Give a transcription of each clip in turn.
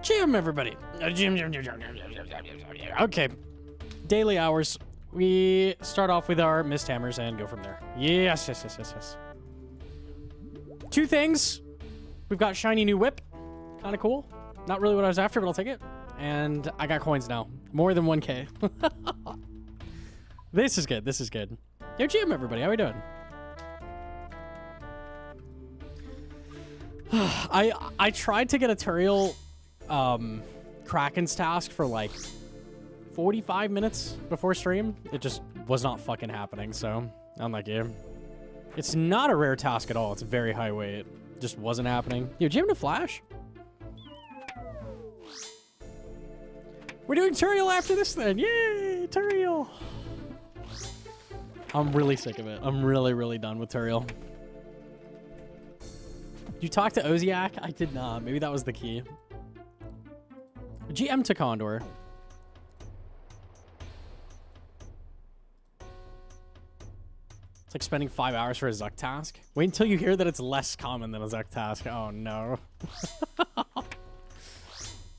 Jim, everybody. Okay. Daily hours. We start off with our mist hammers and go from there. Yes. Two things. We've got shiny new whip. Kind of cool. Not really what I was after, but I'll take it. And I got coins now. More than 1K. This is good. This is good. Yo, Jim, everybody. How we doing? I tried to get a Turiel Kraken's task for like 45 minutes before stream. It just was not fucking happening, so I'm like, yeah. It's not a rare task at all. It's very high weight. Just wasn't happening. Yo, do you have a flash? We're doing Turiel after this then. Yay, Turiel. I'm really sick of it. I'm really done with Turiel. Did you talk to Oziak? I did not. Maybe that was the key. GM to Condor. It's like spending 5 hours for a Zuck task. Wait until you hear that it's less common than a Zuck task. Oh no.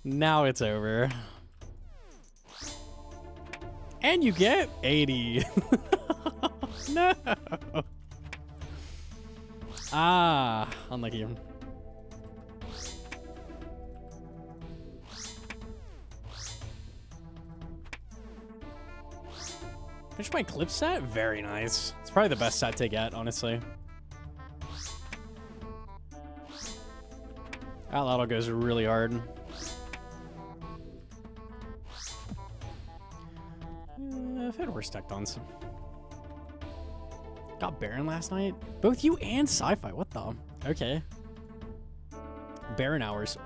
Now it's over. And you get 80. No. Ah, unlucky. Finish my clip set? Very nice. It's probably the best set to get, honestly. That auto goes really hard. I've had worse tech dons. Got Baron last night? Both you and Sci-Fi. What the? Okay. Baron hours.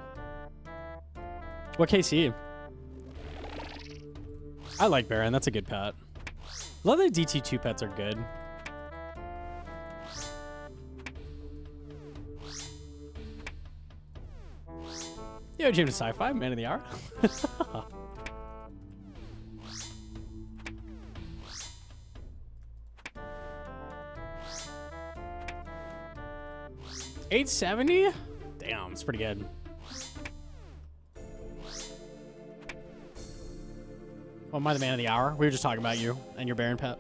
What KC? I like Baron. That's a good pet. A lot of the DT2 pets are good. Yo, Jim to Sci-Fi, man of the hour. $870? Damn, it's pretty good. Well, am I the man of the hour? We were just talking about you and your Baron pet.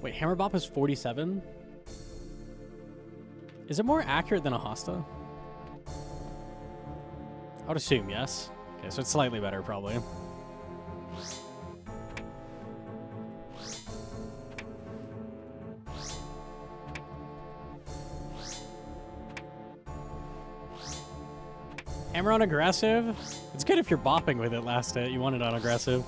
Wait, Hammer Bop is 47? Is it more accurate than a Hosta? I would assume, yes. Okay, so it's slightly better, probably. Hammer on aggressive? It's good if you're bopping with it last hit. You want it on aggressive.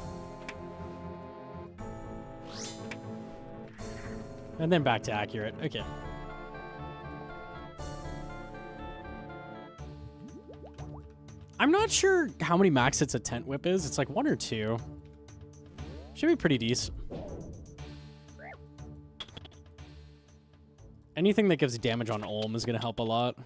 And then back to accurate. Okay. I'm not sure how many max hits a tent whip is. It's like 1 or 2. Should be pretty decent. Anything that gives damage on Olm is going to help a lot.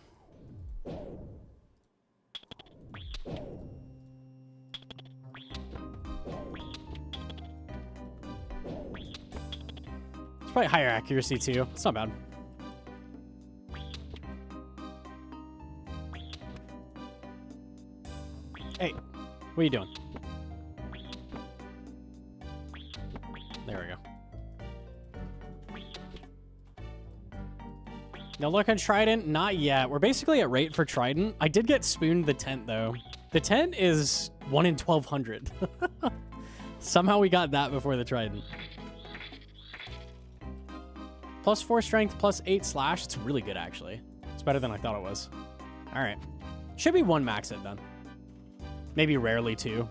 It's probably higher accuracy too. It's not bad. Hey, what are you doing? There we go. Now look on Trident, not yet. We're basically at rate for Trident. I did get spooned the tent though. The tent is 1 in 1200. Somehow we got that before the Trident. Plus 4 strength, plus 8 slash. It's really good, actually. It's better than I thought it was. All right. Should be 1 max it then. Maybe rarely 2.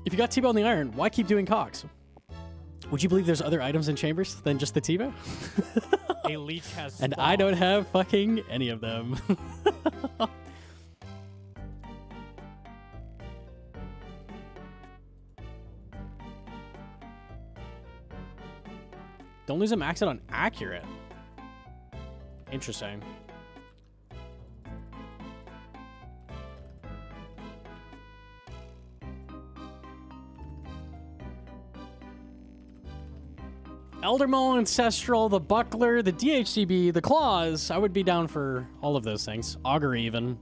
If you got T-Bow in the iron, why keep doing cogs? Would you believe there's other items in chambers than just the T-Bow? A leech has And spawned. I don't have fucking any of them. Don't lose a max it on accurate. Interesting. Eldermaw, Ancestral, the Buckler, the DHCB, the Claws. I would be down for all of those things. Augur even.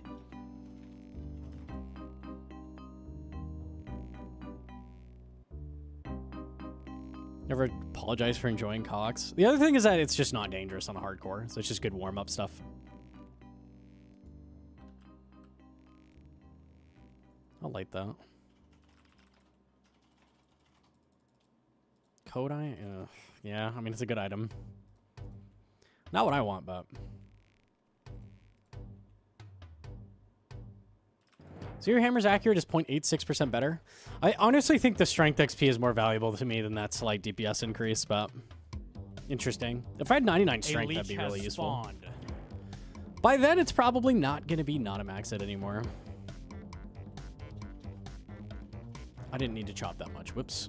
Never apologize for enjoying Cox. The other thing is that it's just not dangerous on the hardcore, so it's just good warm-up stuff. I'll light that. Kodai? Yeah, I mean, it's a good item. Not what I want, but... So your hammer's accurate is 0.86% better. I honestly think the strength XP is more valuable to me than that slight DPS increase, but... Interesting. If I had 99 strength, that'd be really useful. Spawned. By then, it's probably not going to be not a max it anymore. I didn't need to chop that much. Whoops.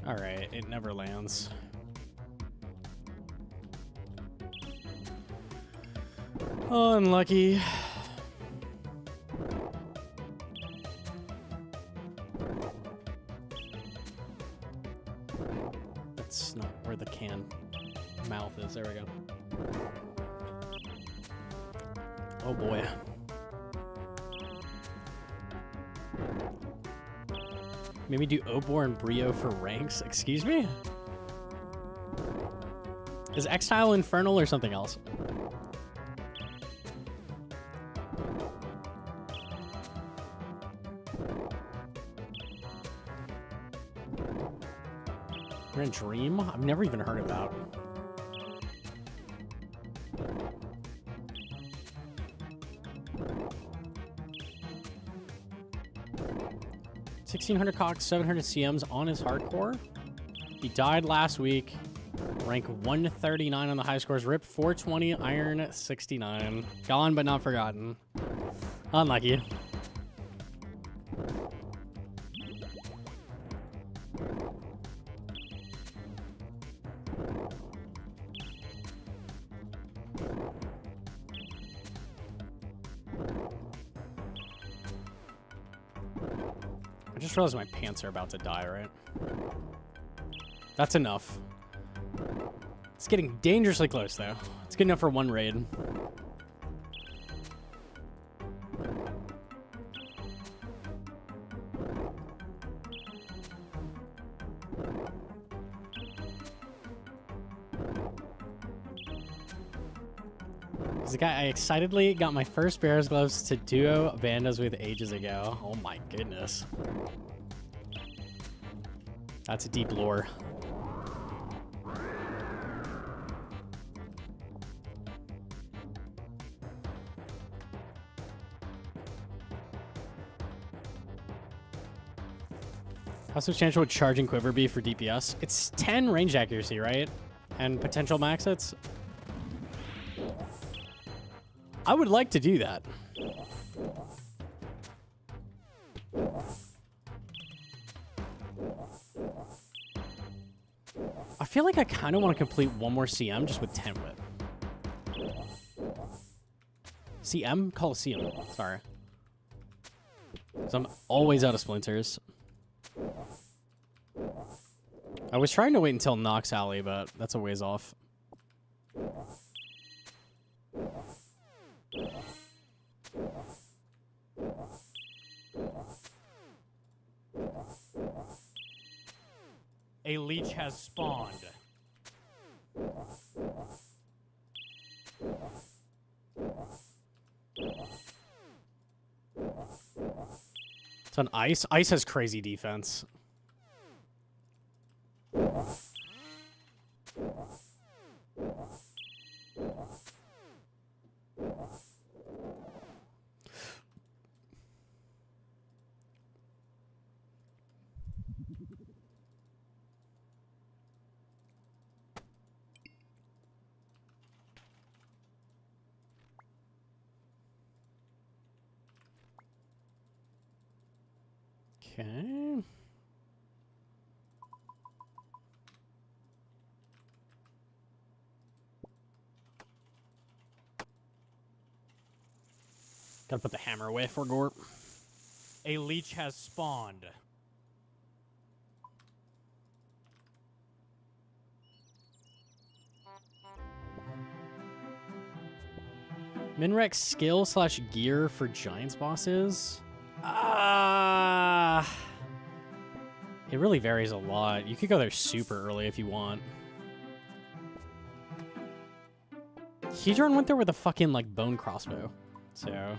All right, it never lands. Oh, unlucky. That's not where the can mouth is. There we go. Oh boy. Maybe do Obor and Brio for ranks. Excuse me? Is X-Tile Infernal or something else? We're in Dream? I've never even heard of that. $1,600 Cox, 700 CMs on his hardcore. He died last week. Rank 139 on the high scores. Rip 420, iron 69. Gone but not forgotten. Unlucky. I just realized my pants are about to die, right? That's enough. It's getting dangerously close, though. It's good enough for one raid. There's a guy I excitedly got my first Bear's Gloves to duo bandos with ages ago. Oh my goodness. That's a deep lore. How substantial would Charging Quiver be for DPS? It's 10 range accuracy, right? And potential max hits? I would like to do that. I feel like I kind of want to complete one more CM just with 10 whip. CM? Coliseum. Sorry. Because I'm always out of splinters. I was trying to wait until Knox Alley, but that's a ways off. A leech has spawned. It's on ice. Ice has crazy defense. Okay. Gotta put the hammer away for Gorp. A leech has spawned. Minrek skill / gear for Giants bosses? It really varies a lot. You could go there super early if you want. Hedron went there with a fucking, like, bone crossbow. So...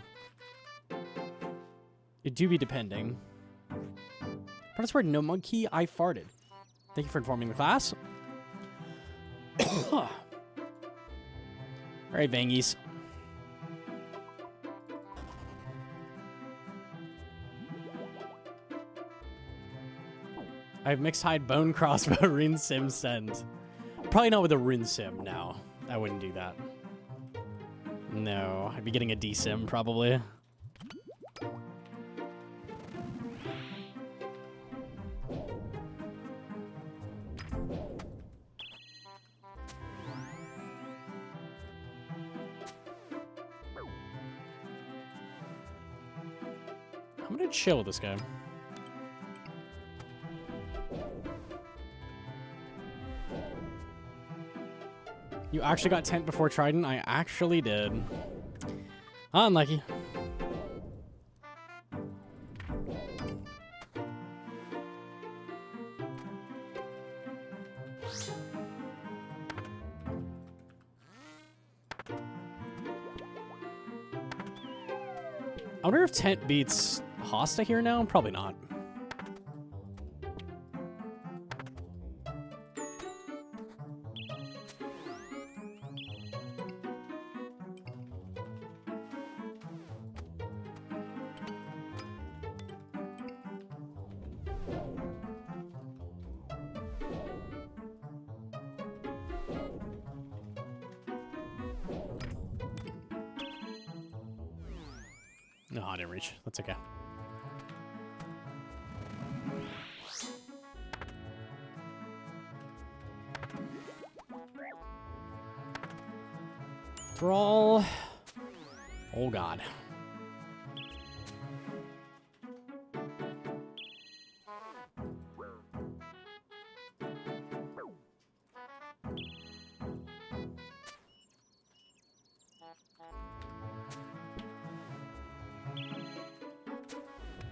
it do be depending. But that's where Gnomonkey, I farted. Thank you for informing the class. Alright, Vangies. I have mixed hide bone crossbow rune sim send. Probably not with a rune sim, no. I wouldn't do that. No, I'd be getting a D sim probably. I'm gonna chill with this guy. You actually got tent before Trident? I actually did. Unlucky. I wonder if tent beats Hosta here now? Probably not. No, I didn't reach. That's okay. Thrall. Oh, God.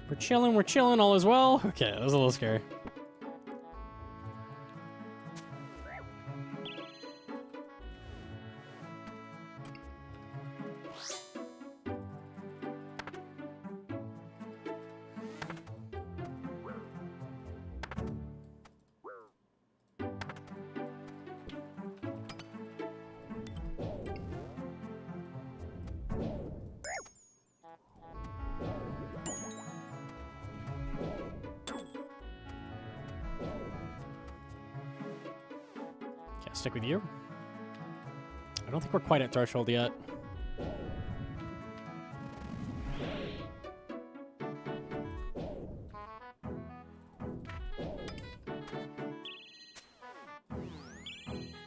We're chilling, all is well. Okay, that was a little scary. Stick with you. I don't think we're quite at threshold yet.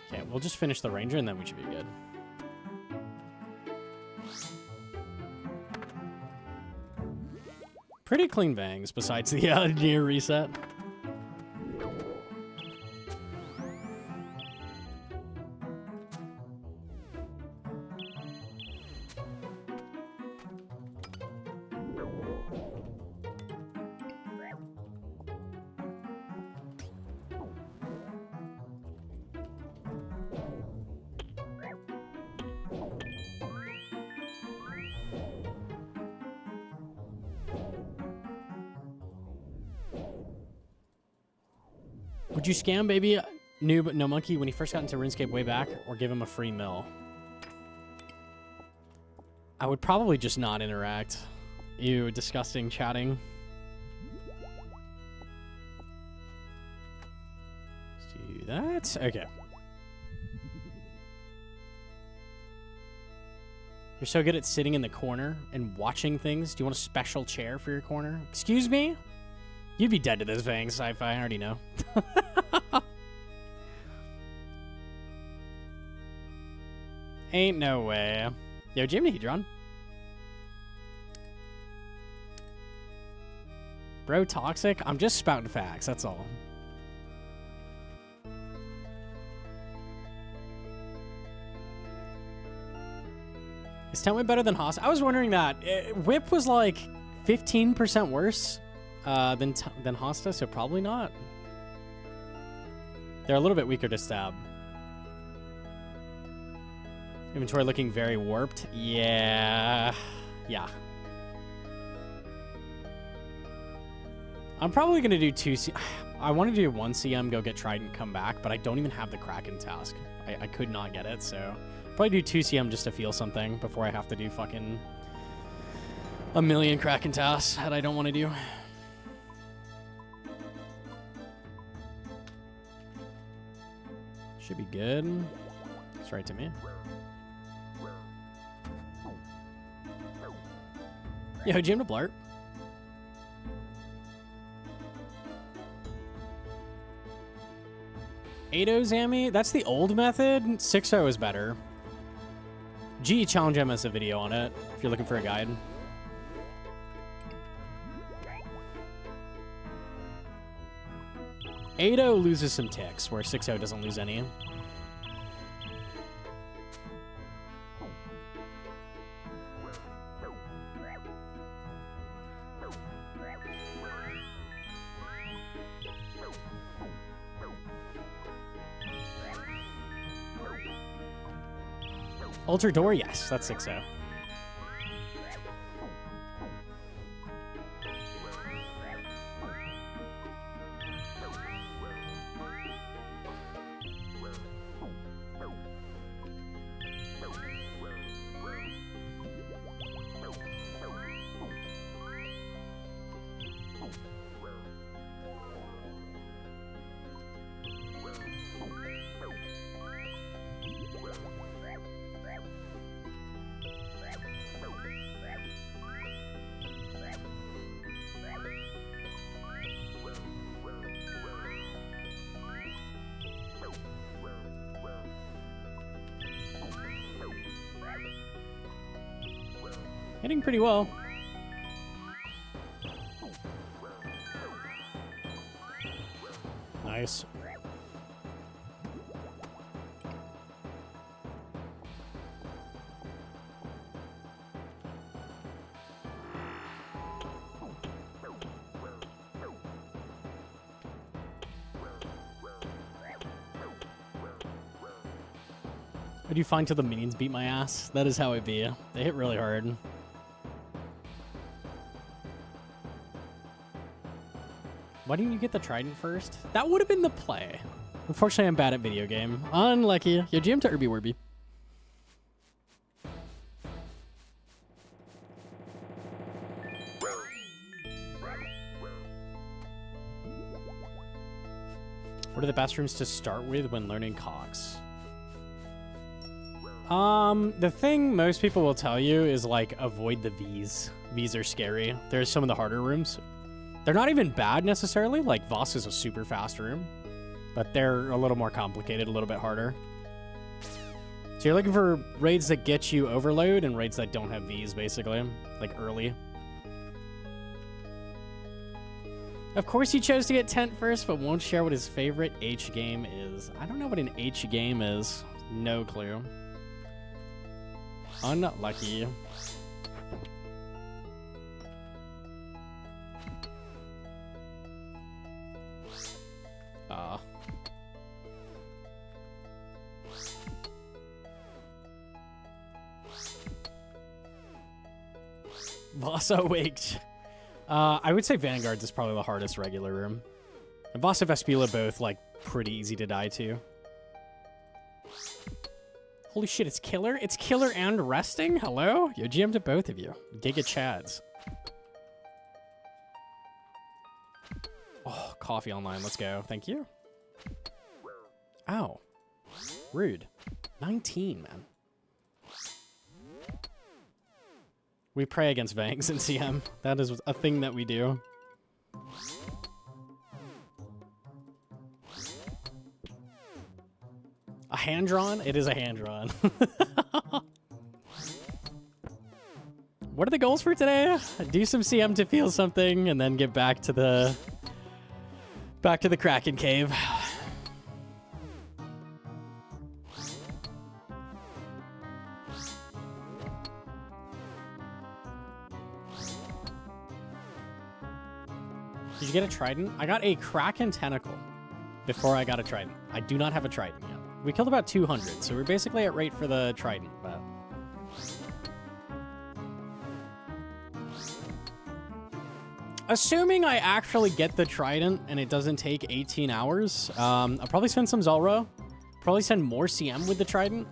Okay, we'll just finish the ranger and then we should be good. Pretty clean bangs, besides the near reset. Would you scam baby noob Gnomonkey when he first got into RuneScape way back, or give him a free mill? I would probably just not interact. Ew, disgusting chatting. Let's do that. Okay. You're so good at sitting in the corner and watching things. Do you want a special chair for your corner? Excuse me? You'd be dead to this thing, sci-fi. I already know. Ain't no way. Yo, Jimmy Hedron. Bro, toxic? I'm just spouting facts, that's all. Is Tentwin better than Hosta? I was wondering that. Whip was like 15% worse than Hosta, so probably not. They're a little bit weaker to stab. Inventory looking very warped. Yeah. Yeah. I'm probably going to do 2 CM. I want to do 1 CM, go get Trident, come back, but I don't even have the Kraken task. I could not get it, so probably do 2 CM just to feel something before I have to do fucking a million Kraken tasks that I don't want to do. Should be good. It's right to me. Yo, Jim to Blart. Ado Zammy, that's the old method. 6.0 is better. G Challenge M has a video on it if you're looking for a guide. Ado loses some ticks, where 6.0 doesn't lose any. Altar Door, yes, that's 6.0. Hitting pretty well. Nice. What do you find till the minions beat my ass? That is how it be. They hit really hard. Why didn't you get the Trident first? That would have been the play. Unfortunately, I'm bad at video game. Unlucky. Yo, GM to Irby Werby. What are the best rooms to start with when learning Cox? The thing most people will tell you is, like, avoid the Vs. Vs are scary. There's some of the harder rooms. They're not even bad necessarily. Like, Voss is a super fast room, but they're a little more complicated, a little bit harder. So you're looking for raids that get you overload and raids that don't have Vs, basically, like early. Of course he chose to get tent first, but won't share what his favorite H game is. I don't know what an H game is. No clue. Unlucky. Vasa waked. I would say Vanguard's is probably the hardest regular room. And Vasa Vespula both, like, pretty easy to die to. Holy shit, it's killer? It's killer and resting? Hello? Yo, GM to both of you. Giga Chads. Oh, coffee online. Let's go. Thank you. Ow. Rude. 19, man. We pray against Vangs in CM. That is a thing that we do. A hand-drawn? It is a hand-drawn. What are the goals for today? Do some CM to feel something, and then get back to the Kraken cave. Did you get a Trident? I got a Kraken Tentacle before I got a Trident. I do not have a Trident yet. We killed about 200, so we're basically at rate for the Trident, but... Assuming I actually get the Trident and it doesn't take 18 hours, I'll probably send some Zulrah. Probably send more CM with the Trident.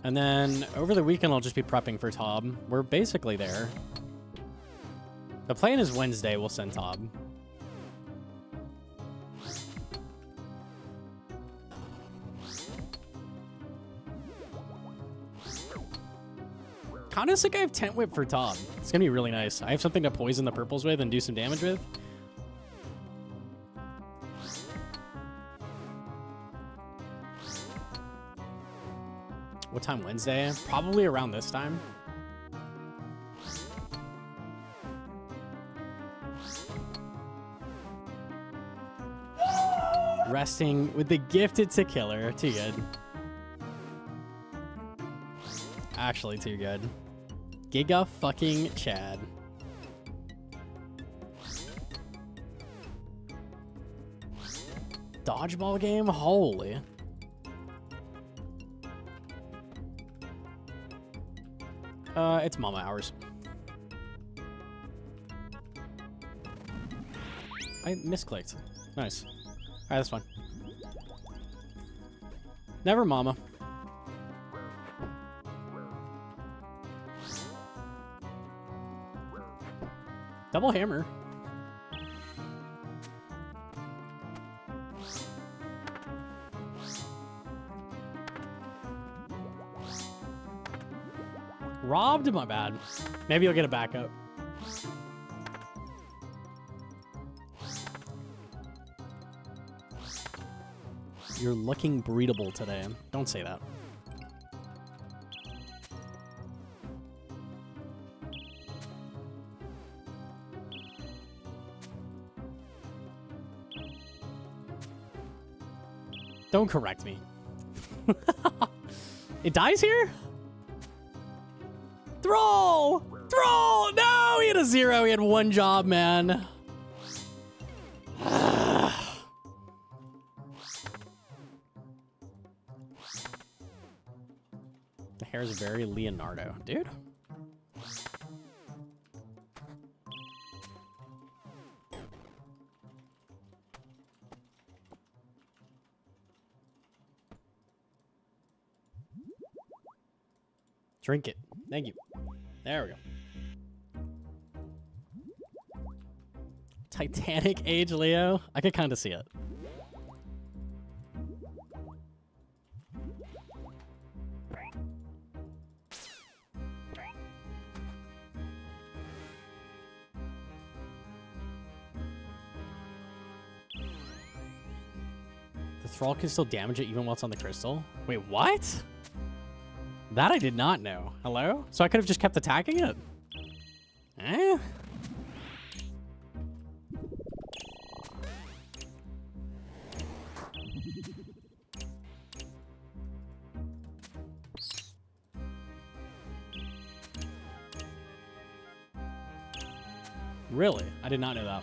And then over the weekend, I'll just be prepping for Tob. We're basically there. The plan is Wednesday, we'll send Tob. Kind of sick I have Tent Whip for Tob. It's going to be really nice. I have something to poison the purples with and do some damage with. What time Wednesday? Probably around this time. Resting with the gifted to killer. Too good. Actually, too good. Giga fucking Chad. Dodgeball game? Holy. It's mama hours. I misclicked. Nice. Alright, that's fine. Never mama. Double hammer. Robbed? My bad. Maybe you'll get a backup. You're looking breedable today. Don't say that. Don't correct me. It dies here? Throw! Throw! No! He had a 0. He had 1 job, man. The hair is very Leonardo, dude. Drink it. Thank you. There we go. Titanic age Leo. I could kind of see it. The thrall can still damage it even while it's on the crystal. Wait, what? That I did not know. Hello? So I could have just kept attacking it? Eh? Really? I did not know that.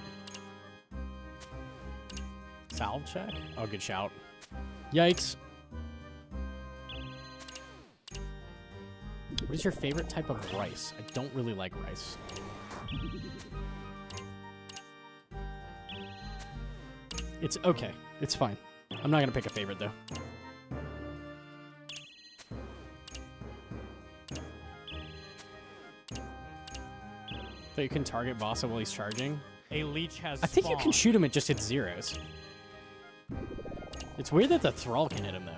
Salve check? Oh, good shout. Yikes. What is your favorite type of rice? I don't really like rice. It's okay. It's fine. I'm not going to pick a favorite, though. So you can target Vasa while he's charging. A leech has I think you can spawned. shoot him, it just hits zeros. It's weird that the Thrall can hit him, though.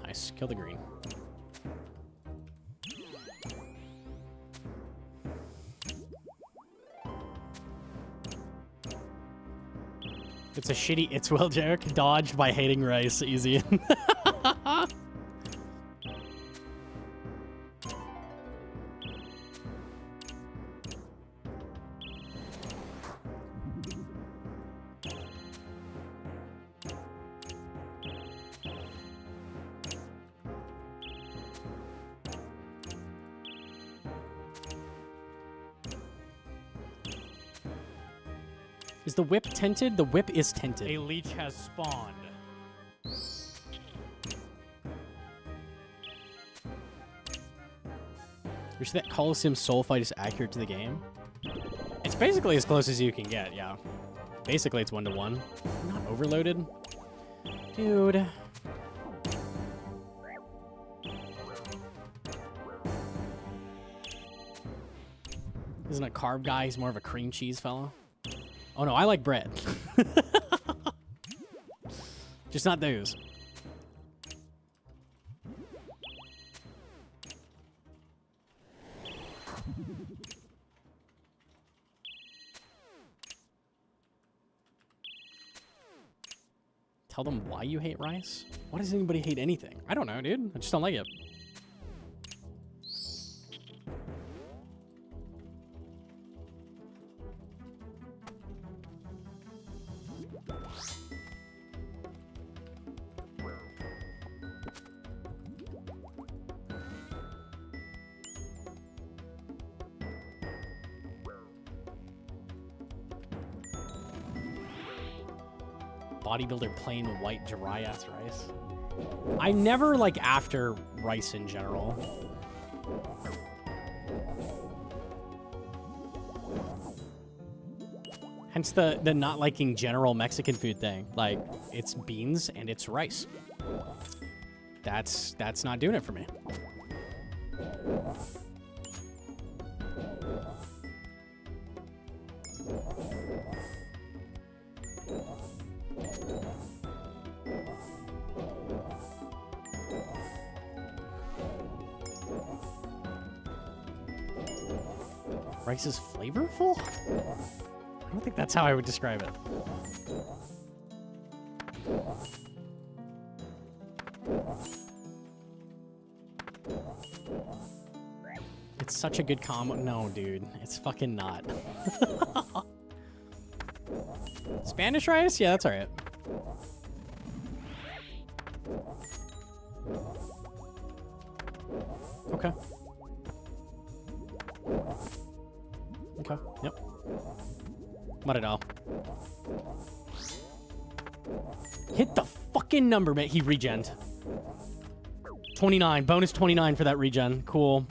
Nice. Kill the green. It's a shitty It's Will joke. Dodged by hating rice. Easy. Is the whip tinted? The whip is tinted. A leech has spawned. Wish that Coliseum Soul Fight is accurate to the game. It's basically as close as you can get, yeah. Basically, it's 1-to-1. Not overloaded. Dude. Isn't a carb guy, he's more of a cream cheese fella. Oh no, I like bread. Just not those. Tell them why you hate rice? Why does anybody hate anything? I don't know, dude. I just don't like it. Bodybuilder plain white dry ass rice. I never like after rice in general. Hence the not liking general Mexican food thing. Like it's beans and it's rice. That's not doing it for me. Rice is flavorful? I don't think that's how I would describe it. It's such a good combo. No, dude. It's fucking not. Spanish rice? Yeah, that's alright. Okay. Okay, yep. Not at all. Hit the fucking number, mate. He regened. 29. Bonus 29 for that regen. Cool.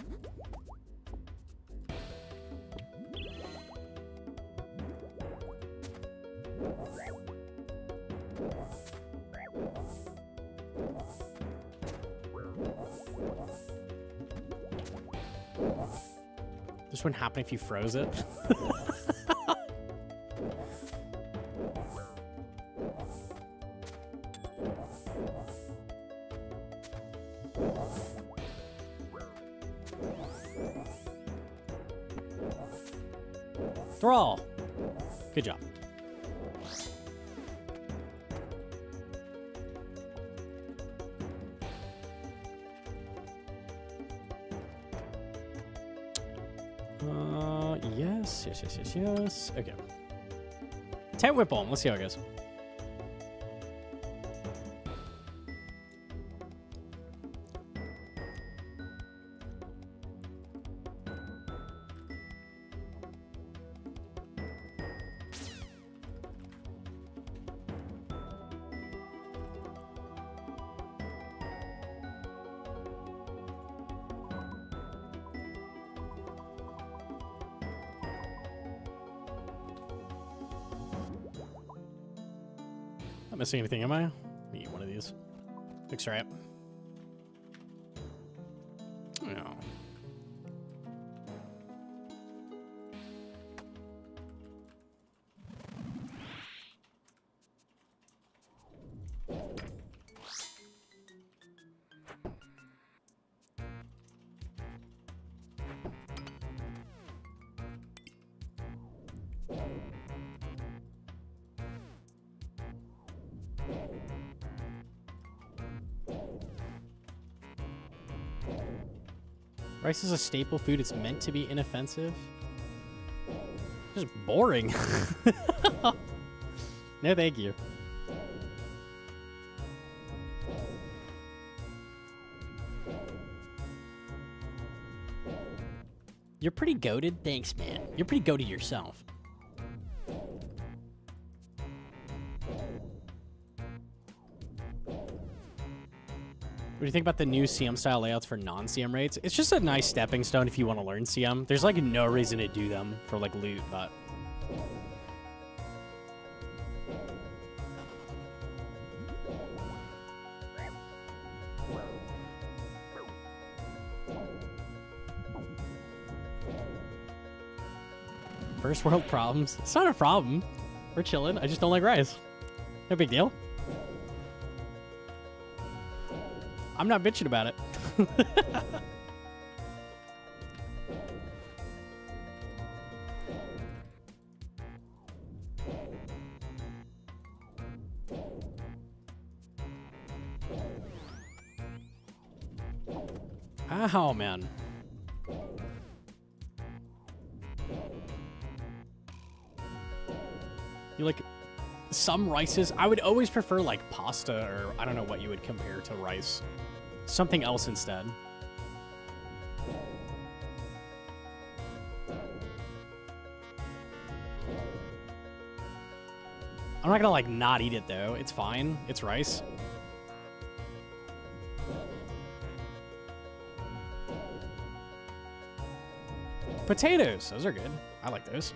This wouldn't happen if you froze it. Thrall. Good job. yes. Okay. Tent whip Olm. Let's see how it goes. Not missing anything, am I? Let me eat one of these. Fix right. No. Rice is a staple food. It's meant to be inoffensive. Just boring. No, thank you. You're pretty goated. Thanks, man. You're pretty goated yourself. What do you think about the new CM style layouts for non-CM raids? It's just a nice stepping stone if you want to learn CM. There's like no reason to do them for like loot, but first world problems. It's not a problem. We're chilling. I just don't like rice. No big deal. I'm not bitching about it. Ow, man. You like some rices? I would always prefer like pasta, or I don't know what you would compare to rice. Something else instead. I'm not gonna like not eat it though. It's fine. It's rice. Potatoes. Those are good. I like those.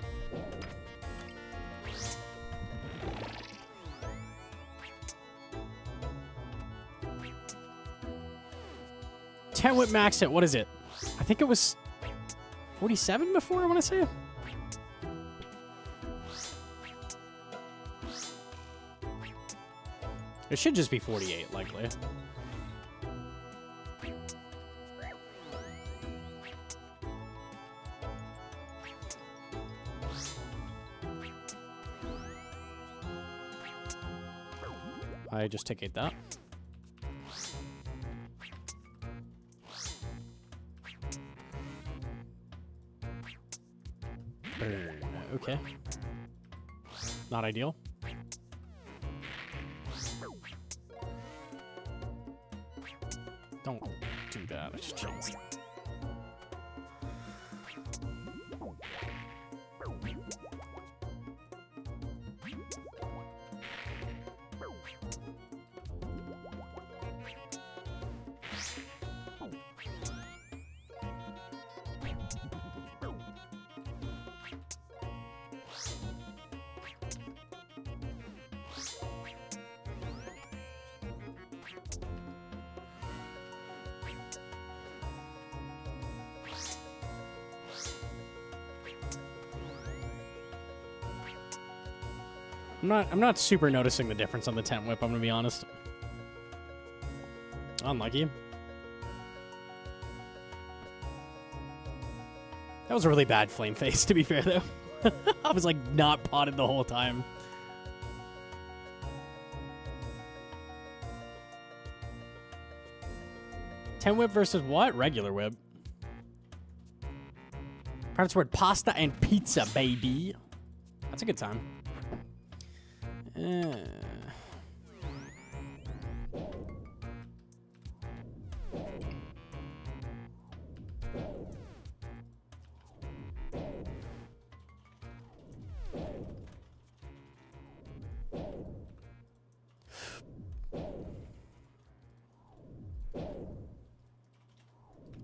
Tent whip max it. What is it? I think it was 47 before, I want to say. It should just be 48, likely. I just ate that. Burn. Okay. Not ideal. Don't do that. It's just I'm not super noticing the difference on the tent whip, I'm gonna be honest. Unlucky. That was a really bad flame face, to be fair though. I was like not potted the whole time. Tent whip versus what? Regular whip. Credits word pasta and pizza, baby. That's a good time.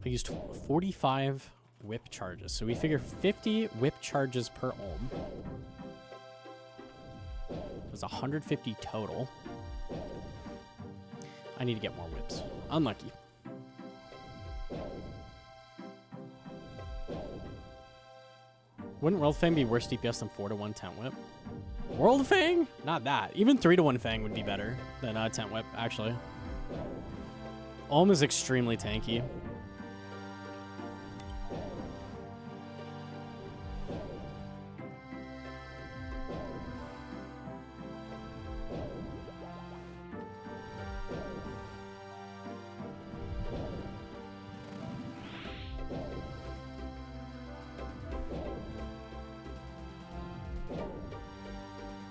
I used 45 whip charges, so we figure 50 whip charges per Olm. It was 150 total. I need to get more whips. Unlucky. Wouldn't World Fang be worse DPS than 4-1 Tent Whip? World Fang? Not that. Even 3-1 Fang would be better than Tent Whip, actually. Olm is extremely tanky.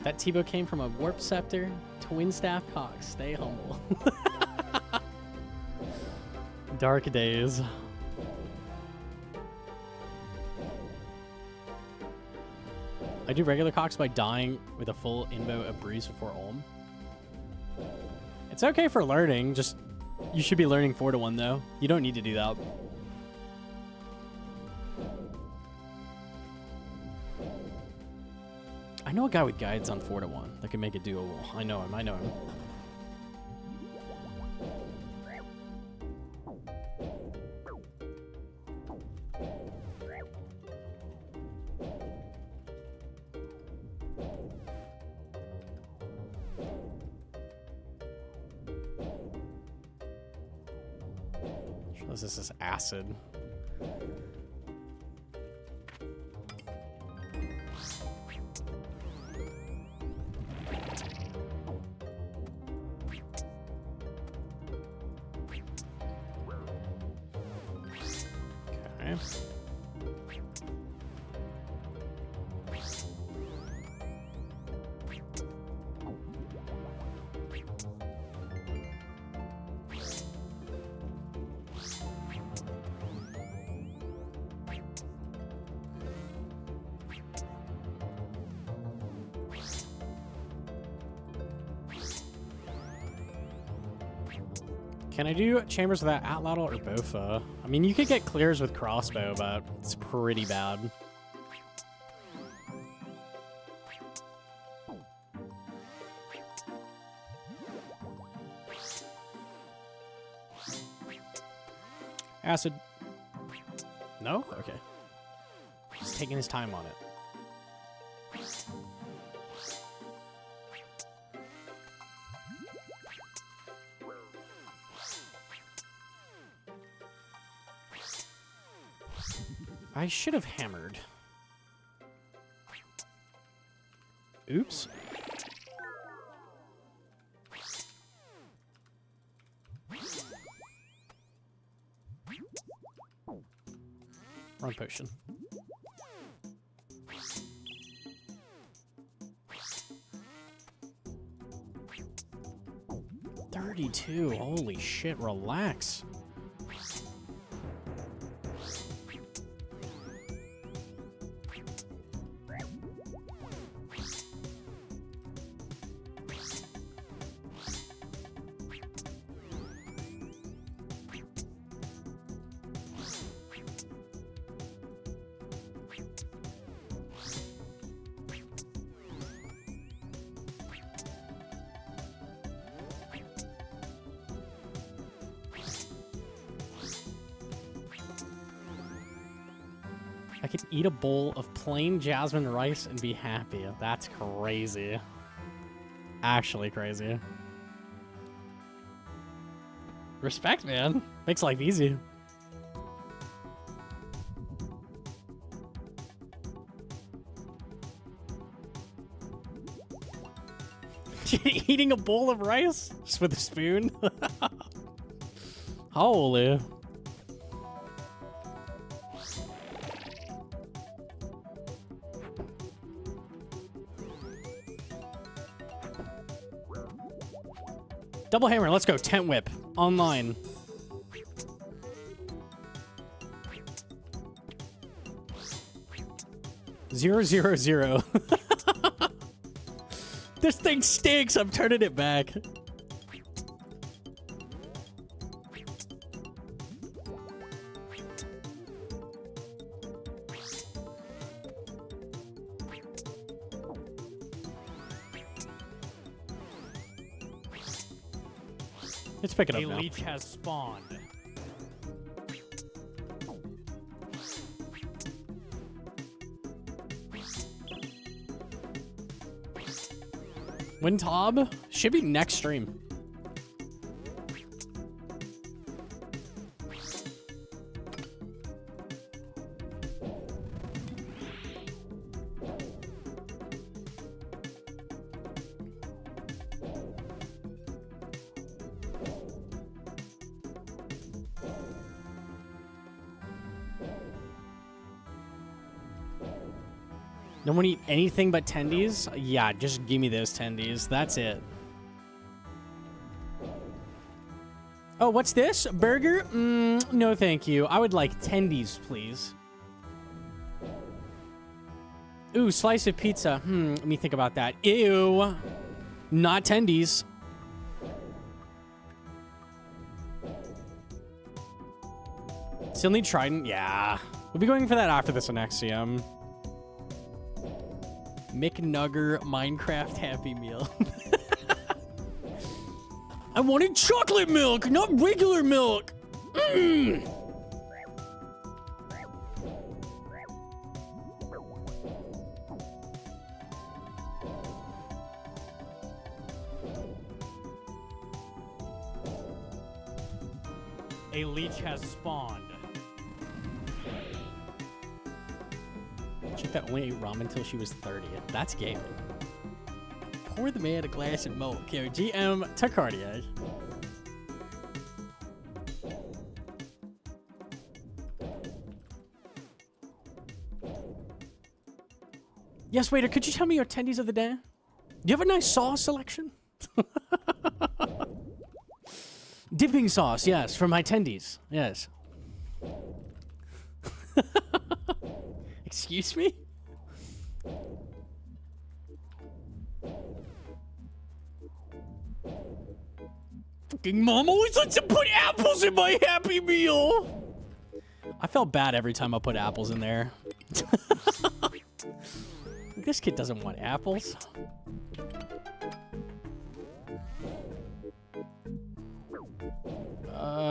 That T-Bow came from a Warp Scepter, Twin Staff Cox. Stay humble. Dark days. I do regular Cox by dying with a full invo of Breeze before Olm. It's okay for learning, just you should be learning 4-1 though. You don't need to do that. I know a guy with guides on 4-1 that can make it doable. I know him. Sure, this is acid. Can I do chambers without Atlatl or Bofa? I mean, you could get clears with crossbow, but it's pretty bad. Acid. No? Okay. He's taking his time on it. I should have hammered. Oops. Wrong potion. $32. Holy shit, relax. I could eat a bowl of plain jasmine rice and be happy. That's crazy. Actually crazy. Respect, man. Makes life easy. Eating a bowl of rice? Just with a spoon? Holy. Double hammer, let's go. Tent whip. Online. Zero, zero, zero. This thing stinks. I'm turning it back. Let's pick it up now. A leech has spawned. Wintob should be next stream. No one eat anything but tendies? Yeah, just give me those tendies. That's it. Oh, what's this? Burger? No, thank you. I would like tendies, please. Ooh, slice of pizza. Let me think about that. Ew. Not tendies. Still need Trident? Yeah. We'll be going for that after this Anexium. McNugger Minecraft Happy Meal. I wanted chocolate milk, not regular milk. A leech has spawned. Chick that only ate ramen until she was 30. That's gaming. Pour the man a glass of milk. Here, GM to Cartier. Yes, waiter, could you tell me your attendees of the day? Do you have a nice sauce selection? Dipping sauce, yes, for my attendees. Yes. Excuse me? Fucking mom always likes to put apples in my Happy Meal. I felt bad every time I put apples in there. This kid doesn't want apples.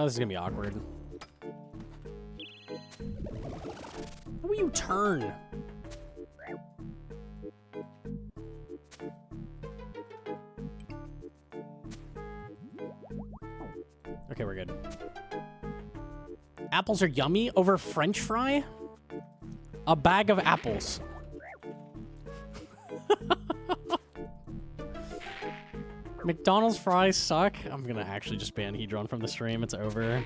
This is gonna be awkward. How will you turn? Okay, we're good. Apples are yummy over French fry? A bag of apples. McDonald's fries suck. I'm gonna actually just ban Hedron from the stream. It's over.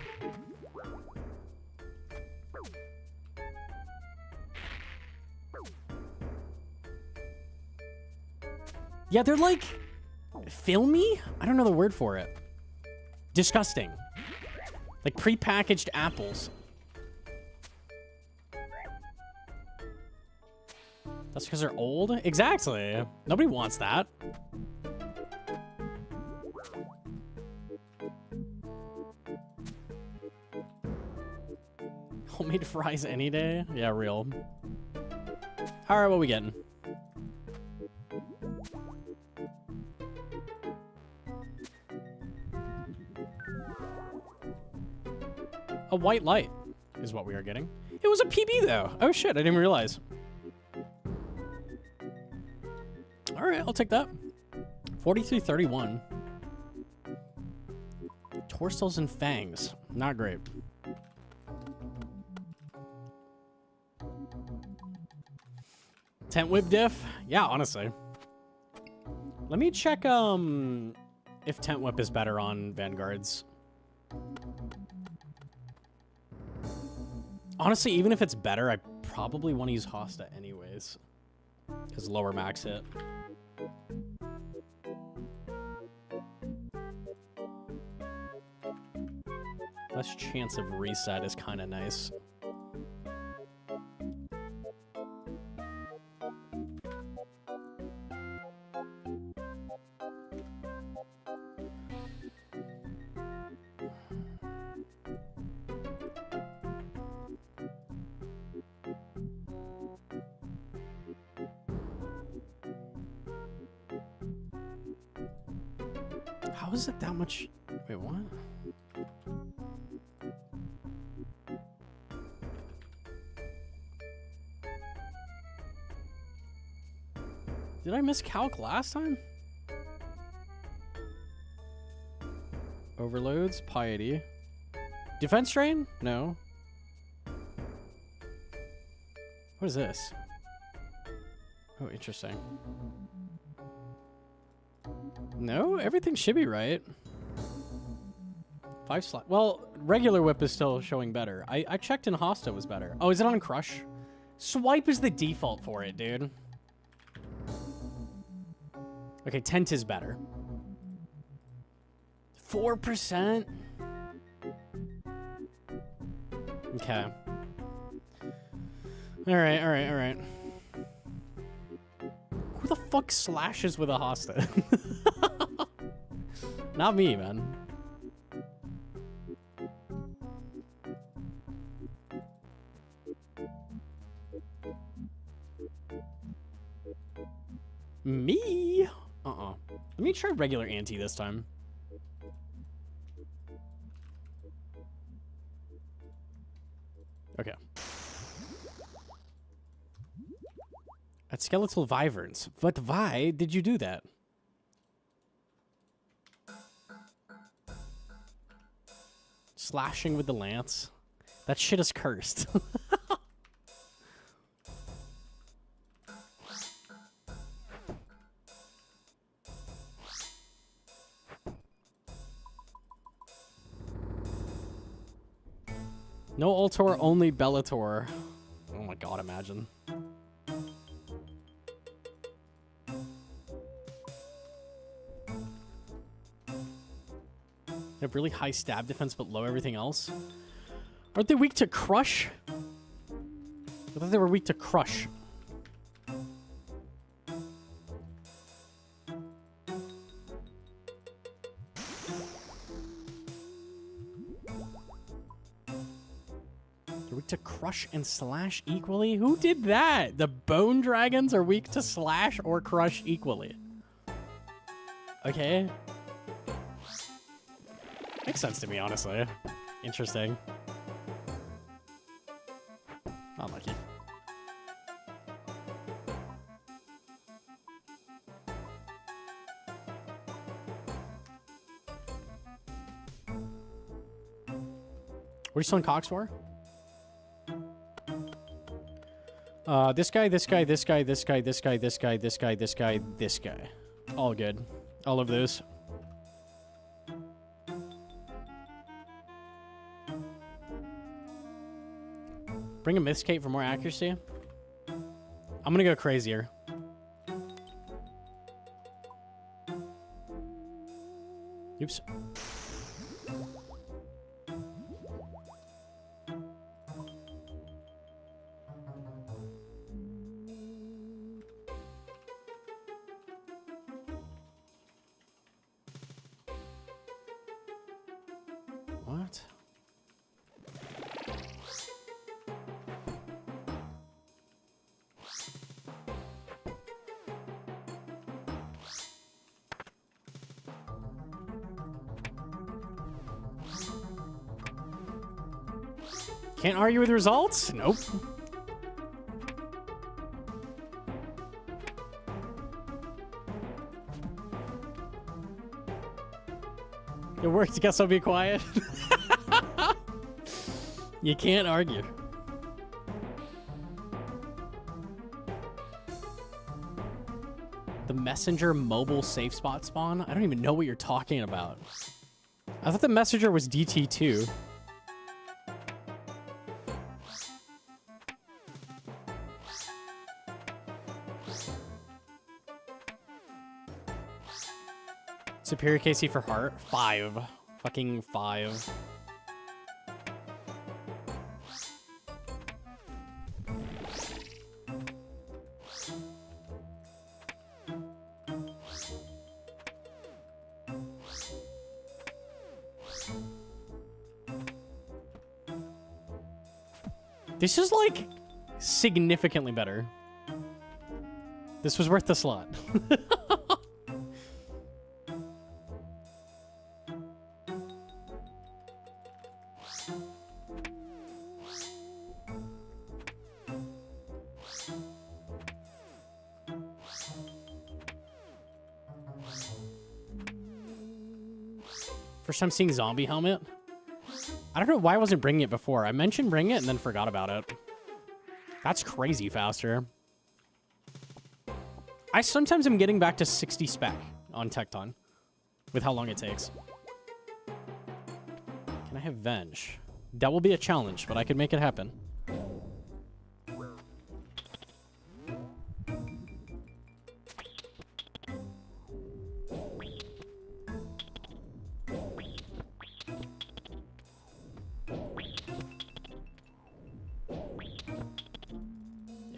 Yeah, they're like filmy? I don't know the word for it. Disgusting. Like prepackaged apples. That's because they're old? Exactly. Nobody wants that. Homemade fries any day? Yeah, real. All right, what we getting? A white light is what we are getting. It was a PB, though. Oh, shit. I didn't even realize. All right, I'll take that. 4331. Torsos and fangs. Not great. Tent whip diff? Yeah, honestly. Let me check if tent whip is better on Vanguards. Honestly, even if it's better, I probably want to use Hosta anyways. Because lower max hit. Less chance of reset is kind of nice. How is it that much? Wait, what? Did I miss calc last time? Overloads, piety. Defense drain? No. What is this? Oh, interesting. No, everything should be right. 5 slot. Well, regular whip is still showing better. I checked and Hosta was better. Oh, is it on crush? Swipe is the default for it, dude. Okay, tent is better. 4%? Okay. Alright. Who the fuck slashes with a Hosta? Not me, man. Me? Let me try regular anti this time. Okay. At Skeletal Wyverns. But why did you do that? Slashing with the lance. That shit is cursed. No Ultor, only Bellator. Oh my god, imagine. They have really high stab defense but low everything else. Aren't they weak to crush? I thought they were weak to crush. They're weak to crush and slash equally? Who did that? The bone dragons are weak to slash or crush equally. Okay. Makes sense to me, honestly. Interesting. Unlucky. What are you selling Cox for? This guy, this guy, this guy, this guy, this guy, this guy, this guy, this guy, this guy. All good. All of those. Bring a Mythscape for more accuracy. I'm gonna go crazier. Oops. What? Can't argue with results? Nope. It worked. Guess I'll be quiet. You can't argue. The messenger mobile safe spot spawn? I don't even know what you're talking about. I thought the messenger was DT2. Superior KC for heart? 5. Fucking 5. This is, like, significantly better. This was worth the slot. First time seeing zombie helmet. I don't know why I wasn't bringing it before. I mentioned bring it and then forgot about it. That's crazy faster. I sometimes am getting back to 60 spec on Tecton with how long it takes. Can I have Venge? That will be a challenge, but I could make it happen.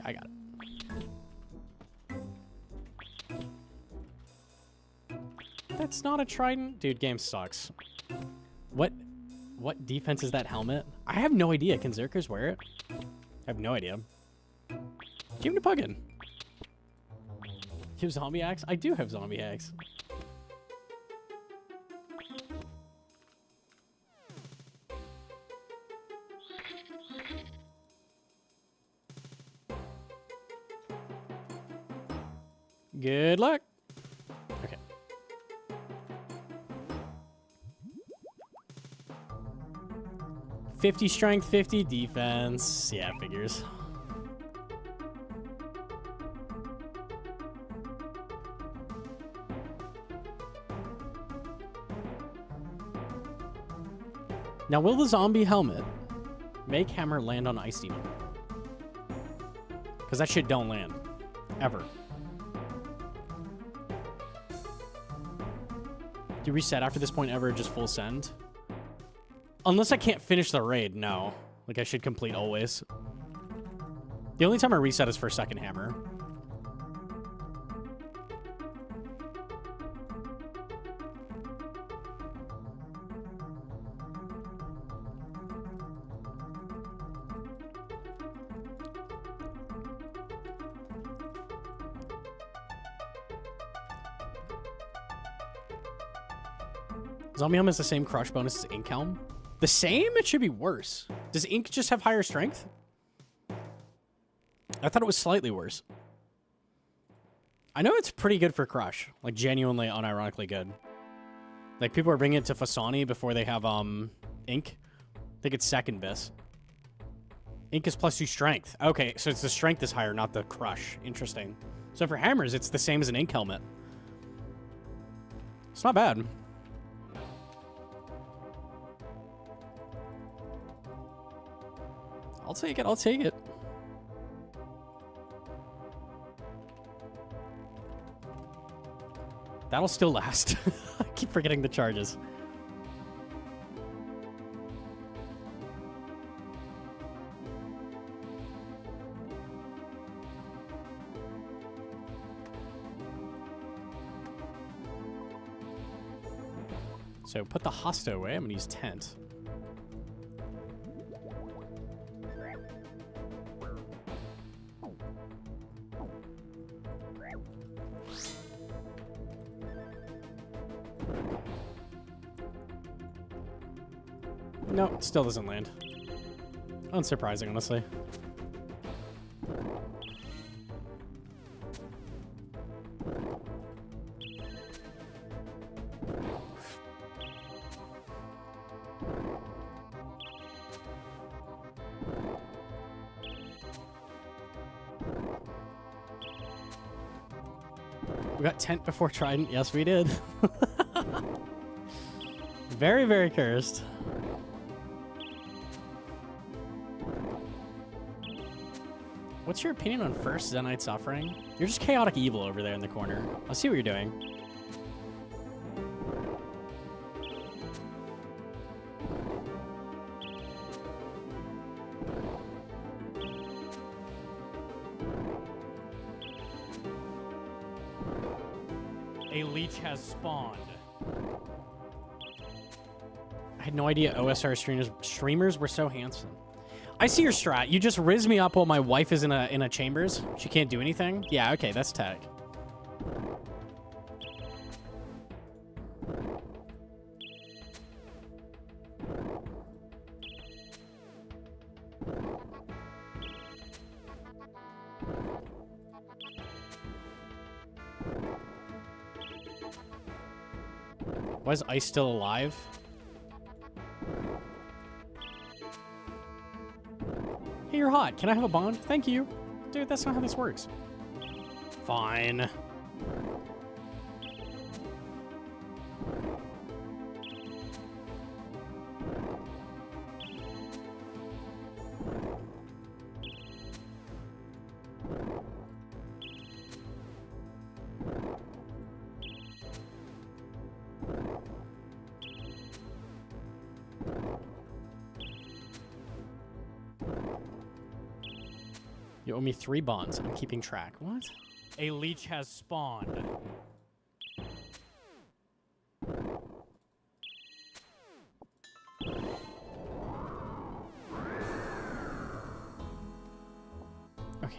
I got it. That's not a Trident. Dude, game sucks. What defense is that helmet? I have no idea. Can Zerkers wear it? I have no idea. Give me the plugin. You have zombie axe? I do have zombie axe. Good luck. Okay. $50 strength, $50 defense. Yeah, figures. Now, will the zombie helmet make hammer land on ice demon? Because that shit don't land. Ever. Do you reset after this point ever, just full send? Unless I can't finish the raid, no. Like, I should complete always. The only time I reset is for second hammer. Zombie Helm has the same crush bonus as Ink Helm. The same? It should be worse. Does Ink just have higher strength? I thought it was slightly worse. I know it's pretty good for crush. Like, genuinely, unironically good. Like, people are bringing it to Fasani before they have, Ink. I think it's second best. Ink is +2 strength. Okay, so it's the strength is higher, not the crush. Interesting. So for hammers, it's the same as an Ink helmet. It's not bad. I'll take it, I'll take it. That'll still last. I keep forgetting the charges. So put the hosto away. I'm gonna use tent. No, it still doesn't land. Unsurprising, honestly. We got tent before Trident. Yes, we did. Very, very cursed. What's your opinion on first Zenite Suffering? You're just chaotic evil over there in the corner. I'll see what you're doing. A leech has spawned. I had no idea OSR streamers were so handsome. I see your strat. You just riz me up while my wife is in a chambers. She can't do anything. Yeah, okay, that's tech. Why is Ice still alive? Hey, you're hot. Can I have a bond? Thank you. Dude, that's not how this works. Fine. You owe me 3 bonds. I'm keeping track. What? A leech has spawned. Okay.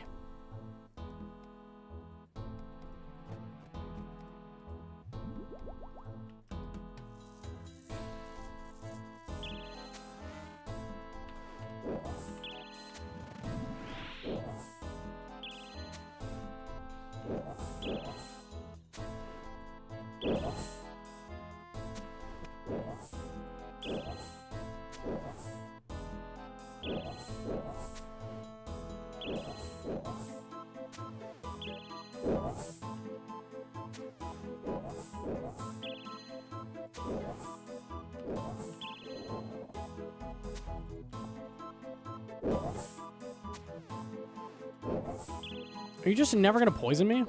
Are you just never gonna poison me?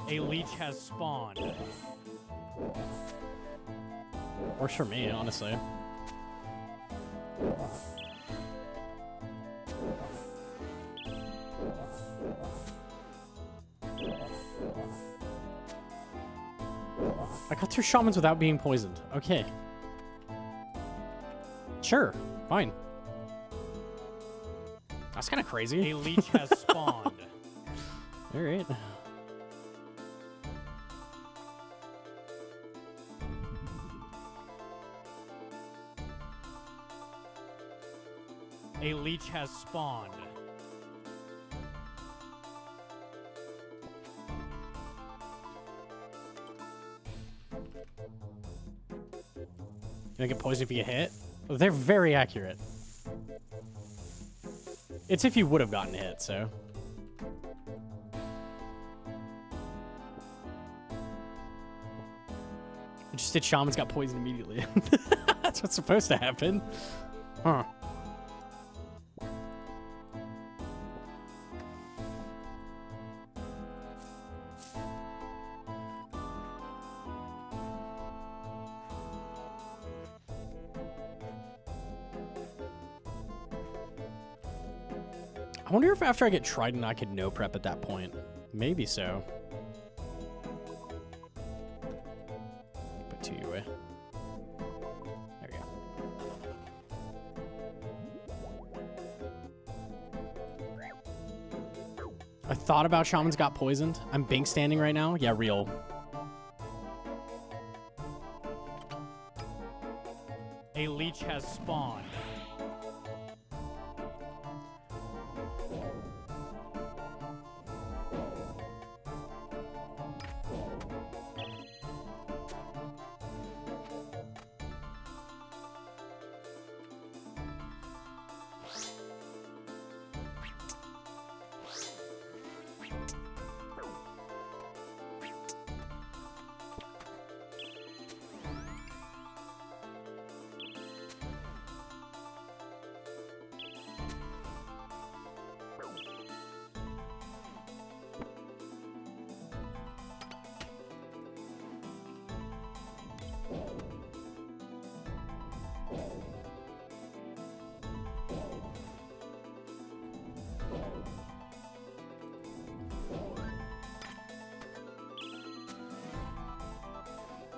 A leech has spawned. Works for me, honestly. I got 2 shamans without being poisoned. Okay. Sure. Fine. That's kind of crazy. A leech has spawned. All right. A leech has spawned. You don't get poisoned if you get hit? Oh, they're very accurate. It's if you would have gotten hit, so. I just did shamans got poisoned immediately. That's what's supposed to happen. Huh. I wonder if after I get Trident, I could no prep at that point. Maybe so. Put 2 your way. There we go. I thought about shamans got poisoned. I'm bank standing right now. Yeah, real. A leech has spawned.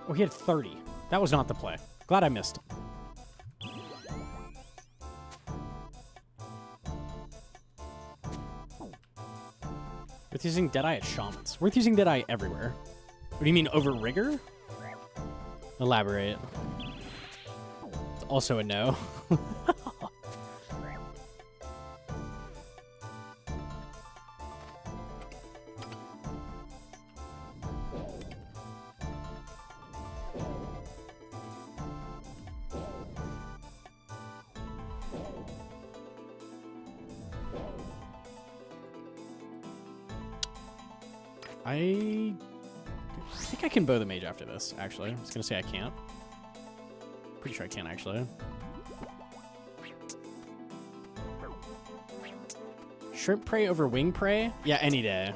Oh, he had 30. That was not the play. Glad I missed. Worth using Deadeye at Shamans. Worth using Deadeye everywhere. What do you mean, over Rigor? Elaborate. It's also a no. I think I can bow the mage after this, actually. I was going to say I can't. Pretty sure I can, actually. Shrimp prey over wing prey? Yeah, any day.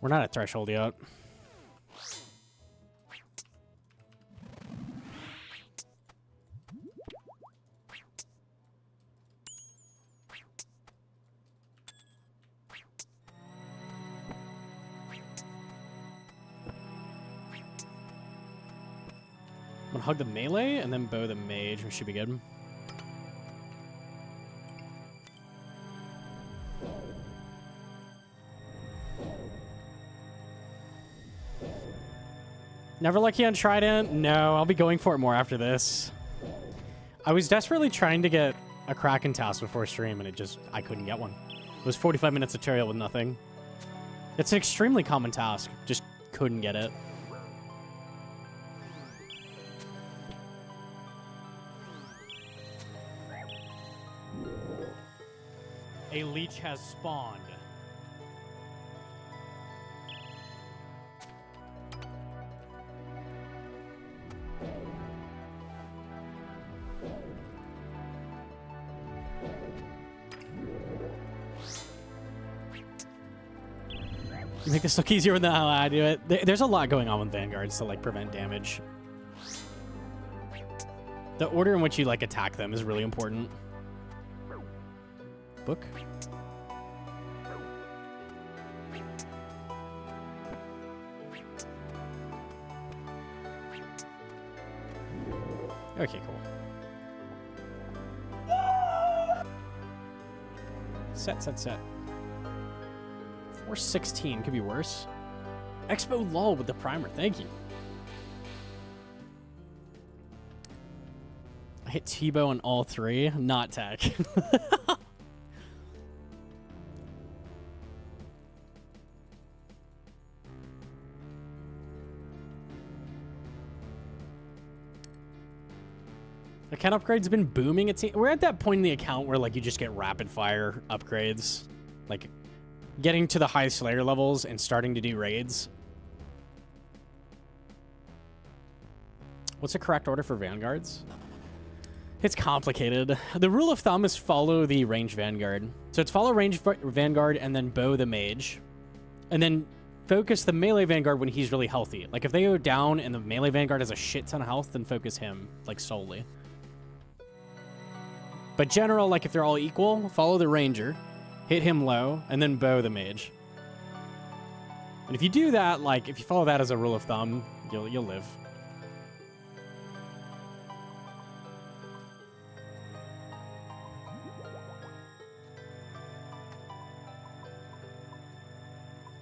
We're not at threshold yet. I'm gonna hug the melee and then bow the mage. We should be good. Never lucky on Trident? No, I'll be going for it more after this. I was desperately trying to get a Kraken task before stream, and I couldn't get one. It was 45 minutes tutorial with nothing. It's an extremely common task. Just couldn't get it. A leech has spawned. Make this look easier than how I do it. There's a lot going on with Vanguards to like prevent damage. The order in which you like attack them is really important. Book. Okay, cool. Set. 416 could be worse. Expo LOL with the primer. Thank you. I hit T-bow on all three. Not tech. Account upgrades have been booming. We're at that point in the account where like you just get rapid fire upgrades, like getting to the high Slayer levels and starting to do raids. What's the correct order for Vanguards? It's complicated. The rule of thumb is follow the range Vanguard. So it's follow range Vanguard and then bow the mage. And then focus the melee Vanguard when he's really healthy. Like if they go down and the melee Vanguard has a shit ton of health, then focus him like solely. But general, like if they're all equal, follow the ranger, hit him low, and then bow the mage. And if you do that, like if you follow that as a rule of thumb, you'll live.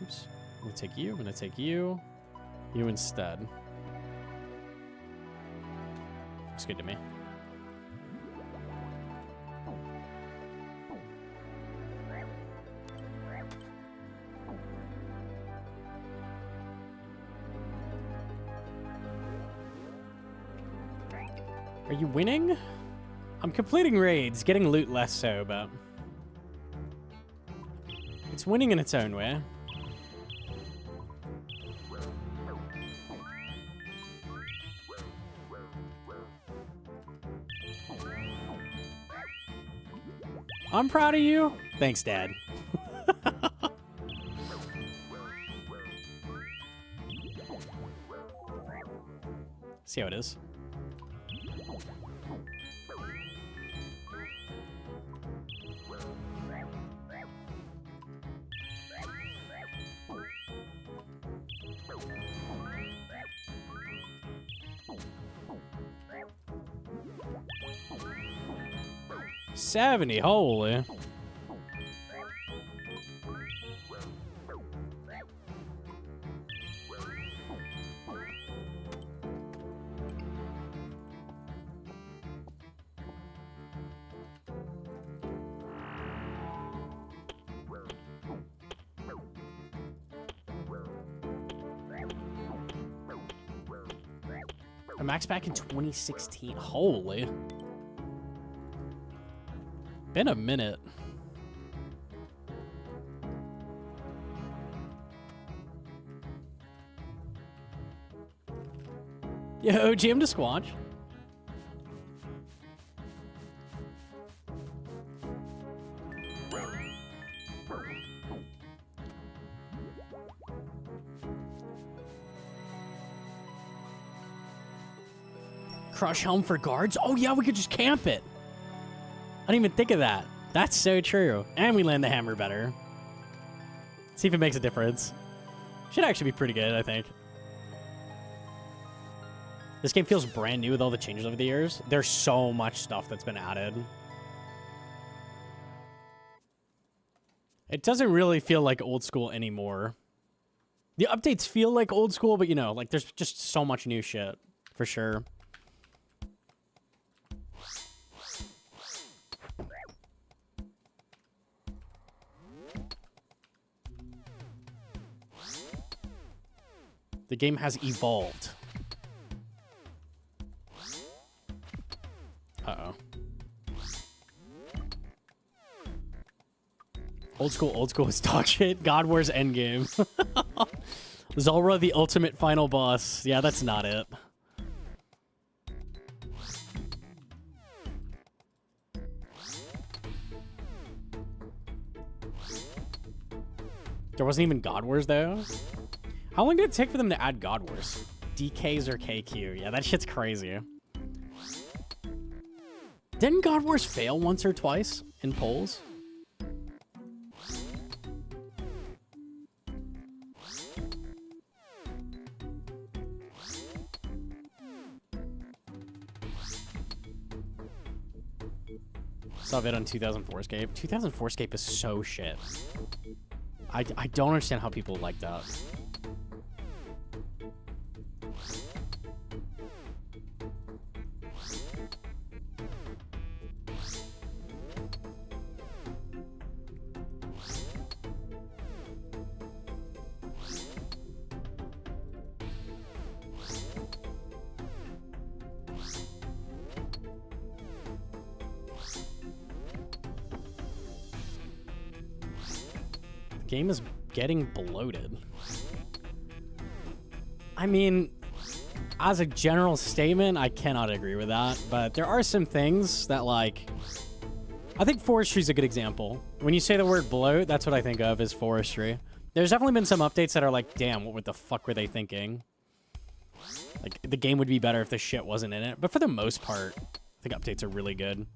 Oops. I'm gonna take you. I'm gonna take you. You instead. Looks good to me. Are you winning? I'm completing raids, getting loot less so, but it's winning in its own way. I'm proud of you. Thanks, Dad. See how it is. $70, holy. I maxed back in 2016. Holy. Been a minute. Yo, GM to Squanch. Crush Helm for guards? Oh yeah, we could just camp it. I didn't even think of that. That's so true. And we land the hammer better. See if it makes a difference. Should actually be pretty good, I think. This game feels brand new with all the changes over the years. There's so much stuff that's been added. It doesn't really feel like old school anymore. The updates feel like old school, but you know, like there's just so much new shit, for sure. The game has evolved. Uh-oh. Old school is dog shit. God War's endgame. Zulrah, the ultimate final boss. Yeah, that's not it. There wasn't even God Wars, though. How long did it take for them to add God Wars? DKs or KQ? Yeah, that shit's crazy. Didn't God Wars fail once or twice in polls? Saw a vid on 2004 Scape. 2004 Scape is so shit. I don't understand how people like that. Game is getting bloated. I mean, as a general statement, I cannot agree with that, but there are some things that, like, I think forestry is a good example. When you say the word bloat, that's what I think of is forestry. There's definitely been some updates that are like, damn, what the fuck were they thinking? Like, the game would be better if the shit wasn't in it, but for the most part, I think updates are really good.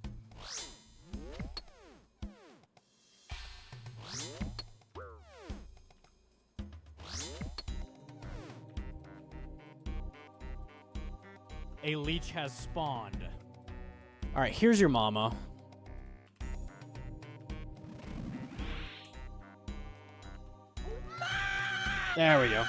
A leech has spawned. All right, here's your mama. There we go.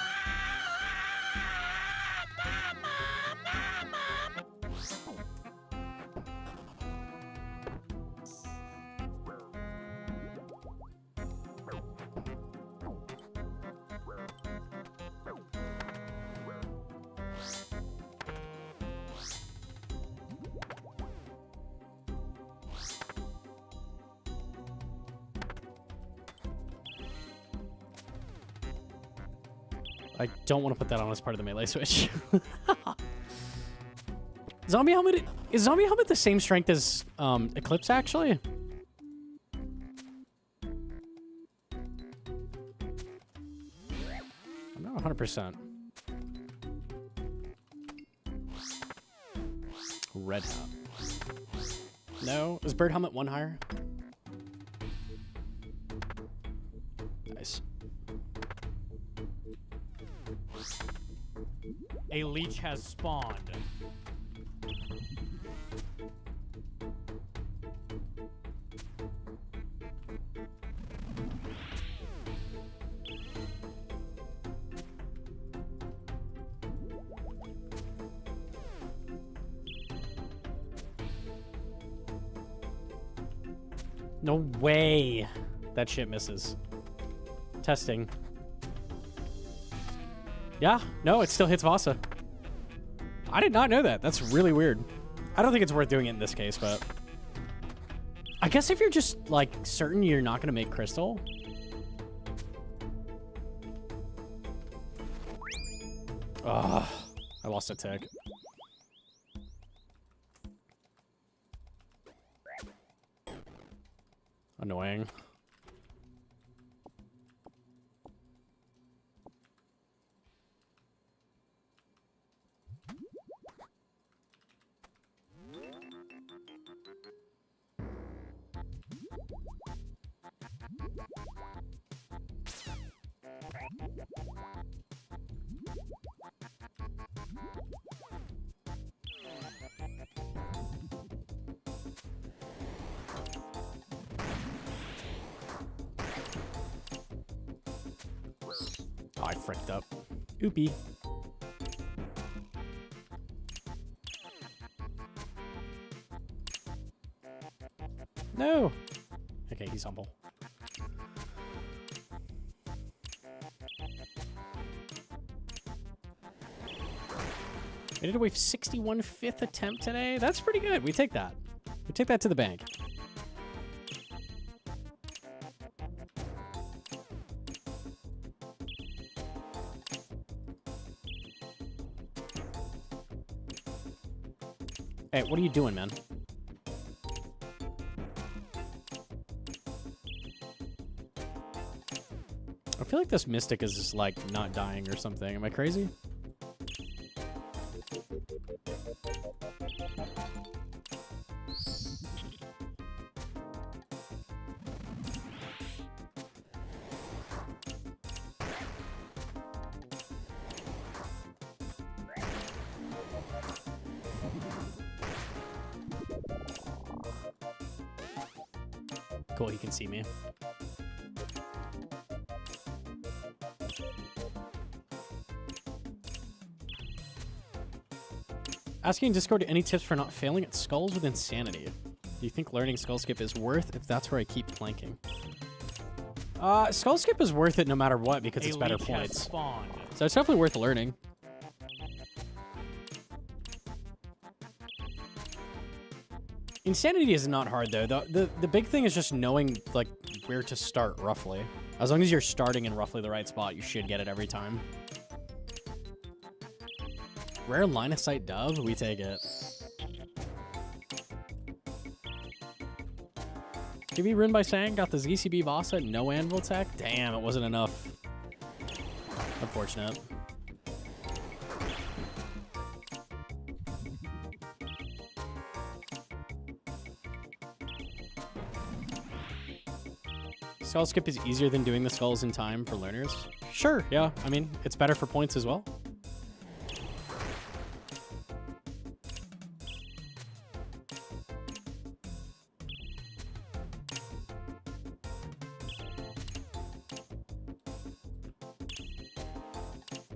I don't want to put that on as part of the melee switch. Zombie helmet, is zombie helmet the same strength as Eclipse actually? 100%. Red hat. No. Is bird helmet 1 higher? Nice. A leech has spawned. No way that shit misses. Testing. Yeah, no, it still hits Vasa. I did not know that. That's really weird. I don't think it's worth doing it in this case, but I guess if you're just like certain you're not going to make crystal. Ugh, I lost a tick. Annoying. Oh, I fricked up. Oopie. No. Okay, he's humble. We did a wave 61 fifth attempt today. That's pretty good. We take that. We take that to the bank. Hey, what are you doing, man? I feel like this Mystic is just, like, not dying or something. Am I crazy? Cool, he can see me. Asking in Discord any tips for not failing at skulls with insanity. Do you think learning skull skip is worth if that's where I keep flanking? Skull skip is worth it no matter what because it's better points. So it's definitely worth learning. Insanity is not hard though. The big thing is just knowing like where to start roughly. As long as you're starting in roughly the right spot, you should get it every time. Rare line of sight dove, we take it. TV ruined by saying got the ZCB Vasa, no anvil tech. Damn, it wasn't enough. Unfortunate. Skull skip is easier than doing the skulls in time for learners. Sure, yeah. I mean, it's better for points as well.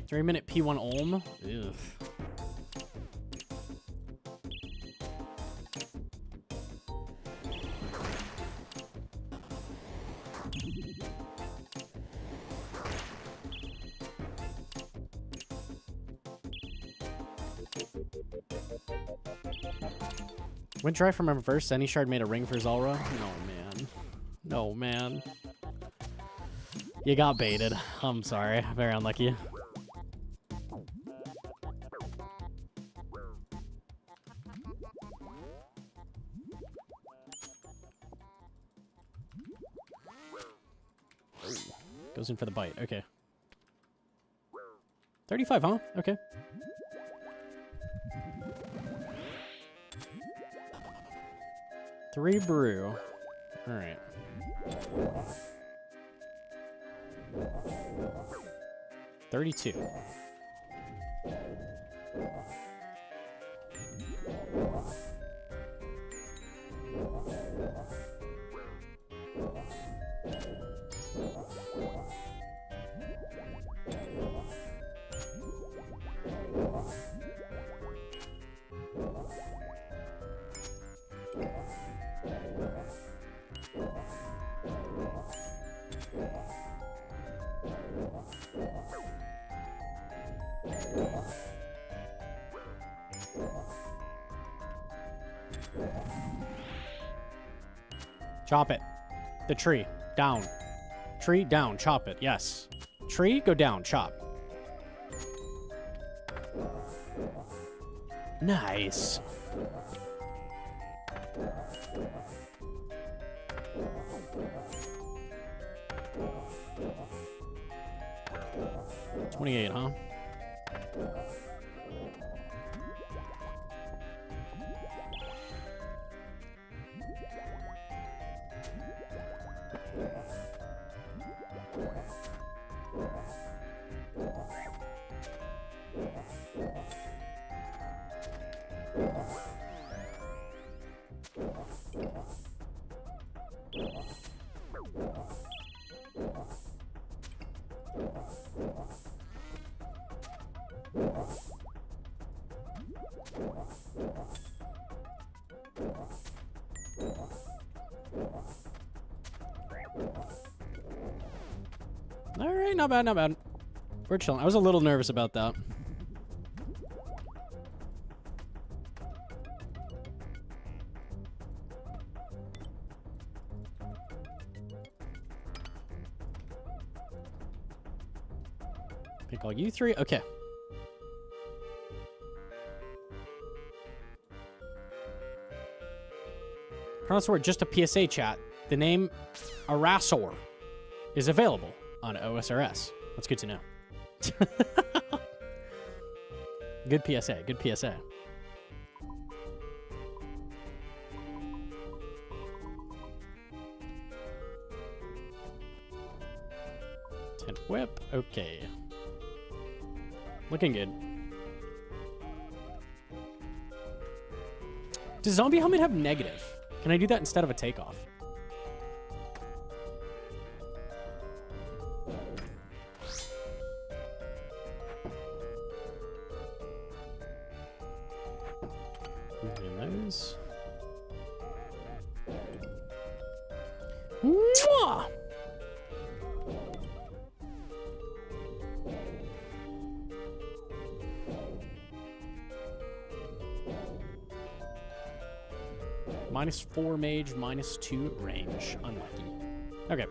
Three-minute P1 Olm. Ugh. Went dry from reverse. Any shard made a ring for Zulrah. No, man. No, man. You got baited. I'm sorry. Very unlucky. Goes in for the bite. Okay. 35, huh? Okay. Three brew. All right. 32. Chop it. The tree. Down. Tree, down. Chop it. Yes. Tree, go down. Chop. Nice. $28, huh? All right, not bad, not bad. We're chilling. I was a little nervous about that. Pick all you three. Okay. Pronounce the word, just a PSA chat. The name Arasor is available on OSRS. That's good to know. Good PSA, good PSA. Tent whip, okay. Looking good. Does zombie helmet have negative? Can I do that instead of a takeoff? Those. Mwah! -4 mage, -2 range. Unlucky. Okay.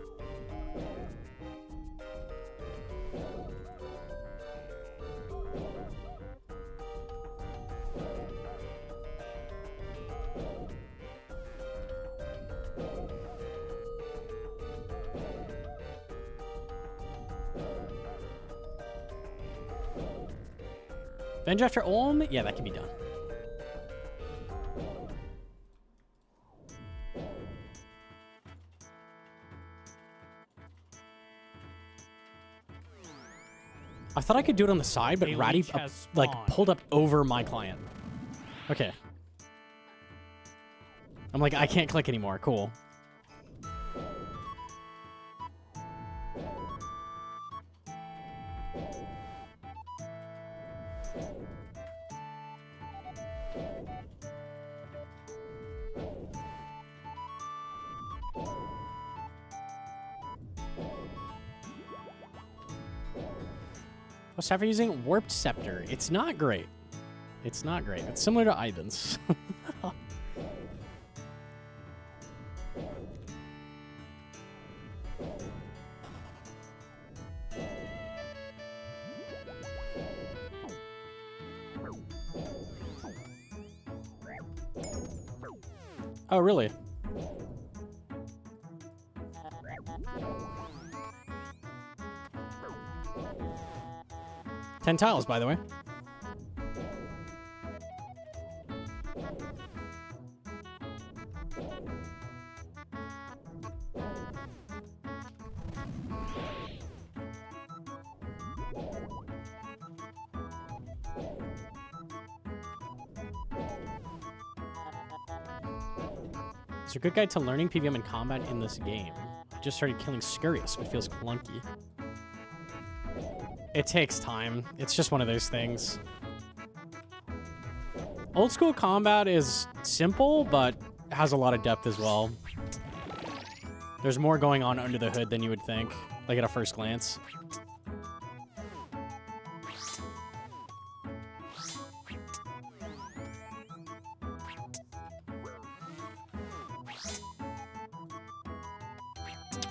Venge after Olm? Yeah, that can be done. I thought I could do it on the side, but Ratty like pulled up over my client. Okay. I'm like, I can't click anymore. Cool. What's after using Warped Scepter? It's not great. It's not great. It's similar to Ivan's. Oh, really? 10 tiles, by the way. It's a good guide to learning PVM and combat in this game. I just started killing Scurious, but it feels clunky. It takes time. It's just one of those things. Old school combat is simple, but has a lot of depth as well. There's more going on under the hood than you would think, like at a first glance.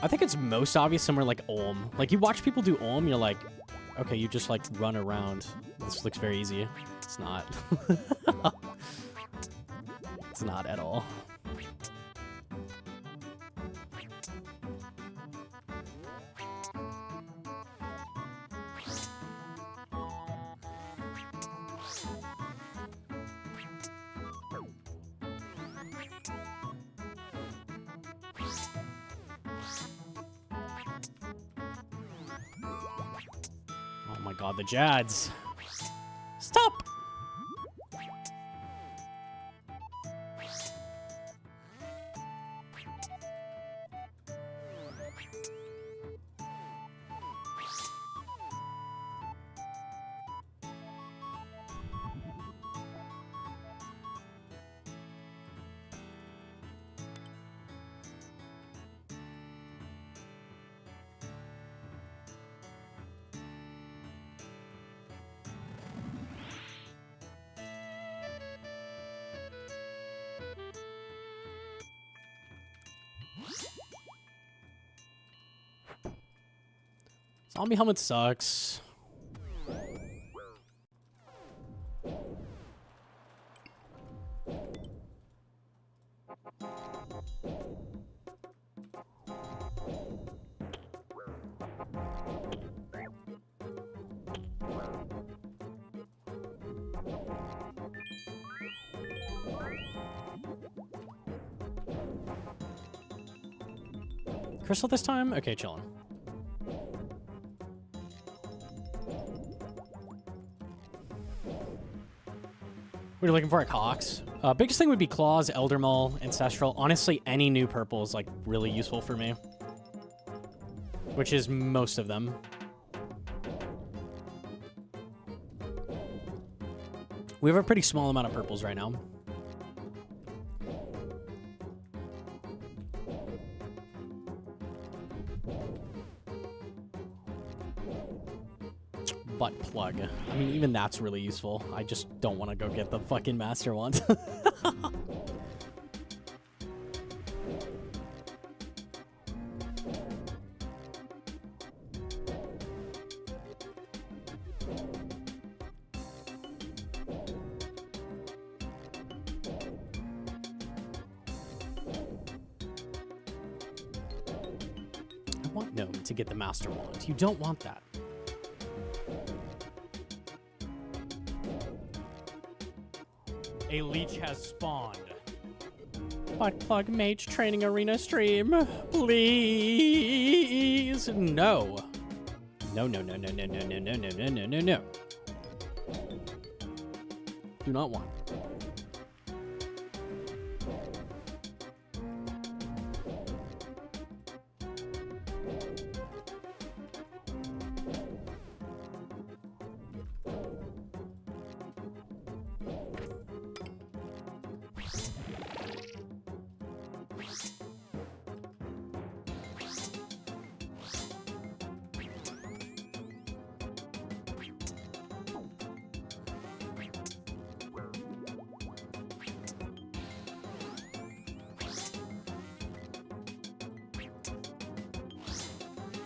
I think it's most obvious somewhere like Olm. Like, you watch people do Olm, you're like, okay, you just, like, run around. This looks very easy. It's not. It's not at all. Oh my god, the Jads. Stop! Zombie helmet sucks. Crystal this time? Okay, chillin'. What are you looking for at Cox? Biggest thing would be Claws, Eldermaul, Ancestral. Honestly, any new purple is, like, really useful for me. Which is most of them. We have a pretty small amount of purples right now. Butt plug. I mean, even that's really useful. I just don't want to go get the fucking master wand. I want Gnome to get the master wand. You don't want that. A leech has spawned. Butt plug mage training arena stream, please. No. No, no, no, no, no, no, no, no, no, no, no, no, no. Do not want.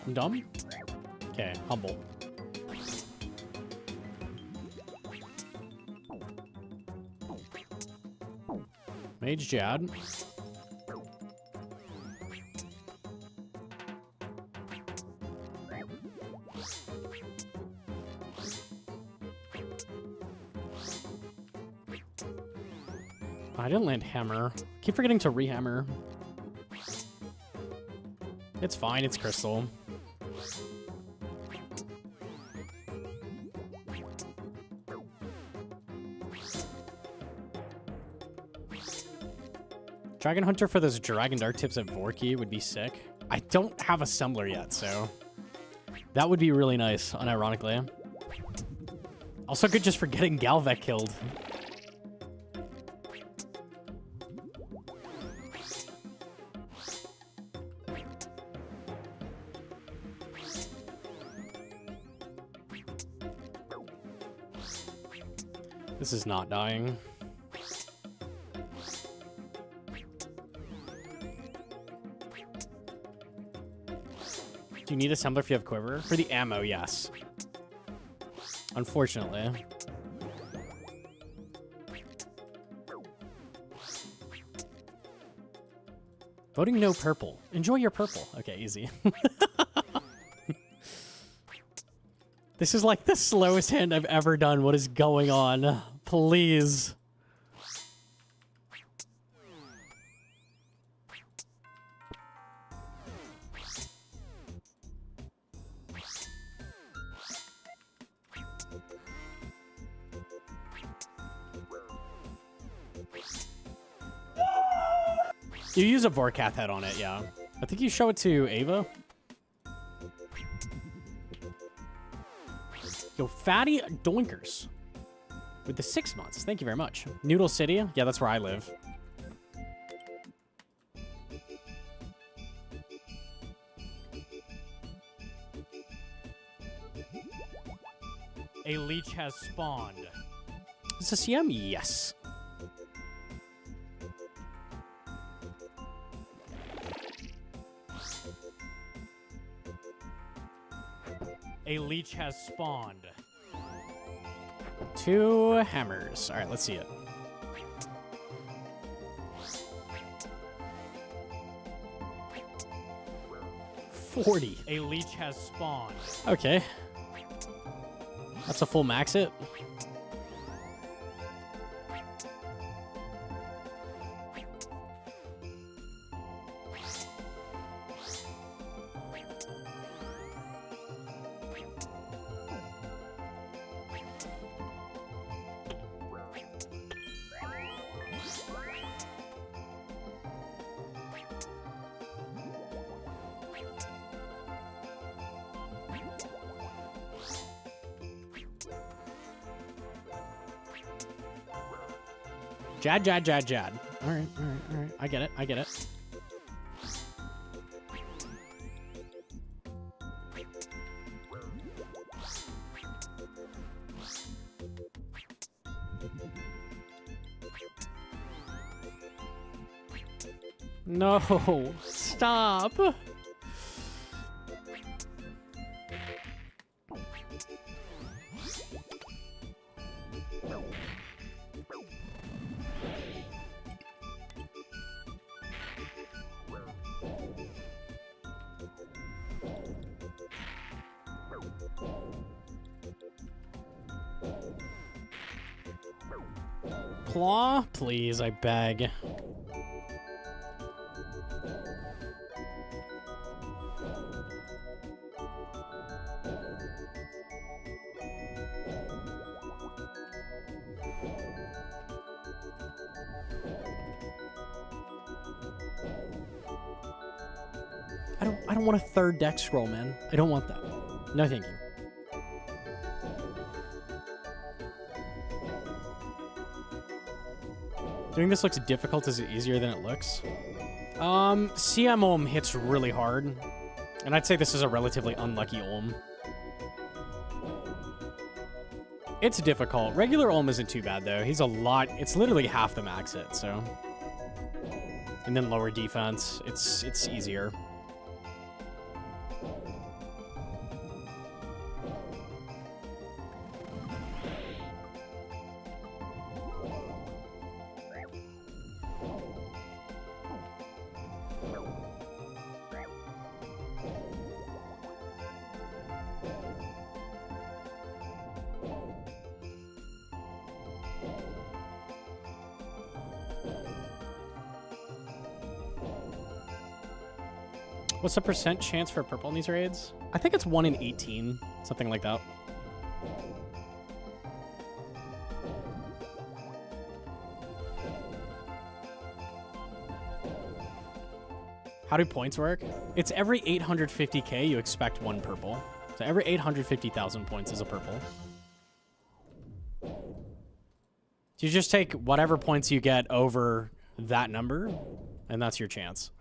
I'm dumb? Okay, humble. Mage Jad. I didn't land hammer. Keep forgetting to rehammer. It's fine, it's crystal. Dragon Hunter for those Dragon Dark tips at Vorkath would be sick. I don't have Assembler yet, so that would be really nice, unironically. Also good just for getting Galvek killed. This is not dying. Do you need Assembler if you have Quiver? For the ammo, yes. Unfortunately. Voting no purple. Enjoy your purple. Okay, easy. This is like the slowest hand I've ever done. What is going on? Please. You use a Vorkath head on it, yeah. I think you show it to Ava. Yo, Fatty Doinkers. With the 6 months. Thank you very much. Noodle City. Yeah, that's where I live. A leech has spawned. Is this a CM? Yes. A leech has spawned. 2 hammers. All right, let's see it. $40. A leech has spawned. Okay. That's a full max hit. Jad. All right. I get it. No, stop. Claw, please, I beg. I don't want a third deck scroll, man. I don't want that. No, thank you. Doing this looks difficult. Is it easier than it looks? CM Olm hits really hard. And I'd say this is a relatively unlucky Olm. It's difficult. Regular Olm isn't too bad, though. He's a lot... It's literally half the max hit, so... And then lower defense. It's easier. What's the percent chance for purple in these raids? I think it's 1 in 18, something like that. How do points work? It's every 850k you expect 1 purple. So every 850,000 points is a purple. So you just take whatever points you get over that number, and that's your chance.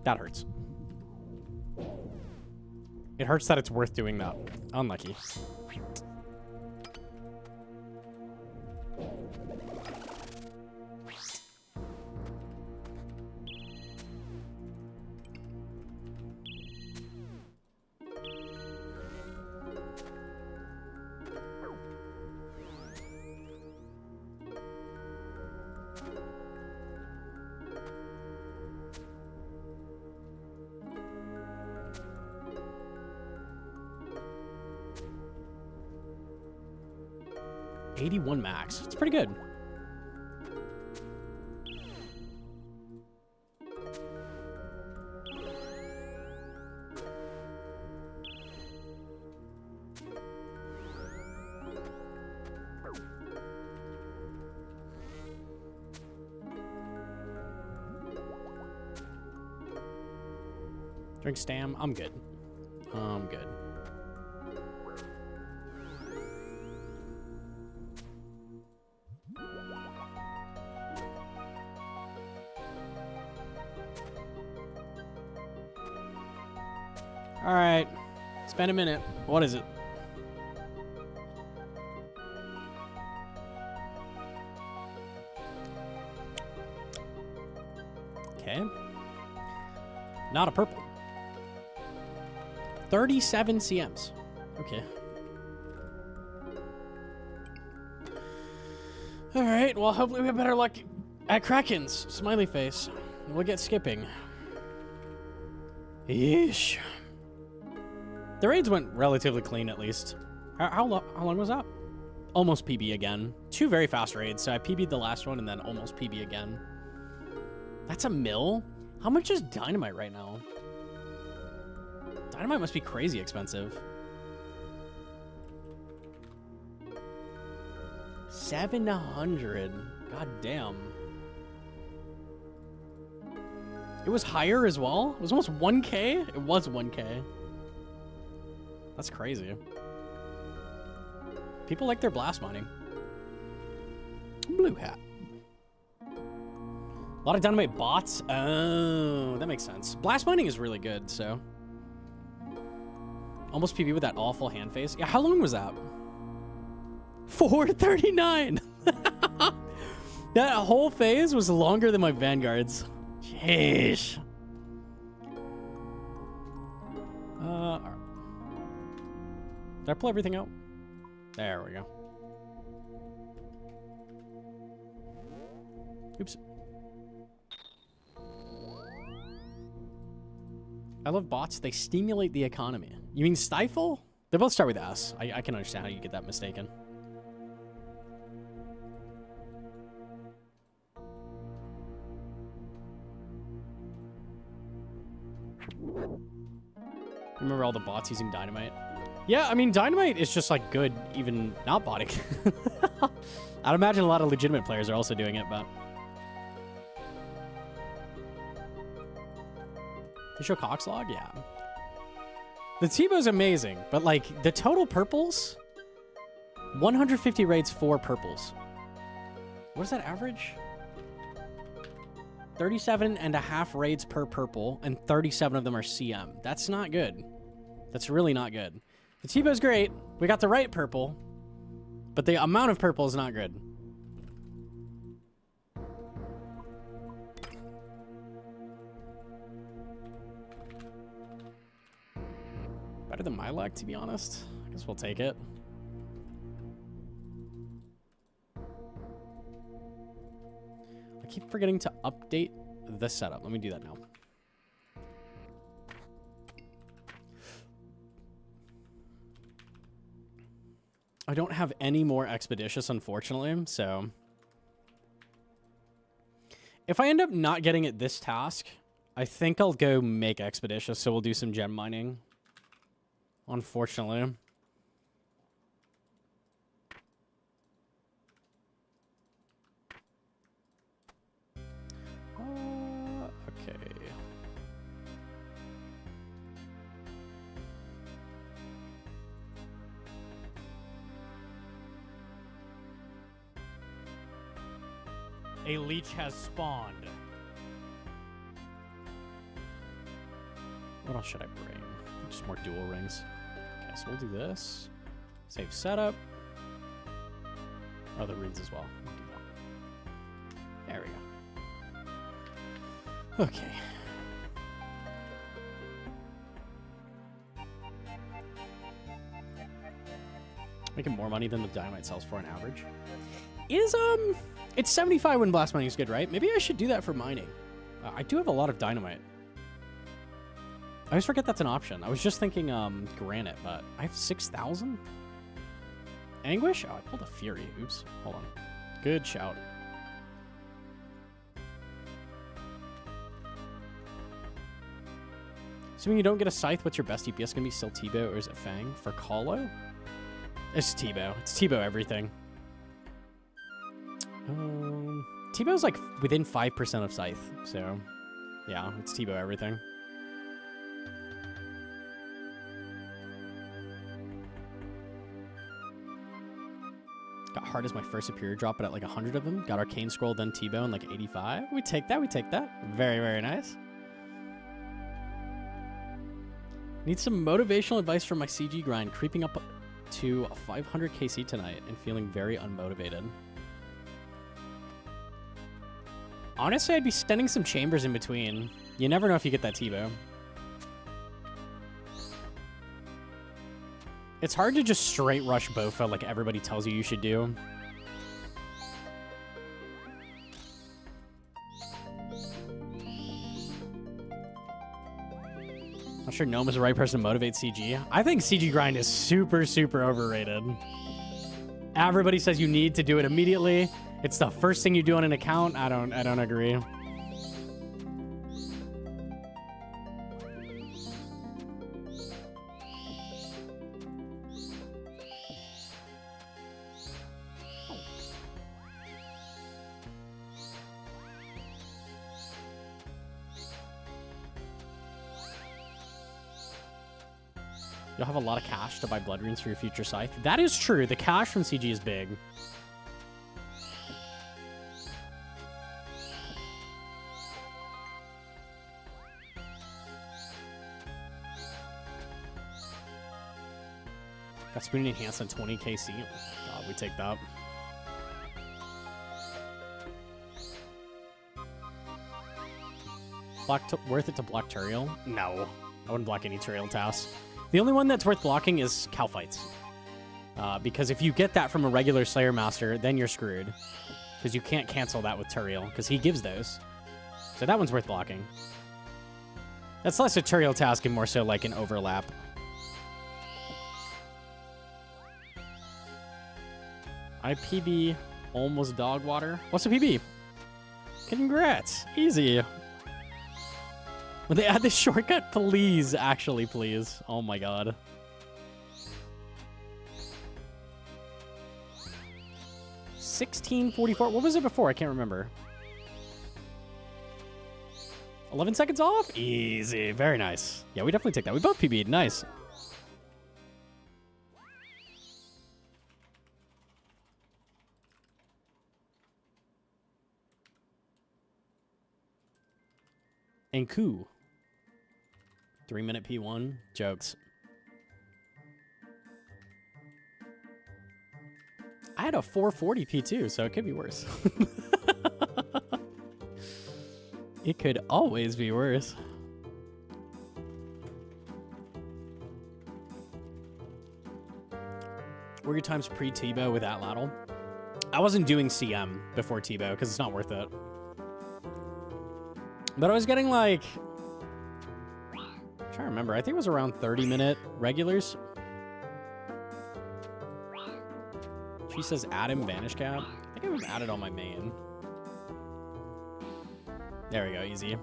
That hurts. It hurts that it's worth doing that. Unlucky. $81 max. It's pretty good. Drink Stam. I'm good. I'm good. All right, spend a minute. What is it? Okay. Not a purple. 37 CMs. Okay. All right, well, hopefully we have better luck at Krakens. Smiley face. We'll get skipping. Yeesh. The raids went relatively clean, at least. How long was that? Almost PB again. 2 very fast raids, so I PB'd the last one and then almost PB again. That's a mill? How much is dynamite right now? Dynamite must be crazy expensive. 700. God damn. It was higher as well? It was almost 1K? It was 1K. That's crazy. People like their blast mining. Blue hat. A lot of dynamite bots. Oh, that makes sense. Blast mining is really good, so. Almost PB with that awful hand face. Yeah, how long was that? 439. That whole phase was longer than my Vanguards. Jeez. All right. Did I pull everything out? There we go. Oops. I love bots. They stimulate the economy. You mean stifle? They both start with S. I can understand how you get that mistaken. Remember all the bots using dynamite? Yeah, I mean, dynamite is just, like, good, even not botting. I'd imagine a lot of legitimate players are also doing it, but... You show Cox log? Yeah. The T-Bow's amazing, but, like, the total purples? 150 raids, 4 purples. What is that average? 37.5 raids per purple, and 37 of them are CM. That's not good. That's really not good. The T-Bow's great. We got the right purple, but the amount of purple is not good. Better than my luck, to be honest. I guess we'll take it. I keep forgetting to update the setup. Let me do that now. I don't have any more Expeditious, unfortunately, so... If I end up not getting it this task, I think I'll go make Expeditious, so we'll do some gem mining. Unfortunately. Okay. A leech has spawned. What else should I bring? Just more dual rings. Okay, so we'll do this. Save setup. Other runes as well. We'll do that. There we go. Okay. Making more money than the dynamite sells for on average. It's 75 when blast mining is good, right? Maybe I should do that for mining. I do have a lot of dynamite. I always forget that's an option. I was just thinking granite, but I have 6,000? Anguish? Oh, I pulled a Fury. Oops. Hold on. Good shout. Assuming you don't get a Scythe, what's your best DPS going to be? Still T-Bow or is it Fang? For Colo? It's T-Bow. It's T-Bow everything. T-Bow's like within 5% of Scythe, so yeah, it's T-Bow everything. Got Heart as my first superior drop, but at like 100 of them. Got Arcane Scroll, then T-Bow, and like 85. We take that, we take that. Very, very nice. Need some motivational advice from my CG grind. Creeping up to a 500 KC tonight and feeling very unmotivated. Honestly, I'd be sending some chambers in between. You never know if you get that T-Bow. It's hard to just straight rush Bofa like everybody tells you should do. Not sure Gnome is the right person to motivate CG. I think CG grind is super, super overrated. Everybody says you need to do it immediately. It's the first thing you do on an account. I don't agree. You'll have a lot of cash to buy blood runes for your future Scythe. That is true. The cash from CG is big. Got Spooning Enhanced on 20 KC. God, we take that. Worth it to block Turiel? No. I wouldn't block any Turiel tasks. The only one that's worth blocking is Cow Fights. Because if you get that from a regular Slayer Master, then you're screwed. Because you can't cancel that with Turiel, because he gives those. So that one's worth blocking. That's less a Turiel task and more so like an overlap. IPB almost dog water. What's the PB? Congrats. Easy. When they add this shortcut, please, actually, please. Oh my god. $16.44. What was it before? I can't remember. 11 seconds off? Easy. Very nice. Yeah, we definitely take that. We both PB'd. Nice. And coup. 3-minute P1. Jokes. I had a 440 P2, so it could be worse. It could always be worse. What were your times pre-Tebow with Atlatl? I wasn't doing CM before Tebow because it's not worth it. But I was getting like, I'm trying to remember, I think it was around 30-minute regulars. She says add him Vanish Cap. I think I've added on my main. There we go, easy.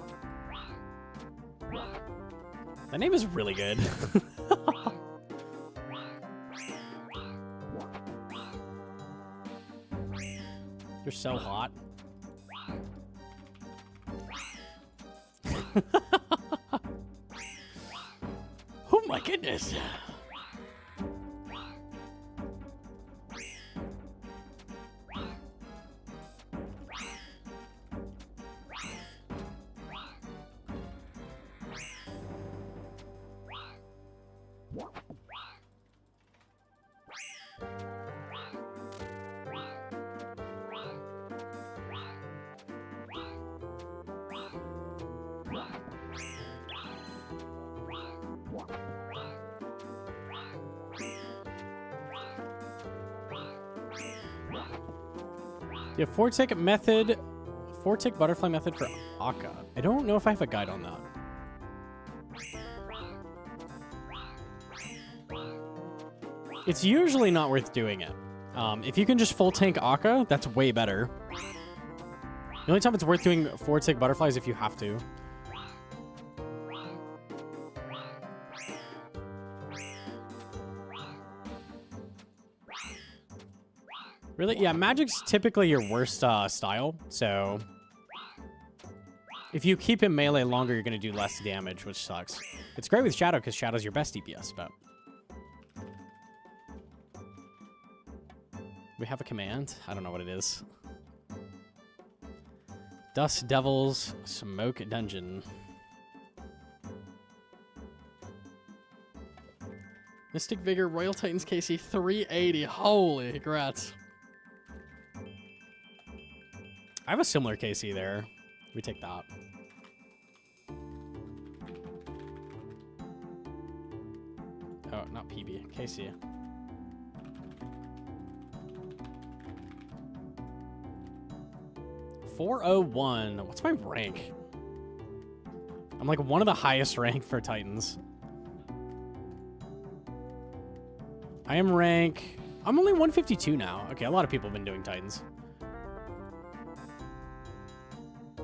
That name is really good. You're so hot. Oh my goodness. Yeah, four-tick method, four-tick butterfly method for Akka. I don't know if I have a guide on that. It's usually not worth doing it. If you can just full tank Akka, that's way better. The only time it's worth doing four-tick butterfly is if you have to. Really? Yeah, Magic's typically your worst style, so if you keep him melee longer, you're going to do less damage, which sucks. It's great with Shadow, because Shadow's your best DPS, but... We have a command? I don't know what it is. Dust Devils Smoke Dungeon. Mystic Vigor, Royal Titans KC 380. Holy congrats. I have a similar KC there. We take that. Oh, not PB. KC. .401. What's my rank? I'm like one of the highest ranked for Titans. I am rank... I'm only 152 now. Okay, a lot of people have been doing Titans.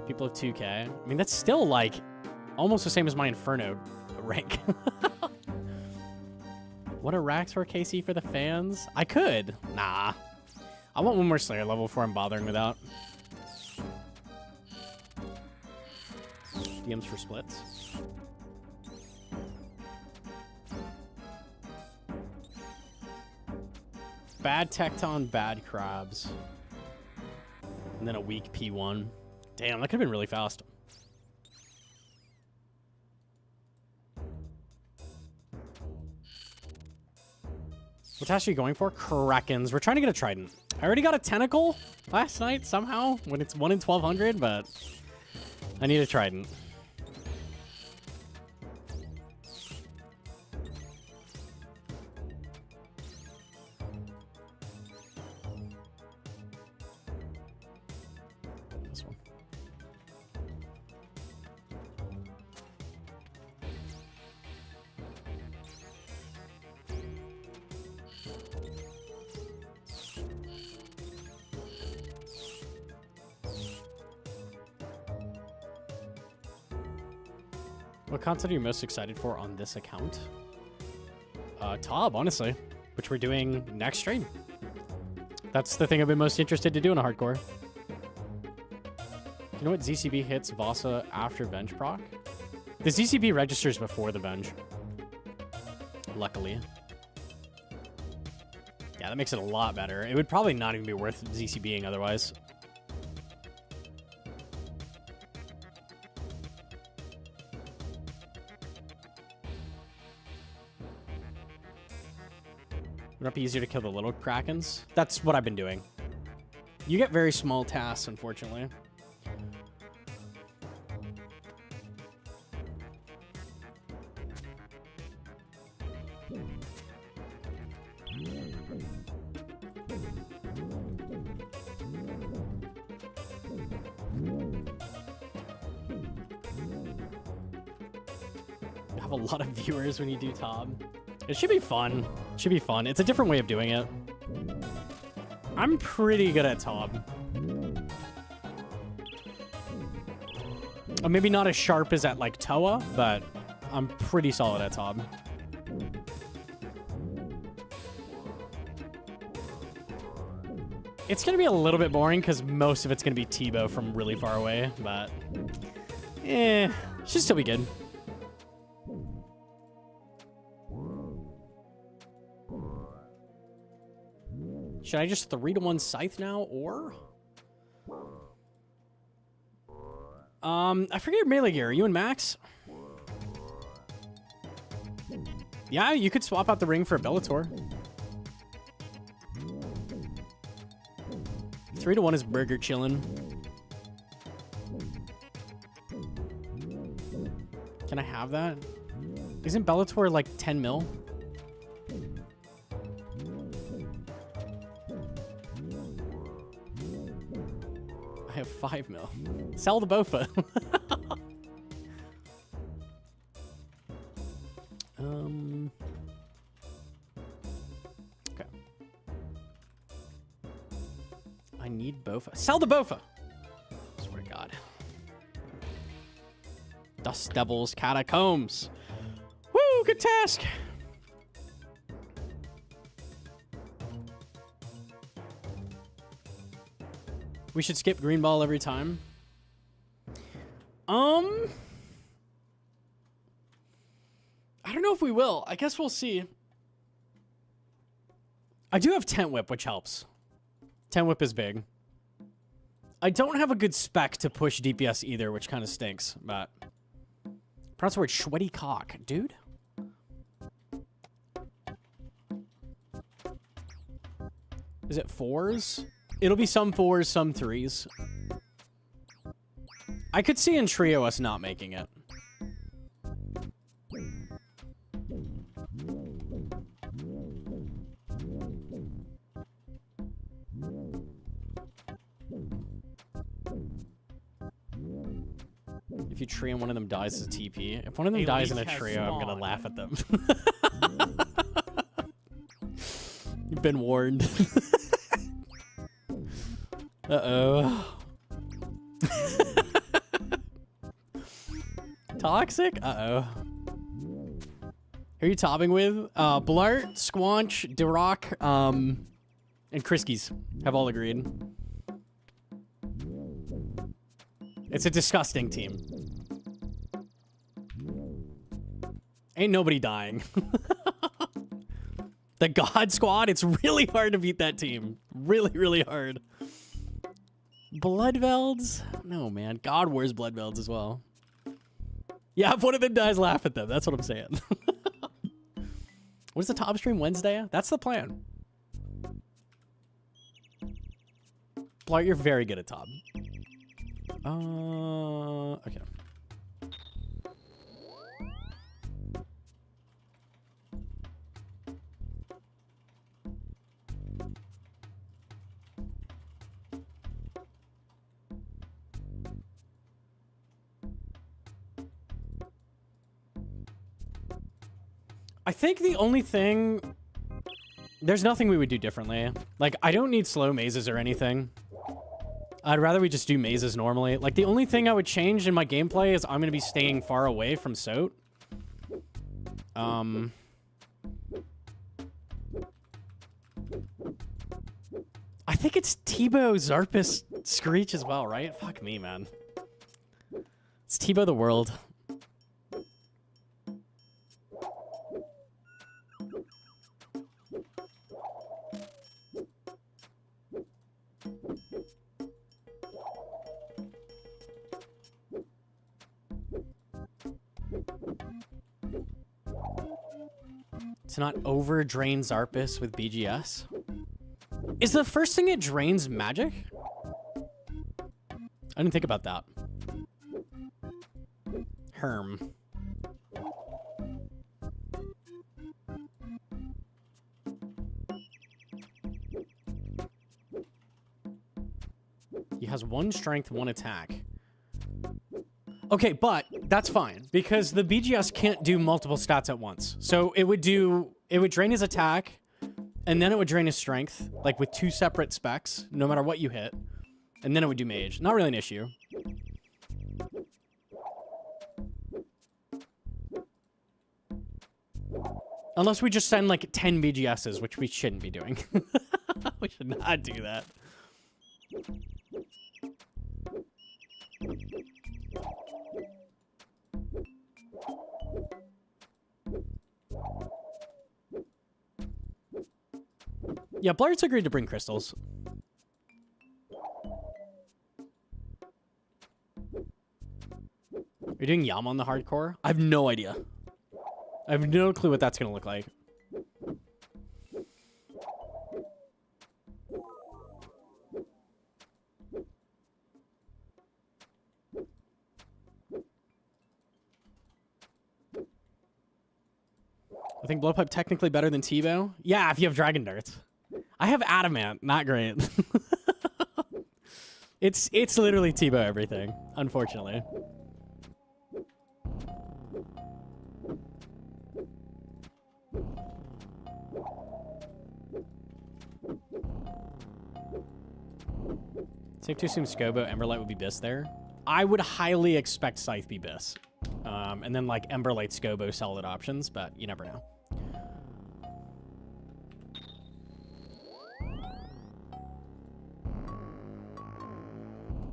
People have 2K. I mean, that's still like almost the same as my Inferno rank. What a racks for KC for the fans? I could. Nah. I want one more Slayer level before I'm bothering with that. DMs for splits. Bad Tecton, bad Crabs. And then a weak P1. Damn, that could have been really fast. What task are you going for? Krakens. We're trying to get a Trident. I already got a Tentacle last night somehow when it's 1 in 1200, but I need a Trident. This one. What content are you most excited for on this account? Tob, honestly, which we're doing next stream. That's the thing I've been most interested to do in a hardcore. You know what ZCB hits Vasa after Venge proc? The ZCB registers before the Venge. Luckily. Yeah, that makes it a lot better. It would probably not even be worth ZCBing otherwise. Would it be easier to kill the little Krakens? That's what I've been doing. You get very small tasks, unfortunately. You have a lot of viewers when you do Tob. It should be fun. It should be fun. It's a different way of doing it. I'm pretty good at top. Maybe not as sharp as at like Toa, but I'm pretty solid at top. It's going to be a little bit boring because most of it's going to be T-Bow from really far away, but should still be good. Should I just 3-to-1 Scythe now, or? I forget your melee gear. Are you and Max? Yeah, you could swap out the ring for a Bellator. 3-to-1 is burger chillin'. Can I have that? Isn't Bellator like 10 mil? I have 5 mil. Sell the Bofa. Okay. I need Bofa. Sell the Bofa! Swear to God. Dust Devils, Catacombs. Woo, good task! We should skip green ball every time. I don't know if we will. I guess we'll see. I do have Tent Whip, which helps. Tent Whip is big. I don't have a good spec to push DPS either, which kind of stinks, but... Pronounce the word sweaty cock, dude. Is it 4s? It'll be some 4s, some 3s. I could see in trio us not making it. If you trio and one of them dies as a TP. If one of them dies in a trio, I'm gonna laugh at them. You've been warned. Uh-oh. Toxic? Uh-oh. Who are you topping with? Blart, Squanch, Duroc, and Kriskies have all agreed. It's a disgusting team. Ain't nobody dying. The God Squad, it's really hard to beat that team. Really, really hard. Bloodvelds? No, man. God wears Bloodvelds as well. Yeah, if one of them dies, laugh at them. That's what I'm saying. What's the top stream Wednesday? That's the plan. Blart, you're very good at top. Okay. I think the only thing... There's nothing we would do differently. Like, I don't need slow mazes or anything. I'd rather we just do mazes normally. Like, the only thing I would change in my gameplay is I'm going to be staying far away from Soat. I think it's T-Bow, Zarpus, Screech as well, right? Fuck me, man. It's T-Bow the world. To not over drain Zarpus with BGS? Is the first thing it drains magic? I didn't think about that. Herm. He has 1 strength, 1 attack. Okay, but that's fine because the BGS can't do multiple stats at once. So it would drain his attack, And then it would drain his strength, like with 2 separate specs, no matter what you hit. And then it would do mage. Not really an issue. Unless we just send like 10 BGSs, which we shouldn't be doing. We should not do that. Yeah, Blart's agreed to bring crystals. You're doing Yama on the hardcore? I have no idea. I have no clue what that's going to look like. I think Blowpipe technically better than T-Bow. Yeah, if you have Dragon Darts. I have Adamant. Not great. It's literally T-Bow everything, unfortunately. Safe to assume Scobo, Emberlight would be Biss there. I would highly expect Scythe be Biss. And then like Emberlight, Scobo, solid options, but you never know.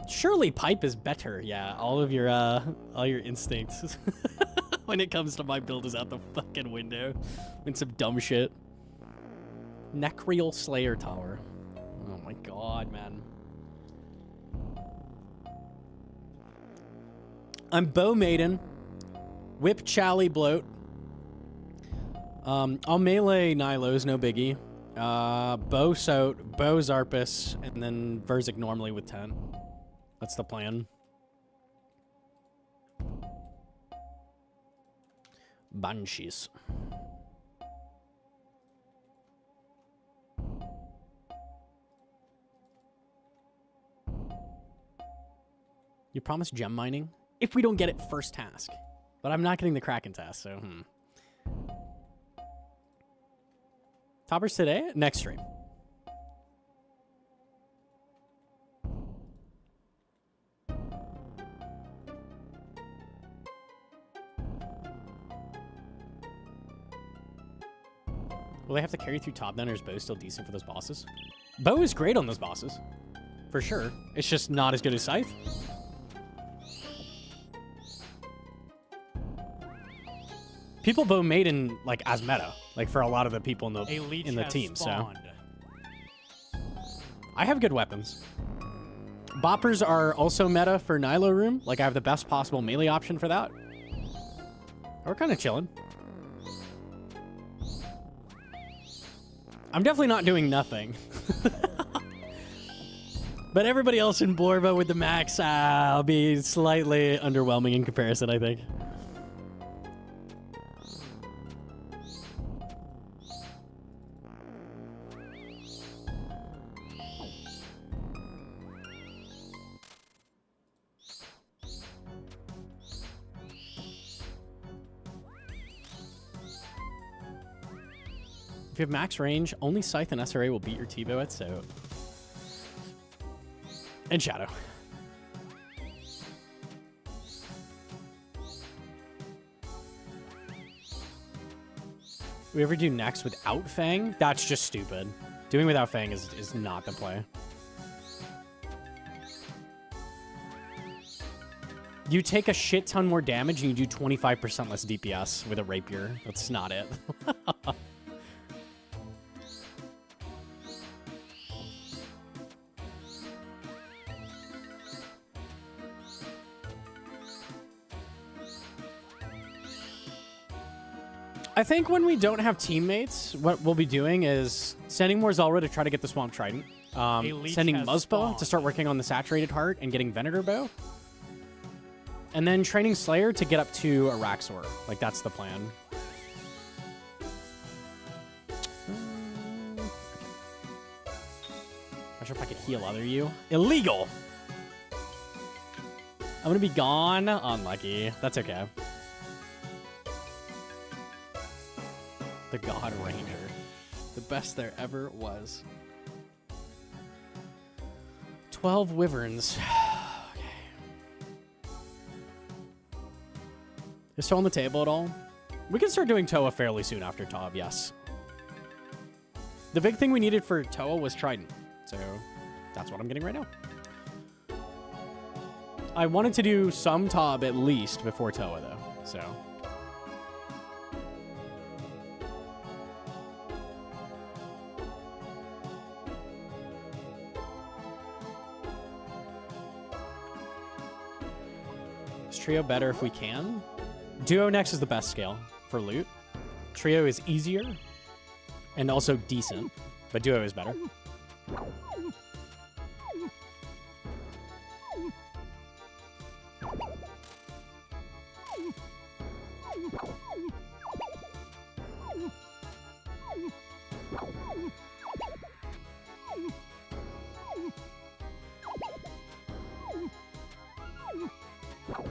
Surely Pipe is better. Yeah, all your instincts when it comes to my build is out the fucking window. And some dumb shit. Necreal Slayer Tower. Oh my god, man. I'm Bow Maiden. Whip Chally Bloat. I'll melee Nilos, no biggie. Bow Soat, Bow Zarpus, and then Verzik normally with 10. That's the plan. Banshees. You promised gem mining? If we don't get it first task. But I'm not getting the Kraken task, so Toppers today? Next stream. Will they have to carry through top then, or is Bow still decent for those bosses? Bow is great on those bosses. For sure. It's just not as good as Scythe. People Bow Maiden like as meta, like for a lot of the people in the team. Spawned. So I have good weapons. Boppers are also meta for Nilo Room. Like I have the best possible melee option for that. We're kind of chilling. I'm definitely not doing nothing. But everybody else in Borba with the max, I'll be slightly underwhelming in comparison, I think. If you have max range, only Scythe and SRA will beat your T-Bow at so. And Shadow. We ever do next without Fang? That's just stupid. Doing without Fang is not the play. You take a shit ton more damage and you do 25% less DPS with a Rapier. That's not it. I think when we don't have teammates, what we'll be doing is sending more Zulrah to try to get the Swamp Trident. Sending Muzzpaw to start working on the Saturated Heart and getting Venator Bow. And then training Slayer to get up to Araxor. Like, that's the plan. Not sure if I could heal other you. Illegal! I'm gonna be gone. Unlucky. That's okay. The God Ranger. The best there ever was. 12 wyverns. Okay. Is Toa on the table at all? We can start doing Toa fairly soon after Tob, yes. The big thing we needed for Toa was Trident, so that's what I'm getting right now. I wanted to do some Tob at least before Toa, though, so... Is Trio better if we can? Duo next is the best scale for loot. Trio is easier and also decent, but Duo is better.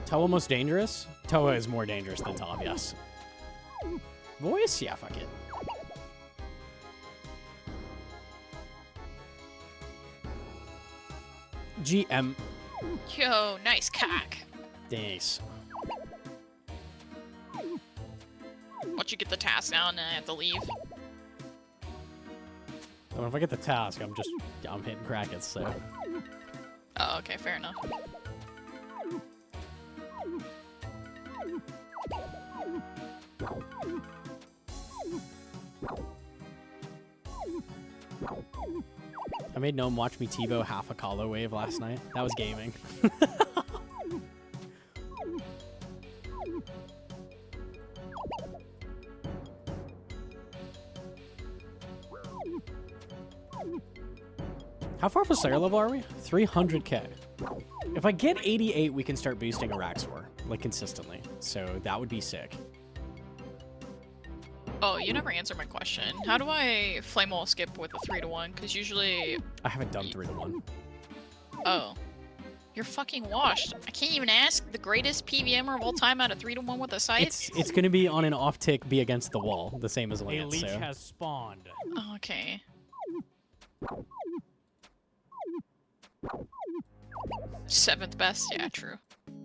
Toa most dangerous? Toa is more dangerous than Tob, yes. Voice? Yeah, fuck it. GM. Yo, nice cock. Thanks. Once you get the task now and then I have to leave. Well, if I get the task, I'm hitting Kraken, so. Oh, okay, fair enough. I made Gnome watch me TiVo half a Calo wave last night. That was gaming. How far for Slayer level are we? 300k. If I get 88, we can start boosting Araxor, like, consistently. So that would be sick. Oh, you never answered my question. How do I flame wall skip with a 3-to-1? Because usually... I haven't done 3-to-1. Oh. You're fucking washed. I can't even ask the greatest PVMer of all time out of 3-to-1 with a scythe? It's going to be on an off-tick, be against the wall, the same as A Lance, leech so. has spawned. Okay. Seventh best? Yeah, true.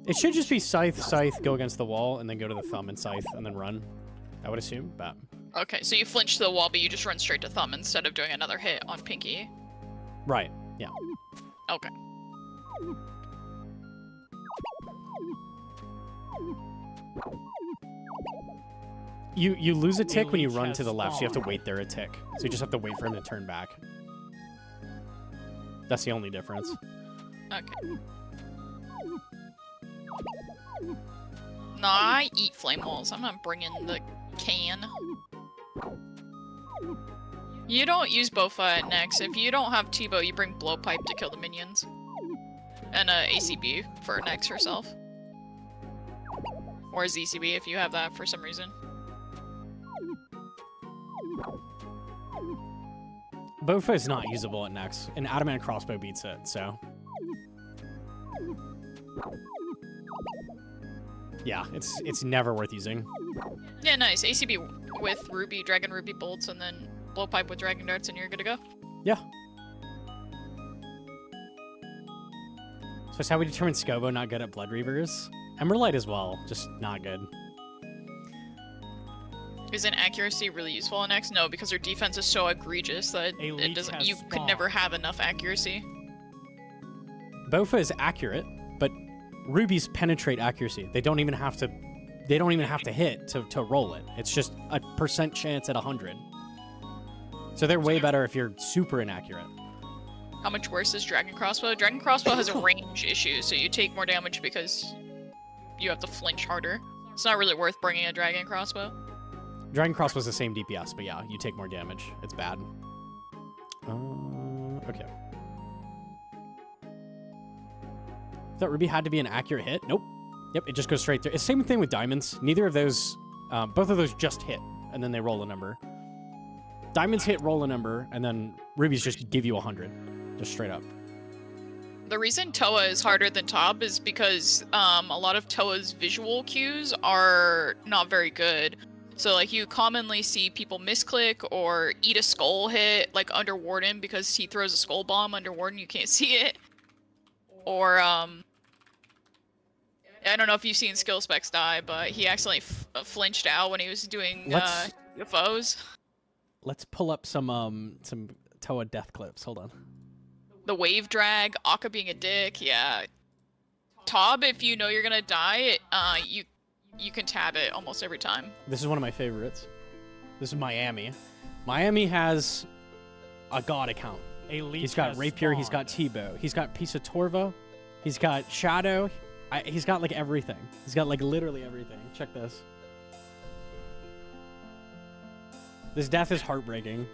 It should just be Scythe, Scythe, go against the wall, and then go to the Thumb and Scythe, and then run. I would assume, but... Okay, so you flinch to the wall, but you just run straight to thumb instead of doing another hit on Pinky. Right, yeah. Okay. You lose a tick when you run has to the left, so you have to spawned. wait there a tick. So you just have to wait for him to turn back. That's the only difference. Okay. Nah, I eat flame walls. I'm not bringing the can. You don't use Bofa at next. If you don't have T-Bow, you bring Blowpipe to kill the minions. And ACB for next herself. Or ZCB if you have that for some reason. Bofa is not usable at next, and Adamant Crossbow beats it, so... Yeah, it's never worth using. Yeah, nice. ACB with Ruby, Dragon Ruby bolts, and then Blowpipe with Dragon Darts, and you're good to go. Yeah. So that's how we determine Scobo not good at Blood Reavers. Emeraldite as well, just not good. Isn't accuracy really useful in X? No, because their defense is so egregious that A it leech doesn't. has You could spawned. never have enough accuracy. Bofa is accurate, but rubies penetrate accuracy. They don't even have to. They don't even have to hit to roll it. It's just a % chance at 100. So they're way better if you're super inaccurate. How much worse is Dragon Crossbow? Dragon Crossbow has a range issue, so you take more damage because you have to flinch harder. It's not really worth bringing a Dragon Crossbow. Dragon Cross was the same DPS, but yeah, you take more damage. It's bad. Okay. Thought Ruby had to be an accurate hit. Nope. Yep, it just goes straight through. It's the same thing with Diamonds. Neither of those, both of those just hit, and then they roll a number. Diamonds hit, roll a number, and then Rubies just give you 100. Just straight up. The reason Toa is harder than Tob is because a lot of Toa's visual cues are not very good. So like you commonly see people misclick or eat a skull hit like under Warden because he throws a skull bomb under Warden, you can't see it. Or I don't know if you've seen skill specs die, but he accidentally flinched out when he was doing UFOs. Let's pull up some Toa death clips. Hold on. The wave drag, Akka being a dick, yeah. Tob, if you know you're gonna die, you can tab it almost every time. This is one of my favorites. This is Miami. Miami has a god account. He's got Rapier, he's got T-Bow, he's got Piece of Torva, he's got Shadow, he's got like everything. He's got like literally everything. Check this. This death is heartbreaking.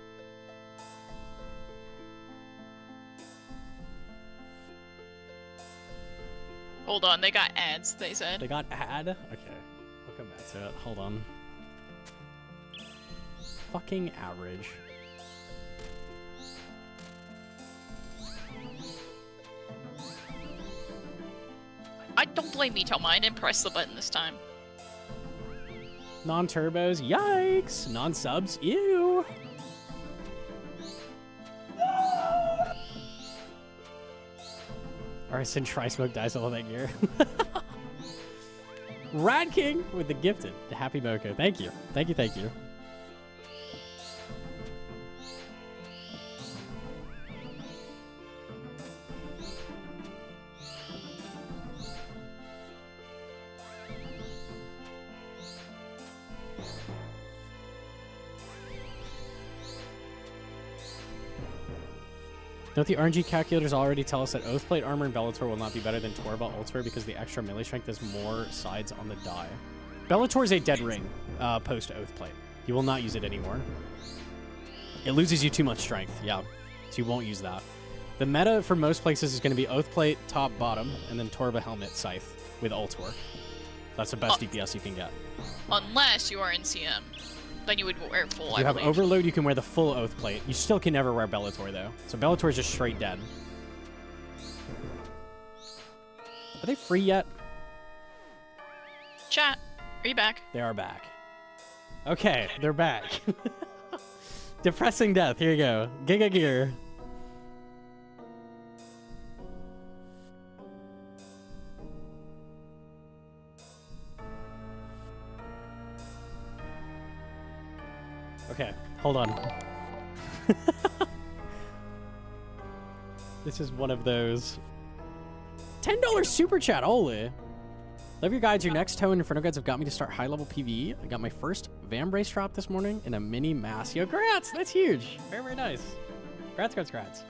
Hold on, they got ads, they said. They got ad? Okay. I'll come back to it. Hold on. Fucking average. I don't blame me, Toma. I didn't press the button this time. Non-turbos, yikes! Non-subs, ew! Arson Tri-Smoke dies all that gear. Rad King with the gifted. The Happy Boko. Thank you. Thank you, thank you. Don't the RNG calculators already tell us that Oathplate armor and Bellator will not be better than Torva Ultra because the extra melee strength has more sides on the die? Bellator is a dead ring post Oathplate. You will not use it anymore. It loses you too much strength, yeah. So you won't use that. The meta for most places is going to be Oathplate, top, bottom, and then Torva Helmet, Scythe with ult work. That's the best DPS you can get. Unless you are in CM. Then you would wear full, If you have Overload, you can wear the full Oathplate. You still can never wear Bellator, though. So Bellator is just straight dead. Are they free yet? Chat, are you back? They are back. Okay, they're back. Depressing death. Here you go. Giga Gear. Okay, hold on. This is one of those. $10 super chat, holy. Love your guides. Your next toe and Inferno guides have got me to start high-level PvE. I got my first Vambrace drop this morning in a mini mass. Yo, grats! That's huge. Very, very nice. Grats.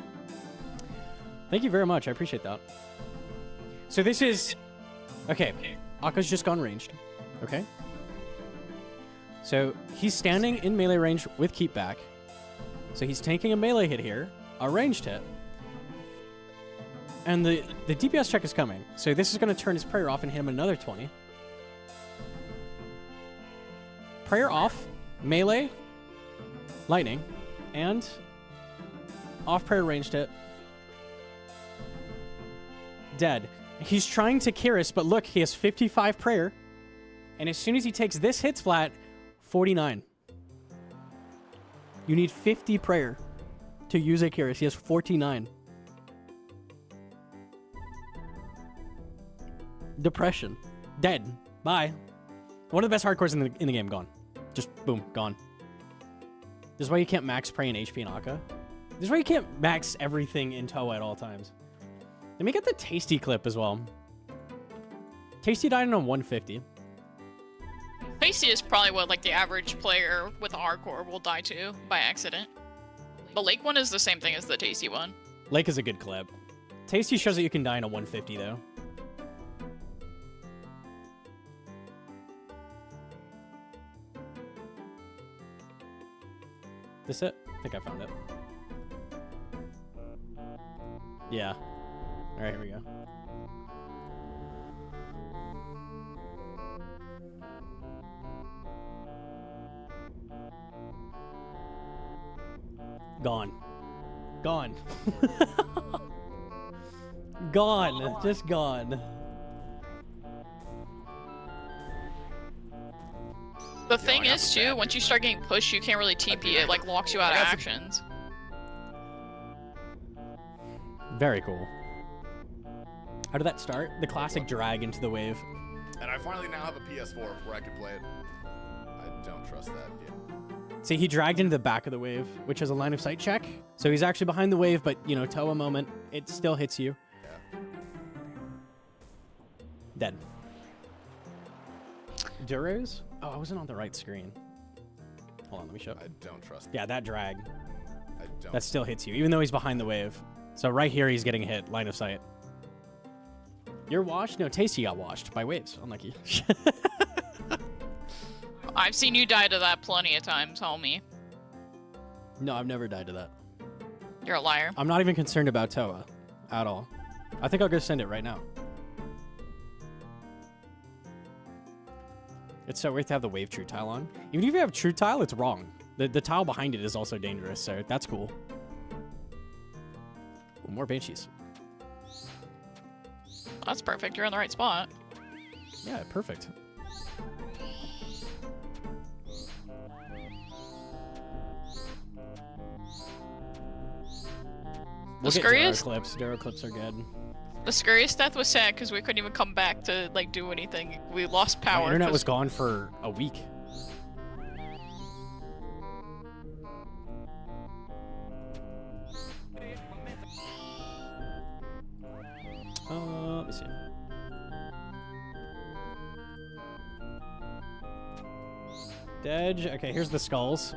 Thank you very much. I appreciate that. So this is... Okay, Akka's just gone ranged. Okay. So he's standing in melee range with keep back. So he's taking a melee hit here, a ranged hit. And the DPS check is coming. So this is going to turn his prayer off and hit him another 20. Prayer off, melee, lightning, and off prayer ranged hit. Dead. He's trying to Kyrus, but look, he has 55 prayer. And as soon as he takes this hit splat, 49. You need 50 prayer to use a Kyrus. He has 49. Depression. Dead. Bye. One of the best hardcores in the game. Gone. Just boom. Gone. This is why you can't max prey and HP in Akka. This is why you can't max everything in Toa at all times. Let me get the Tasty clip as well. Tasty died on 150. Tasty is probably what like the average player with a hardcore will die to by accident. The Lake one is the same thing as the Tasty one. Lake is a good clip. Tasty shows that you can die in a 150 though. This it? I think I found it. Yeah. Alright, here we go. Gone. Gone. Gone. Just gone. The thing is, too, once you start getting pushed, you can't really TP. It, like, locks you out of actions. Very cool. How did that start? The classic drag into the wave. And I finally now have a PS4 where I can play it. I don't trust that yet. See, he dragged into the back of the wave, which is a line of sight check. So he's actually behind the wave, but, you know, Toa moment, it still hits you. Yeah. Dead. Duros? Oh, I wasn't on the right screen. Hold on, let me show. I don't trust. Yeah, that drag. I don't. That still hits you, even though he's behind the wave. So right here, he's getting hit, line of sight. You're washed? No, Tasty got washed by waves. Unlucky. I've seen you die to that plenty of times, homie. No, I've never died to that. You're a liar. I'm not even concerned about Toa at all. I think I'll go send it right now. It's so weird to have the wave true tile on. Even if you have true tile, it's wrong. The tile behind it is also dangerous, so that's cool. Ooh, more banshees. That's perfect. You're in the right spot. Yeah, perfect. The scurriest Darrow clips are good. The scurriest death was sad because we couldn't even come back to like do anything. We lost power. My internet was gone for a week. Let me see. Dedge. Okay, here's the skulls.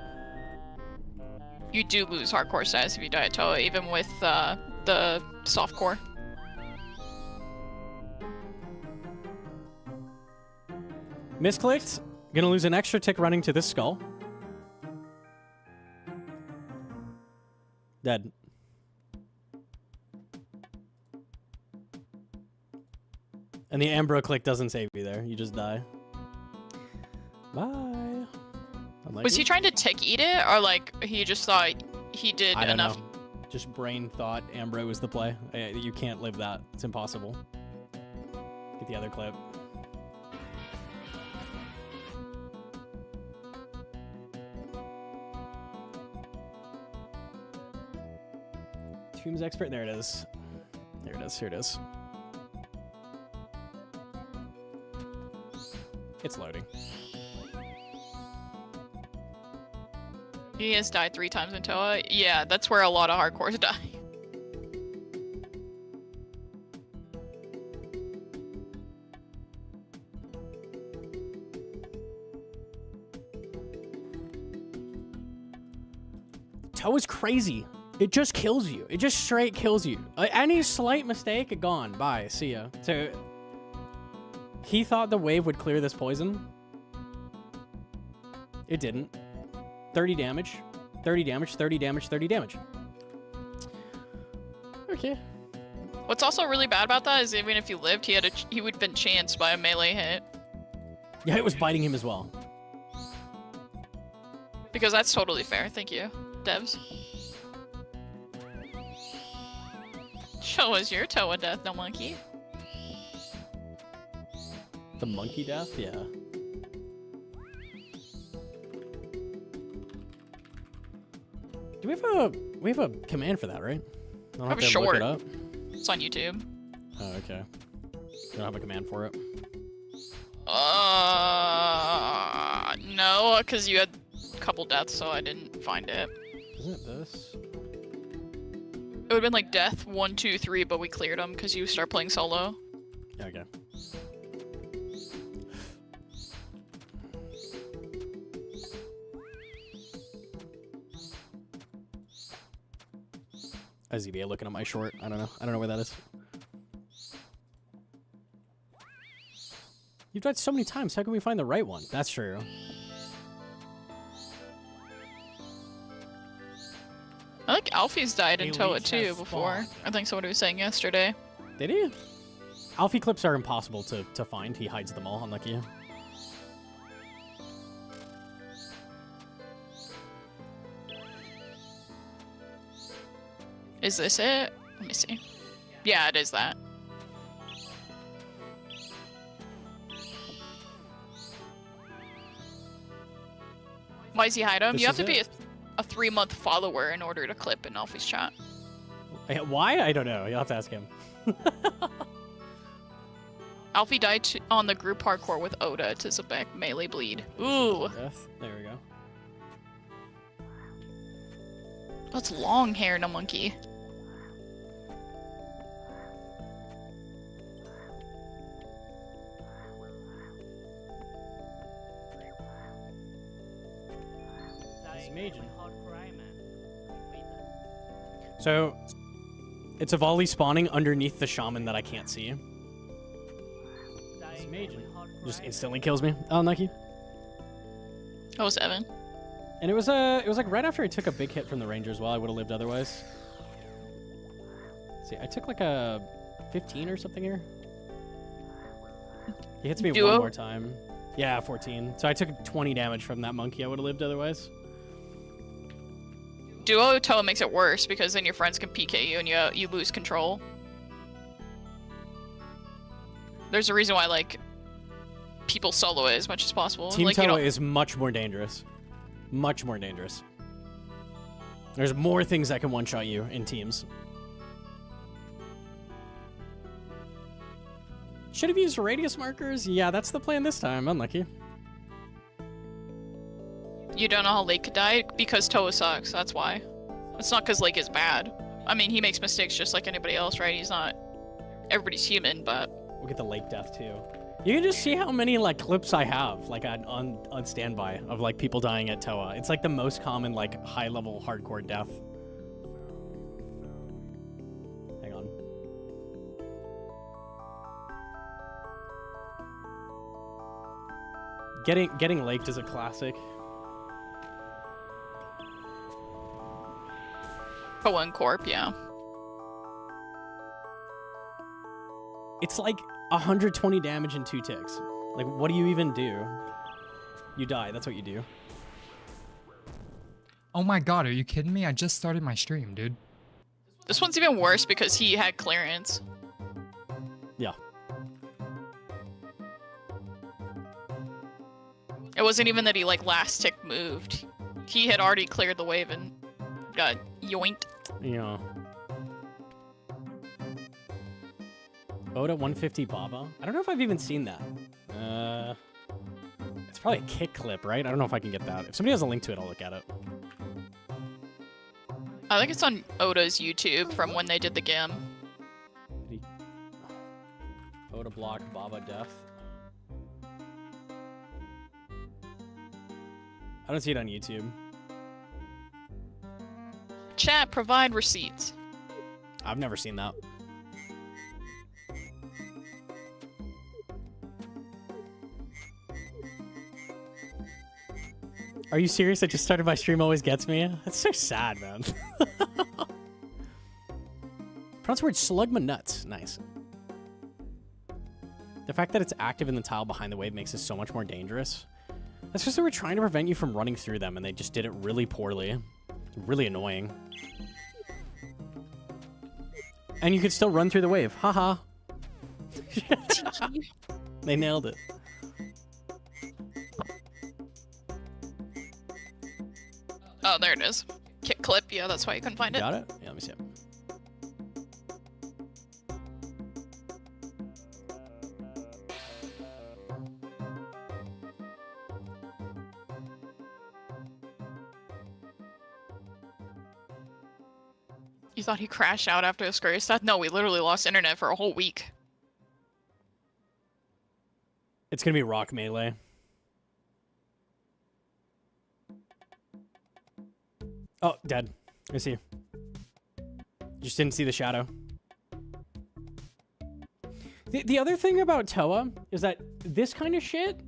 You do lose hardcore status if you die at Toa, even with the soft core. Misclicked. Gonna lose an extra tick running to this skull. Dead. And the Ambro click doesn't save you there. You just die. Bye. Was he trying to tick eat it, or like he just thought he did I don't enough? know. Just brain thought Ambro was the play. You can't live that. It's impossible. Get the other clip. Tombs expert. There it is. There it is. Here it is. It's loading. He has died 3 times in Toa. Yeah, that's where a lot of hardcores die. Toa's crazy. It just kills you. It just straight kills you. Any slight mistake, gone. Bye. See ya. So he thought the wave would clear this poison. It didn't. 30 damage. 30 damage. 30 damage. 30 damage. Okay. What's also really bad about that is even if he lived, he would have been chanced by a melee hit. Yeah, it was biting him as well. Because that's totally fair. Thank you, devs. Show us your Toa death, Gnomonkey. The monkey death? Yeah. Do we have a command for that, right? I don't have a to short. look it up. It's on YouTube. Oh, okay. You don't have a command for it? No, because you had a couple deaths, so I didn't find it. Isn't it this? It would have been like death 1, 2, 3, but we cleared them because you start playing solo. Okay. ZBA looking at my short. I don't know where that is. You've died so many times. How can we find the right one? That's true. I think Alfie's died in Elite Toa has too before. spawned. I think somebody was saying yesterday. Did he? Alfie clips are impossible to find. He hides them all, unlike you. Is this it? Let me see. Yeah, it is that. Why is he hide him? This You have is to be it. a 3-month follower in order to clip in Alfie's chat. Why? I don't know. You'll have to ask him. Alfie died on the group hardcore with Oda to Zabek melee bleed. Ooh. Death. There we go. That's long hair, Gnomonkey. Major. So, it's a volley spawning underneath the shaman that I can't see. Just instantly kills me. Oh, Nike. That was Evan. And it was like right after I took a big hit from the Rangers. While I would have lived otherwise. See, I took like a 15 or something here. He hits me Duo? one more time. Yeah, 14. So I took 20 damage from that monkey. I would have lived otherwise. Duo Toa makes it worse because then your friends can PK you and you lose control. There's a reason why like people solo it as much as possible. Team like, Toa is much more dangerous. Much more dangerous. There's more things that can one-shot you in teams. Should have used radius markers. Yeah, that's the plan this time. Unlucky. You don't know how Lake could die? Because Toa sucks, that's why. It's not because Lake is bad. I mean, he makes mistakes just like anybody else, right? He's not... Everybody's human, but... We'll get the Lake death, too. You can just see how many, like, clips I have, like, on standby of, like, people dying at Toa. It's, like, the most common, like, high-level hardcore death. Hang on. Getting Laked is a classic. Toa and Corp, yeah. It's like 120 damage in 2 ticks. Like, what do you even do? You die. That's what you do. Oh my god, are you kidding me? I just started my stream, dude. This one's even worse because he had clearance. Yeah. It wasn't even that he, like, last tick moved. He had already cleared the wave and got yoinked. Yeah. Oda 150 Baba. I don't know if I've even seen that. It's probably a kick clip, right? I don't know if I can get that. If somebody has a link to it, I'll look at it. I think it's on Oda's YouTube from when they did the GAM. Oda block Baba death. I don't see it on YouTube. Chat, provide receipts. I've never seen that. Are you serious? I just started my stream always gets me? That's so sad, man. Pronounce the word slugma nuts. Nice. The fact that it's active in the tile behind the wave makes it so much more dangerous. That's just they were trying to prevent you from running through them, and they just did it really poorly. Really annoying. And you could still run through the wave. Haha. They nailed it. Oh, there it is. Kick clip, yeah, that's why you couldn't find it. Got it? Yeah, let me see it. You thought he crashed out after the scary stuff? No, we literally lost internet for a whole week. It's gonna be rock melee. Oh, dead. I see. Just didn't see the shadow. The other thing about Toa is that this kind of shit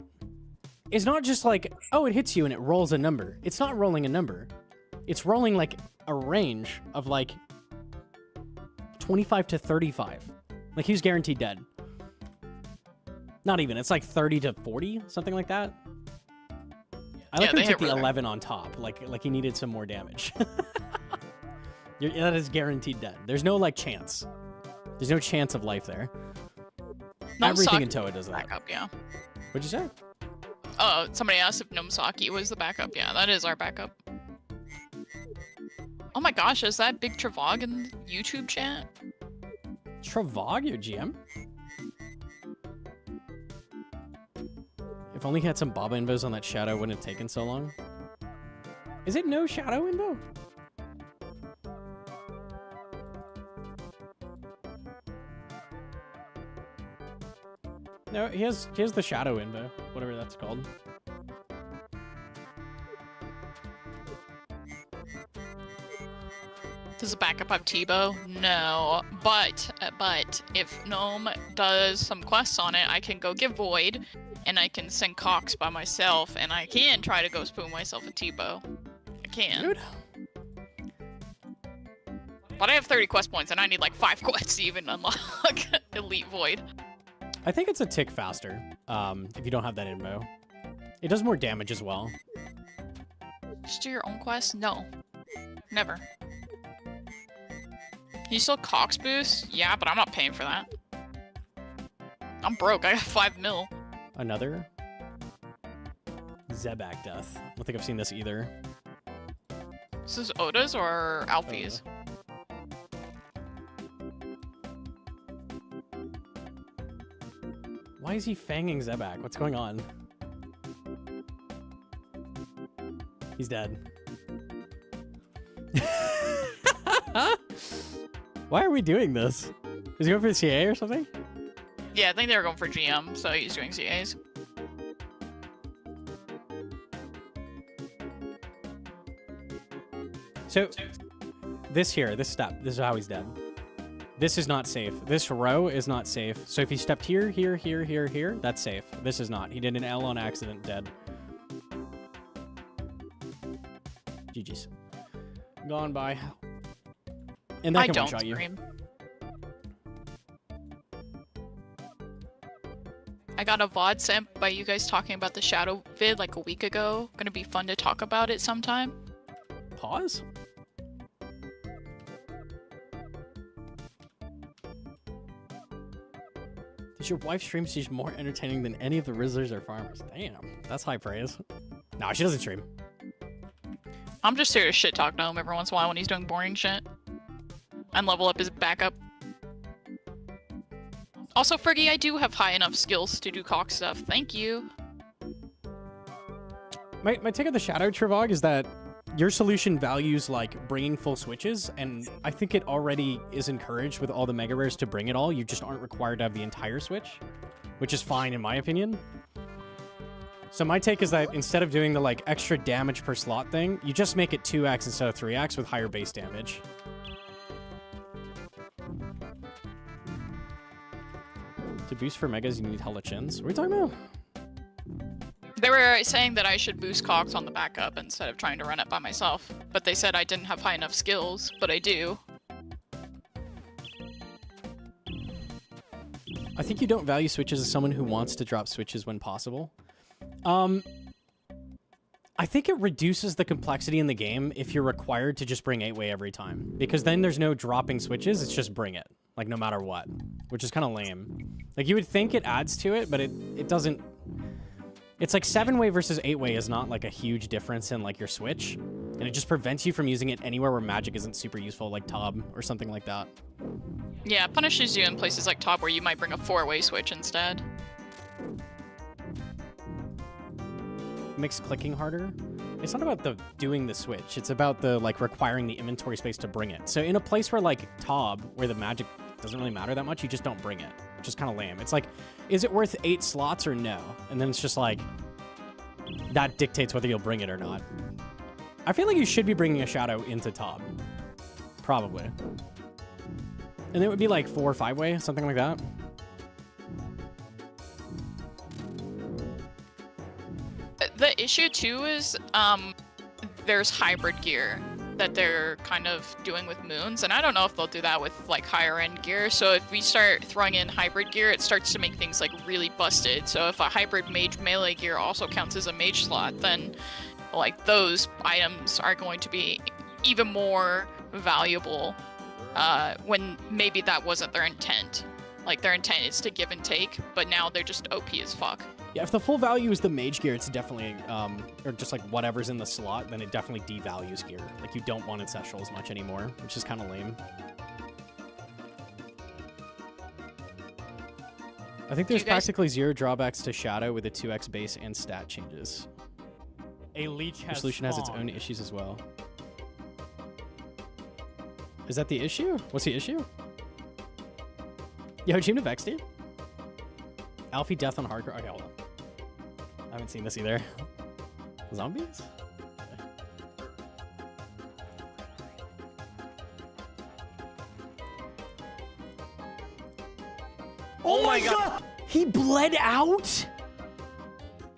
is not just like, oh, it hits you and it rolls a number. It's not rolling a number. It's rolling like a range of like 25 to 35. Like he's guaranteed dead. Not even. It's like 30 to 40, something like that. I like how he took the 11 on top. Like he needed some more damage. That is guaranteed dead. There's no like chance. There's no chance of life there. No, Everything in Toa does that. Back up, yeah. What'd you say? Oh, somebody asked if Gnomonkey was the backup. Yeah, that is our backup. Oh my gosh, is that Big Travag in the YouTube chat? Travag, your GM? If only he had some Baba invos on that shadow, wouldn't have taken so long. Is it no shadow invo? No, he has the shadow invo, whatever that's called. Does the backup have Tebow? No, but if Gnome does some quests on it, I can go get Void, and I can send Cox by myself, and I can try to go spoon myself a Tebow. I can. Dude. But I have 30 quest points, and I need like 5 quests to even unlock Elite Void. I think it's a tick faster, if you don't have that info. It does more damage as well. Just do your own quest? No. Never. Can you still Cox boost? Yeah, but I'm not paying for that. I'm broke. I got 5 mil. Another Zebak death. I don't think I've seen this either. This is Oda's or Alfie's? Why is he fanging Zebak? What's going on? He's dead. Why are we doing this? Is he going for the CA or something? Yeah, I think they were going for GM, so he's doing CAs. So, this step, this is how he's dead. This is not safe. This row is not safe. So if he stepped here, here, here, here, here, that's safe. This is not. He did an L on accident, dead. GG's. Gone by. And that I can don't one-shot you. scream. I got a VOD sent by you guys talking about the Shadow vid like a week ago. Gonna be fun to talk about it sometime. Pause? Does your wife stream? She's more entertaining than any of the Rizzlers or farmers. Damn, that's high praise. Nah, she doesn't stream. I'm just here to shit talk Gnome every once in a while when he's doing boring shit. And level up his backup. Also, Friggy, I do have high enough skills to do cock stuff. Thank you. My take on the Shadow Travag is that your solution values like bringing full switches, and I think it already is encouraged with all the mega rares to bring it all. You just aren't required to have the entire switch, which is fine in my opinion. So my take is that instead of doing the like extra damage per slot thing, you just make it 2x instead of 3x with higher base damage. To boost for megas, you need hella chins. What are we talking about? They were saying that I should boost Cox on the backup instead of trying to run it by myself. But they said I didn't have high enough skills, but I do. I think you don't value switches as someone who wants to drop switches when possible. I think it reduces the complexity in the game if you're required to just bring 8-way every time. Because then there's no dropping switches, it's just bring it. Like, no matter what. Which is kind of lame. Like, you would think it adds to it, but it doesn't... It's like 7-way versus 8-way is not like a huge difference in like your switch. And it just prevents you from using it anywhere where magic isn't super useful, like Tob or something like that. Yeah, it punishes you in places like Tob where you might bring a 4-way switch instead. Makes clicking harder. It's not about the doing the switch. It's about the like requiring the inventory space to bring it. So in a place where like Tob, where the magic doesn't really matter that much, you just don't bring it, which is kind of lame. It's like, is it worth 8 slots or no? And then it's just like, that dictates whether you'll bring it or not. I feel like you should be bringing a Shadow into Tob. Probably. And it would be like 4 or 5-way, something like that. The issue too is there's hybrid gear that they're kind of doing with moons, and I don't know if they'll do that with like higher end gear. So if we start throwing in hybrid gear, it starts to make things like really busted. So if a hybrid mage melee gear also counts as a mage slot, then like those items are going to be even more valuable when maybe that wasn't their intent. Like their intent is to give and take, but now they're just OP as fuck. Yeah, if the full value is the mage gear, it's definitely, or just like whatever's in the slot, then it definitely devalues gear. Like you don't want Ancestral as much anymore, which is kind of lame. I think there's practically 0 drawbacks to Shadow with a 2x base and stat changes. A leech The has solution has its own issues as well. Is that the issue? What's the issue? Yo, Team to Vex, dude? Alfie death on hardcore. Okay, hold on. I haven't seen this either. Zombies? Oh my god! He bled out?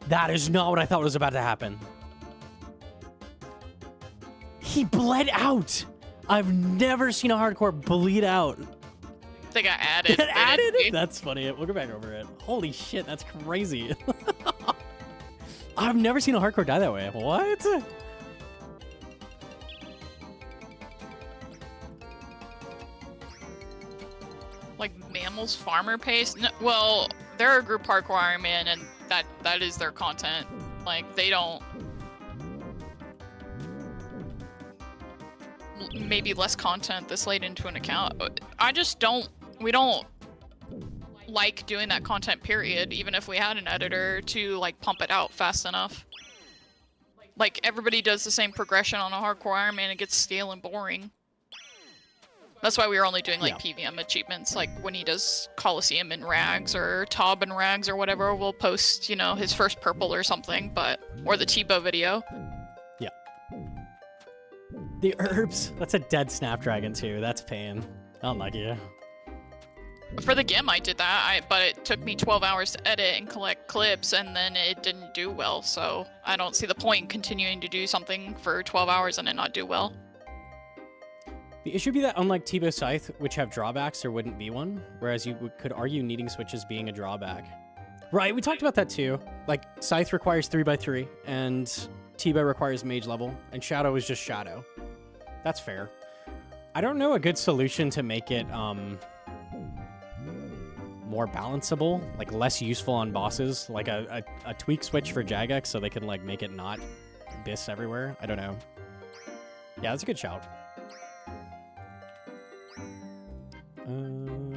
That is not what I thought was about to happen. He bled out. I've never seen a hardcore bleed out. They got added. It added? That's funny. We'll go back over it. Holy shit, that's crazy. I've never seen a hardcore die that way. What? Like mammals farmer pace? No, well, they're a group hardcore Iron Man, and that is their content. Like they don't. Maybe less content this late into an account. I just don't. We don't like doing that content. Period. Even if we had an editor to like pump it out fast enough. Like everybody does the same progression on a hardcore Iron Man, it gets stale and boring. That's why we were only doing like PVM achievements, like when he does Coliseum in rags or Tob in rags or whatever, we'll post, you know, his first purple or something, or the Tebow video. Yeah. The herbs. That's a dead Snapdragon too. That's pain. Unlucky. For the GIM, I did that, but it took me 12 hours to edit and collect clips, and then it didn't do well, so I don't see the point in continuing to do something for 12 hours and it not do well. The issue would be that unlike Tebow Scythe, which have drawbacks, there wouldn't be one, whereas you could argue needing switches being a drawback. Right, we talked about that too. Like, Scythe requires 3x3, and Tebow requires mage level, and Shadow is just Shadow. That's fair. I don't know a good solution to make it, more balanceable, like less useful on bosses, like a tweak switch for Jagex so they can like make it not Biss everywhere. I don't know. Yeah, that's a good shout.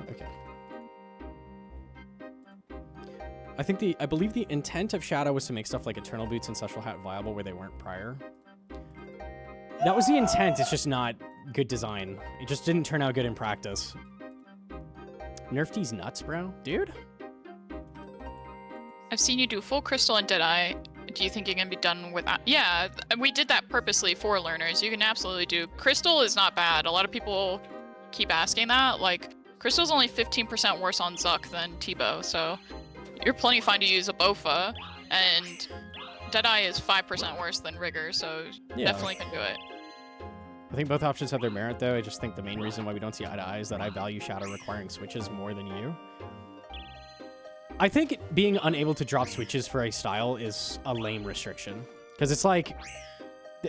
Okay. I believe the intent of Shadow was to make stuff like Eternal Boots and Social Hat viable where they weren't prior. That was the intent, it's just not good design. It just didn't turn out good in practice. Nerf these nuts, bro. Dude? I've seen you do full Crystal and Deadeye. Do you think you're gonna be done with that? Yeah, we did that purposely for learners. You can absolutely do. Crystal is not bad. A lot of people keep asking that. Like, Crystal's only 15% worse on Zuck than Tebow, so you're plenty fine to use a Bofa, and Deadeye is 5% worse than Rigor, so definitely can do it. I think both options have their merit, though. I just think the main reason why we don't see eye to eye is that I value Shadow requiring switches more than you. I think being unable to drop switches for a style is a lame restriction. Because it's like,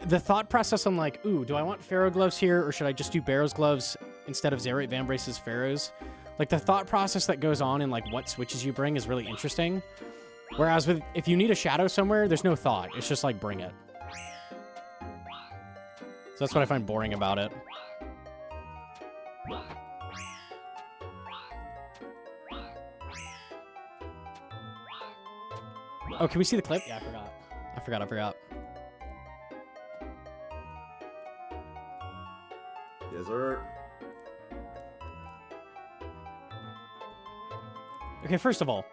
the thought process on like, ooh, do I want Pharaoh gloves here, or should I just do Barrow's gloves instead of Xeric Vambrace's Pharaoh's? Like, the thought process that goes on in like what switches you bring is really interesting. Whereas if you need a Shadow somewhere, there's no thought. It's just like, bring it. So that's what I find boring about it. Oh, can we see the clip? Yeah, I forgot. Yes, sir. Okay, first of all,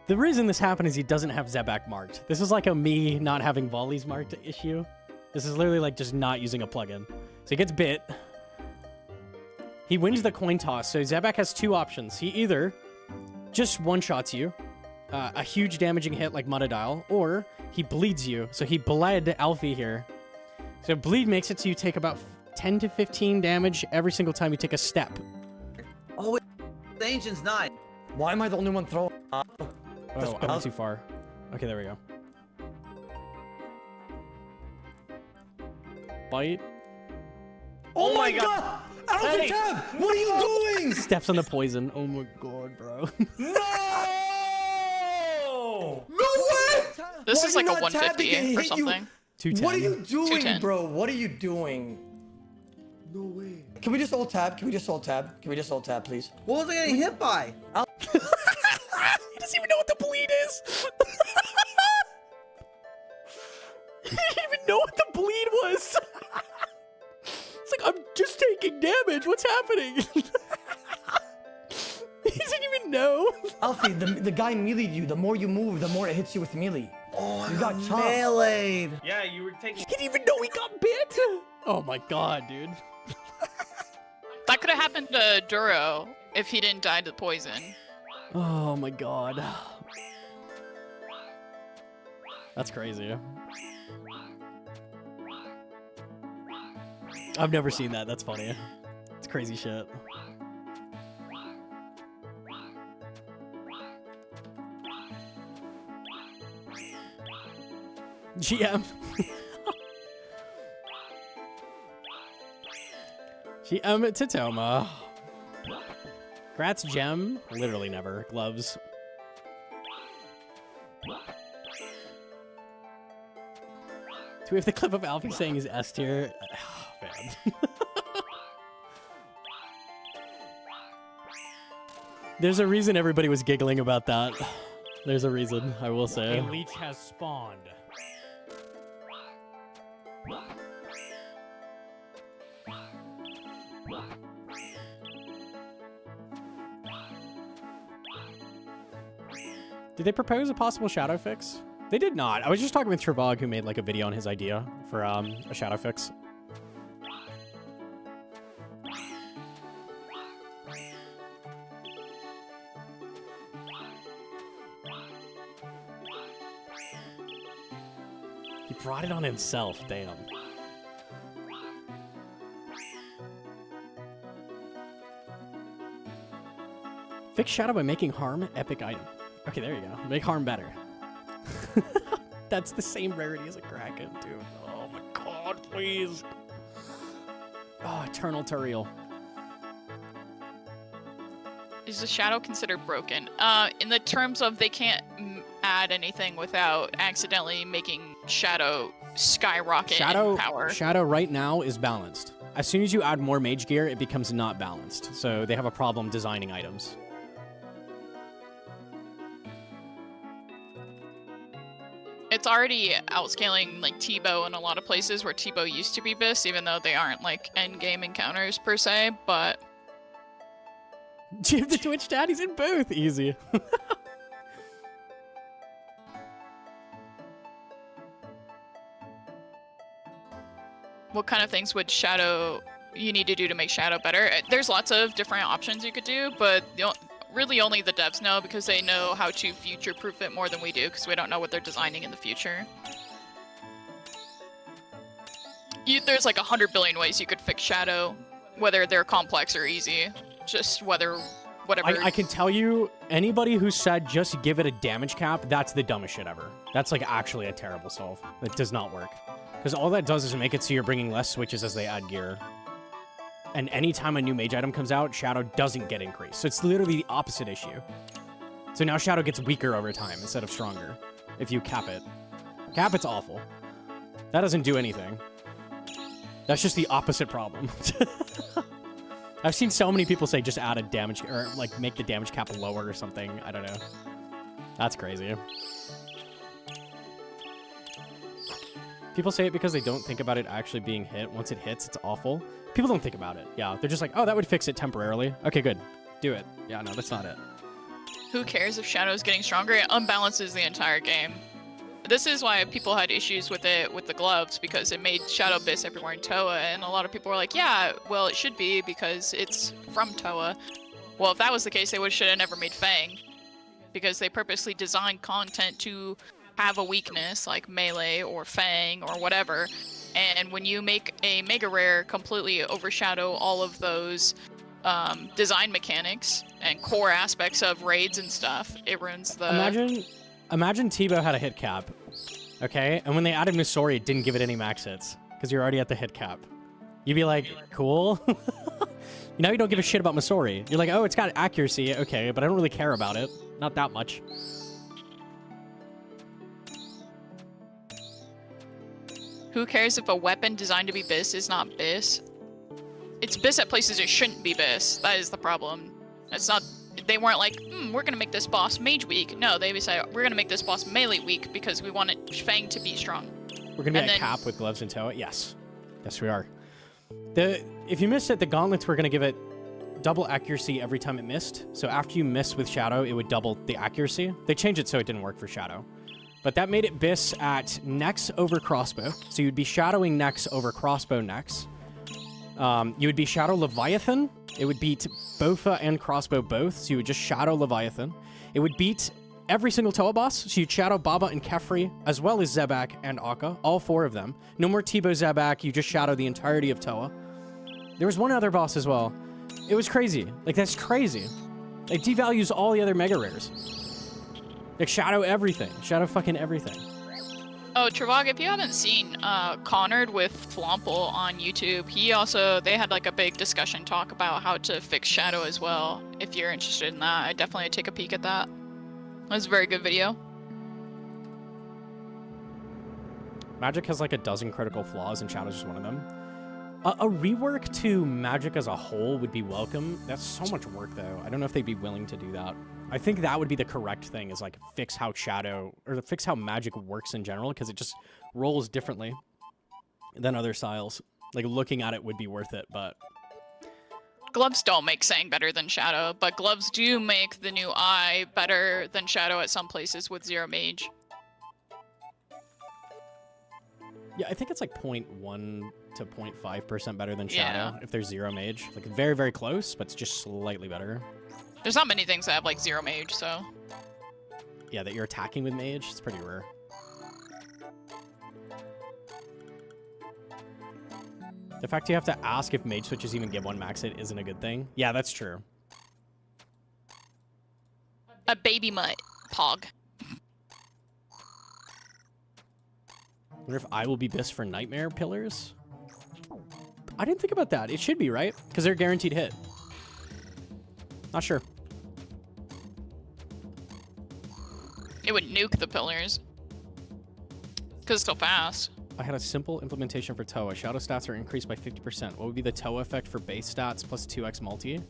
the reason this happened is he doesn't have Zebak marked. This is like a me not having volleys marked issue. This is literally like just not using a plugin. So he gets bit. He wins the coin toss. So Zebak has two options. He either just one-shots you, a huge damaging hit like Mudadial, or he bleeds you. So he bled Alfie here. So bleed makes it so you take about 10 to 15 damage every single time you take a step. Oh, the Ancient's not. Why am I the only one throwing? Oh, I went too far. Okay, there we go. Bite. Oh my god! Out of the tab! What are you doing? Steps on the poison. Oh my god, bro. No! No way! This Why is are like you a not tapping 150 it? or Hit you- something. 210. What are you doing, 210. bro? What are you doing? No way. Can we just ult tab? Can we just ult tab? Can we just ult tab, please? What was I getting hit by? He doesn't even know what the bleed is. He didn't even know what the bleed was. It's like, I'm just taking damage. What's happening? He doesn't even know. Alfie, the guy meleeed you. The more you move, the more it hits you with melee. Oh, You got chopped. meleeed. Yeah, you were taking. He didn't even know he got bit. Oh my god, dude. That could have happened to Duro if he didn't die to poison. Oh my god. That's crazy. I've never seen that. That's funny. It's crazy shit. GM. GM Tatoma. Grats gem. Literally never. Gloves. Do we have the clip of Alfie saying he's S tier? Oh, man. There's a reason everybody was giggling about that. There's a reason, I will say. A leech has spawned. Did they propose a possible shadow fix? They did not. I was just talking with Trevog, who made like a video on his idea for a shadow fix. He brought it on himself, damn. Fix shadow by making harm epic item. Okay, there you go. Make harm better. That's the same rarity as a Kraken, dude. Oh my god, please. Oh, Eternal Turiel. Is the shadow considered broken? In the terms of they can't add anything without accidentally making shadow skyrocket in power. Shadow right now is balanced. As soon as you add more mage gear, it becomes not balanced. So they have a problem designing items. It's already outscaling like T-Bow in a lot of places where T-Bow used to be Biss, even though they aren't like end game encounters per se, but Jim the Twitch dad, he's in both. Easy. what kind of things would Shadow you need to do to make Shadow better? There's lots of different options you could do, but really only the devs know because they know how to future-proof it more than we do because we don't know what they're designing in the future. There's like 100 billion ways you could fix Shadow, whether they're complex or easy. Just whatever. I can tell you, anybody who said just give it a damage cap, that's the dumbest shit ever. That's like actually a terrible solve. That does not work. Because all that does is make it so you're bringing less switches as they add gear. And anytime a new mage item comes out, Shadow doesn't get increased. So it's literally the opposite issue. So now Shadow gets weaker over time instead of stronger. If you cap it. Cap it's awful. That doesn't do anything. That's just the opposite problem. I've seen so many people say just add a damage, or like make the damage cap lower or something. I don't know. That's crazy. People say it because they don't think about it actually being hit. Once it hits, it's awful. People don't think about it. Yeah, they're just like, oh, that would fix it temporarily. Okay, good. Do it. Yeah, no, that's not it. Who cares if Shadow's getting stronger? It unbalances the entire game. This is why people had issues with it with the gloves, because it made Shadow Biss everywhere in Toa, and a lot of people were like, yeah, well, it should be because it's from Toa. Well, if that was the case, they should have never made Fang, because they purposely designed content to have a weakness, like Melee or Fang or whatever, and when you make a Mega Rare completely overshadow all of those design mechanics and core aspects of raids and stuff, it ruins the... Imagine T-Bow had a hit cap, okay? And when they added Misori, it didn't give it any max hits, because you're already at the hit cap. You'd be like, cool. Now you don't give a shit about Masori. You're like, oh, it's got accuracy, okay, but I don't really care about it. Not that much. Who cares if a weapon designed to be BIS is not BIS? It's BIS at places it shouldn't be BIS. That is the problem. It's not. They weren't like, we're gonna make this boss mage weak. No, they decided we're gonna make this boss melee weak because we want Fang to be strong. We're gonna be at cap with gloves and toe. Yes, yes we are. If you missed it, the gauntlets were gonna give it double accuracy every time it missed. So after you miss with Shadow, it would double the accuracy. They changed it so it didn't work for Shadow. But that made it BIS at Nex over Crossbow. So you'd be shadowing Nex over Crossbow Nex. You would be Shadow Leviathan. It would beat Bofa and Crossbow both, so you would just Shadow Leviathan. It would beat every single Toa boss, so you'd Shadow Baba and Kefri, as well as Zebak and Akka, all 4 of them. No more T-Bow Zebak, you just Shadow the entirety of Toa. There was one other boss as well. It was crazy. Like, that's crazy. It devalues all the other Mega Rares. Like, Shadow everything. Shadow fucking everything. Oh, Travag, if you haven't seen Connard with Flomple on YouTube, they had like a big discussion talk about how to fix Shadow as well. If you're interested in that, I'd definitely take a peek at that. That was a very good video. Magic has like a dozen critical flaws, and Shadow's just one of them. A rework to Magic as a whole would be welcome. That's so much work, though. I don't know if they'd be willing to do that. I think that would be the correct thing, is like fix how Shadow, or fix how Magic works in general, because it just rolls differently than other styles. Like, looking at it would be worth it, but... Gloves don't make Sang better than Shadow, but Gloves do make the new Eye better than Shadow at some places with Zero Mage. Yeah, I think it's like 0.1 to 0.5% better than Shadow if there's Zero Mage. Like, very, very close, but it's just slightly better. There's not many things that have like Zero Mage, so... Yeah, that you're attacking with Mage, it's pretty rare. The fact you have to ask if Mage switches even give 1 max hit isn't a good thing. Yeah, that's true. A baby mutt. Pog. I wonder if I will be BIS for Nightmare Pillars? I didn't think about that. It should be, right? Because they're guaranteed hit. Not sure. It would nuke the pillars. Because it's so fast. I had a simple implementation for Toa. Shadow stats are increased by 50%. What would be the Toa effect for base stats plus 2x multi?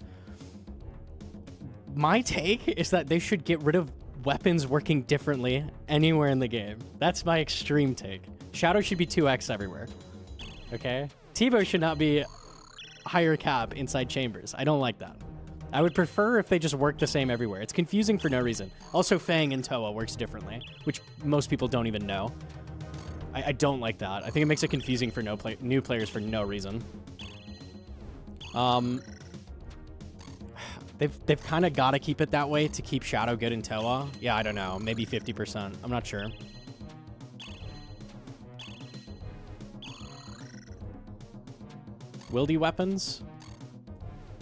My take is that they should get rid of weapons working differently anywhere in the game. That's my extreme take. Shadow should be 2x everywhere. Okay? T-Bow should not be higher cap inside chambers. I don't like that. I would prefer if they just work the same everywhere. It's confusing for no reason. Also, Fang and Toa works differently, which most people don't even know. I don't like that. I think it makes it confusing for new players for no reason. They've kind of got to keep it that way to keep Shadow good in Toa. Yeah, I don't know. Maybe 50%. I'm not sure. Wildy weapons?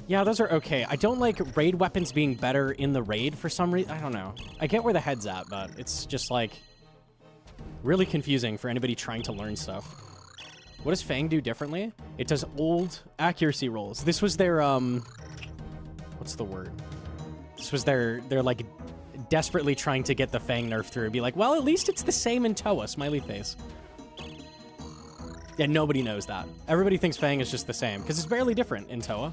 Yeah, those are okay. I don't like raid weapons being better in the raid for some reason. I don't know. I get where the head's at, but it's just like really confusing for anybody trying to learn stuff. What does Fang do differently? It does old accuracy rolls. This was their, what's the word? This was their like desperately trying to get the Fang nerf through. Be like, well, at least it's the same in Toa, smiley face. Yeah, nobody knows that. Everybody thinks Fang is just the same, because it's barely different in Toa.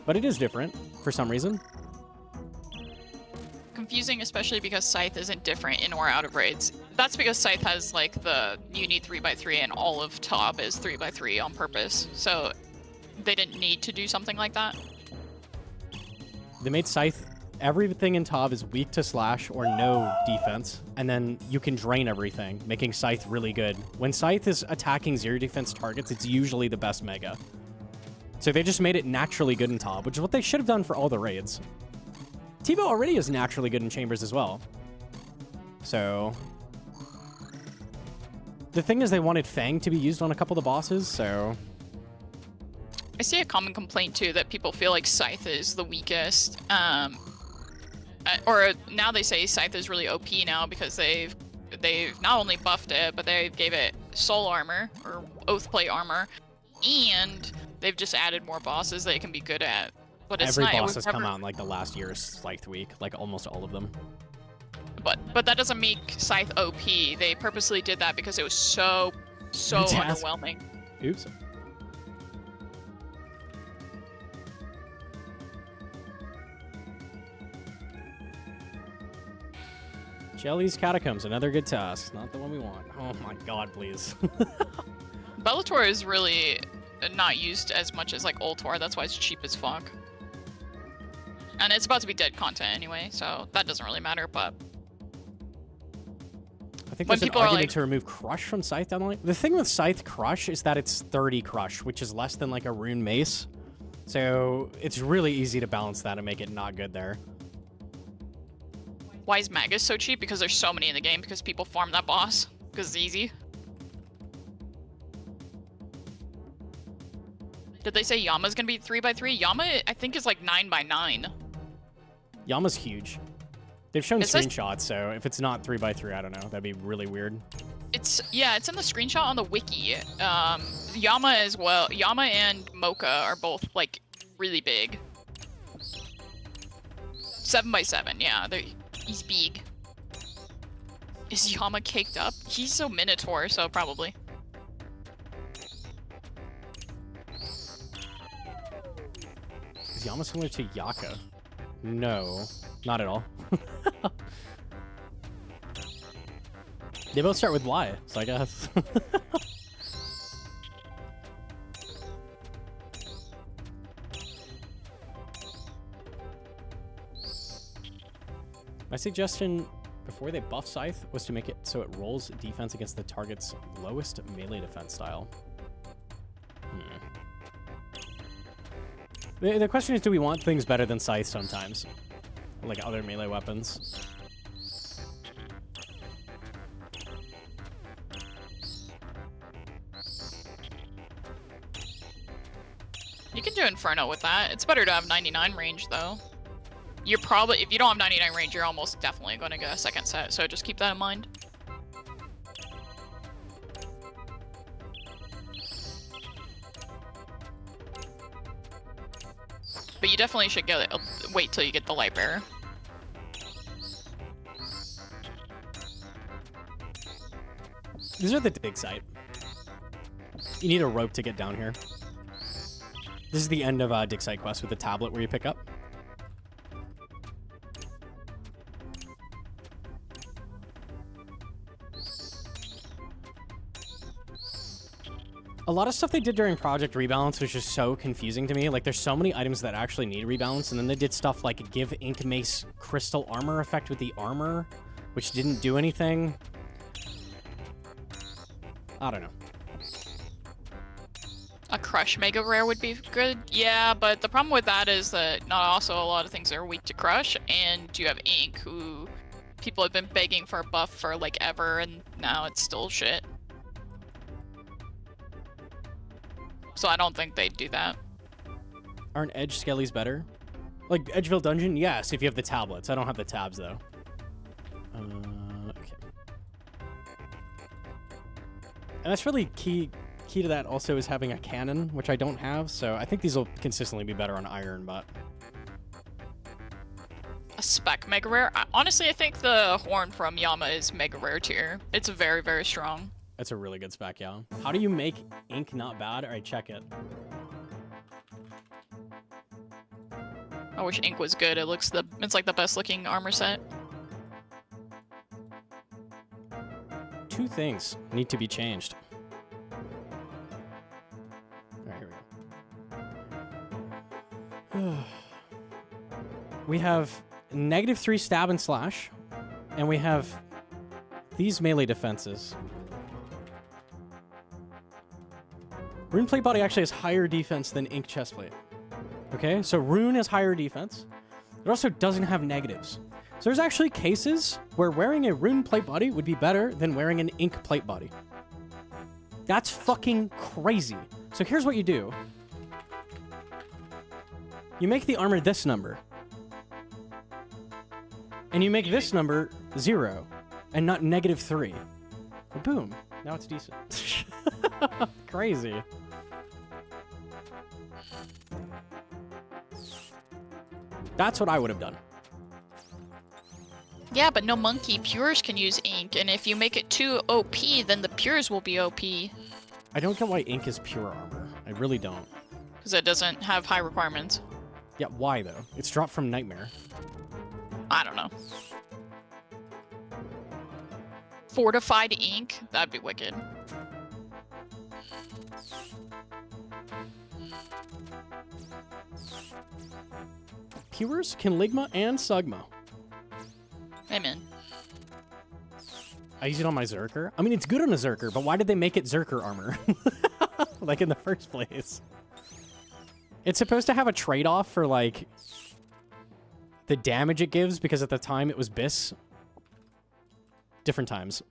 But it is different, for some reason. Confusing, especially because Scythe isn't different in or out of raids. That's because Scythe has, like, you need 3x3, and all of Tob is 3x3 on purpose. So, they didn't need to do something like that. They made Scythe, everything in Tob is weak to slash or no defense, and then you can drain everything, making Scythe really good. When Scythe is attacking zero defense targets, it's usually the best mega. So they just made it naturally good in Tob, which is what they should have done for all the raids. T-Bow already is naturally good in Chambers as well. So... the thing is they wanted Fang to be used on a couple of the bosses, so... I see a common complaint, too, that people feel like Scythe is the weakest. Or now they say Scythe is really OP now because they've not only buffed it, but they gave it soul armor, or oath plate armor, and They've just added more bosses that you can be good at. But it's Every not. boss has come out in like the last year's Scythe week, like almost all of them. But that doesn't make Scythe OP. They purposely did that because it was so underwhelming. Oops. Jelly's Catacombs, another good task. Not the one we want. Oh my god, please. Bellator is really not used as much as like Ultor. That's why it's cheap as fuck. And it's about to be dead content anyway, so that doesn't really matter. But I think when there's an people are argument like, to remove Crush from Scythe down the line. The thing with Scythe Crush is that it's 30 Crush, which is less than like a Rune Mace. So it's really easy to balance that and make it not good there. why is Magus so cheap? Because there's so many in the game, because people farm that boss, because it's easy. Did they say Yama's gonna be 3x3? Yama, I think, is like 9x9. Yama's huge. They've shown It says- screenshots, so if it's not 3x3, I don't know. That'd be really weird. It's in the screenshot on the wiki. Yama as well. Yama and Mocha are both like really big. 7x7, yeah. He's big. Is Yama caked up? He's so Minotaur, so probably. Is Yama similar to Yaka? No, not at all. They both start with Y, so I guess. My suggestion before they buff Scythe was to make it so it rolls defense against the target's lowest melee defense style. The question is, do we want things better than Scythe sometimes? Like other melee weapons? You can do Inferno with that. It's better to have 99 range, though. You're probably, if you don't have 99 range, you're almost definitely going to get a second set, so just keep that in mind. But you definitely should get it, wait till you get the Light Bearer. These are the dig site. You need a rope to get down here. This is the end of dig site quest with the tablet where you pick up. A lot of stuff they did during Project Rebalance was just so confusing to me. Like, there's so many items that actually need rebalance, and then they did stuff like give Ink Mace crystal armor effect with the armor, which didn't do anything. I don't know. A Crush Mega Rare would be good, yeah, but the problem with that is that not also a lot of things are weak to Crush, and you have Ink, who people have been begging for a buff for like ever, and now it's still shit. So I don't think they'd do that. Aren't Edge Skellies better? Like, Edgeville Dungeon? Yes, if you have the tablets. I don't have the tabs, though. Okay. And that's really key to that also is having a cannon, which I don't have, so I think these will consistently be better on Iron, but... A Spec Mega Rare? Honestly, I think the Horn from Yama is Mega Rare tier. It's very, very strong. That's a really good spec, yeah. How do you make Ink not bad? Alright, check it. I wish Ink was good. It's like the best looking armor set. Two things need to be changed. Alright, here we go. We have -3 stab and slash, and we have these melee defenses. Rune Plate Body actually has higher defense than Ink Chestplate. Okay, so Rune has higher defense. It also doesn't have negatives. So there's actually cases where wearing a Rune Plate Body would be better than wearing an Ink Plate Body. That's fucking crazy. So here's what you do. You make the armor this number. And you make this number 0, and not -3. Boom. Now it's decent. Crazy. That's what I would have done. Yeah, but Gnomonkey pures can use ink, and if you make it too OP, then the pures will be OP. I don't get why ink is pure armor. I really don't. Because it doesn't have high requirements. Yeah, why though? It's dropped from Nightmare. I don't know. Fortified ink? That'd be wicked. Pures can Ligma and Sugma. Amen. I use it on my Zerker. I mean, it's good on a Zerker, but why did they make it Zerker armor? Like, in the first place. It's supposed to have a trade-off for, like, the damage it gives, because at the time it was BIS. Different times.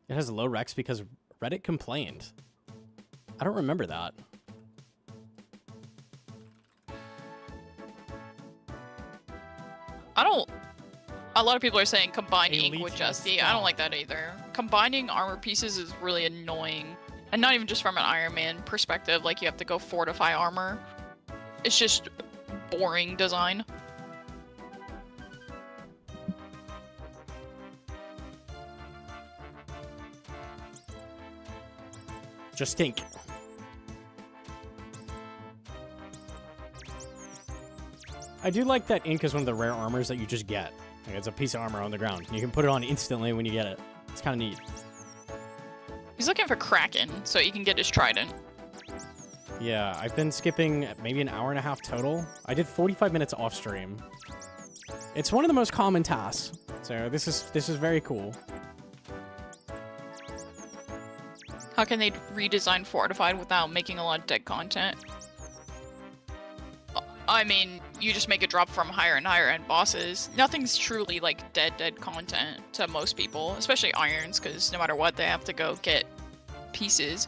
It has low Rex because Reddit complained. I don't remember that. A lot of people are saying combine Elite ink with has Justy. I don't like that either. Combining armor pieces is really annoying. And not even just from an Iron Man perspective, like you have to go fortify armor. It's just boring design. Just stink. I do like that ink is one of the rare armors that you just get. Like, it's a piece of armor on the ground. You can put it on instantly when you get it. It's kind of neat. He's looking for Kraken, so he can get his Trident. Yeah, I've been skipping maybe an hour and a half total. I did 45 minutes off stream. It's one of the most common tasks, so this is very cool. How can they redesign Fortified without making a lot of dead content? I mean, you just make it drop from higher and higher end bosses. Nothing's truly like dead content to most people, especially Irons, because no matter what, they have to go get pieces.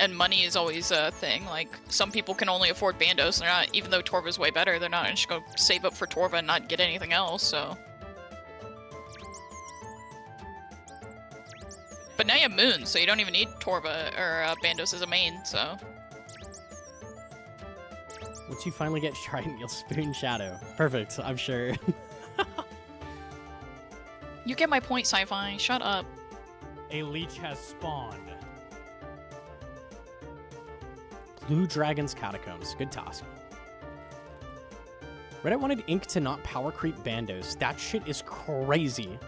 And money is always a thing. Like, some people can only afford Bandos. They're not, even though Torva's way better, they're not just going to save up for Torva and not get anything else, so. But now you have Moon, so you don't even need Torva or Bandos as a main, so. Once you finally get Trident, you'll spoon Shadow. Perfect, I'm sure. You get my point, Sci-Fi. Shut up. A leech has spawned. Blue Dragon's Catacombs. Good task. Reddit wanted ink to not power creep Bandos. That shit is crazy.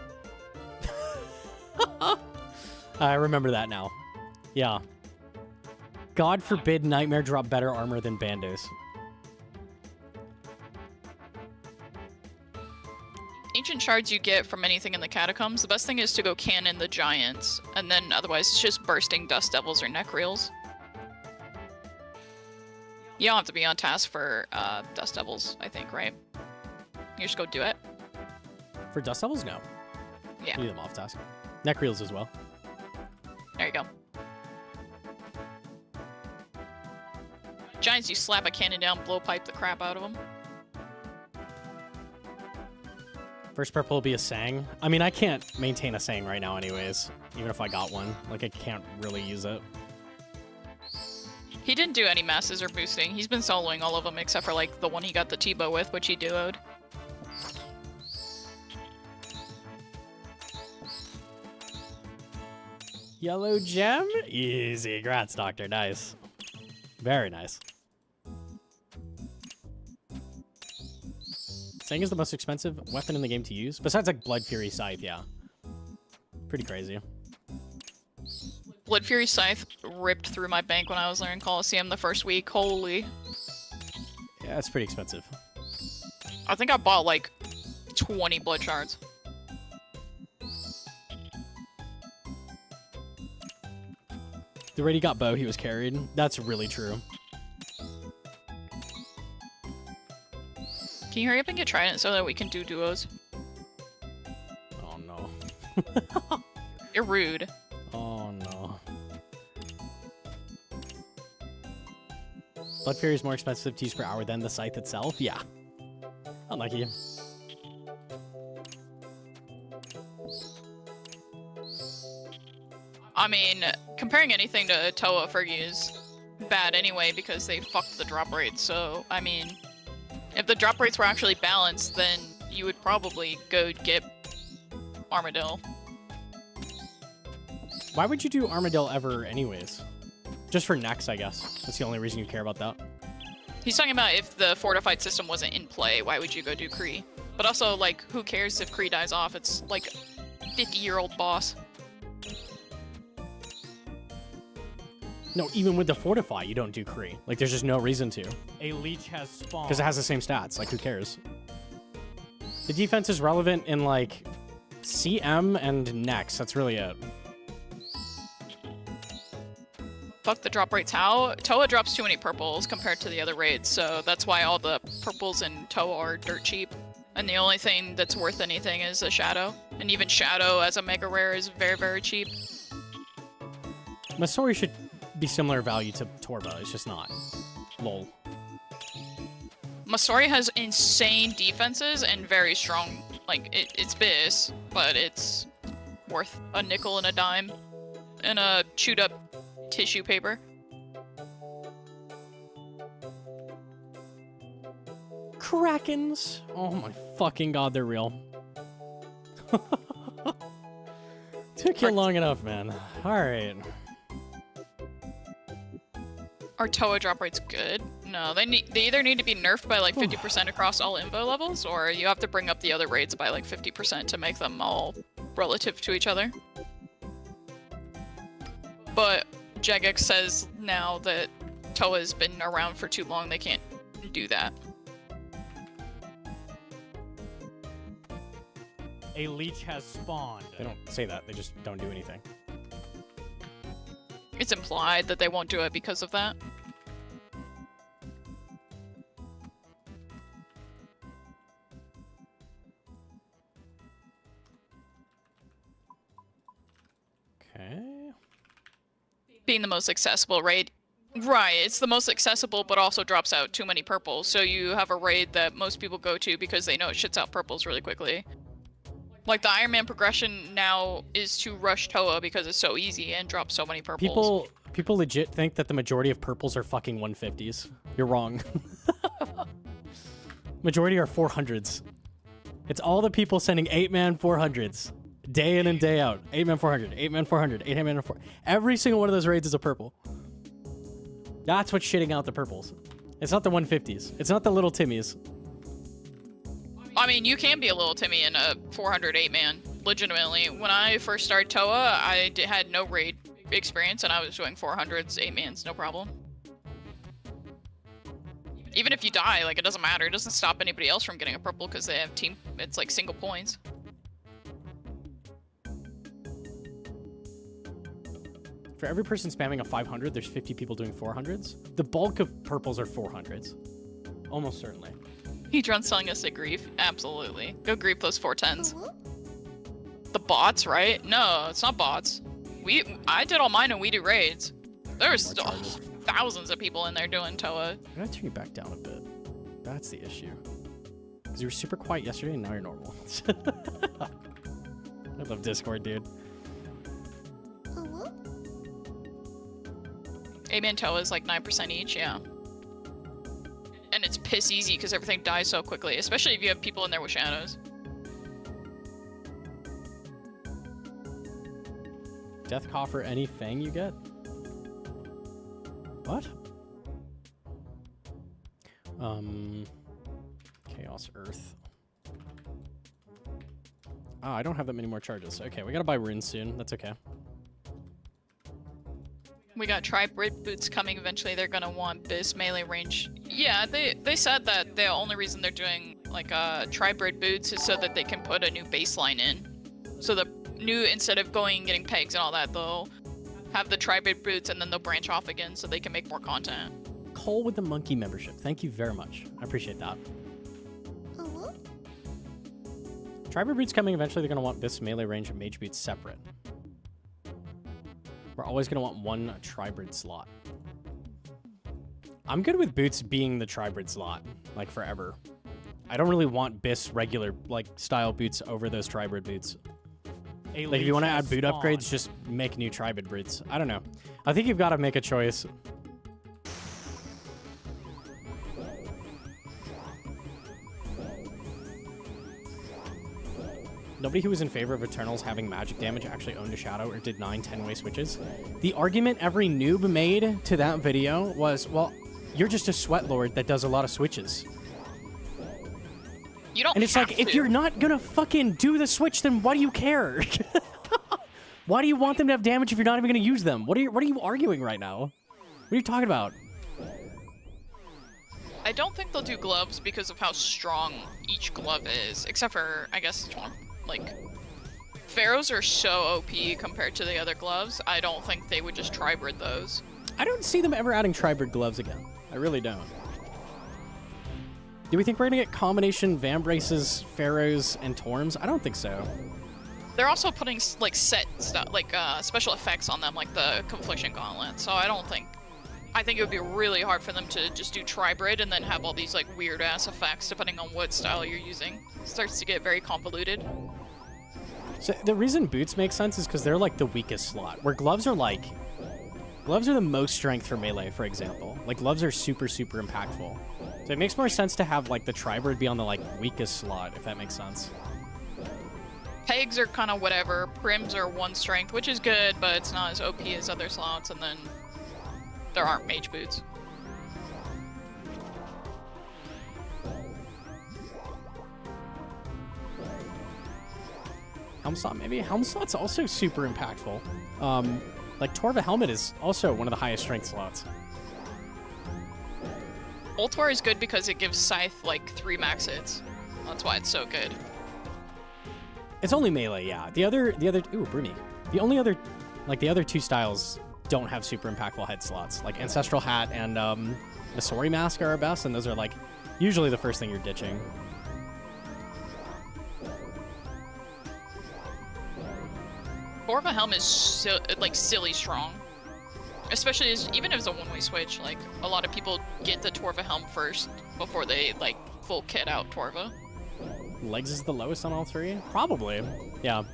I remember that now. Yeah. God forbid Nightmare drop better armor than Bandos. Ancient shards you get from anything in the catacombs, the best thing is to go cannon the giants, and then otherwise it's just bursting dust devils or neck reels. You don't have to be on task for dust devils, I think, right? You just go do it. For Dust Devils, no. Yeah. You need them off task. Neck reels as well. There you go. Giants, you slap a cannon down, blow pipe the crap out of them. First purple will be a Sang. I mean, I can't maintain a Sang right now anyways, even if I got one. Like, I can't really use it. He didn't do any masses or boosting. He's been soloing all of them except for, like, the one he got the T-bow with, which he duoed. Yellow gem? Easy. Grats, Doctor. Nice. Very nice. Sang is the most expensive weapon in the game to use. Besides, like, Blood Fury Scythe, yeah. Pretty crazy. Blood Fury Scythe ripped through my bank when I was learning Coliseum the first week. Holy. Yeah, it's pretty expensive. I think I bought, like, 20 blood shards. The rate he got bow, he was carried. That's really true. Can you hurry up and get Trident so that we can do duos? Oh, no. You're rude. Oh, no. Blood Fury is more expensive to use per hour than the Scythe itself? Yeah. Unlucky. I mean, comparing anything to Toa Fergie is bad anyway because they fucked the drop rates. So, I mean, if the drop rates were actually balanced, then you would probably go get Armadillo. Why would you do Armadillo ever anyways? Just for next, I guess. That's the only reason you care about that. He's talking about if the fortified system wasn't in play, why would you go do Kree? But also, like, who cares if Kree dies off? It's like a 50-year-old boss. No, even with the Fortify, you don't do Kree. Like, there's just no reason to. A leech has spawned. Because it has the same stats. Like, who cares? The defense is relevant in, like, CM and Next. That's really it. Fuck the drop rates. How? Toa drops too many purples compared to the other raids, so that's why all the purples in Toa are dirt cheap. And the only thing that's worth anything is a Shadow. And even Shadow as a mega rare is very, very cheap. Masori should be similar value to Torba. It's just not. Lol. Masori has insane defenses and very strong, like, it's Bis, but it's worth a nickel and a dime and a chewed up tissue paper. Krakens. Oh my fucking god, they're real. Took you long enough, man. Alright. Are Toa drop rates good? No, they either need to be nerfed by like 50% across all info levels, or you have to bring up the other raids by like 50% to make them all relative to each other. But Jagex says now that Toa's been around for too long, they can't do that. A leech has spawned. They don't say that, they just don't do anything. It's implied that they won't do it because of that. Okay. Being the most accessible raid. Right, it's the most accessible, but also drops out too many purples. So you have a raid that most people go to because they know it shits out purples really quickly. Like, the Iron Man progression now is to rush Toa because it's so easy and drops so many purples. People legit think that the majority of purples are fucking 150s. You're wrong. Majority are 400s. It's all the people sending 8-man 400s. Day in and day out. 8-man 400, 8-man 400, 8-man 400. Every single one of those raids is a purple. That's what's shitting out the purples. It's not the 150s. It's not the little Timmies. I mean, you can be a little Timmy in a 408 man, legitimately. When I first started Toa, I had no raid experience, and I was doing 400s, 8-mans, no problem. Even if you die, like, it doesn't matter. It doesn't stop anybody else from getting a purple because they have team. It's like single points. For every person spamming a 500, there's 50 people doing 400s. The bulk of purples are 400s. Almost certainly. Hedron's telling us to grief. Absolutely. Go grief those 410s. The bots, right? No, it's not bots. I did all mine and we do raids. There's still thousands of people in there doing Toa. I'm gonna turn you back down a bit. That's the issue. Because you were super quiet yesterday and now you're normal. I love Discord, dude. 8-man Toa is like 9% each, yeah. And it's piss easy because everything dies so quickly, especially if you have people in there with shadows. Death coffer any fang you get? What? Chaos Earth. Oh, I don't have that many more charges. Okay, we gotta buy runes soon. That's okay. We got tri-brit boots coming eventually. They're gonna want this melee range. Yeah, they said that the only reason they're doing like tri-brit boots is so that they can put a new baseline in. So the new, instead of going and getting pegs and all that, they'll have the tri-brit boots and then they'll branch off again so they can make more content. Cole with the monkey membership. Thank you very much. I appreciate that. Tri-brit boots coming eventually. They're gonna want this melee range and mage boots separate. We're always going to want one Tribrid slot. I'm good with boots being the Tribrid slot, like forever. I don't really want Biss regular, like, style boots over those Tribrid boots. A Like, if you leech want to add has boot upgrades, spawned. just make new Tribid brutes. I don't know. I think you've got to make a choice. Nobody who was in favor of Eternals having magic damage actually owned a Shadow or did 9 10-way switches. The argument every noob made to that video was, well, you're just a sweat lord that does a lot of switches. You don't And it's have like, if to. you're not gonna fucking do the switch, then why do you care? Why do you want them to have damage if you're not even gonna use them? What are you arguing right now? What are you talking about? I don't think they'll do gloves because of how strong each glove is, except for, I guess, like, Pharaohs are so OP compared to the other gloves. I don't think they would just tribrid those. I don't see them ever adding Tribrid gloves again. I really don't. Do we think we're gonna get combination Vambraces, Pharaohs, and Torms? I don't think so. They're also putting like set stuff, like special effects on them, like the Confliction Gauntlet. So I think it would be really hard for them to just do Tribrid and then have all these like weird ass effects depending on what style you're using. It starts to get very convoluted. So the reason boots make sense is because they're like the weakest slot, where gloves are like... Gloves are the most strength for melee, for example. Like, gloves are super, super impactful. So it makes more sense to have, like, the Tribrid be on the, like, weakest slot, if that makes sense. Pegs are kind of whatever. Prims are 1 strength, which is good, but it's not as OP as other slots, and then there aren't mage boots. Helm slot, maybe? Helm slot's also super impactful. Like, Torva Helmet is also one of the highest strength slots. Ultwar is good because it gives Scythe, like, 3 max hits. That's why it's so good. It's only melee, yeah. The other, ooh, Broomy. The only other, like, the other 2 styles don't have super impactful head slots. Like, Ancestral Hat and, Masori Mask are our best, and those are, like, usually the first thing you're ditching. Torva Helm is like silly strong, especially even if it's a one-way switch. Like a lot of people get the Torva Helm first before they like full kit out Torva. Legs is the lowest on all 3? Probably. Yeah.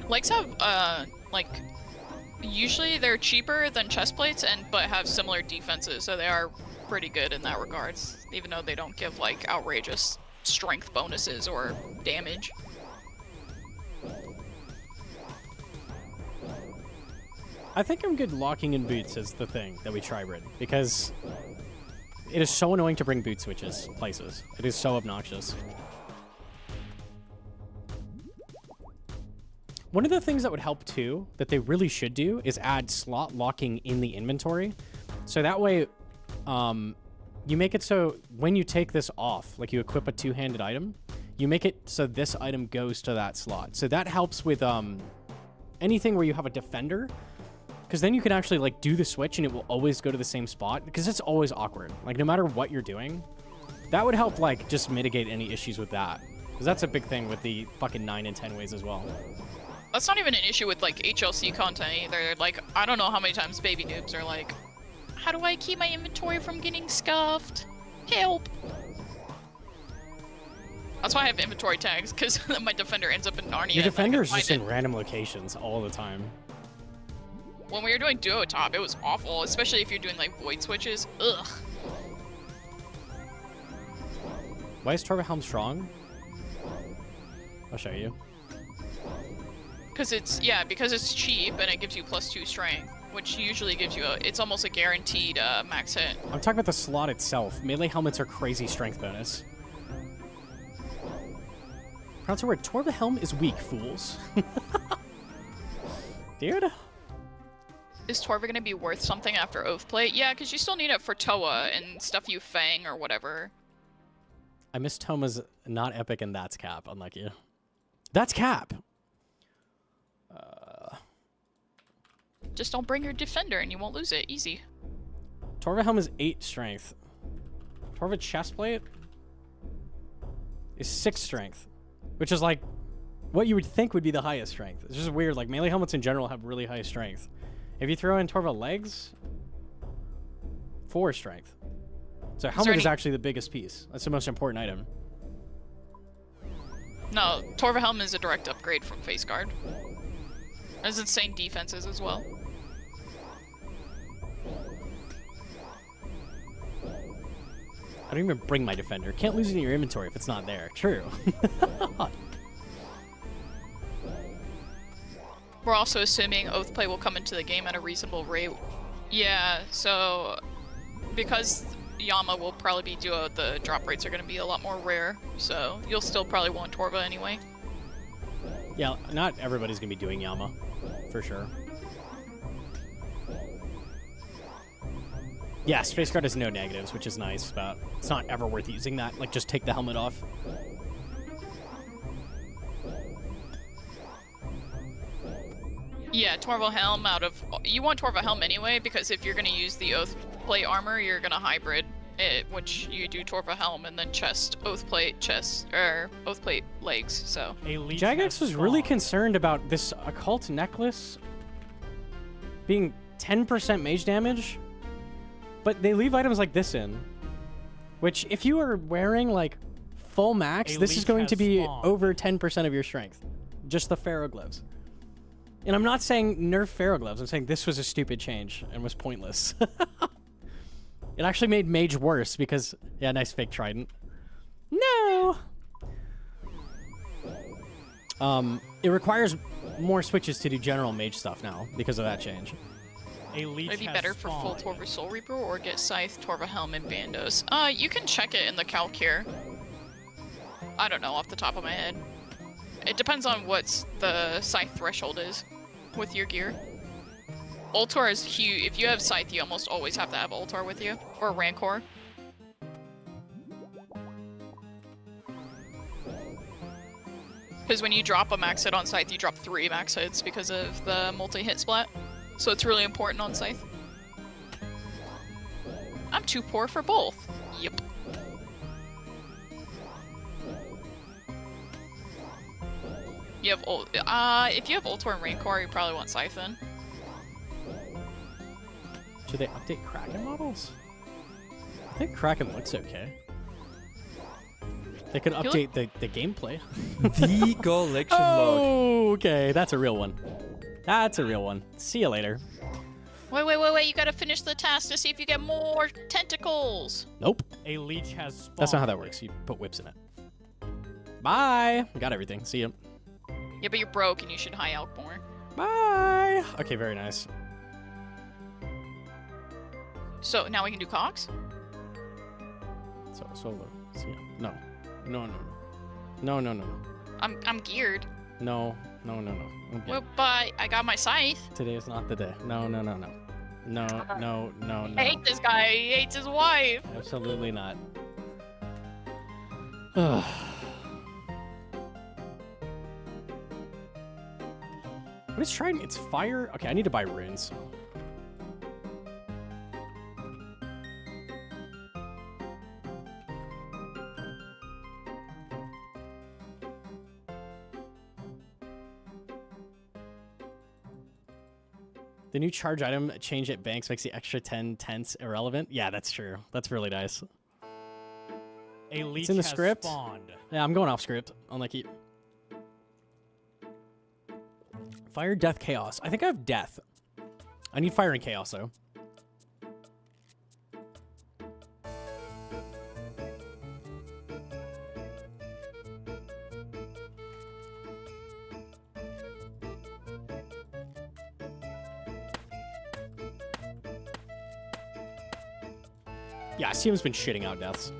Legs have like usually they're cheaper than chest plates but have similar defenses, so they are pretty good in that regards, even though they don't give like outrageous strength bonuses or damage. I think I'm good locking in boots is the thing that we Tribrid, because it is so annoying to bring boot switches places. It is so obnoxious. One of the things that would help too, that they really should do, is add slot locking in the inventory. So that way, you make it so when you take this off, like you equip a 2-handed item, you make it so this item goes to that slot. So that helps with anything where you have a defender, because then you can actually like do the switch and it will always go to the same spot, because it's always awkward. Like no matter what you're doing, that would help like just mitigate any issues with that, because that's a big thing with the fucking 9 and 10 ways as well. That's not even an issue with like HLC content either. Like I don't know how many times baby noobs are like, how do I keep my inventory from getting scuffed? Help! That's why I have inventory tags, because my defender ends up in Narnia. Your defender is and I just can in find random locations all the time. it. When we were doing duo top, it was awful, especially if you're doing like void switches. Ugh. Why is Torva Helm strong? I'll show you. Because it's cheap and it gives you +2 strength, which usually gives you it's almost a guaranteed max hit. I'm talking about the slot itself. Melee helmets are crazy strength bonus. Pronounce the word. Torva Helm is weak, fools. Dude. Is Torva gonna be worth something after Oathplate? Yeah, because you still need it for Toa and stuff you fang or whatever. I miss Toma's not epic and that's cap, unlike you. That's cap! Just don't bring your defender and you won't lose it. Easy. Torva Helm is 8 strength. Torva Chestplate is 6 strength, which is like what you would think would be the highest strength. It's just weird. Like melee helmets in general have really high strength. If you throw in Torva Legs, 4 strength. So there helmet is any- actually the biggest piece. That's the most important item. No, Torva Helm is a direct upgrade from Face Guard. Has insane defenses as well. I don't even bring my defender. Can't lose it in your inventory if it's not there. True. We're also assuming Oathplay will come into the game at a reasonable rate. Yeah, so because Yama will probably be duo, the drop rates are going to be a lot more rare, so you'll still probably want Torva anyway. Yeah, not everybody's going to be doing Yama, for sure. Yes, Face Guard has no negatives, which is nice, but it's not ever worth using that. Like, just take the helmet off. Yeah, Torva Helm you want Torva Helm anyway, because if you're going to use the Oathplate armor, you're going to hybrid it, which you do Torva Helm and then Oathplate legs, so. A leech Jagex has was really spawned. concerned about this occult necklace being 10% mage damage, but they leave items like this in, which if you are wearing like full max, A this is leech going to has be spawned. over 10% of your strength. Just the ferroglyphs. And I'm not saying nerf ferroglyphs, I'm saying this was a stupid change and was pointless. It actually made mage worse because, yeah, nice fake trident. No! It requires more switches to do general mage stuff now because of that change. A leech Would it be has better for full spawned. Torva Soul Reaper or get Scythe, Torva Helm, and Bandos? You can check it in the calc here. I don't know off the top of my head. It depends on what the Scythe threshold is with your gear. Ultor is huge. If you have Scythe, you almost always have to have Ultor with you, or Rancor. Because when you drop a max hit on Scythe, you drop 3 max hits because of the multi-hit splat. So it's really important on Scythe. I'm too poor for both. Yep. You have if you have Ultor and Rancor, you probably want Scythe then. Should they update Kraken models? I think Kraken looks okay. They could update the gameplay. The collection log. Oh, okay. That's a real one. That's a real one. See you later. Wait, you gotta finish the task to see if you get more tentacles! Nope. A leech has spawned. That's not how that works. You put whips in it. Bye. Got everything. See you. Yeah, but you're broke and you should high elk more. Bye. Okay, very nice. So, now we can do Cox? So, solo. See ya. No. No. I'm geared. No. I'm good. Well, but I got my scythe. Today is not the day. No. No. I hate this guy. He hates his wife. Absolutely not. What is Trident? It's fire? Okay, I need to buy runes. The new charge item change at banks makes the extra 10 tenths irrelevant. Yeah, that's true. That's really nice. A leech It's in the has script. spawned. Yeah, I'm going off script. I'll like keep. Fire, death, chaos. I think I have death. I need fire and chaos though. Yeah, Steam's been shitting out deaths.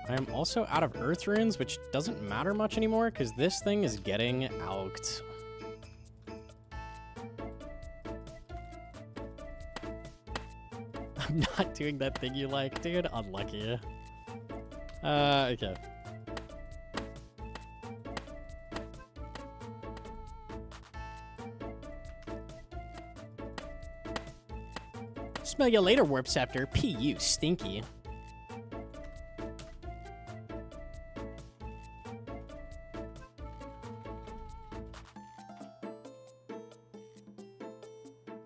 I am also out of earth runes, which doesn't matter much anymore because this thing is getting alked. I'm not doing that thing you like, dude. Unlucky. Okay. Smell you later, Warp Scepter. P.U. Stinky.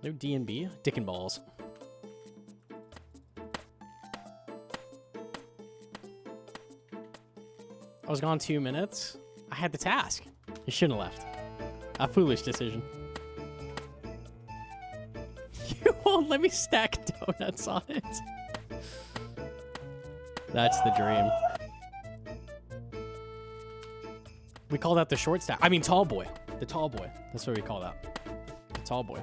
No D&B? Dick and Balls. I was gone 2 minutes. I had the task. You shouldn't have left. A foolish decision. You won't let me stack donuts on it. That's the dream. We call that the short stack. I mean, tall boy. The tall boy. That's what we call that. The tall boy.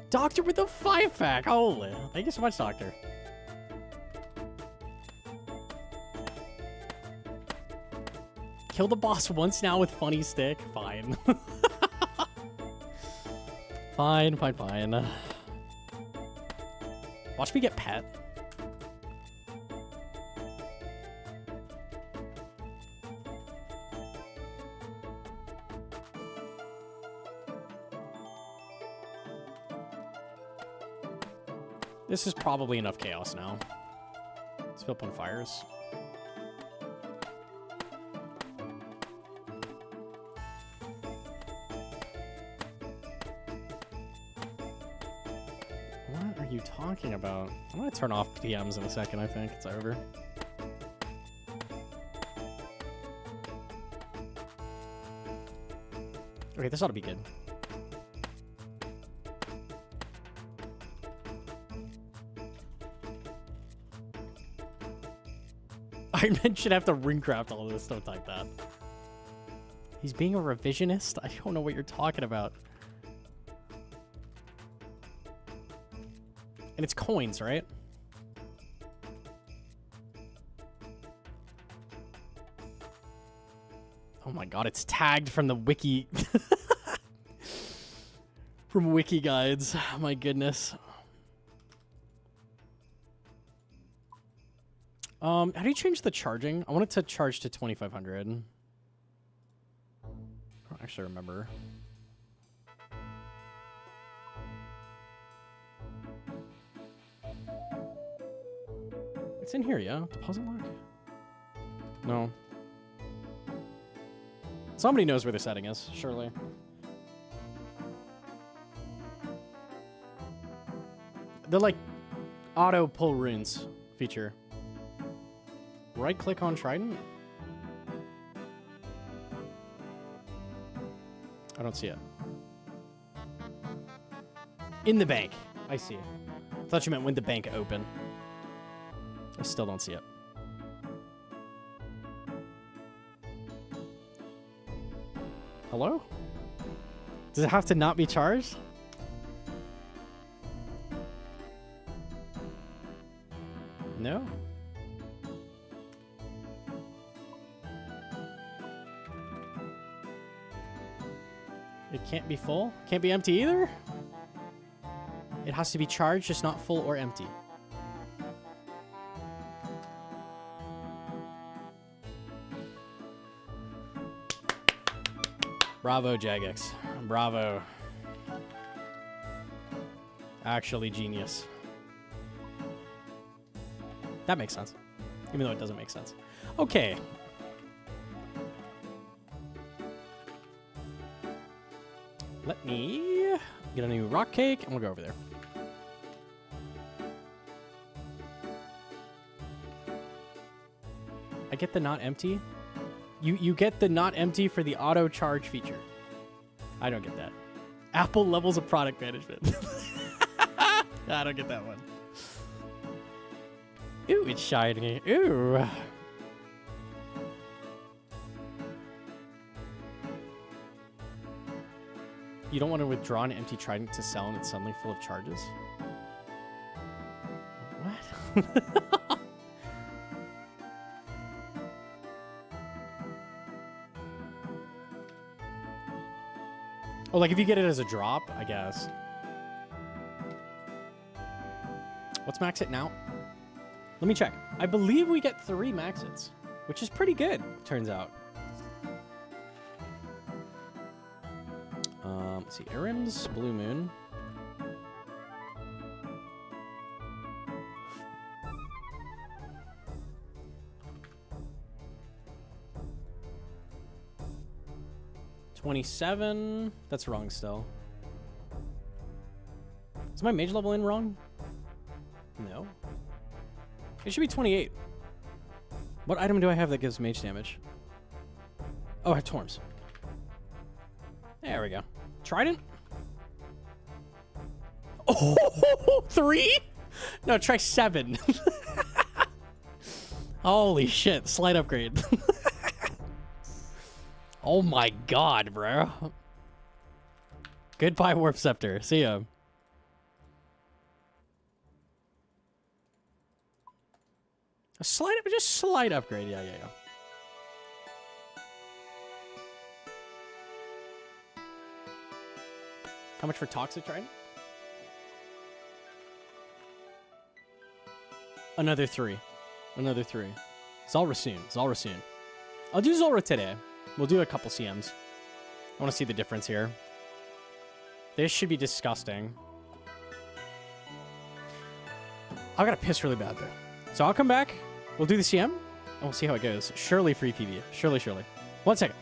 Doctor with a 5-pack. Holy. Thank you so much, Doctor. Kill the boss once now with funny stick. Fine. Fine. Watch me get pet. This is probably enough chaos now. Let's fill up on fires. What are you talking about? I'm gonna turn off PMs in a second, I think. It's over. Okay, this ought to be good. Iron Man should have to ringcraft all of this. Don't type that. He's being a revisionist? I don't know what you're talking about. And it's coins, right? Oh my god, it's tagged from the wiki. From wiki guides. My goodness. How do you change the charging? I want it to charge to 2500. I don't actually remember. It's in here, yeah? Deposit lock? No. Somebody knows where the setting is, surely. The, like, auto pull runes feature. Right click on Trident? I don't see it. In the bank. I see it. I thought you meant when the bank open. I still don't see it. Hello? Does it have to not be charged? No? It can't be full? Can't be empty either? It has to be charged, just not full or empty. Bravo, Jagex. Bravo. Actually genius. That makes sense. Even though it doesn't make sense. Okay. Let me get a new rock cake, and we'll go over there. I get the not empty. You get the not empty for the auto charge feature. I don't get that. Apple levels of product management. I don't get that one. Ooh, it's shiny. Ooh. You don't want to withdraw an empty Trident to sell and it's suddenly full of charges? What? Oh, like if you get it as a drop, I guess. What's max it now? Let me check. I believe we get 3 max hits, which is pretty good, turns out. Let's see. Arim's Blue Moon. 27. That's wrong still. Is my mage level in wrong? No. It should be 28. What item do I have that gives mage damage? Oh, I have Torms. There we go. Trident? Oh, 3? No, try 7. Holy shit, slight upgrade. Oh my god, bro. Goodbye, Warp Scepter. See ya. Just slight upgrade. Yeah. How much for Toxic Trident? Another 3. Another 3. Zulrah soon. Zulrah soon. I'll do Zulrah today. We'll do a couple CMs. I want to see the difference here. This should be disgusting. I gotta piss really bad though. So I'll come back. We'll do the CM. And we'll see how it goes. Surely free PV. Surely. 1 second.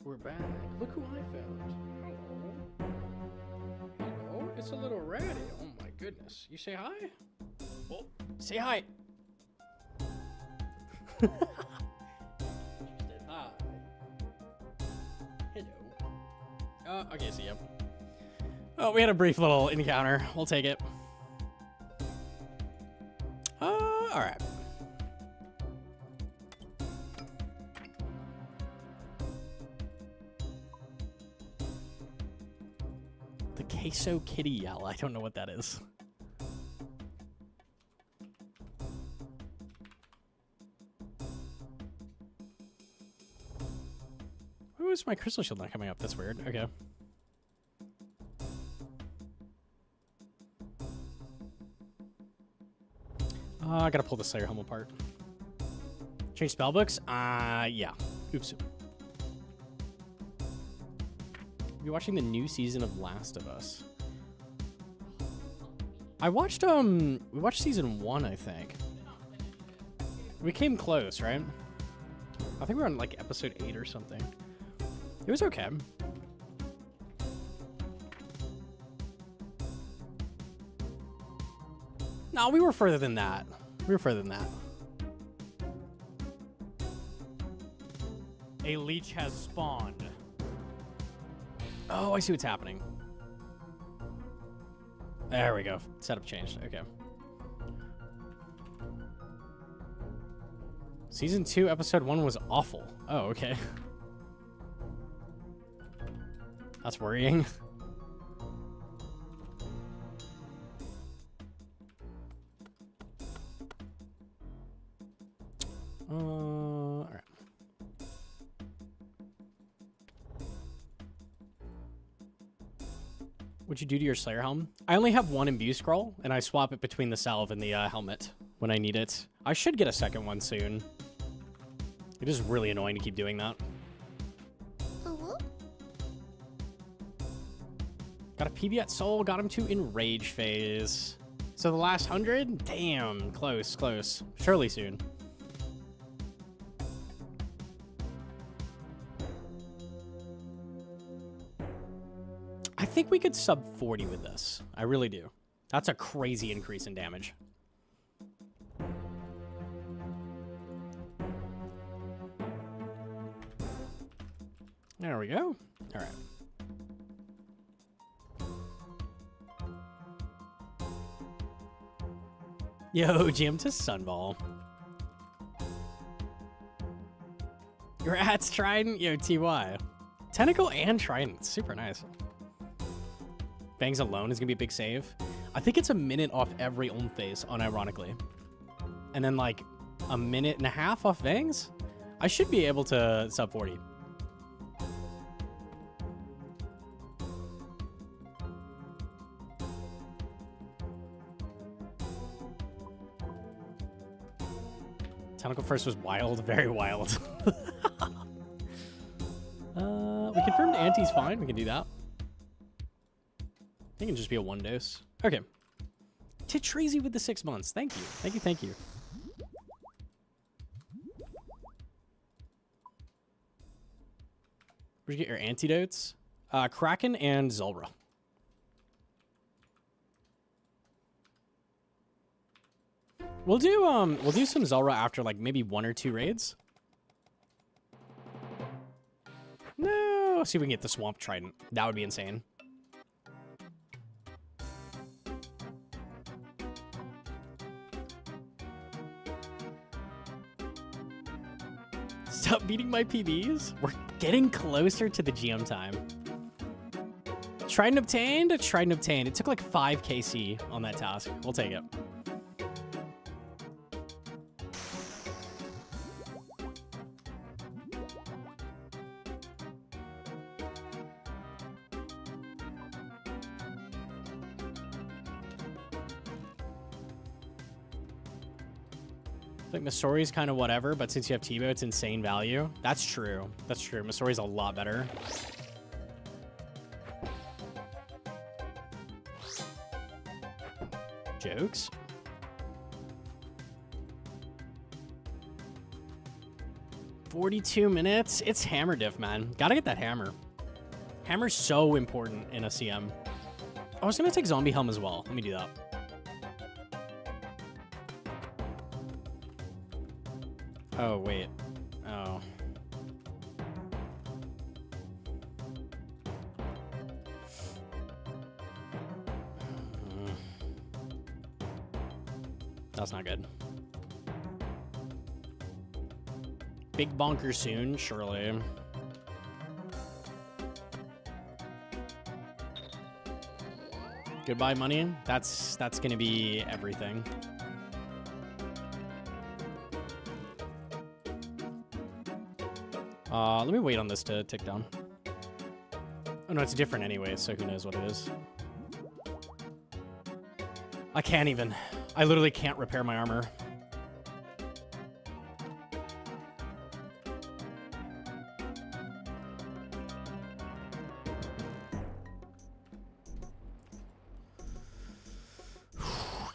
We're back. Look who I found. Hello, it's a little ratty. Oh my goodness. You say hi? Oh, say hi. She said hi. Hello. Okay, see ya. Oh, we had a brief little encounter. We'll take it. Alright. Queso kitty yell. I don't know what that is. Who is my crystal shield not coming up? That's weird. Okay. I gotta pull the Slayer helm apart. Change spellbooks? Yeah. Oops. You're watching the new season of Last of Us. I watched, we watched season 1, I think. We came close, right? I think we were on, like, episode 8 or something. It was okay. No, we were further than that. We were further than that. A leech has spawned. Oh, I see what's happening. There we go. Setup changed. Okay. Season 2, episode 1 was awful. Oh, okay. That's worrying. All right. What'd you do to your Slayer helm? I only have one imbue scroll, and I swap it between the salve and the helmet when I need it. I should get a second one soon. It is really annoying to keep doing that. Got a PB at soul, got him to enrage phase. So the last 100? Damn, close, close. Surely soon. I think we could sub 40 with this. I really do. That's a crazy increase in damage. There we go. All right. Yo, jam to Sunball. Your at's Trident? Yo, TY. Tentacle and Trident. Super nice. Bangs alone is going to be a big save. I think it's a minute off every Olm phase, unironically. And then, like, a minute and a half off Bangs? I should be able to sub 40. Tentacle first was wild, very wild. We confirmed Anti's fine. We can do that. I think it can just be a 1 dose. Okay. Titrazy with the 6 months. Thank you. Thank you, thank you. Where'd you get your antidotes? Kraken and Zulrah. We'll do some Zulrah after like maybe 1 or 2 raids. No, let's see if we can get the Swamp Trident. That would be insane. Stop beating my PBs. We're getting closer to the GM time. Trident obtained. Trident obtained. It took like 5 KC on that task. We'll take it. I think Masori's kind of whatever, but since you have T-Bow, it's insane value. That's true. That's true. Masori's a lot better. Jokes? $42. It's hammer diff, man. Gotta get that hammer. Hammer's so important in a CM. I was gonna take Zombie Helm as well. Let me do that. Oh, wait. Oh. That's not good. Big bonker soon, surely. Goodbye, money. That's gonna be everything. Let me wait on this to tick down. Oh no, it's different anyway, so who knows what it is. I can't even. I literally can't repair my armor.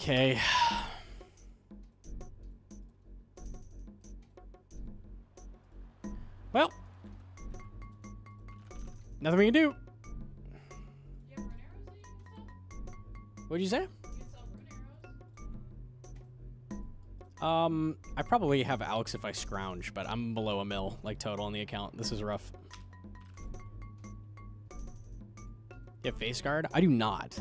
Okay. Well, nothing we can do. What'd you say? I probably have Alex if I scrounge, but I'm below a mil, like, total on the account. This is rough. You have face guard? I do not.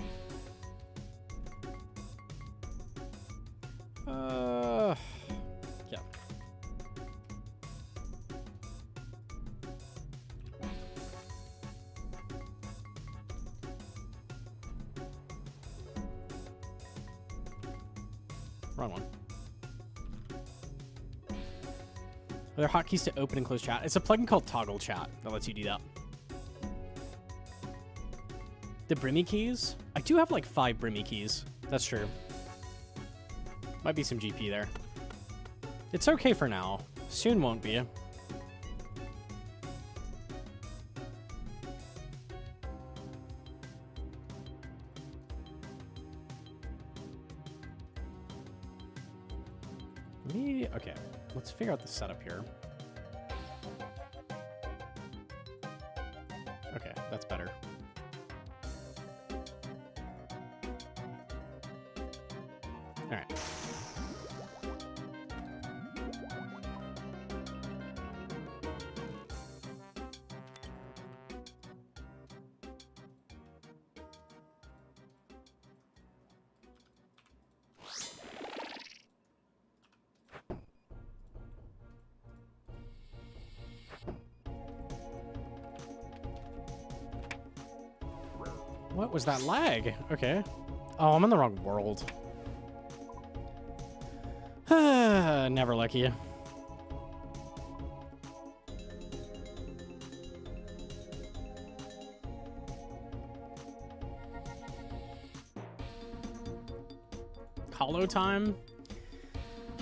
Yeah. Wrong one. Are there hotkeys to open and close chat? It's a plugin called Toggle Chat that lets you do that. The Brimmy keys? I do have like 5 Brimmy keys. That's true. Might be some GP there. It's okay for now. Soon won't be. Okay, let's figure out the setup here. Okay, that's better. All right. What was that lag? Okay. Oh, I'm in the wrong world. Never lucky. Hollow time?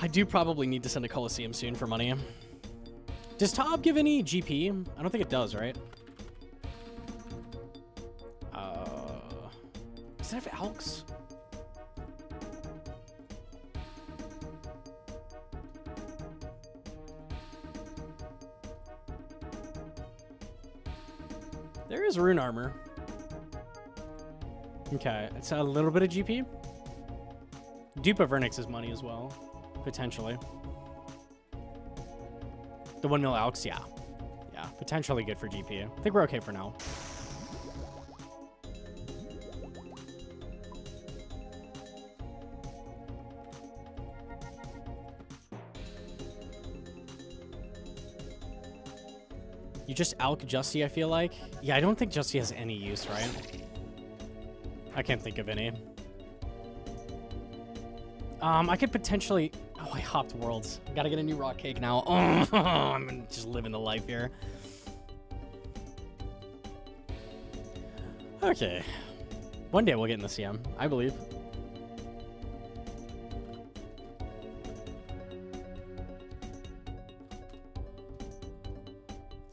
I do probably need to send a Coliseum soon for money. Does Tob give any GP? I don't think it does, right? Does it have Elks? There is rune armor. Okay, it's a little bit of GP. Dupe of Vernix's money as well, potentially. The 1 mil Elks, yeah. Yeah, potentially good for GP. I think we're okay for now. You just Alk Justy, I feel like. Yeah, I don't think Justy has any use, right? I can't think of any. I could potentially... Oh, I hopped worlds. Gotta get a new rock cake now. Oh, I'm just living the life here. Okay. One day we'll get in the CM, I believe.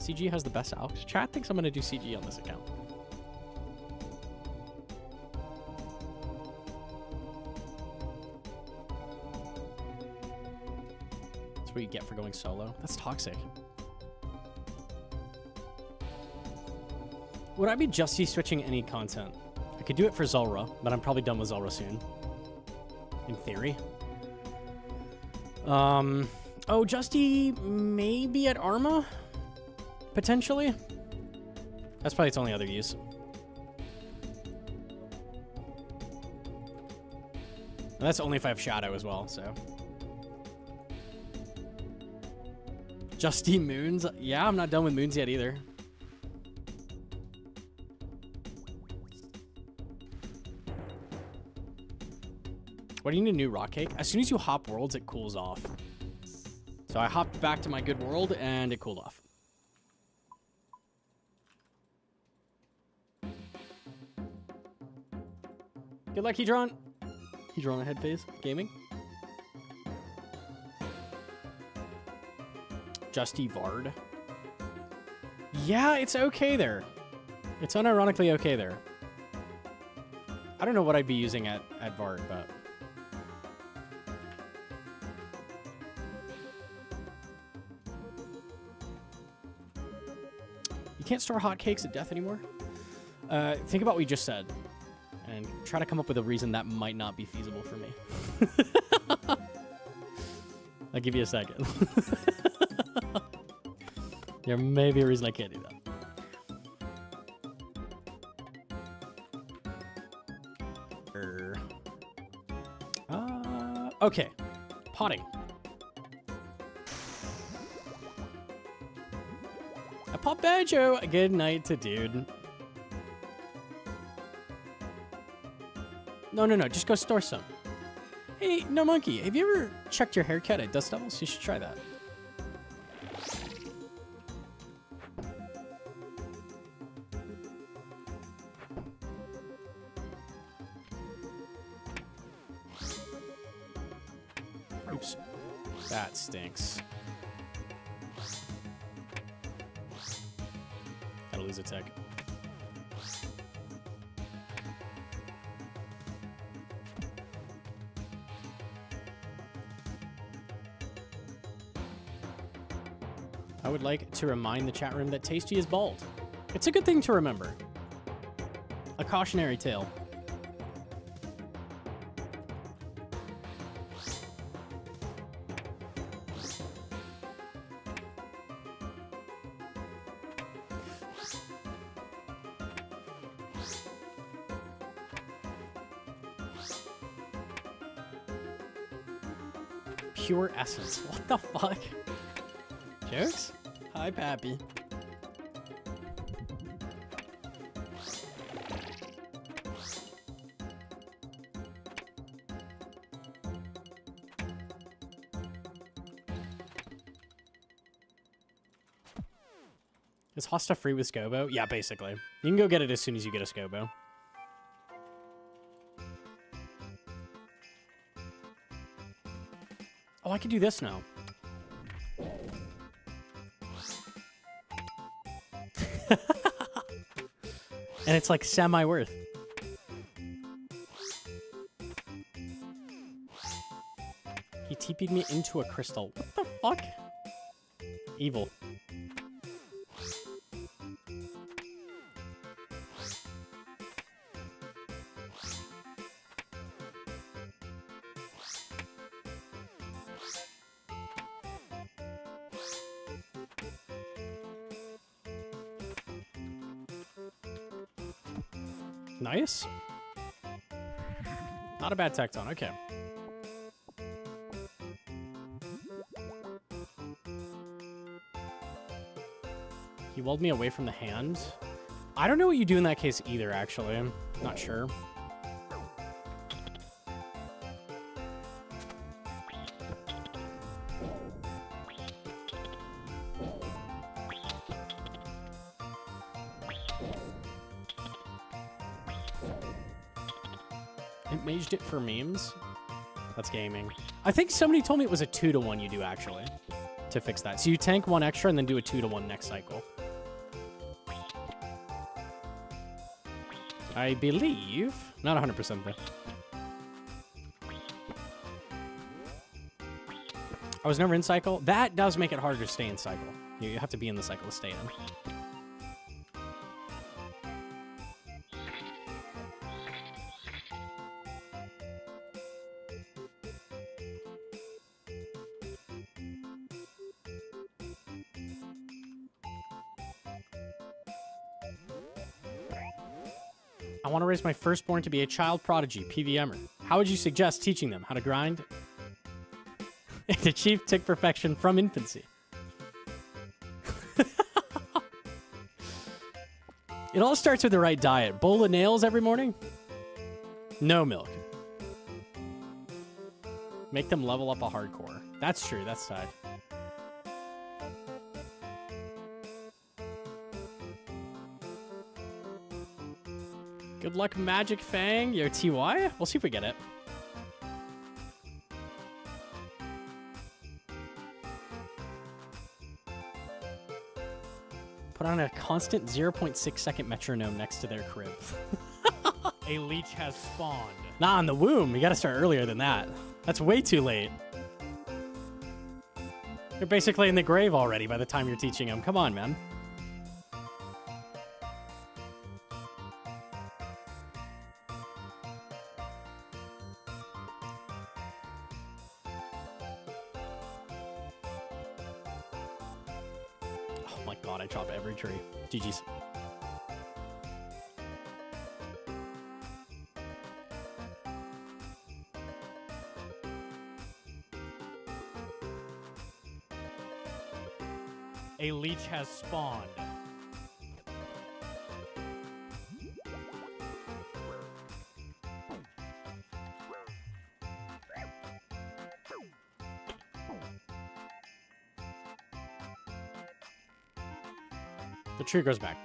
CG has the best Alex. Chat thinks I'm going to do CG on this account. That's what you get for going solo. That's toxic. Would I be Justy switching any content? I could do it for Zulrah, but I'm probably done with Zulrah soon. In theory. Oh, Justy maybe at Arma? Potentially. That's probably its only other use. And that's only if I have Shadow as well, so. Justy Moons? Yeah, I'm not done with Moons yet either. What do you need a new rock cake? As soon as you hop worlds, it cools off. So I hopped back to my good world and it cooled off. Good luck, Hedron. Hedron ahead phase gaming. Justy Vard. Yeah, it's okay there. It's unironically okay there. I don't know what I'd be using at Vard, but can't store hotcakes at death anymore, think about what you just said, and try to come up with a reason that might not be feasible for me. I'll give you a second. There may be a reason I can't do that. Okay, potting. I pop Banjo. Good night to dude. No, just go store some. Hey, Gnomonkey, have you ever checked your haircut at Dust Devils? You should try that. Oops. That stinks. Gotta lose a tech. I would like to remind the chat room that Tasty is bald. It's a good thing to remember. A cautionary tale. Pure essence. What the fuck? Jokes? Hi, Pappy. Is Hosta free with Scobo? Yeah, basically. You can go get it as soon as you get a Scobo. Oh, I can do this now. And it's like semi-worth. He TP'd me into a crystal. What the fuck? Evil. Nice. Not a bad tecton, okay. He walled me away from the hand. I don't know what you do in that case either, actually. I'm not sure. It maged it for memes. That's gaming. I think somebody told me it was a 2-to-1 you do, actually, to fix that. So you tank 1 extra and then do a 2-to-1 next cycle. I believe. Not 100% though. I was never in cycle. That does make it harder to stay in cycle. You have to be in the cycle to stay in. I want to raise my firstborn to be a child prodigy, PVMer. How would you suggest teaching them how to grind and achieve tick perfection from infancy? It all starts with the right diet. Bowl of nails every morning? No milk. Make them level up a hardcore. That's true, that's tight. Good luck, Magic Fang. Yo, TY? We'll see if we get it. Put on a constant 0.6 second metronome next to their crib. A leech has spawned. Nah, in the womb. You gotta start earlier than that. That's way too late. You're basically in the grave already by the time you're teaching them. Come on, man. god, I chop every tree. GG's. A leech has spawned. The tree goes back.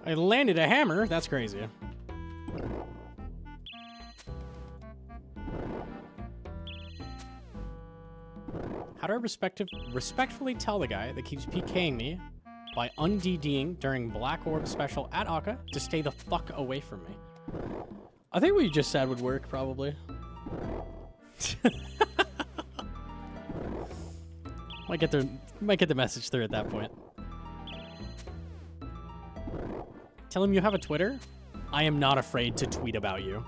I landed a hammer. That's crazy. How do I respectfully tell the guy that keeps PKing me by un-DDing during Black Orb special at Akka to stay the fuck away from me? I think what you just said would work, probably. Might get the message through at that point. Tell him you have a Twitter. I am not afraid to tweet about you.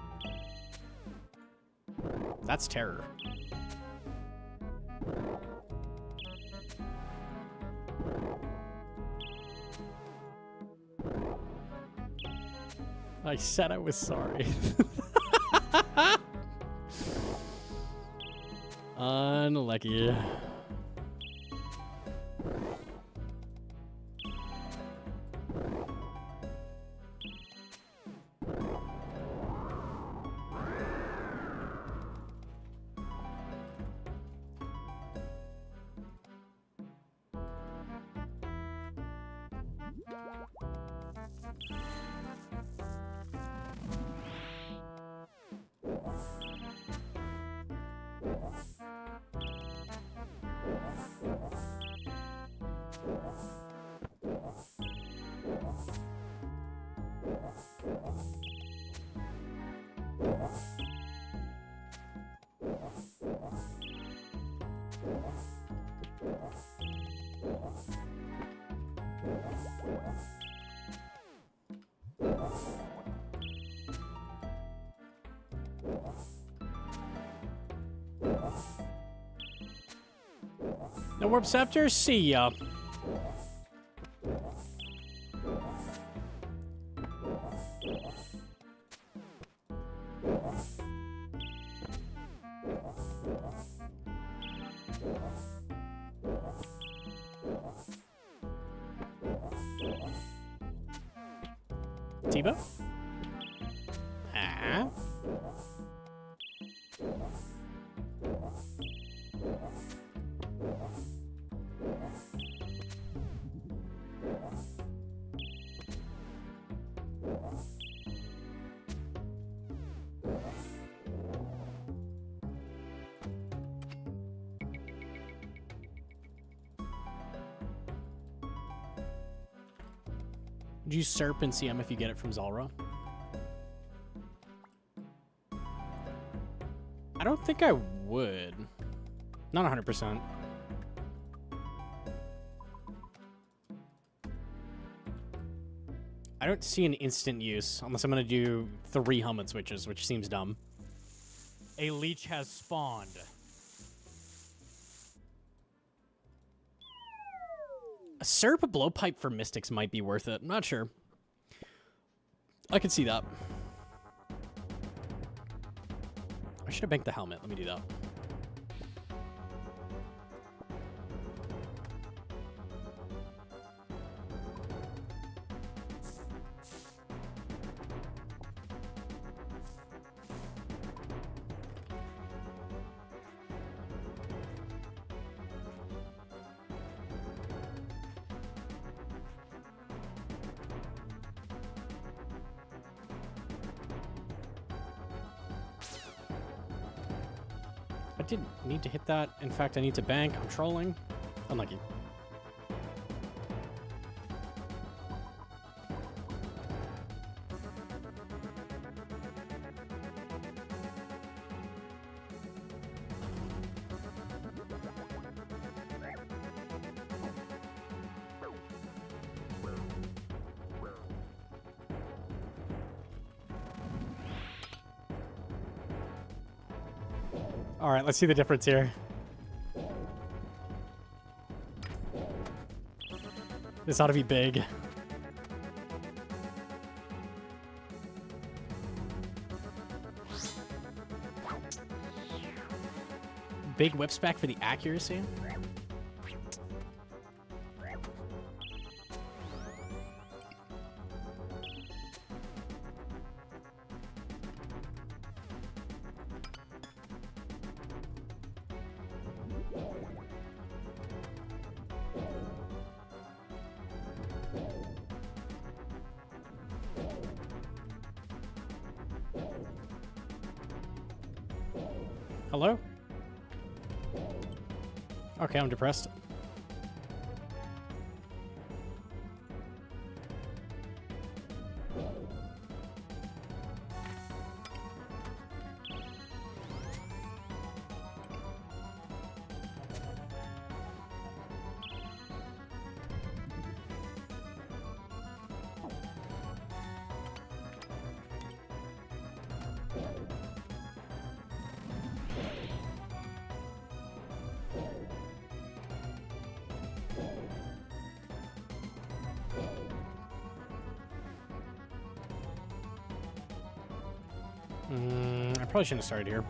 That's terror. I said I was sorry. Unlucky. No warp scepter, see ya. Tiba? Ah. Would you Serp and CM if you get it from Zulrah? I don't think I would. Not 100%. I don't see an instant use unless I'm going to do 3 helmet switches, which seems dumb. A leech has spawned. A Serp blowpipe for Mystics might be worth it. I'm not sure. I could see that. I should have banked the helmet. Let me do that. I didn't need to hit that. In fact, I need to bank. I'm trolling. Unlucky. All right, let's see the difference here. This ought to be big. Big whip spec for the accuracy. Hello? Okay, I'm depressed. I probably shouldn't have started here.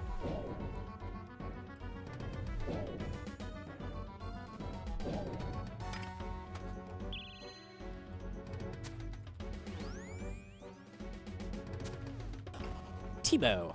T-bow.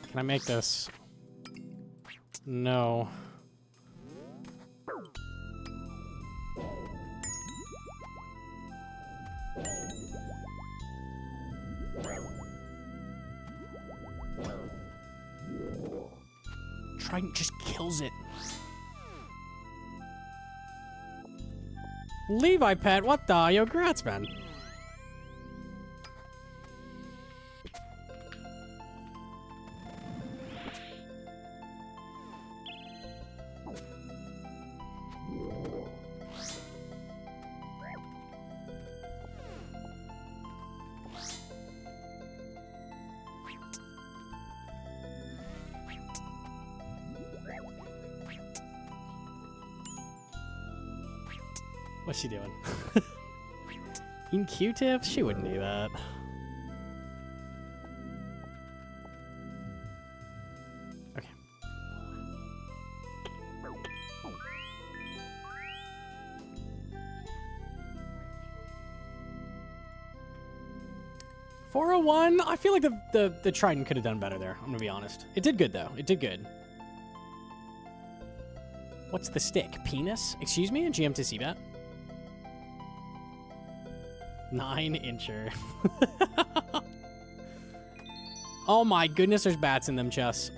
Can I make this? No. Trident just kills it. Levi pet, what the? Yo, grats, man. What's she doing? Eating Q-tips? She wouldn't do that. Okay. $401? I feel like the Trident could have done better there. I'm gonna be honest. It did good though. It did good. What's the stick? Penis? Excuse me? GM to see that? 9-incher. Oh my goodness, there's bats in them chests.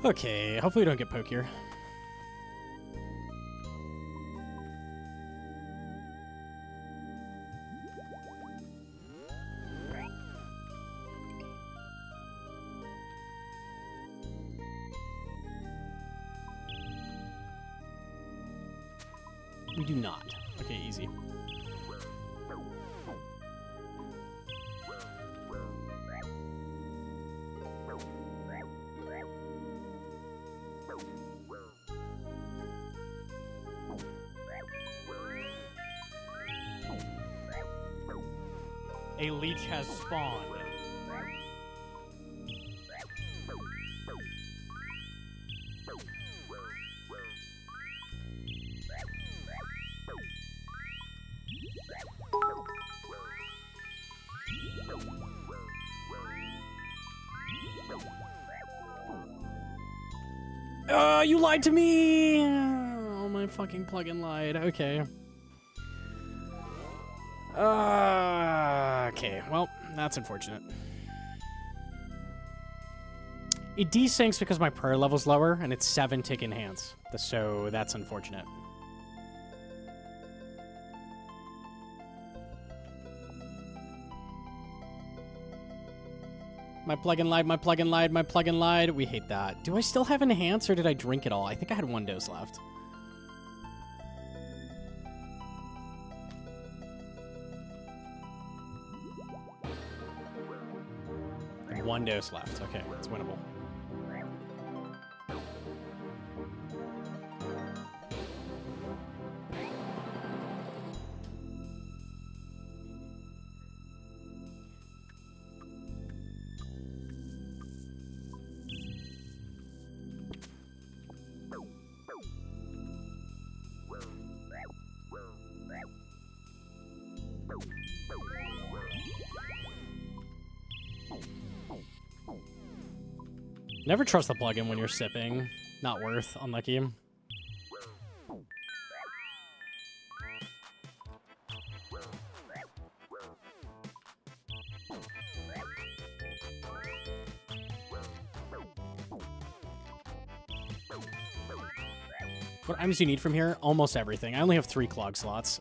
Okay, hopefully we don't get poke here. We do not. Okay, easy. A leech has spawned. You lied to me! Oh, my fucking plugin lied. Okay. Okay, well, that's unfortunate. It desyncs because my prayer level's lower, and it's 7 tick enhance. So that's unfortunate. My plugin lied, my plugin lied, my plugin lied. We hate that. Do I still have enhance, or did I drink it all? I think I had 1 dose left. One dose left. Okay, it's winnable. Never trust the plugin when you're sipping. Not worth. Unlucky. What items do you need from here? Almost everything. I only have 3 clog slots.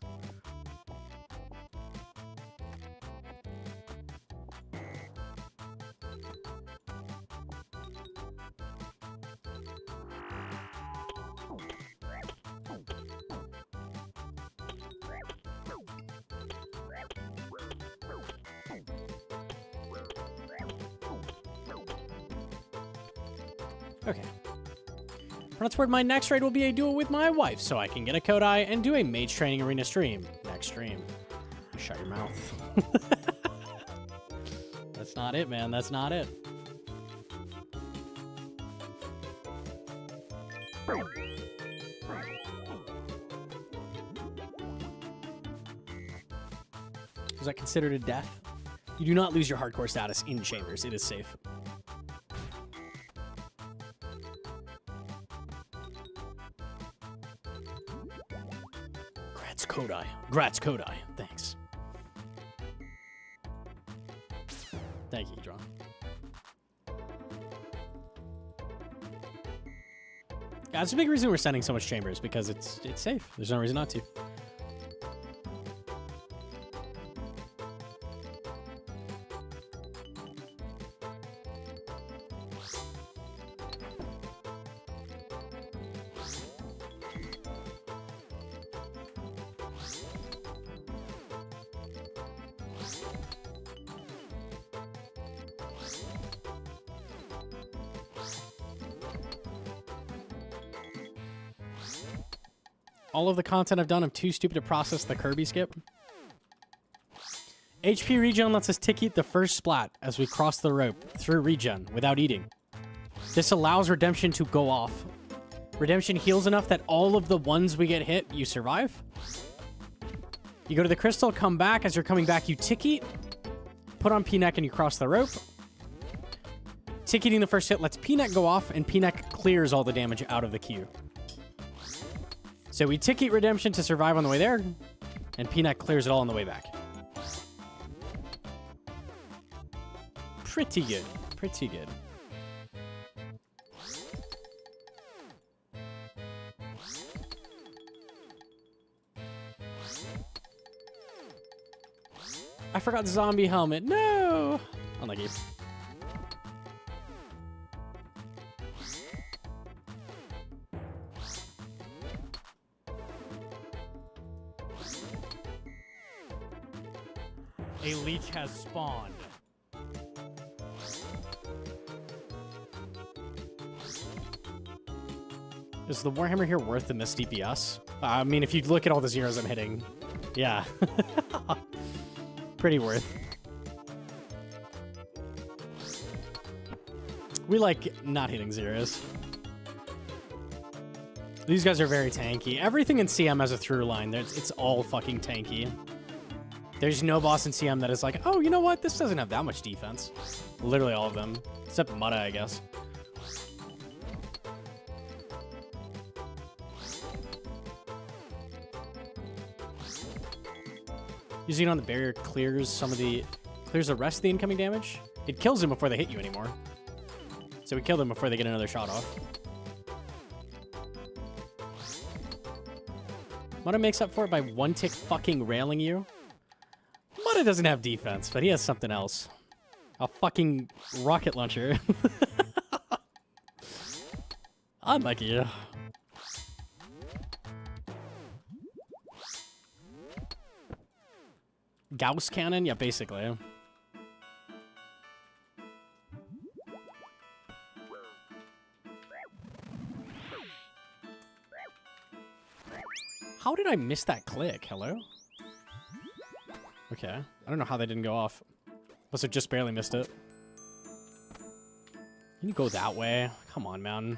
Okay. That's where my next raid will be a duel with my wife, so I can get a Kodai and do a Mage Training Arena stream. Next stream. Shut your mouth. That's not it, man. That's not it. Was that considered a death? You do not lose your hardcore status in chambers. It is safe. Kodai. Grats, Kodai. Thanks. Thank you, John. Yeah, that's a big reason we're sending so much chambers, because it's safe. There's no reason not to. All of the content I've done, I'm too stupid to process the Kirby skip. HP regen lets us tick-eat the first splat as we cross the rope through regen without eating. This allows redemption to go off. Redemption heals enough that all of the ones we get hit, you survive. You go to the crystal, come back. As you're coming back, you tick-eat. Put on P-neck and you cross the rope. Tick-eating the first hit lets P-neck go off, and P-neck clears all the damage out of the queue. So we tick-eat redemption to survive on the way there, and P-neck clears it all on the way back. Pretty good. Pretty good. I forgot zombie helmet. No! Unlucky. A leech has spawned. Is the Warhammer here worth the missed DPS? I mean, if you look at all the zeros I'm hitting, yeah. Pretty worth. We like not hitting zeros. These guys are very tanky. Everything in CM has a through line. It's all fucking tanky. There's no boss in CM that is like, oh, you know what? This doesn't have that much defense. Literally all of them. Except Mutta, I guess. Using it on the barrier clears the rest of the incoming damage. It kills them before they hit you anymore. So we kill them before they get another shot off. Mutta makes up for it by one tick fucking railing you. Mutta doesn't have defense, but he has something else. A fucking rocket launcher. Unlucky. Gauss cannon? Yeah, basically. How did I miss that click? Hello? Okay. I don't know how they didn't go off. Must have just barely missed it. Can you go that way? Come on, man.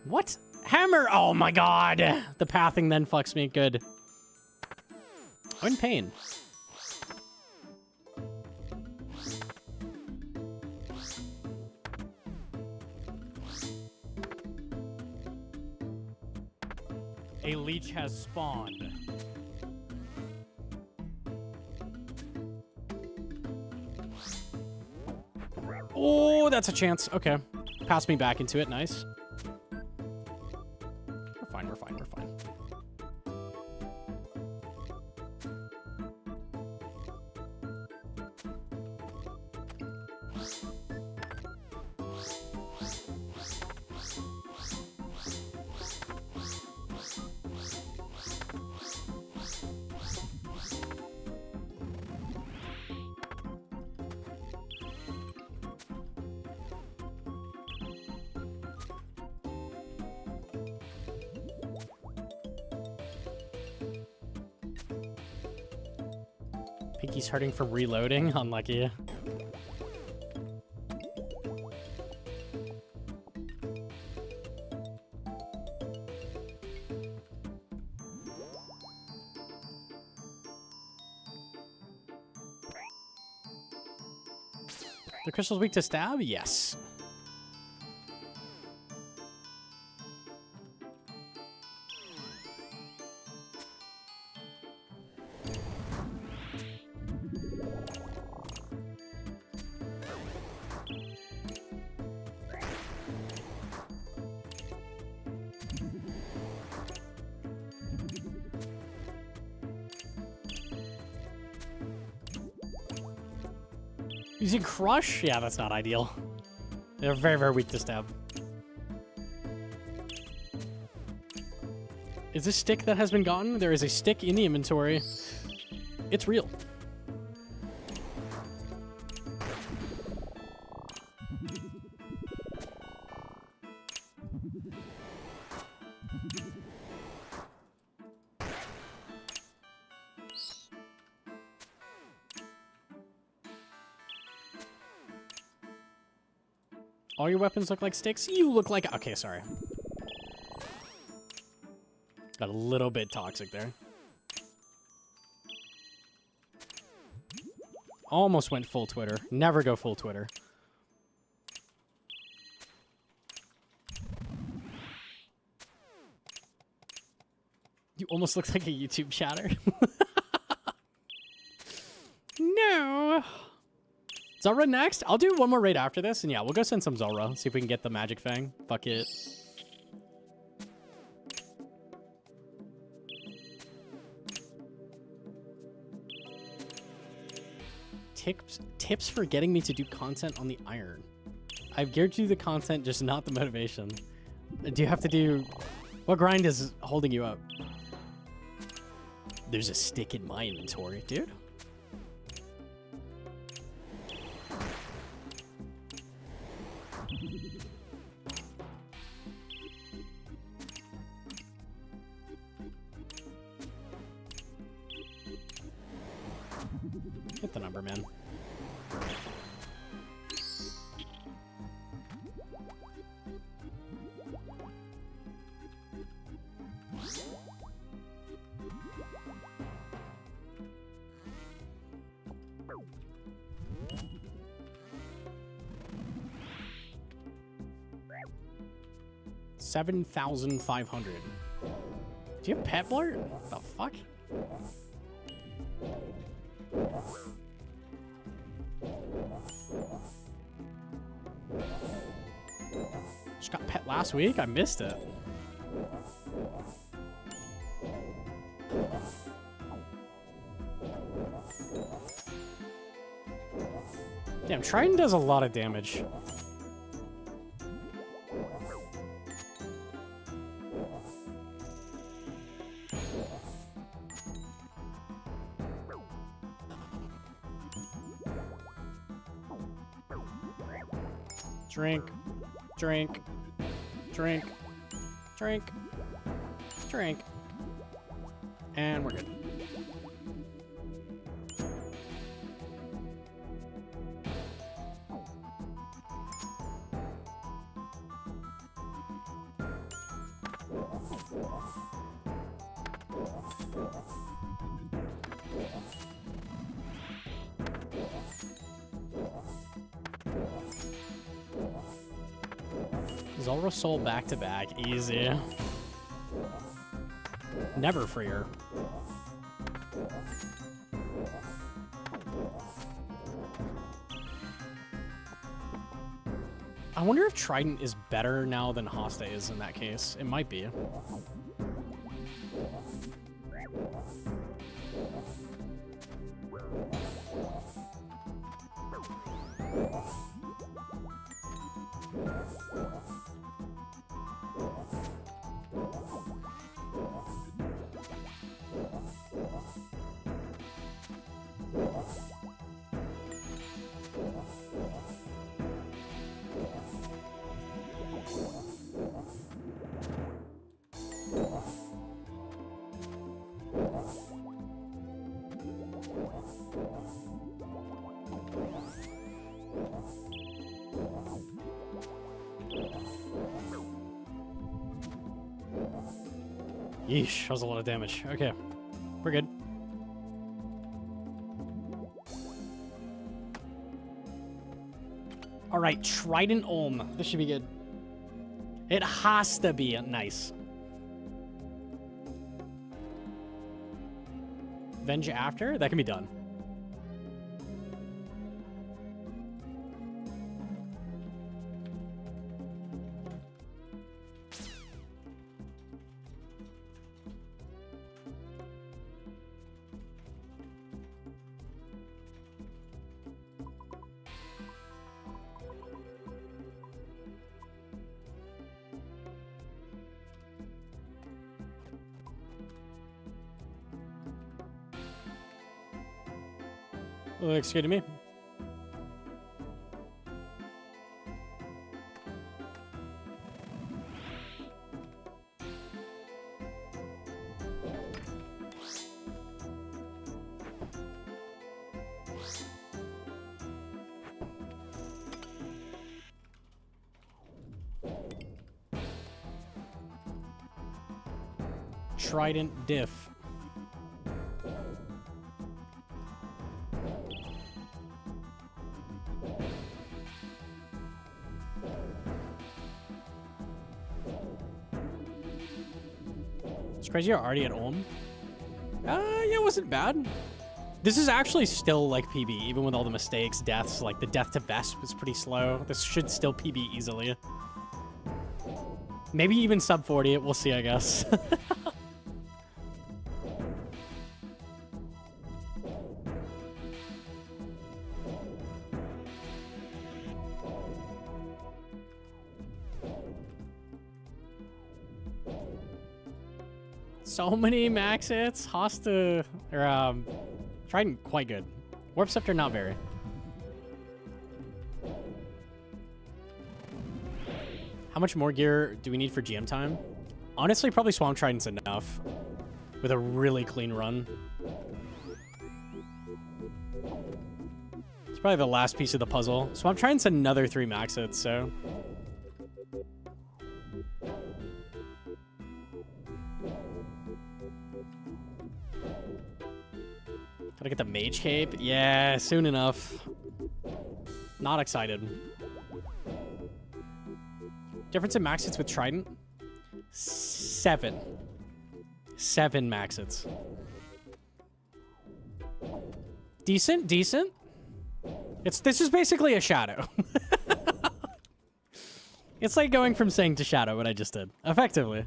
What? Hammer! Oh my god! The pathing then fucks me. Good. I'm in pain. A leech has spawned. Oh, that's a chance. Okay. Pass me back into it. Nice. We're fine, we're fine, we're fine. Pinky's hurting from reloading. Unlucky. The crystal's weak to stab? Yes. Using Crush? Yeah, that's not ideal. They're very, very weak to stab. Is this stick that has been gotten? There is a stick in the inventory. It's real. All your weapons look like sticks? You look like... Okay, sorry. Got a little bit toxic there. Almost went full Twitter. Never go full Twitter. You almost look like a YouTube chatter. No. Zulrah next? I'll do one more raid after this, and yeah, we'll go send some Zulrah. See if we can get the Magic Fang. Fuck it. Tips for getting me to do content on the iron. I've geared you the content, just not the motivation. Do you have to do... What grind is holding you up? There's a stick in my inventory, dude. Hit the number, man. $7,500. Do you have pet blurt? The fuck? Just got pet last week? I missed it. Damn, Trident does a lot of damage. Drink, drink, drink, drink, drink, and we're good. Zulrah Soul back to back, easy. Never freer. I wonder if Trident is better now than Hosta is in that case. It might be. Yeesh, that was a lot of damage. Okay, we're good. All right, Trident Olm. This should be good. It has to be nice. Venge after? That can be done. Looks good to me. Trident diff. It's crazy you're already at Olm. Yeah, it wasn't bad. This is actually still like PB, even with all the mistakes, deaths. Like the death to Vesp is pretty slow. This should still PB easily. Maybe even sub 40. We'll see, I guess. So many max hits. Hosta or Trident quite good. Warp Scepter not very. How much more gear do we need for GM time? Honestly, probably Swamp Trident's enough with a really clean run. It's probably the last piece of the puzzle. Swamp Trident's another 3 max hits, so. Gotta get the Mage Cape. Yeah, soon enough. Not excited. Difference in max hits with Trident? 7. 7 max hits. Decent, decent. This is basically a shadow. It's like going from saying to shadow what I just did, effectively.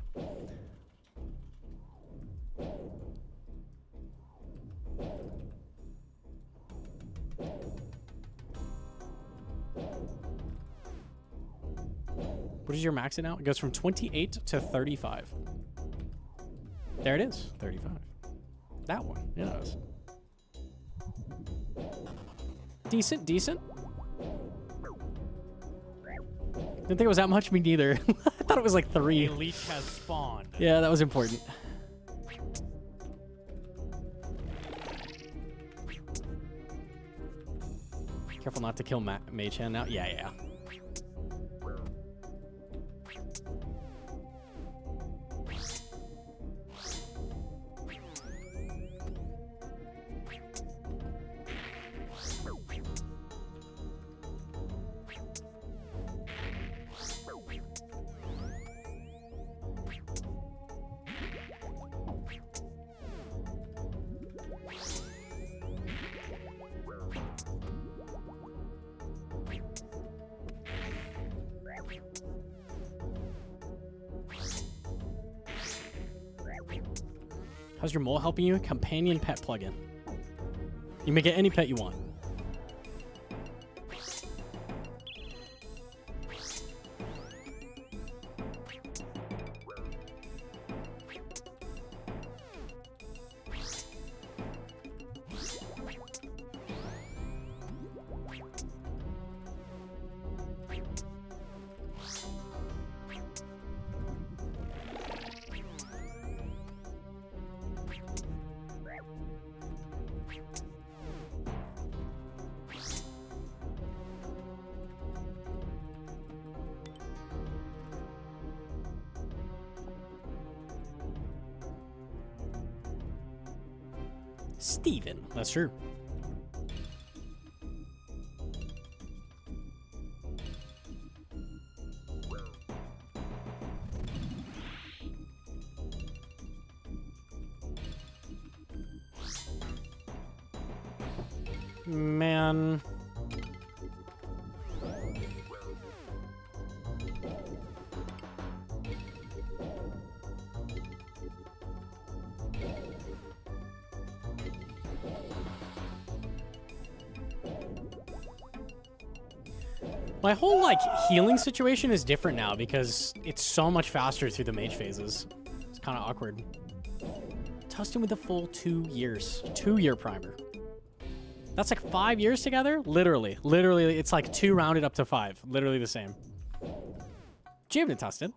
What is your max it now? It goes from 28 to 35. There it is, 35. That one, yes. Decent, decent. Didn't think it was that much, me neither. I thought it was like 3. A leech has spawned. Yeah, that was important. Careful not to kill Mage Hand now. Yeah, yeah. How's your mole helping you? Companion pet plugin. You may get any pet you want. Steven. That's true. Man. My whole, like, healing situation is different now because it's so much faster through the mage phases. It's kind of awkward. Tustin with the full 2 years. 2-year primer. That's like 5 years together? Literally. Literally, it's like 2 rounded up to 5. Literally the same. Jim and Tustin.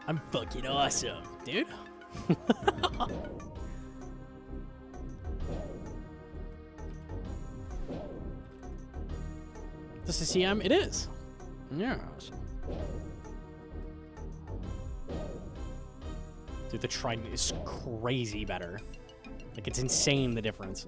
I'm fucking awesome, dude. This is CM? It is. Yes. Dude, the Trident is crazy better. Like, it's insane, the difference.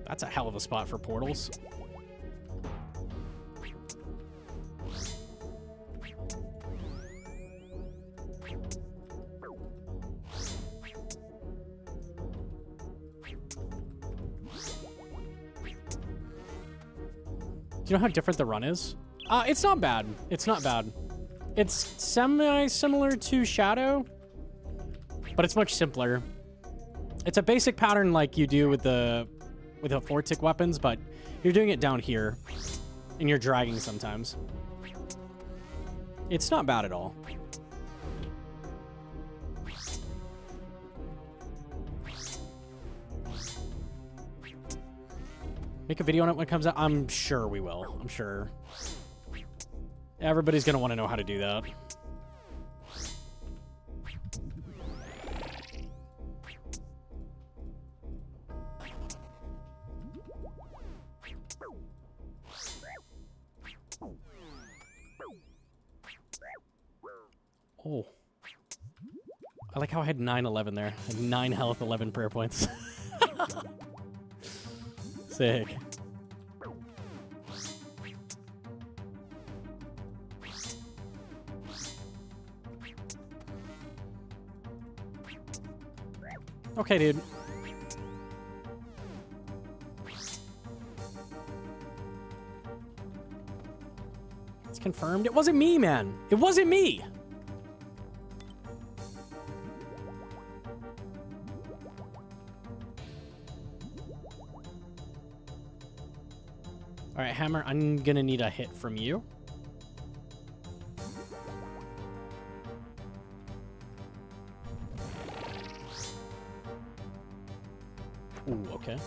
That's a hell of a spot for portals. Do you know how different the run is? It's not bad. It's not bad. It's semi-similar to Shadow, but it's much simpler. It's a basic pattern like you do with the four-tick weapons, but you're doing it down here, and you're dragging sometimes. It's not bad at all. Make a video on it when it comes out? I'm sure we will. I'm sure. Everybody's going to want to know how to do that. Oh. I like how I had 9-11 there. I had 9 health, 11 prayer points. Sick. Okay, dude. It's confirmed. It wasn't me, man. It wasn't me. All right, Hammer, I'm gonna need a hit from you. Ooh, okay.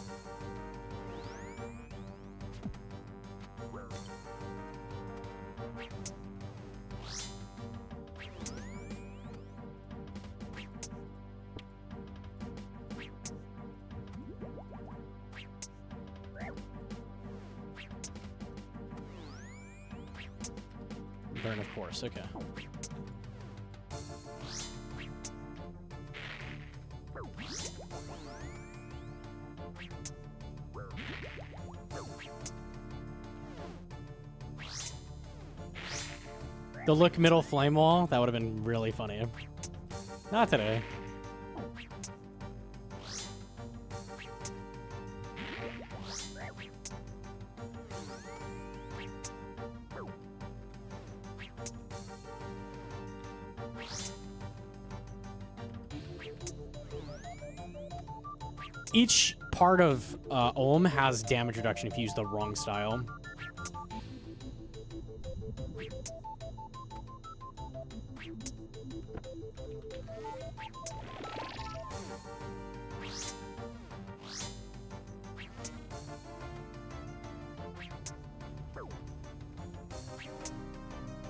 Burn, of course, okay. The look middle flame wall, that would have been really funny. Not today. Each part of Olm has damage reduction if you use the wrong style.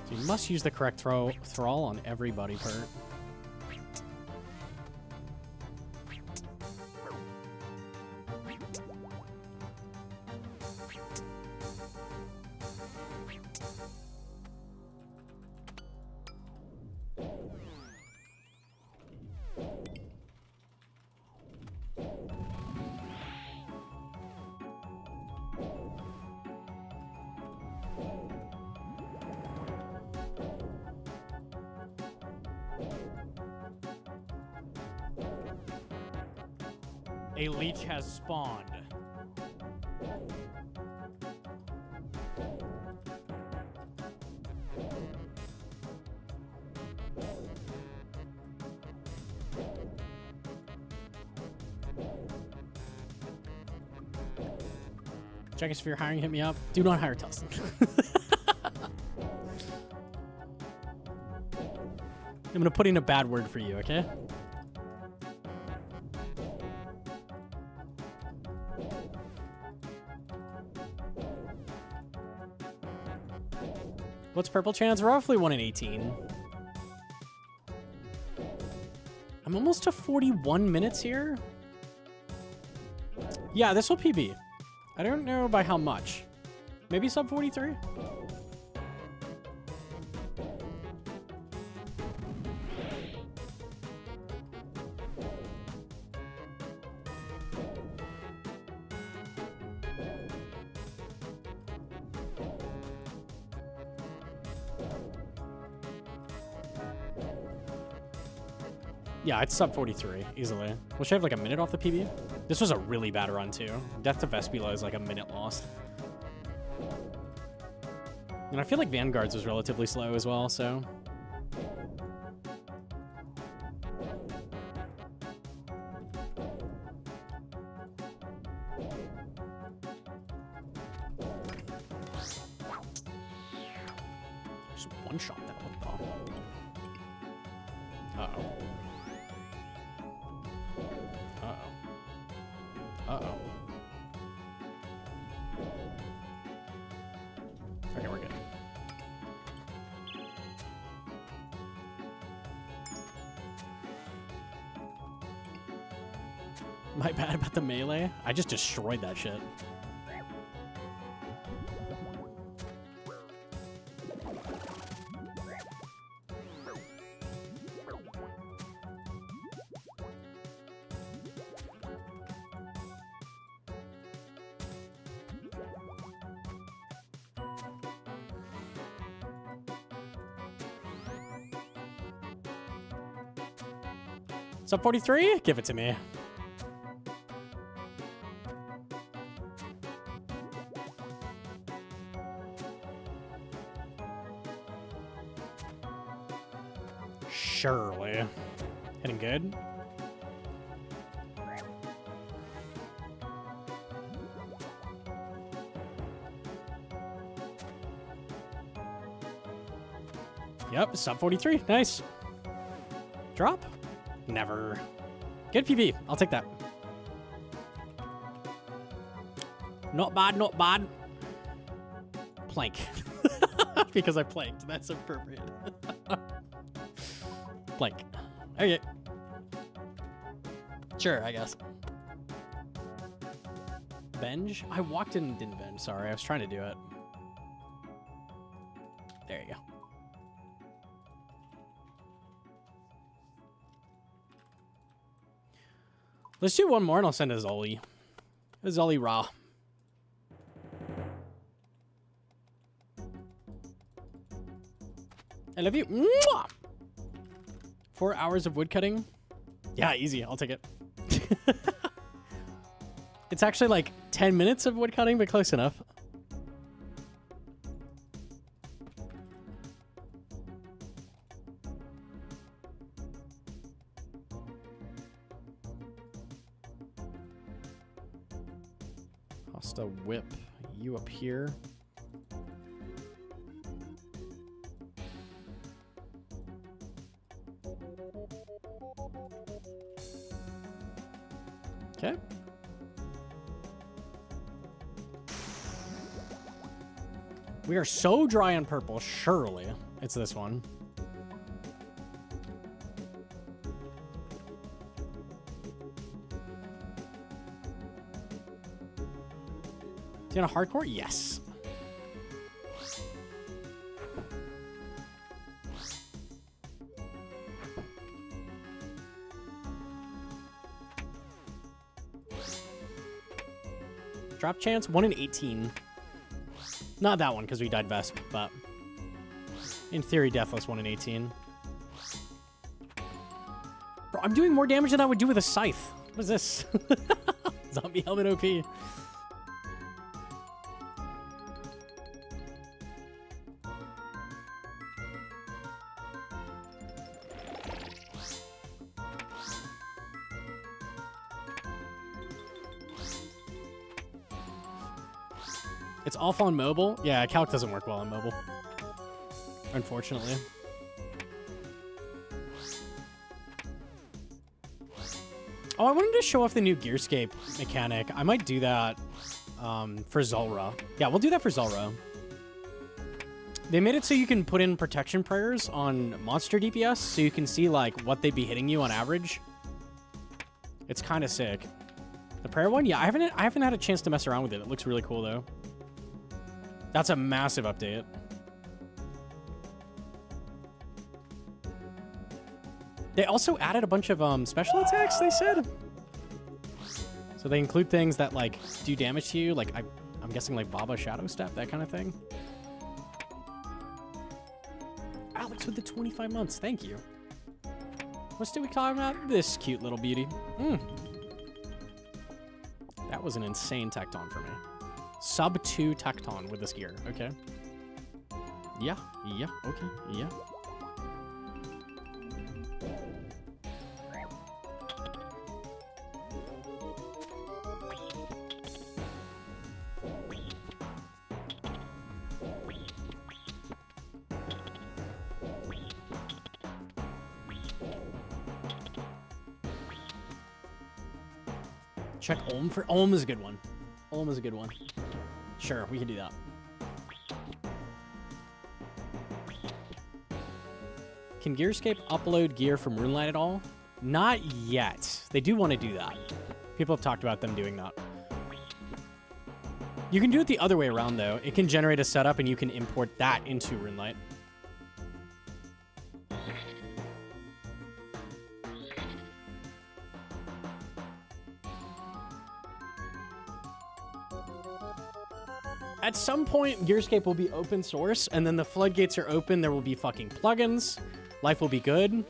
So you must use the correct thrall on every body part. A leech has spawned. Jagus, if you're hiring, hit me up. Do not hire Tustin. I'm gonna put in a bad word for you, okay? What's purple chance? Roughly 1 in 18. I'm almost to 41 minutes here. Yeah, this will PB. I don't know by how much. Maybe sub 43? Yeah, it's sub 43 easily. We'll shave like a minute off the PB. This was a really bad run too. Death to Vespula is like a minute lost. And I feel like Vanguard's was relatively slow as well, so. Just one shot that one though. Uh-oh. Uh-oh. Uh-oh. Okay, we're good. My bad about the melee. I just destroyed that shit. Sub 43? Give it to me. Surely. Hitting good. Yep, sub 43. Nice. Drop? Never. Good PB. I'll take that. Not bad, not bad. Plank. Because I planked. That's appropriate. Plank. Okay. Sure, I guess. Venge? I walked in and didn't venge. Sorry, I was trying to do it. There you go. Let's do one more and I'll send a Zully. A Zully Raw. I love you. Mwah! 4 hours of woodcutting? Yeah, easy. I'll take it. It's actually like 10 minutes of woodcutting, but close enough. Hostile whip you up here. Okay. We are so dry on purple. Surely it's this one. Is he on a hardcore? Yes. Drop chance, 1 in 18. Not that one, because we died Vesp, but in theory, Deathless 1 in 18. Bro, I'm doing more damage than I would do with a Scythe. What is this? Zombie Helmet OP. It's off on mobile. Yeah, calc doesn't work well on mobile. Unfortunately. Oh, I wanted to show off the new Gearscape mechanic. I might do that for Zulrah. Yeah, we'll do that for Zulrah. They made it so you can put in protection prayers on monster DPS, so you can see like what they'd be hitting you on average. It's kind of sick. The prayer one, yeah, I haven't had a chance to mess around with it. It looks really cool though. That's a massive update. They also added a bunch of special attacks, they said. So they include things that like do damage to you, like I'm guessing like Baba Shadow Step, that kind of thing. Alex with the 25 months, thank you. What did we call that? This cute little beauty. That was an insane tecton for me. Sub 2 tecton with this gear. Okay. Yeah. Okay. Yeah. Check Olm for Olm is a good one. Olm is a good one. Sure, we can do that. Can Gearscape upload gear from RuneLite at all? Not yet. They do want to do that. People have talked about them doing that. You can do it the other way around, though. It can generate a setup, and you can import that into RuneLite. At some point, Gearscape will be open source, and then the floodgates are open. There will be fucking plugins. Life will be good.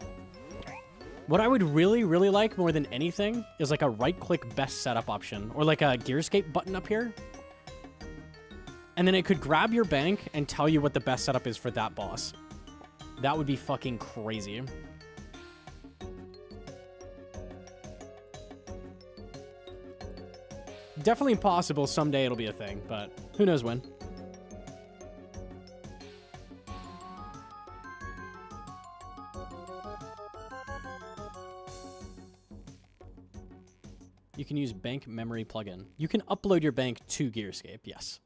What I would really, really like more than anything is like a right-click best setup option, or like a Gearscape button up here. And then it could grab your bank and tell you what the best setup is for that boss. That would be fucking crazy. Definitely possible someday it'll be a thing, but who knows when. You can use bank memory plugin. You can upload your bank to Gearscape, yes.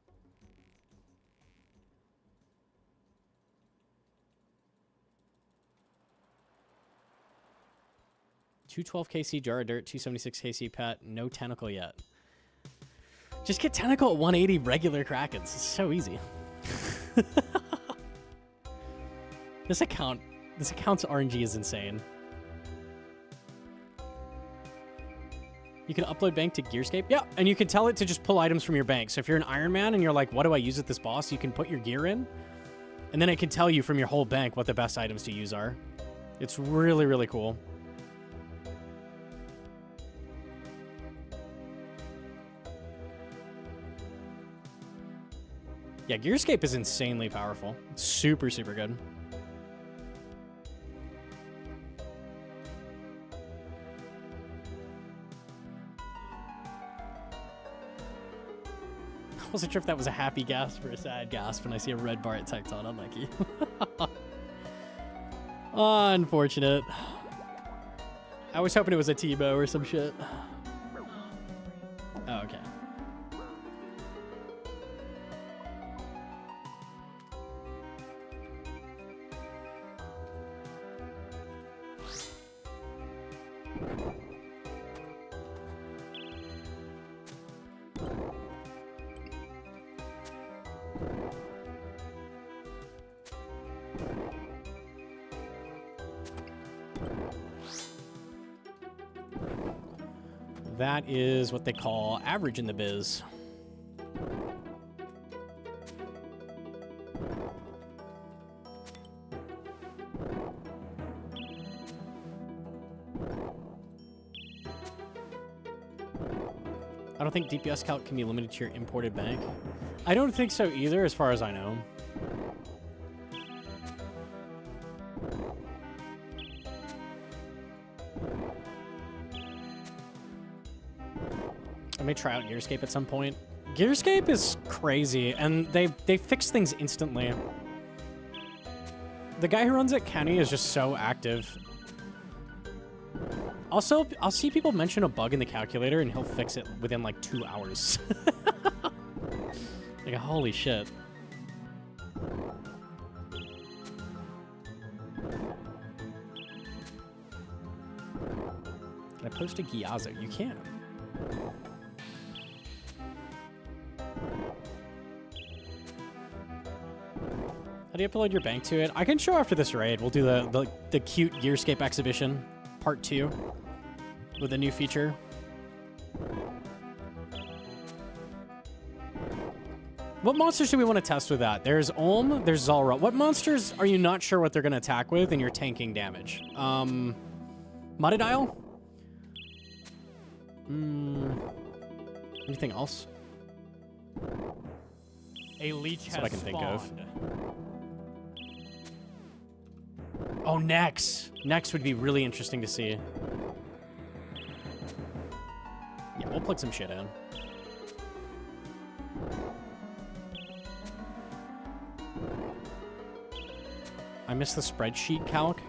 $212 KC jar of dirt, 276 KC pet, no tentacle yet. Just get tentacle at 180 regular Krakens. It's so easy. This account's RNG is insane. You can upload bank to Gearscape. Yeah, and you can tell it to just pull items from your bank. So if you're an Iron Man and you're like, what do I use at this boss? You can put your gear in, and then it can tell you from your whole bank what the best items to use are. It's really, really cool. Yeah, Gearscape is insanely powerful. It's super, super good. I wasn't sure if that was a happy gasp or a sad gasp when I see a red bar at Tecton. Unlucky. Unfortunate. I was hoping it was a T-bow or some shit. Oh, okay. That is what they call average in the biz. I don't think DPS count can be limited to your imported bank. I don't think so either, as far as I know. I may try out Gearscape at some point. Gearscape is crazy, and they fix things instantly. The guy who runs it, Kenny, is just so active. Also, I'll see people mention a bug in the calculator, and he'll fix it within like 2 hours. Like, holy shit. Can I post a Gyazo? You can. How do you upload your bank to it? I can show after this raid. We'll do the cute Gearscape exhibition, part 2, with a new feature. What monsters do we want to test with that? There's Olm, there's Zulrah. What monsters are you not sure what they're going to attack with and you're tanking damage? Modded Isle? Anything else? A leech That's has what I can think of. spawned. Oh, Nex. Nex would be really interesting to see. Yeah, we'll plug some shit in. I missed the spreadsheet calc.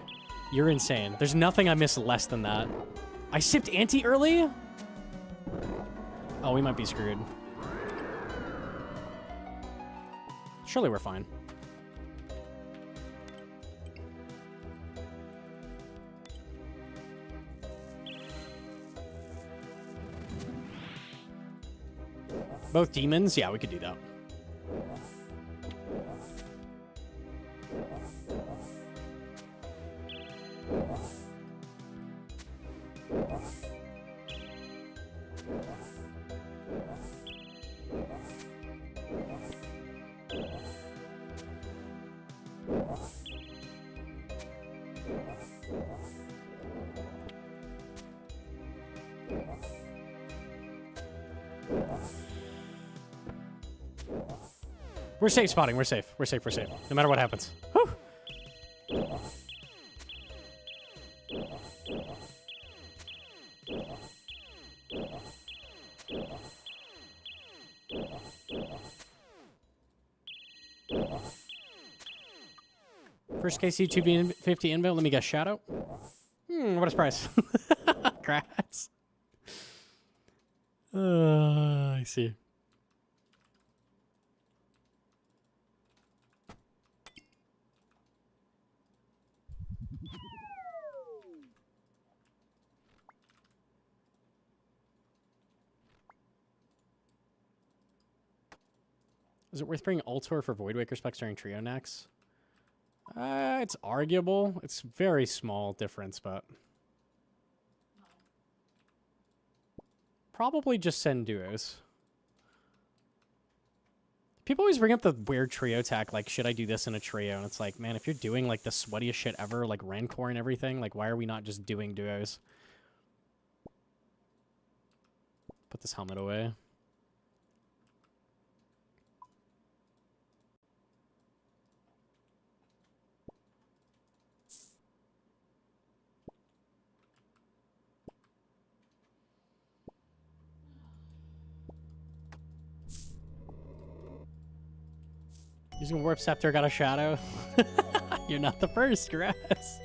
You're insane. There's nothing I miss less than that. I sipped anti early? Oh, we might be screwed. Surely we're fine. Both demons? Yeah, we could do that. We're safe spotting. We're safe. We're safe. We're safe. No matter what happens. Whew. First KC 250 inbound. Let me guess. Shadow. What a surprise. Congrats. I see. Is it worth bringing Ultor for Voidwaker specs during Trio next? It's arguable. It's very small difference, but... Probably just send duos. People always bring up the weird trio tech, like, should I do this in a trio? And it's like, man, if you're doing, like, the sweatiest shit ever, like Rancor and everything, like, why are we not just doing duos? Put this helmet away. Using Warp Scepter got a shadow. You're not the first, congrats.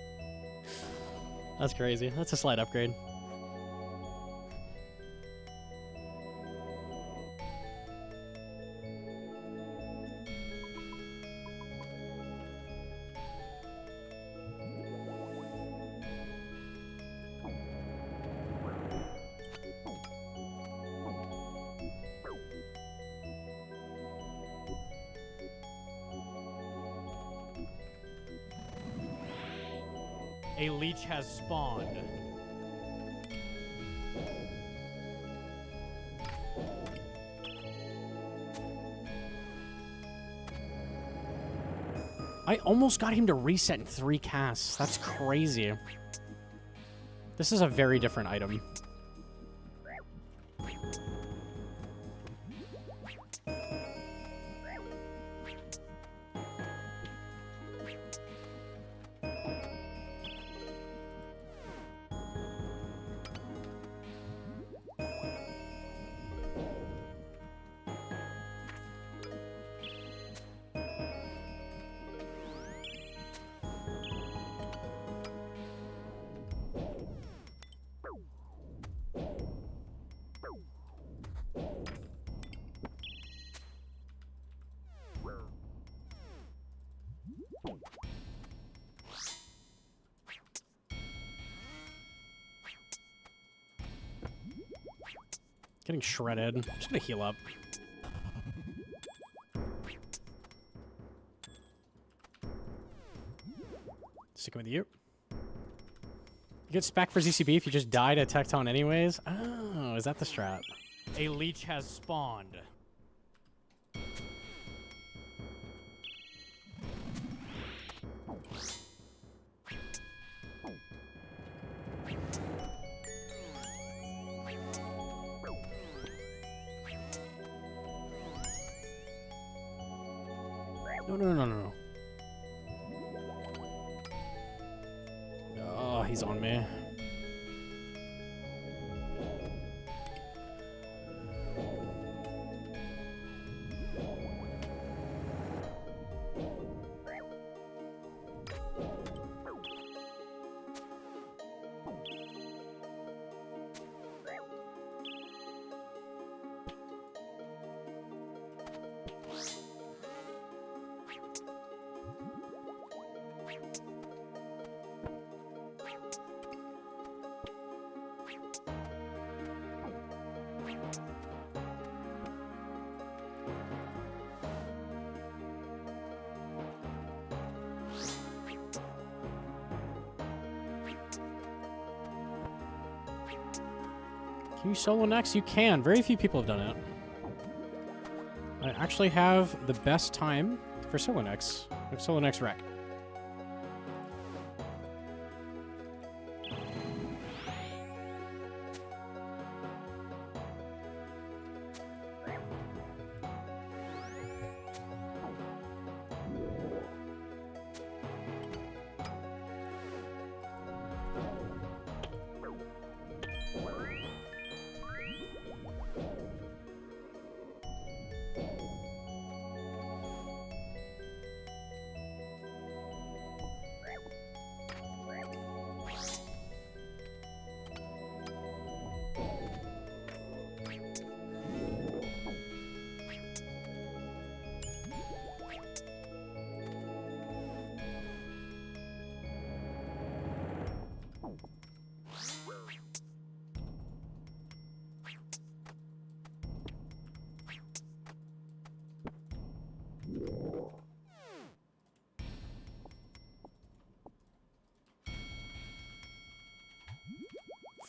That's crazy. That's a slight upgrade. A leech has spawned. I almost got him to reset in 3 casts. That's crazy. This is a very different item. Getting shredded. I'm just gonna heal up. Sticking with you. You get spec for ZCB if you just died at Tecton anyways? Oh, is that the strat? A leech has spawned. No, no, no, no, no. Oh, he's on me. Can you solo next? You can. Very few people have done it. I actually have the best time for solo next. I have solo next wreck.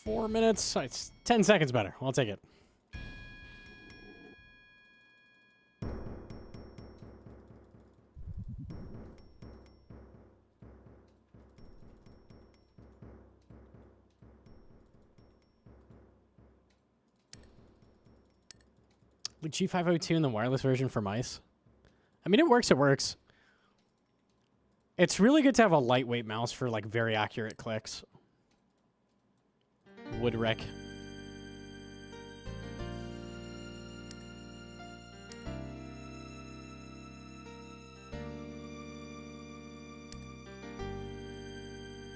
Four minutes. It's 10 seconds better. I'll take it. Like G502 in the wireless version for mice. I mean, it works. It works. It's really good to have a lightweight mouse for like very accurate clicks. Wood wreck.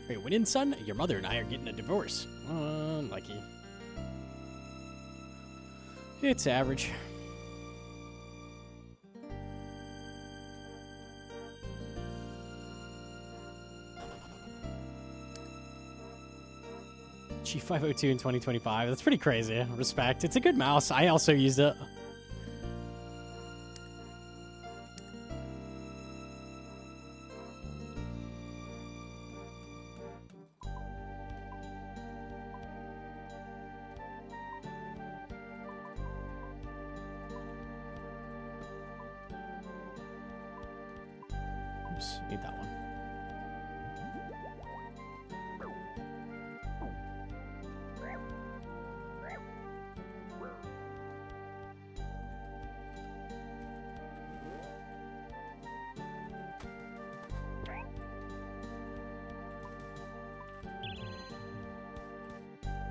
Are you winning, son? Your mother and I are getting a divorce. Unlucky. It's average. G502 in 2025. That's pretty crazy. Respect. It's a good mouse. I also used it. Oops, need that one.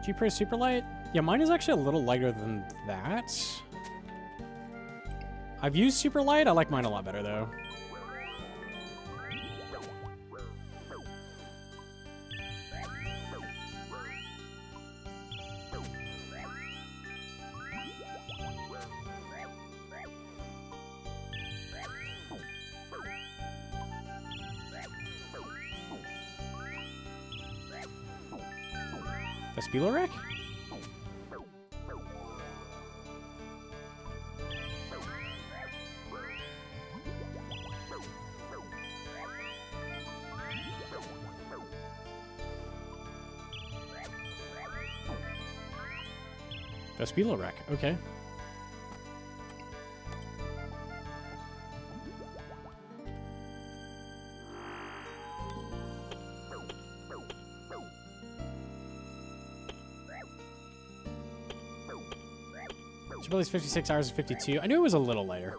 G-Pro Super Light? Yeah, mine is actually a little lighter than that. I've used Super Light. I like mine a lot better, though. Vespilorek? Vespilorek, okay. It's 56 hours and 52. I knew it was a little lighter.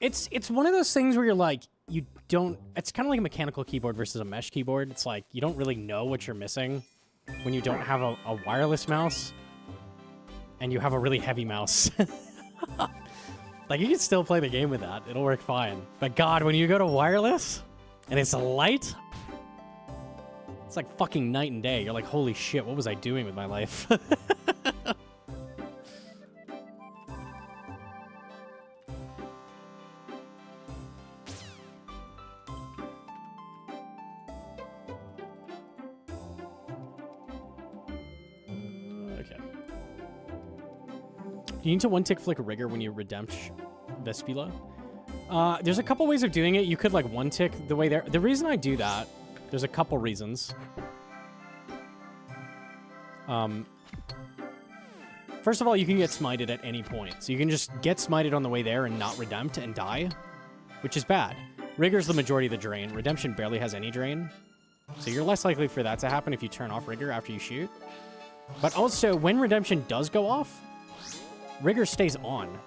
It's one of those things where you're like, you don't... It's kind of like a mechanical keyboard versus a mesh keyboard. It's like, you don't really know what you're missing when you don't have a wireless mouse and you have a really heavy mouse. Like, you can still play the game with that. It'll work fine. But God, when you go to wireless and it's light, it's like fucking night and day. You're like, holy shit, what was I doing with my life? Okay. You need to one-tick flick rigor when you redempt Vespula. There's a couple ways of doing it. You could like one-tick the way there. The reason I do that, there's a couple reasons. First of all, you can get smited at any point. So you can just get smited on the way there and not redempt and die, which is bad. Rigor's the majority of the drain. Redemption barely has any drain. So you're less likely for that to happen if you turn off rigor after you shoot. But also, when redemption does go off, rigor stays on.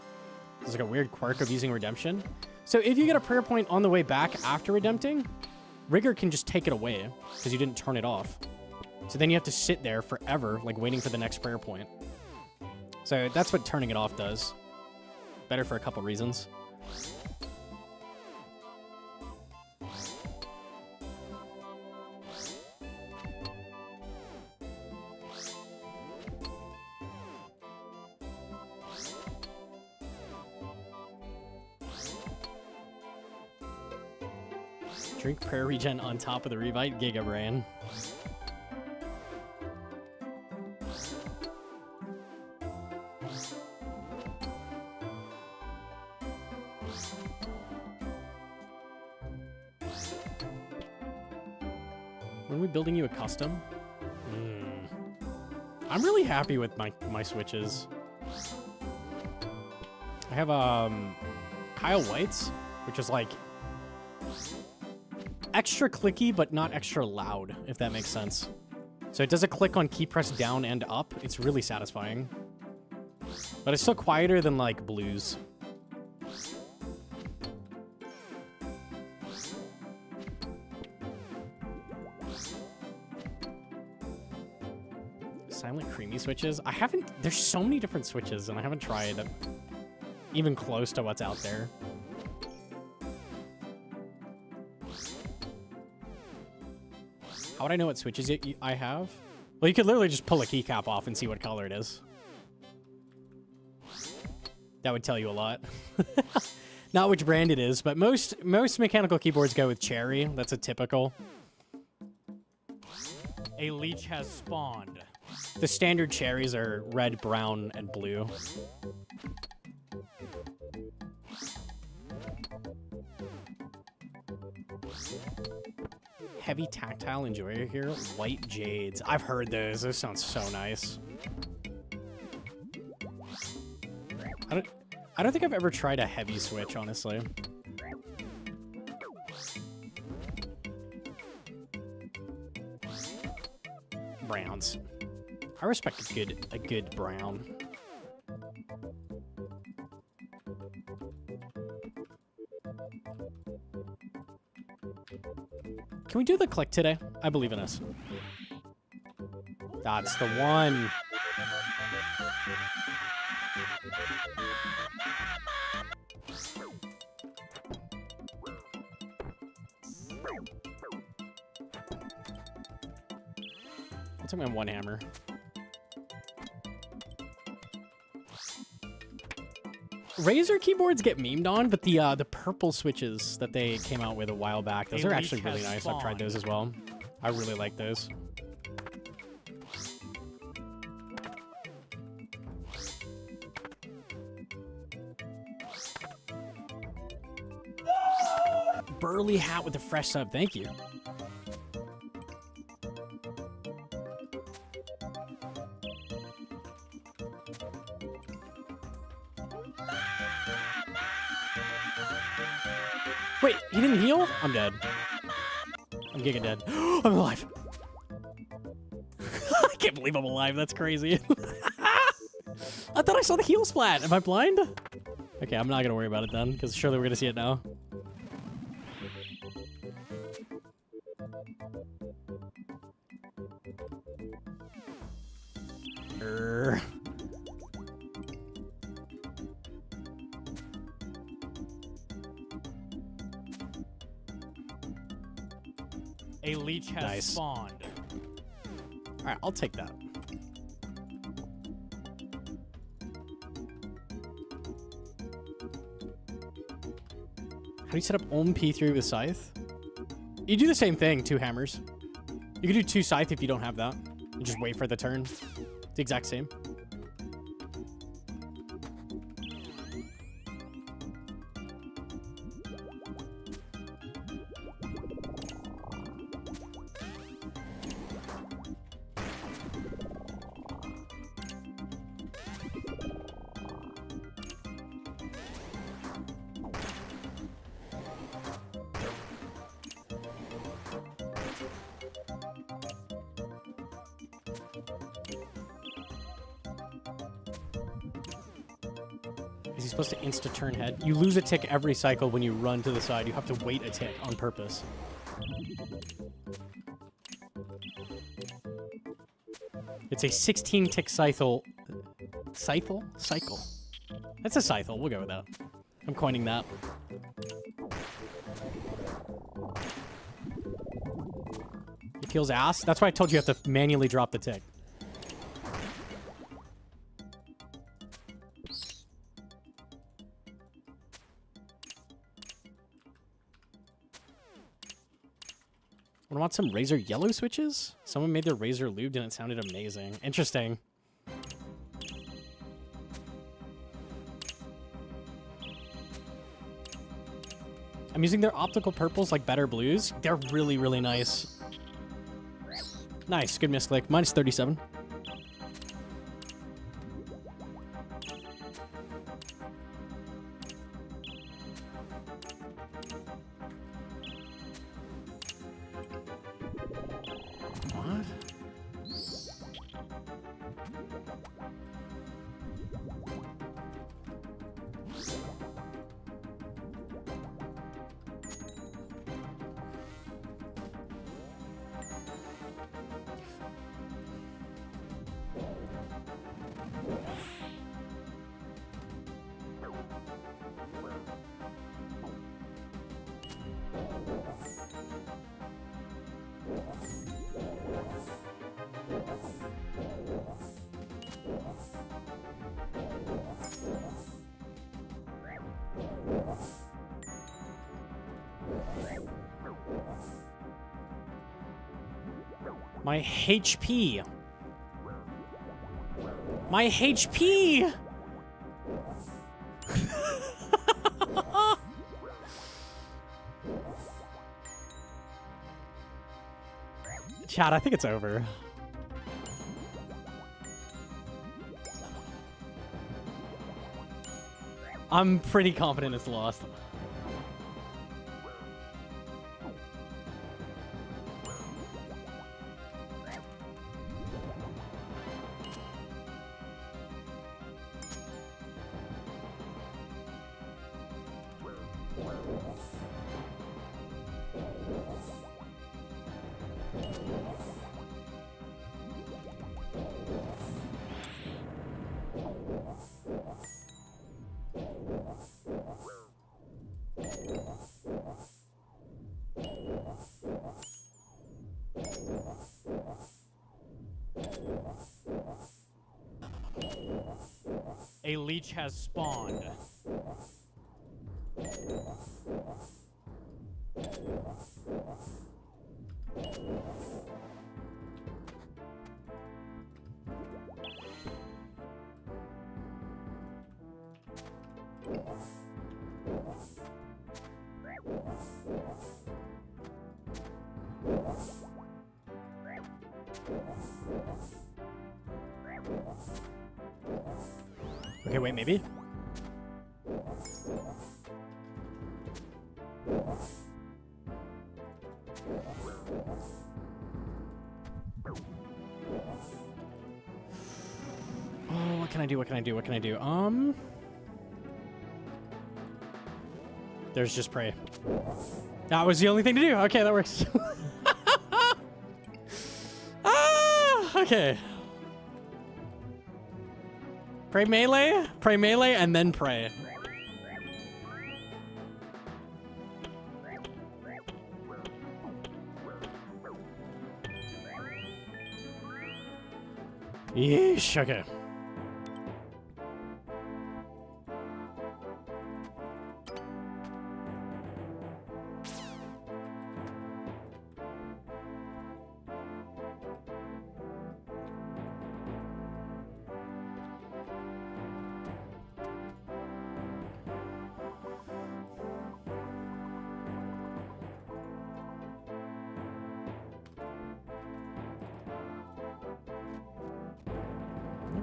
There's like a weird quirk of using redemption. So if you get a prayer point on the way back after redempting, rigor can just take it away because you didn't turn it off. So then you have to sit there forever, like waiting for the next prayer point. So that's what turning it off does. Better for a couple reasons. Drink prayer regen on top of the Revite Giga Brain. When are we building you a custom? I'm really happy with my switches. I have Kyle White's, which is like extra clicky, but not extra loud, if that makes sense. So it does a click on key press down and up. It's really satisfying. But it's still quieter than, like, blues. Silent creamy switches? I haven't... There's so many different switches, and I haven't tried even close to what's out there. How would I know what switches I have? Well, you could literally just pull a keycap off and see what color it is. That would tell you a lot. Not which brand it is, but most mechanical keyboards go with cherry. That's a typical. A leech has spawned. The standard cherries are red, brown, and blue. Heavy tactile enjoyer here. White jades. I've heard those. Those sound so nice. I don't think I've ever tried a heavy switch, honestly. Browns. I respect a good brown. Can we do the click today? I believe in us. That's the one. I'll take my one hammer. Razer keyboards get memed on, but the purple switches that they came out with a while back, those are actually really nice. I've tried those as well. I really like those. Burly hat with a fresh sub. Thank you. Wait, he didn't heal? I'm dead. I'm giga dead. I'm alive. I can't believe I'm alive. That's crazy. I thought I saw the heal splat. Am I blind? Okay, I'm not gonna worry about it then, because surely we're gonna see it now. Err. A leech has Nice. spawned. All right, I'll take that. How do you set up Olm P3 with Scythe? You do the same thing, 2 hammers. You can do 2 Scythe if you don't have that. And just wait for the turn. It's the exact same. Is he supposed to insta-turn head? You lose a tick every cycle when you run to the side. You have to wait a tick on purpose. It's a 16-tick cycle. Cycle? Cycle. That's a cycle. We'll go with that. I'm coining that. It feels ass. That's why I told you have to manually drop the tick. I want some Razor yellow switches? Someone made their Razor lubed and it sounded amazing. Interesting. I'm using their optical purples like better blues. They're really, really nice. Nice. Good misclick. Minus 37. What? My HP. My HP! Chat, I think it's over. I'm pretty confident it's lost. A leech has spawned. Okay, wait, maybe? Oh, what can I do? What can I do? What can I do? There's just pray. That was the only thing to do. Okay, that works. Okay. Pray melee, and then pray. Yeesh, okay.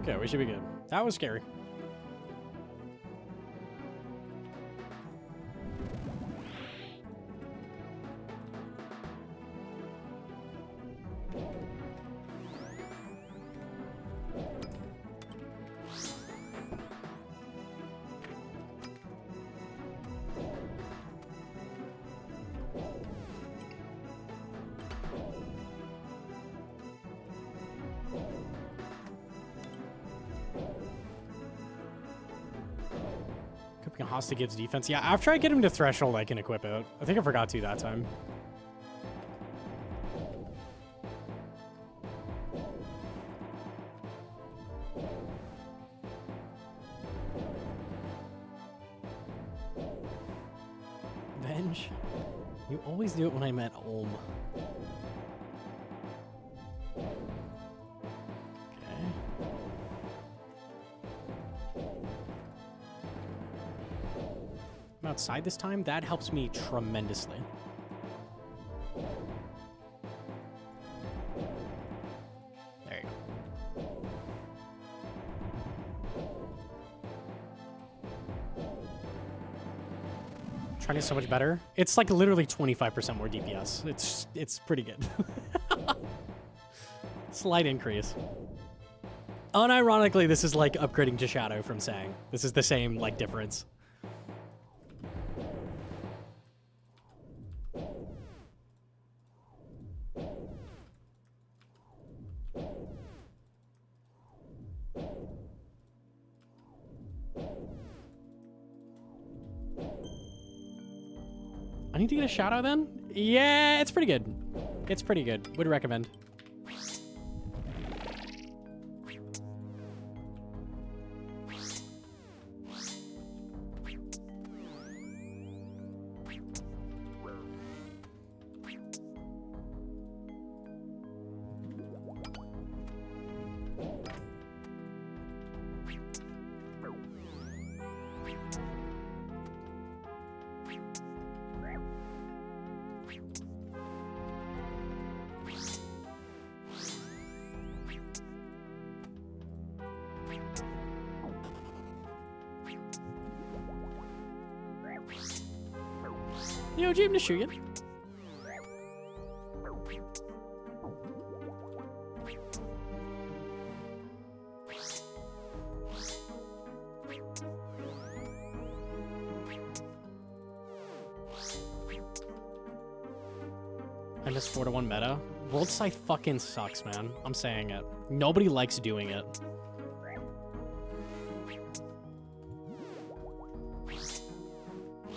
Okay, we should be good. That was scary. Hostage gives defense. Yeah, after I get him to threshold, I can equip it. I think I forgot to that time. Venge. You always do it when I met Olm. Outside this time, that helps me tremendously. There you go. Trying is so much better. It's like literally 25% more DPS. It's pretty good. Slight increase. Unironically, this is like upgrading to Shadow from Sang. This is the same like difference. I need to get a Shadow then? Yeah, it's pretty good. It's pretty good. Would recommend. You know, Jim to shoot you. I miss 4-1 meta. World Scythe fucking sucks, man. I'm saying it. Nobody likes doing it.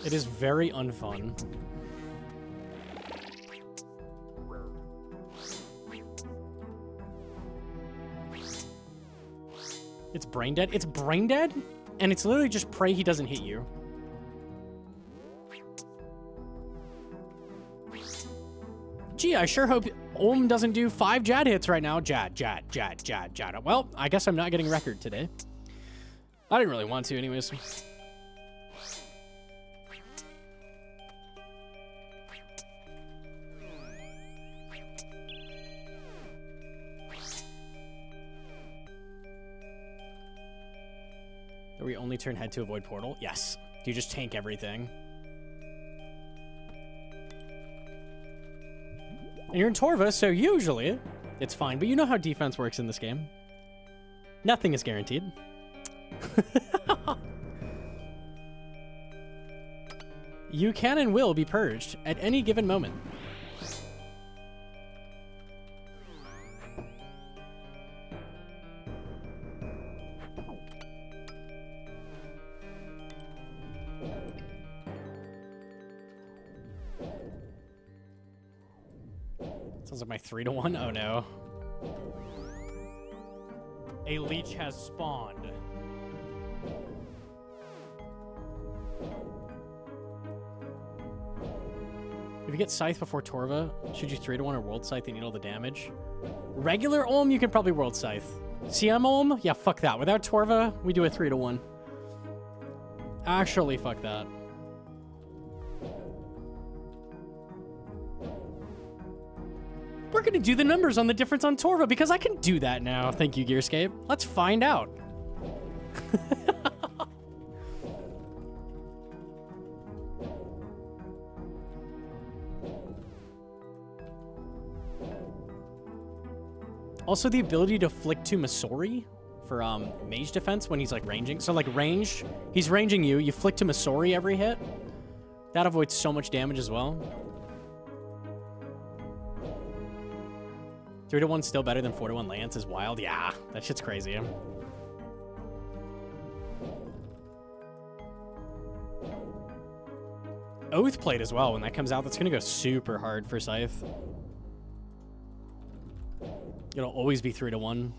It is very unfun. It's brain dead? It's brain dead? And it's literally just pray he doesn't hit you. Gee, I sure hope Olm doesn't do 5 Jad hits right now. Jad. Well, I guess I'm not getting record today. I didn't really want to anyways. We only turn head to avoid portal? Yes. Do you just tank everything? And you're in Torva, so usually it's fine. But you know how defense works in this game. Nothing is guaranteed. You can and will be purged at any given moment. Sounds like my 3-to-1. Oh no. A leech has spawned. If you get Scythe before Torva, should you 3-to-1 or World Scythe and eat all the damage? Regular Olm, you can probably World Scythe. CM Olm? Yeah, fuck that. Without Torva, we do a 3-to-1. Actually, fuck that. We're gonna do the numbers on the difference on Torva because I can do that now. Thank you, Gearscape. Let's find out. Also, the ability to flick to Masori for mage defense when he's like ranging. So like range, he's ranging you. You flick to Masori every hit. That avoids so much damage as well. 3-to-1 still better than 4-to-1 Lance is wild. Yeah, that shit's crazy. Oath Plate as well. When that comes out, that's going to go super hard for Scythe. It'll always be 3-to-1.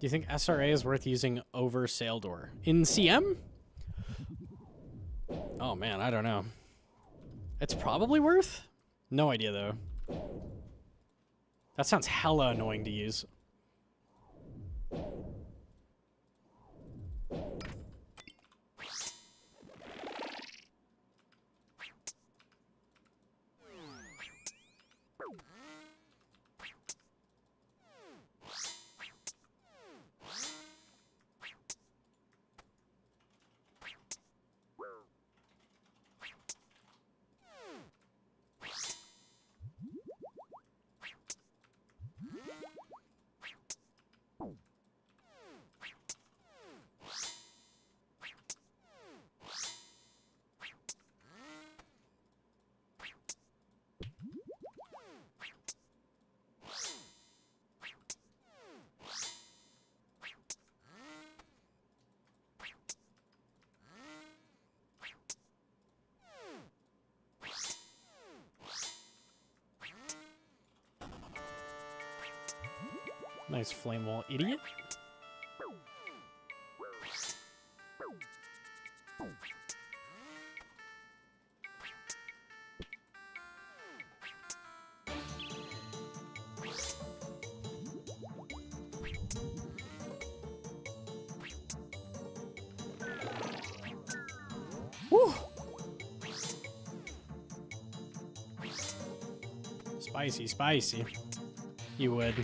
Do you think SRA is worth using over Saildor? In CM? Oh man, I don't know. It's probably worth? No idea though. That sounds hella annoying to use. Nice flame wall, idiot. Woo! Spicy, spicy. You would.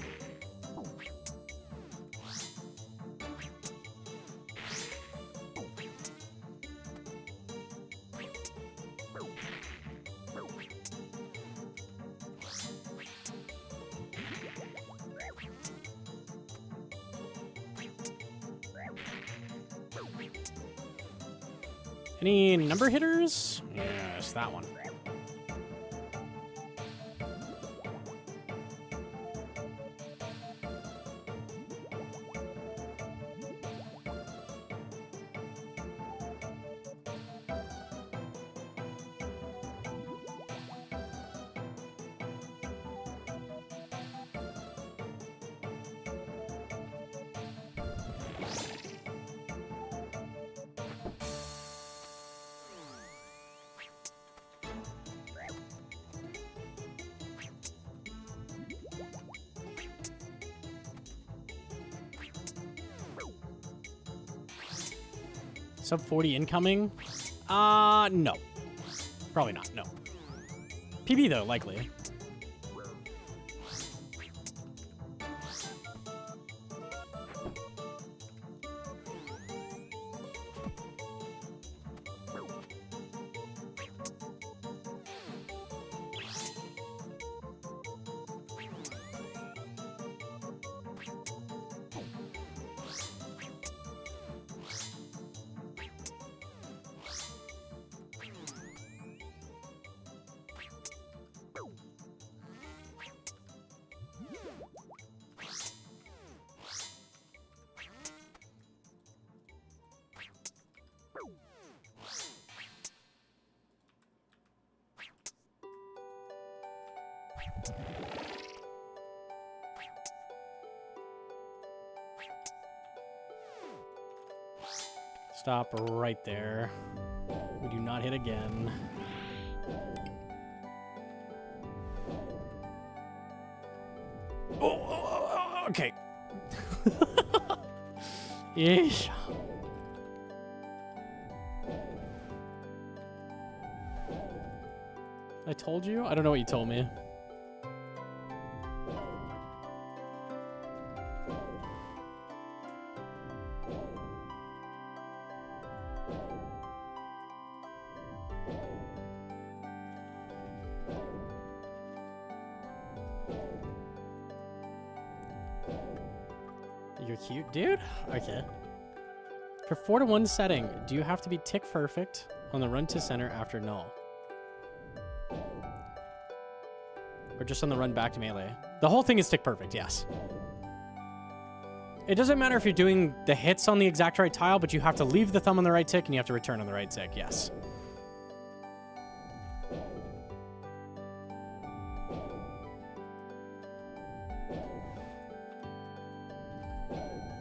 Any number hitters? Yes, that one. Sub 40 incoming? No. Probably not, no. PB though, likely. Stop right there. We do not hit again. Oh, okay. Yeesh. I told you? I don't know what you told me. You're cute, dude? Okay. For 4-to-1 setting, do you have to be tick perfect on the run to center after null? Or just on the run back to melee? The whole thing is tick perfect, yes. It doesn't matter if you're doing the hits on the exact right tile, but you have to leave the thumb on the right tick and you have to return on the right tick, yes.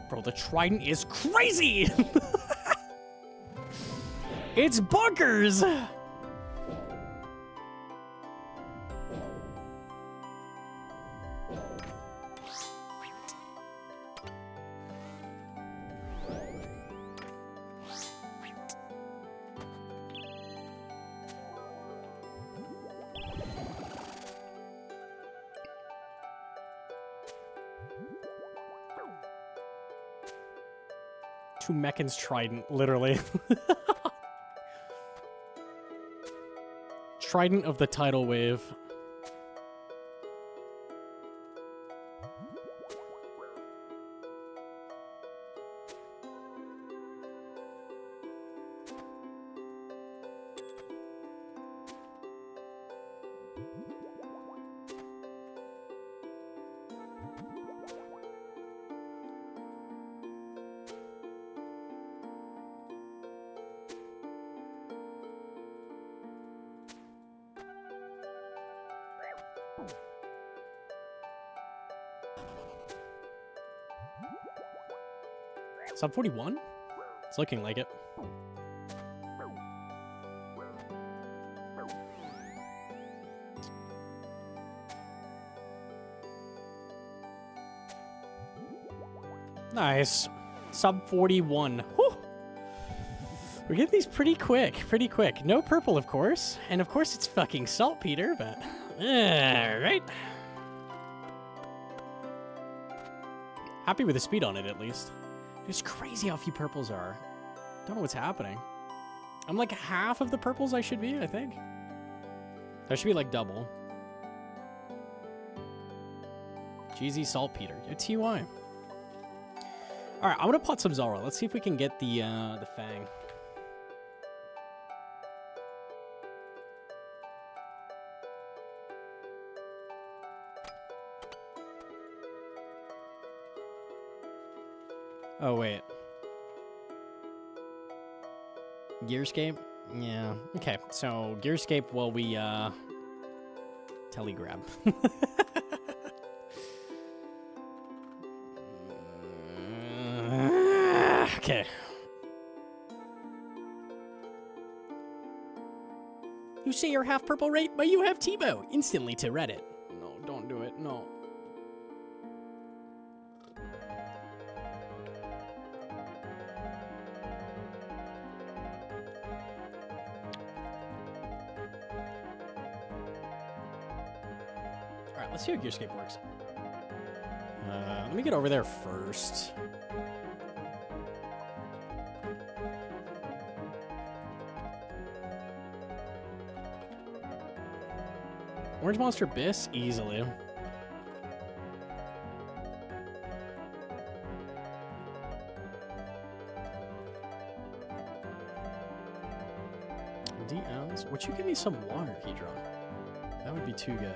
Bro, the Trident is crazy! It's bonkers! Two Mechan's Trident, literally. Trident of the tidal wave. Sub 41? It's looking like it. Nice. Sub 41. Whew. We're getting these pretty quick, No purple, of course. And of course it's fucking saltpeter, but... Alright. Happy with the speed on it, at least. It's crazy how few purples are. Don't know what's happening. I'm like half of the purples I should be, I think. I should be like double. GZ saltpeter. Yo, TY. Alright, I'm gonna pot some Zulrah. Let's see if we can get the Fang. Oh, wait. Gearscape? Yeah. Okay, so Gearscape while we, telegrab. Okay. You say you're half purple, right? But you have Tebow. Instantly to Reddit. No, don't do it. No. let's see how Gearscape works. Let me get over there first. Orange Monster Biss? Easily. DLs? Would you give me some water, Hedron? That would be too good.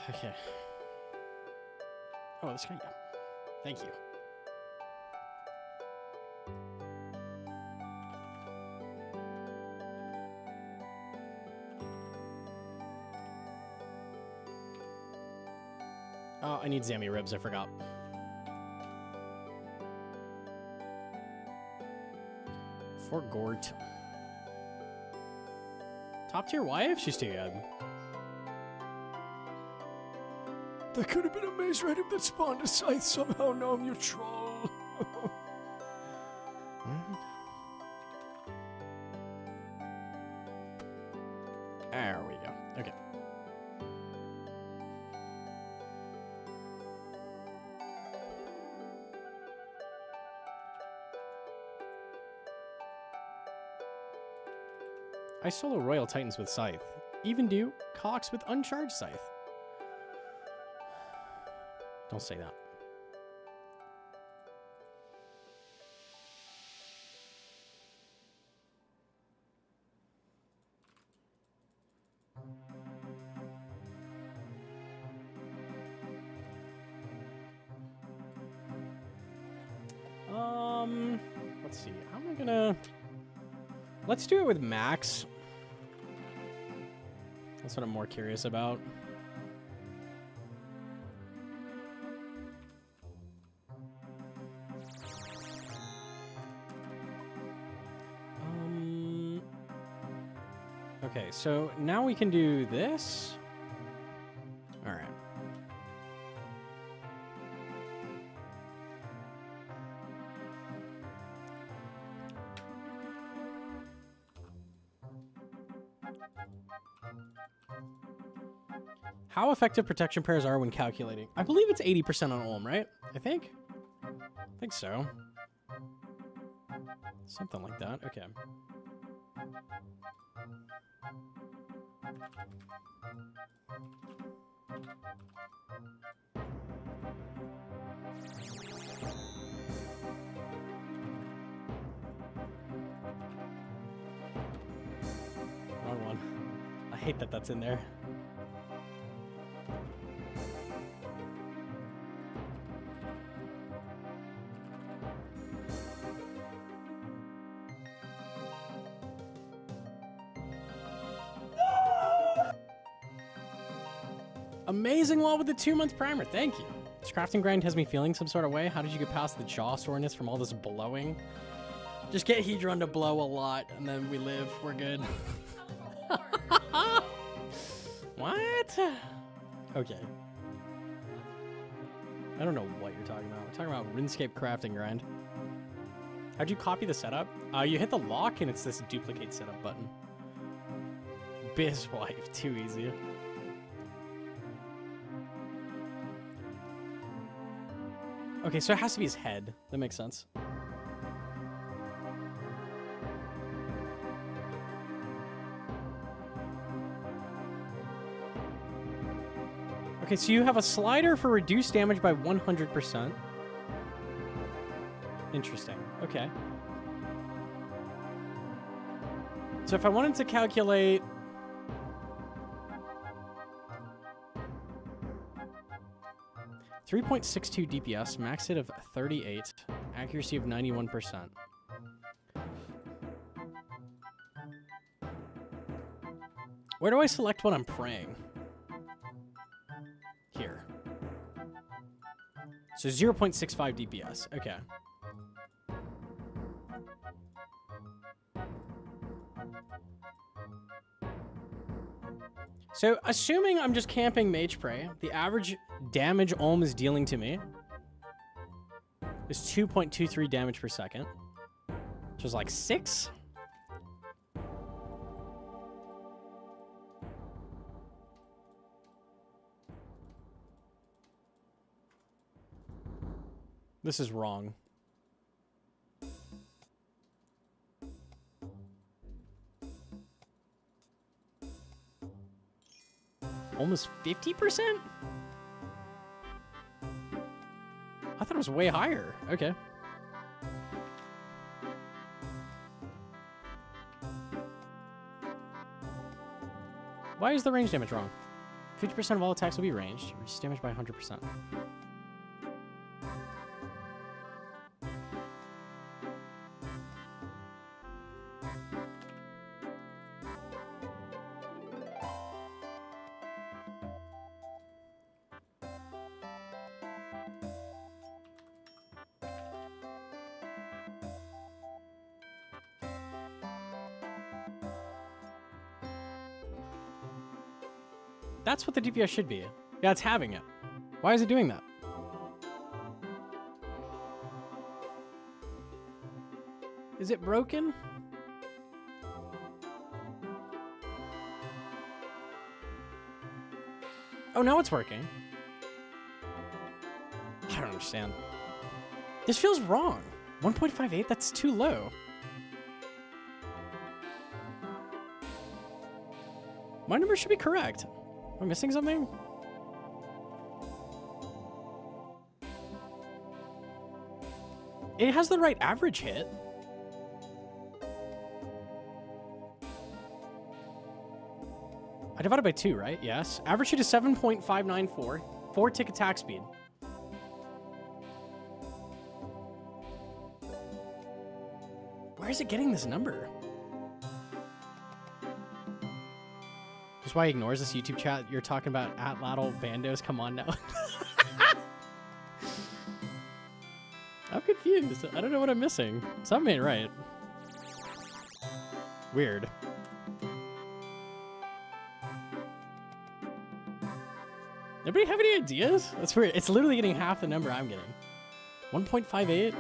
Okay. Oh, this guy, yeah. Thank you. Oh, I need Zammy ribs, I forgot. For Gort. Top tier wife? She's too good. That could have been a maze item that spawned a scythe somehow. Now I'm your troll. There we go. Okay. I solo Royal Titans with Scythe. Even do Cox with Uncharged Scythe. Don't say that. Let's see. How am I gonna... Let's do it with Max. That's what I'm more curious about. Okay, so now we can do this. All right. How effective protection pairs are when calculating? I believe it's 80% on Olm, right? I think so. Something like that. Okay. Wrong one. I hate that that's in there. Amazing wall with the 2-month primer. Thank you. This crafting grind has me feeling some sort of way. How did you get past the jaw soreness from all this blowing? Just get Hedron to blow a lot, and then we live. We're good. What? Okay. I don't know what you're talking about. We're talking about RuneScape crafting grind. How'd you copy the setup? You hit the lock, and it's this duplicate setup button. Bizwife. Too easy. Okay, so it has to be his head. That makes sense. Okay, so you have a slider for reduced damage by 100%. Interesting. Okay. So if I wanted to calculate... .62 DPS, max hit of 38, accuracy of 91%. Where do I select when I'm praying? Here. So 0.65 DPS. Okay. So, assuming I'm just camping Mage Prey, the average damage Olm is dealing to me is 2.23 damage per second, which is like 6. This is wrong. Almost 50%? I thought it was way higher. Okay. Why is the range damage wrong? 50% of all attacks will be ranged. Reduce damage by 100%. That's what the DPS should be. Yeah, it's having it. Why is it doing that? Is it broken? Oh, now it's working. I don't understand. This feels wrong. 1.58? That's too low. My number should be correct. Am I missing something? It has the right average hit. I divided by 2, right? Yes. Average hit is 7.594. 4-tick attack speed. Where is it getting this number? Just why he ignores this YouTube chat you're talking about at Laddle Bandos. Come on now. I'm confused. I don't know what I'm missing. Something ain't right. Weird. Anybody have any ideas? That's weird. It's literally getting half the number I'm getting. 1.58? I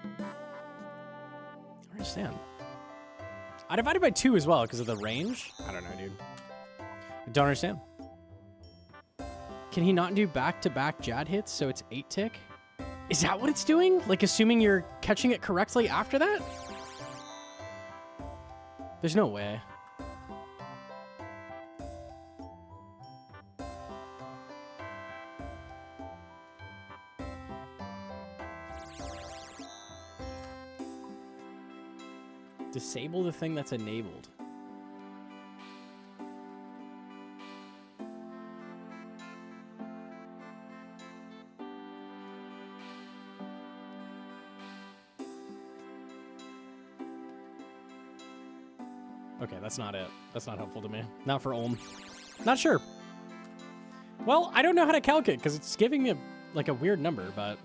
don't understand. I divided by 2 as well because of the range. I don't know, dude. I don't understand. Can he not do back-to-back Jad hits so it's 8-tick? Is that what it's doing? Like, assuming you're catching it correctly after that? There's no way. Disable the thing that's enabled. Okay, that's not it. That's not helpful to me. Not for Olm. Not sure. Well, I don't know how to calc it because it's giving me like a weird number, but...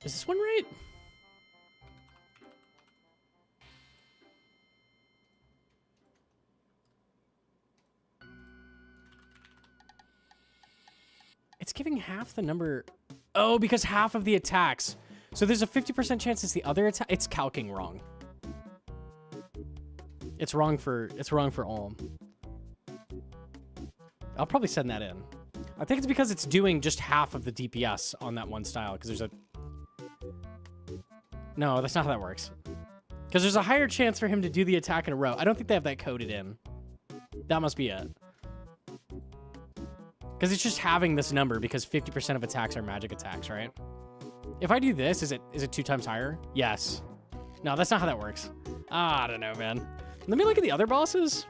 Is this one right? It's giving half the number. Oh, because half of the attacks. So there's a 50% chance it's the other attack. It's calcing wrong. It's wrong for Olm. I'll probably send that in. I think it's because it's doing just half of the DPS on that one style because there's a... No, that's not how that works. Because there's a higher chance for him to do the attack in a row. I don't think they have that coded in. That must be it. Because it's just having this number because 50% of attacks are magic attacks, right? If I do this, is it 2 times higher? Yes. No, that's not how that works. Ah, I don't know, man. Let me look at the other bosses.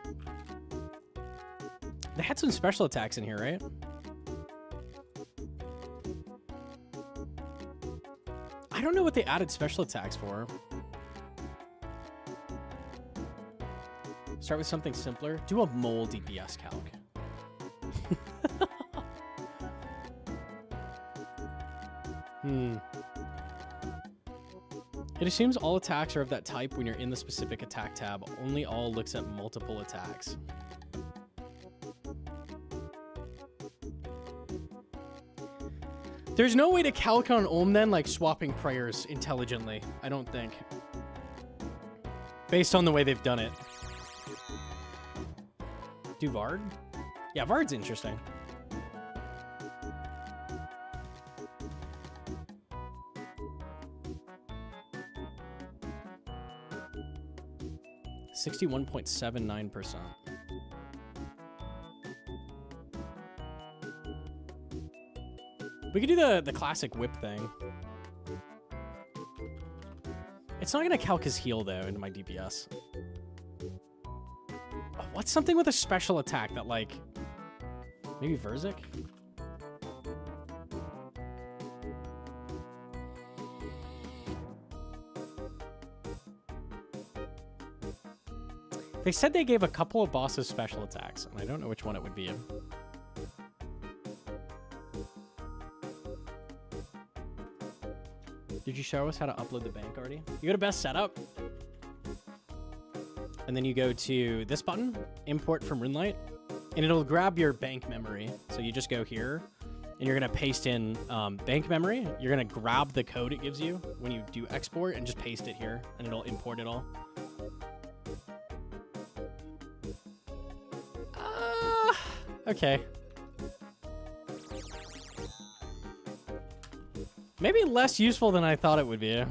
They had some special attacks in here, right? I don't know what they added special attacks for. Start with something simpler. Do a mole DPS calc. It assumes all attacks are of that type when you're in the specific attack tab. Only all looks at multiple attacks. There's no way to calc on Olm then, like swapping prayers intelligently, I don't think. Based on the way they've done it. Do Vard? Yeah, Vard's interesting. $61.79%. We could do the classic whip thing. It's not gonna calc his heal though into my DPS. What's something with a special attack that like maybe Verzik? They said they gave a couple of bosses special attacks, and I don't know which one it would be. Did you show us how to upload the bank already? You go to best setup, and then you go to this button, import from Runelite, and it'll grab your bank memory. So you just go here, and you're gonna paste in bank memory. You're gonna grab the code it gives you when you do export and just paste it here, and it'll import it all. Okay. Maybe less useful than I thought it would be.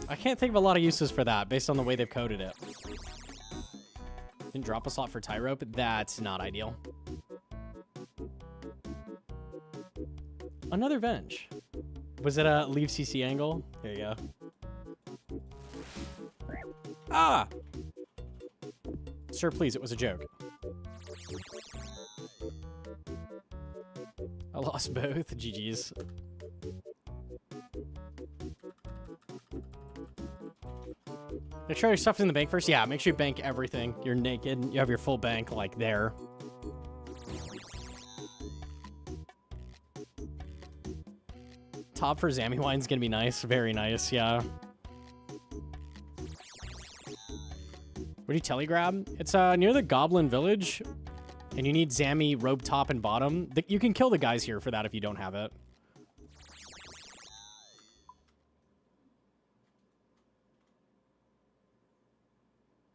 I can't think of a lot of uses for that based on the way they've coded it. Didn't drop a slot for tie rope. That's not ideal. Another Venge. Was it a leave CC angle? There you go. Ah! Sir, please, it was a joke. I lost both. GG's. Make sure your stuff's in the bank first. Yeah, make sure you bank everything. You're naked. You have your full bank, like, there. Top for Zammy Wine's gonna be nice. Very nice, yeah. Where do you telegrab? It's near the Goblin Village, and you need Zammy robe top and bottom. You can kill the guys here for that if you don't have it.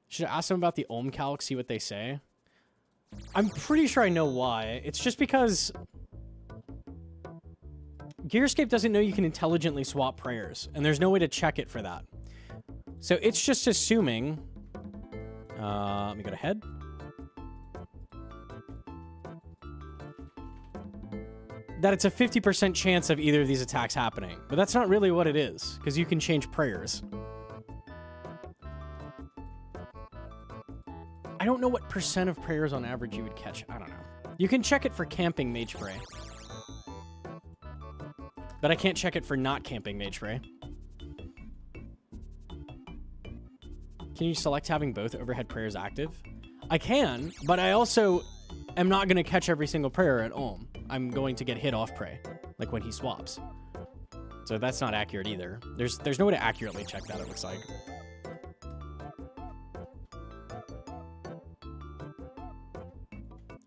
Should I ask them about the Olm calc, see what they say? I'm pretty sure I know why. It's just because Gearscape doesn't know you can intelligently swap prayers, and there's no way to check it for that. So it's just assuming... let me go to head. That it's a 50% chance of either of these attacks happening. But that's not really what it is, because you can change prayers. I don't know what percent of prayers on average you would catch. I don't know. You can check it for camping Mage Spray. But I can't check it for not camping Mage Spray. Can you select having both overhead prayers active? I can, but I also am not going to catch every single prayer at Olm. I'm going to get hit off prey, like when he swaps. So that's not accurate either. There's no way to accurately check that, it looks like.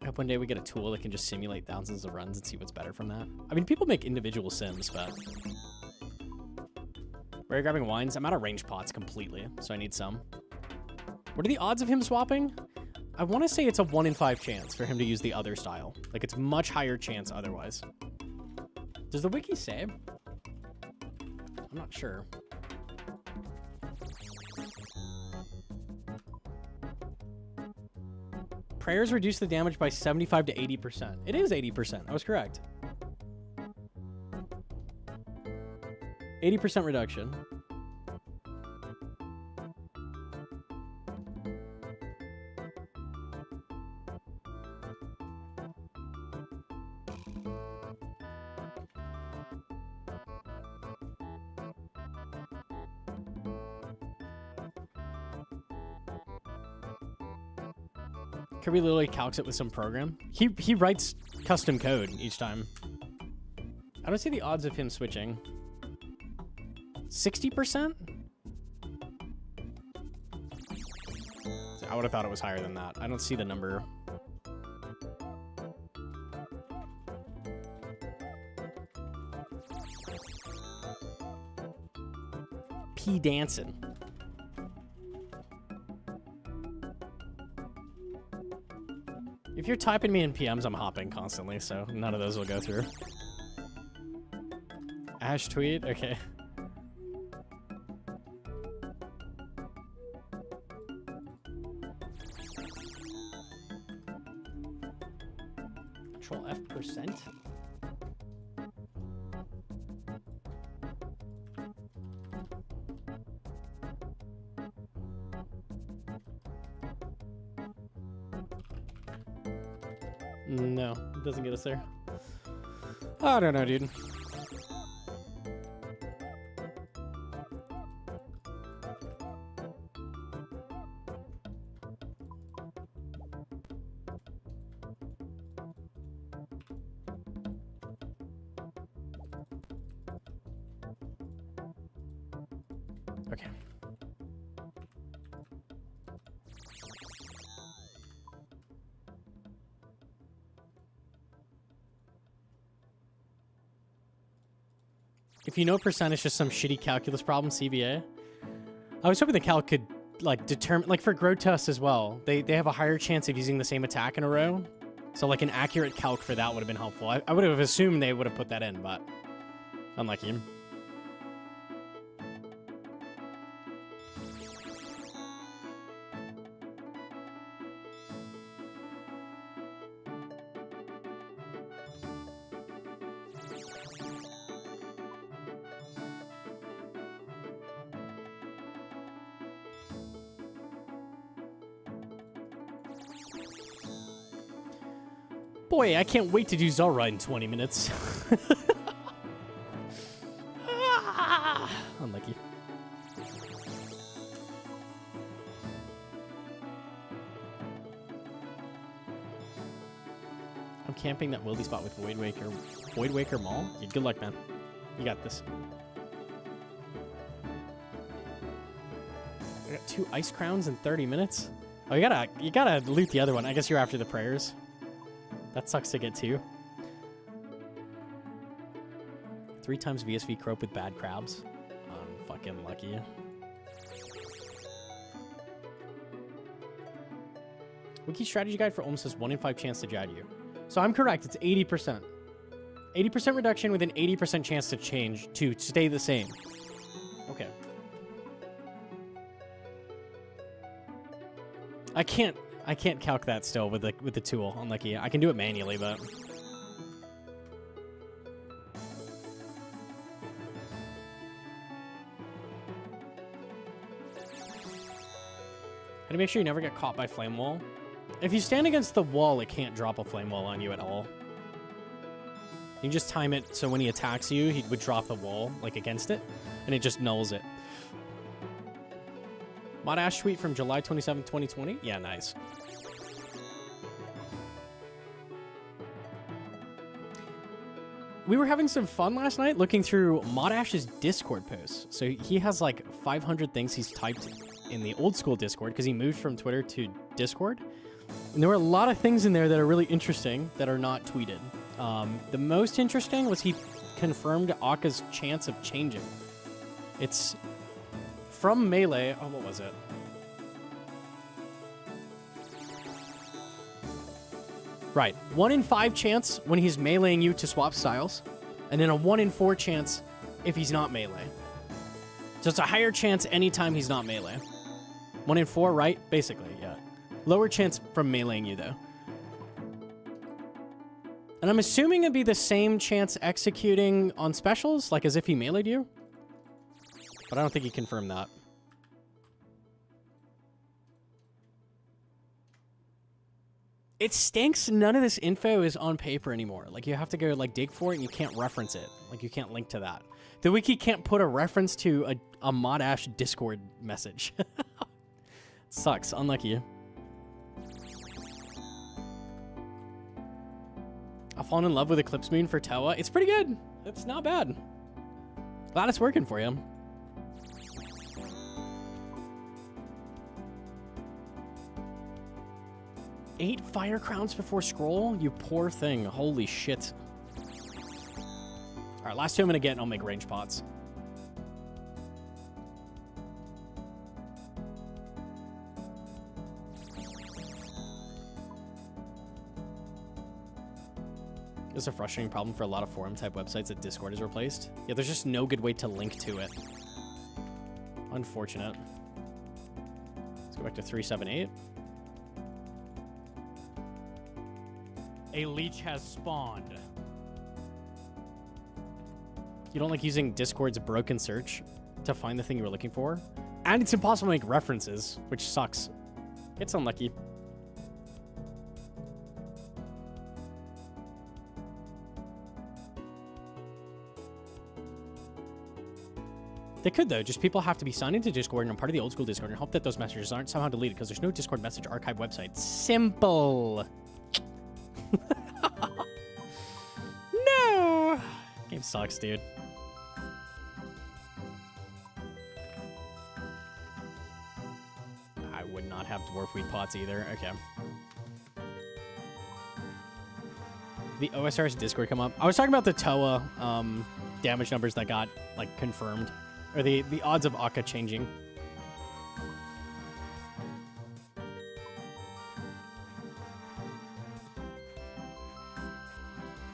I hope one day we get a tool that can just simulate thousands of runs and see what's better from that. I mean, people make individual sims, but... Where are you grabbing wines? I'm out of range pots completely, so I need some. What are the odds of him swapping? I want to say it's a 1 in 5 chance for him to use the other style. Like, it's much higher chance otherwise. Does the wiki say? I'm not sure. Prayers reduce the damage by 75 to 80%. It is 80%. I was correct. 80% reduction. Kirby literally calcs it with some program. He writes custom code each time. I don't see the odds of him switching. 60%? I would have thought it was higher than that. I don't see the number. P. Danson. If you're typing me in PMs, I'm hopping constantly, so none of those will go through. Ash tweet? Okay. Control F%? No, it doesn't get us there. I don't know, dude. Okay. If you know percent, it's just some shitty calculus problem, CVA. I was hoping the calc could, like, determine, like, for Grotesque as well, they have a higher chance of using the same attack in a row. So, like, an accurate calc for that would have been helpful. I would have assumed they would have put that in, but unlucky. Boy, I can't wait to do Zulrah in 20 minutes. Unlucky. I'm camping that wildy spot with Void Waker Mall? Yeah, good luck, man. You got this. I got 2 ice crowns in 30 minutes. Oh, you gotta loot the other one. I guess you're after the prayers. That sucks to get 2. 3 times VSV Croak with bad crabs. I'm fucking lucky. Wiki strategy guide for Olm says 1 in 5 chance to jad you. So I'm correct. It's 80%. 80% reduction with an 80% chance to change to stay the same. Okay. I can't calc that still with the tool. Unlucky. I can do it manually, but how to make sure you never get caught by flame wall. If you stand against the wall, it can't drop a flame wall on you at all. You can just time it so when he attacks you, he would drop the wall like against it, and it just nulls it. Mod Ash tweet from July 27, 2020. Yeah, nice. We were having some fun last night looking through Mod Ash's Discord posts. So he has like 500 things he's typed in the old school Discord because he moved from Twitter to Discord. And there were a lot of things in there that are really interesting that are not tweeted. The most interesting was he confirmed Akka's chance of changing. It's from melee. Oh, what was it? Right. 1 in 5 chance when he's meleeing you to swap styles, and then a 1 in 4 chance if he's not melee. So it's a higher chance anytime he's not melee. 1 in 4, right? Basically, yeah. Lower chance from meleeing you, though. And I'm assuming it'd be the same chance executing on specials, like as if he meleeed you. But I don't think he confirmed that. It stinks none of this info is on paper anymore. Like, you have to go, like, dig for it, and you can't reference it. Like, you can't link to that. The wiki can't put a reference to a Mod Ash Discord message. Sucks. Unlucky. I've fallen in love with Eclipse Moon for Toa. It's pretty good. It's not bad. Glad it's working for you. Eight fire crowns before scroll? You poor thing. Holy shit. Alright, last 2 I'm gonna get and I'll make range pots. It's a frustrating problem for a lot of forum-type websites that Discord has replaced. Yeah, there's just no good way to link to it. Unfortunate. Let's go back to 378. A leech has spawned. You don't like using Discord's broken search to find the thing you were looking for? And it's impossible to make references, which sucks. It's unlucky. They could, though. Just people have to be signed into Discord and I'm part of the old school Discord and hope that those messages aren't somehow deleted because there's no Discord message archive website. Simple. No. Game sucks, dude. I would not have dwarf weed pots either. Okay. The OSR's Discord come up. I was talking about the TOA damage numbers that got like confirmed. Or the odds of Akka changing.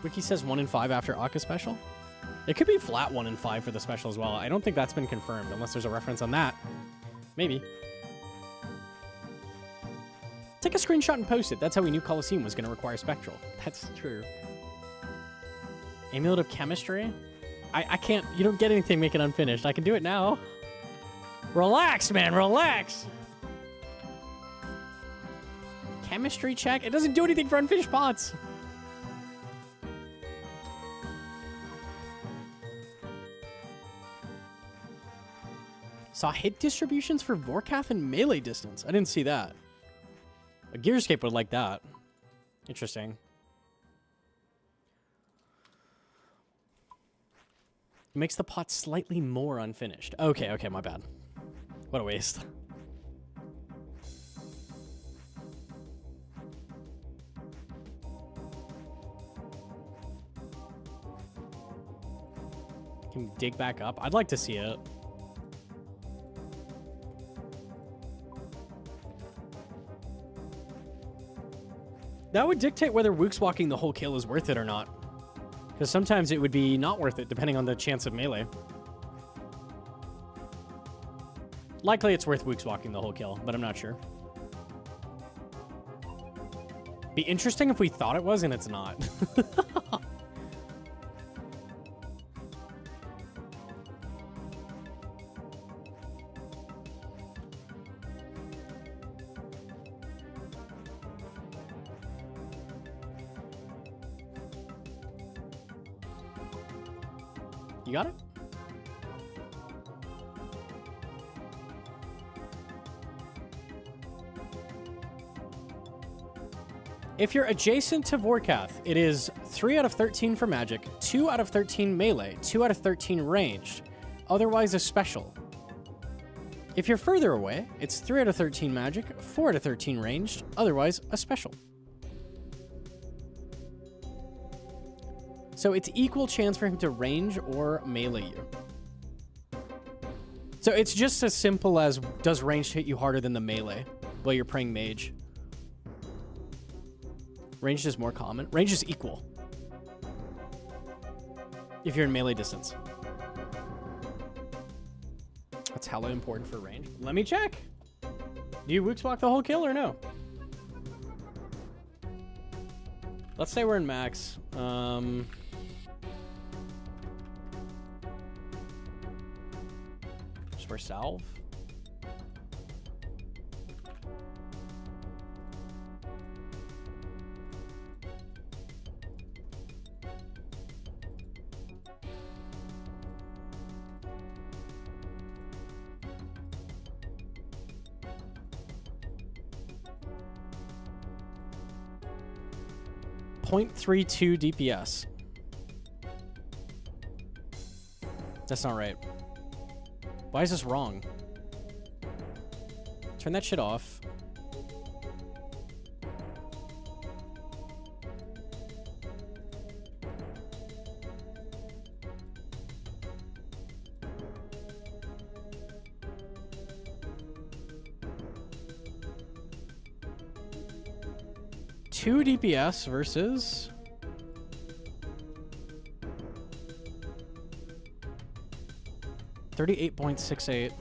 Wiki says 1 in 5 after Akka special. It could be flat 1 in 5 for the special as well. I don't think that's been confirmed unless there's a reference on that. Maybe. Take a screenshot and post it. That's how we knew Colosseum was going to require Spectral. That's true. Amulet of Chemistry? I can't, you don't get anything, make it unfinished. I can do it now. Relax, man, relax. Chemistry check? It doesn't do anything for unfinished pots. Saw hit distributions for Vorkath and melee distance. I didn't see that. A Gearscape would like that. Interesting. Makes the pot slightly more unfinished. Okay, okay, my bad. What a waste. Can we dig back up? I'd like to see it. That would dictate whether Wook's walking the whole kill is worth it or not. Because sometimes it would be not worth it, depending on the chance of melee. Likely it's worth Wook's walking the whole kill, but I'm not sure. Be interesting if we thought it was and it's not. You got it? If you're adjacent to Vorkath, it is 3 out of 13 for magic, 2 out of 13 melee, 2 out of 13 ranged, otherwise a special. If you're further away, it's 3 out of 13 magic, 4 out of 13 ranged, otherwise a special. So it's equal chance for him to range or melee you. So it's just as simple as, does range hit you harder than the melee while you're praying mage? Ranged is more common. Range is equal if you're in melee distance. That's hella important for range. Let me check. Do you Wooks walk the whole kill or no? Let's say we're in max. Just for salve. .32 DPS. That's not right. Why is this wrong? Turn that shit off. Two DPS versus 38.68.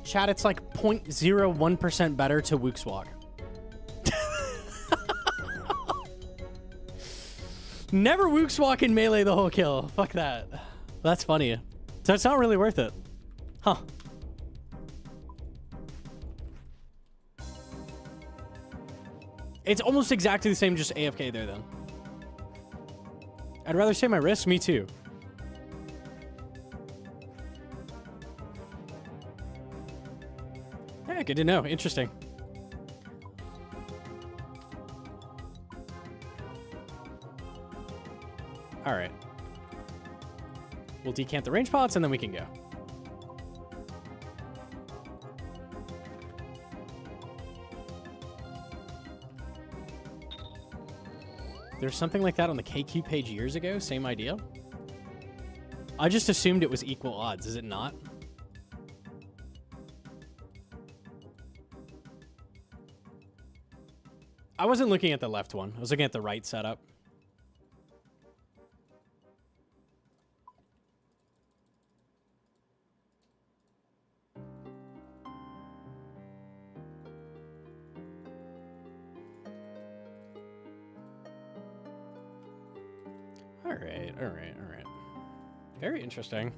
Chat, it's like 0.01% better to Wook's Walk. Never Wook's Walk in melee the whole kill. Fuck that. That's funny. So it's not really worth it. Huh. It's almost exactly the same, just AFK there then. I'd rather save my wrist. Me too. Yeah, good to know. Interesting. All right. We'll decant the range pots and then we can go. There's something like that on the KQ page years ago. Same idea. I just assumed it was equal odds. Is it not? I wasn't looking at the left one. I was looking at the right setup. All right. Very interesting.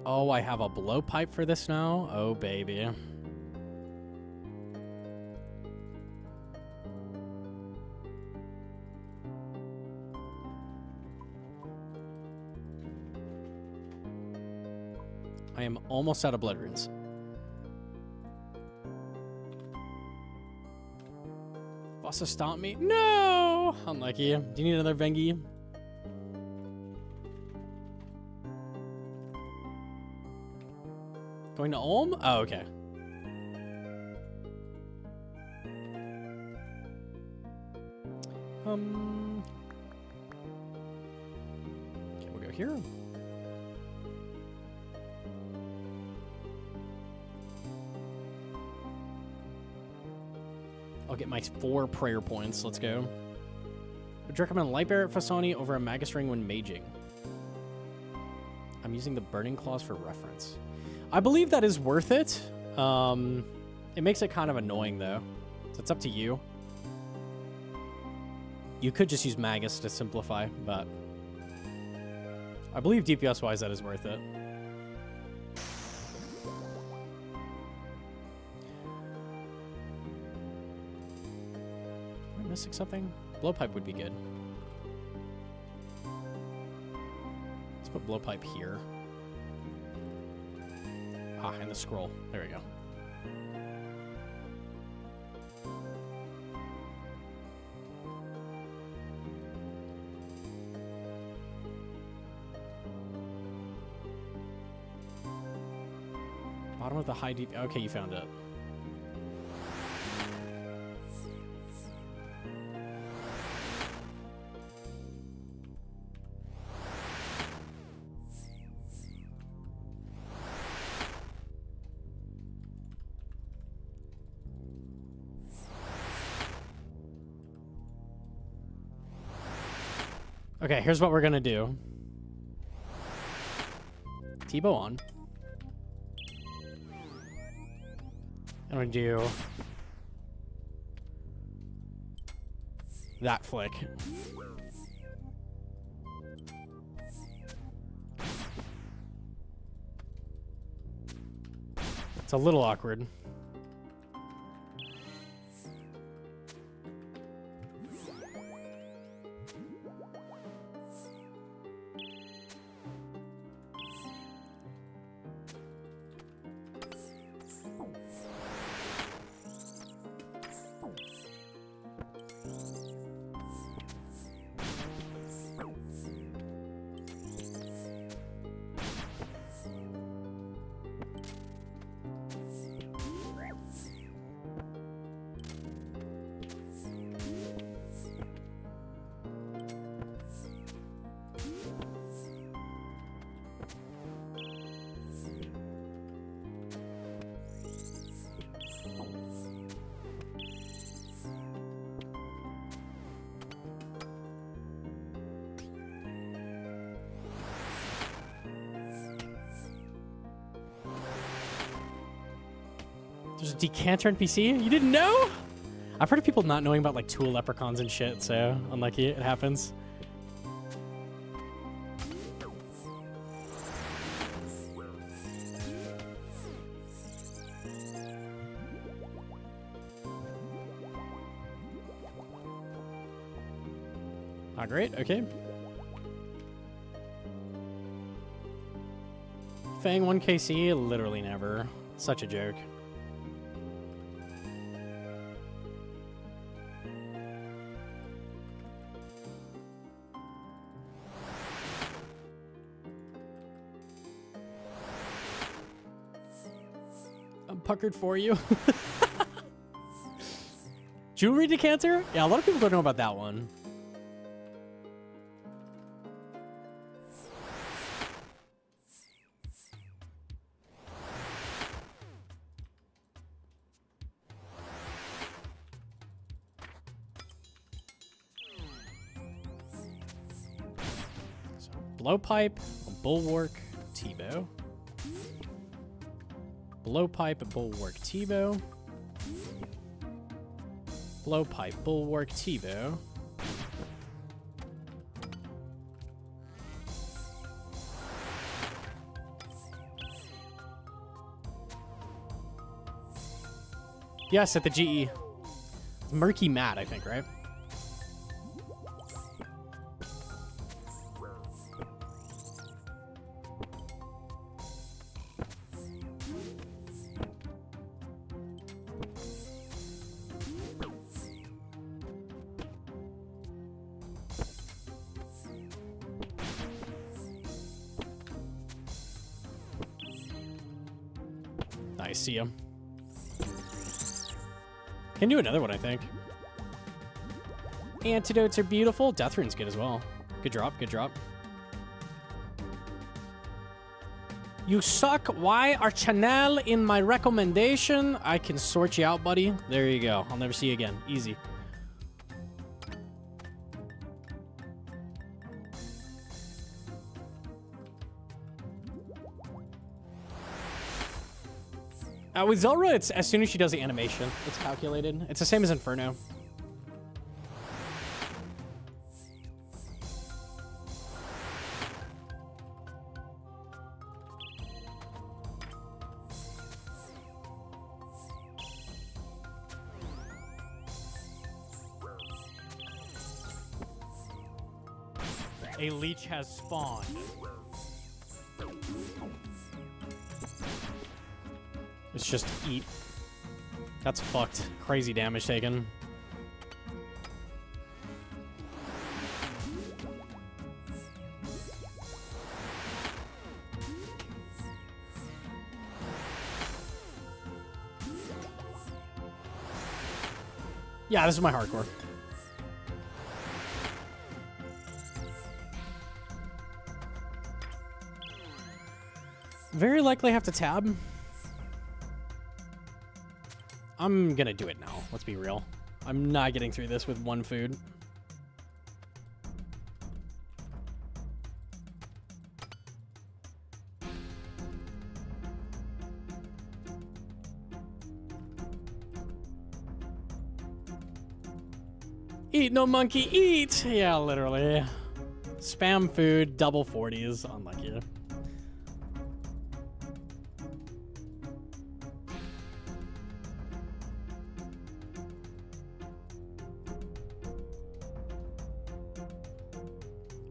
Oh, I have a blowpipe for this now? Oh, baby. I am almost out of blood runes. Bossa stomp me? No! Unlucky. Do you need another Vengi? Going to Olm? Oh, okay. Okay, we'll go here. I'll get my 4 prayer points. Let's go. Would you recommend Light Bearer at Fasani over a Magus Ring when maging? I'm using the Burning Claws for reference. I believe that is worth it. It makes it kind of annoying, though. So it's up to you. You could just use Magus to simplify, but I believe DPS-wise that is worth it. Am I missing something? Blowpipe would be good. Let's put Blowpipe here. Ah, and the scroll. There we go. Bottom of the high deep. Okay, you found it. Okay, here's what we're gonna do. T-bow on. I'm gonna do that flick. It's a little awkward. There's a decanter NPC? You didn't know? I've heard of people not knowing about like tool leprechauns and shit, so unlucky, it happens. Ah, great, okay. Fang 1KC? Literally never. Such a joke. I'm puckered for you. Jewelry decanter? Yeah, a lot of people don't know about that one. Blowpipe, bulwark, T-bow. Blowpipe, bulwark, T-bow. Blowpipe, bulwark, T-bow. Yes, at the GE. Murky Mat, I think, right? I see him. Can do another one, I think. Antidotes are beautiful. Death Rune's good as well. Good drop, good drop. You suck. Why are channel in my recommendation? I can sort you out, buddy. There you go. I'll never see you again. Easy. With Zulrah, it's as soon as she does the animation, it's calculated. It's the same as Inferno. A leech has spawned. It's just eat. That's fucked. Crazy damage taken. Yeah, this is my hardcore. Very likely have to tab. I'm gonna do it now. Let's be real. I'm not getting through this with one food. Eat, Gnomonkey, eat! Yeah, literally. Spam food, double 40s. Unlucky.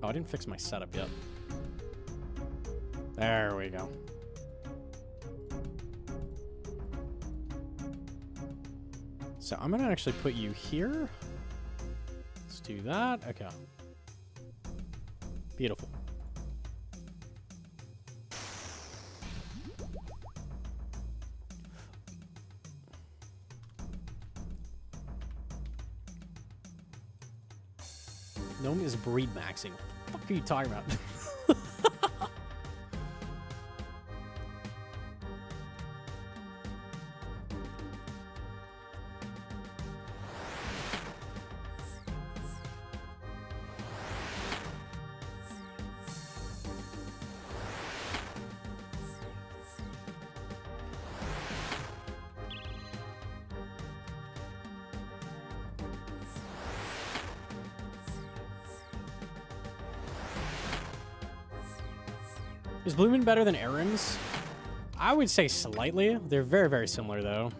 Oh, I didn't fix my setup yet. There we go. So I'm gonna actually put you here. Let's do that. Okay. Beautiful. Gnome is breed maxing. What the fuck are you talking about? Is Blue Moon better than Arim's? I would say slightly. They're very, very similar, though.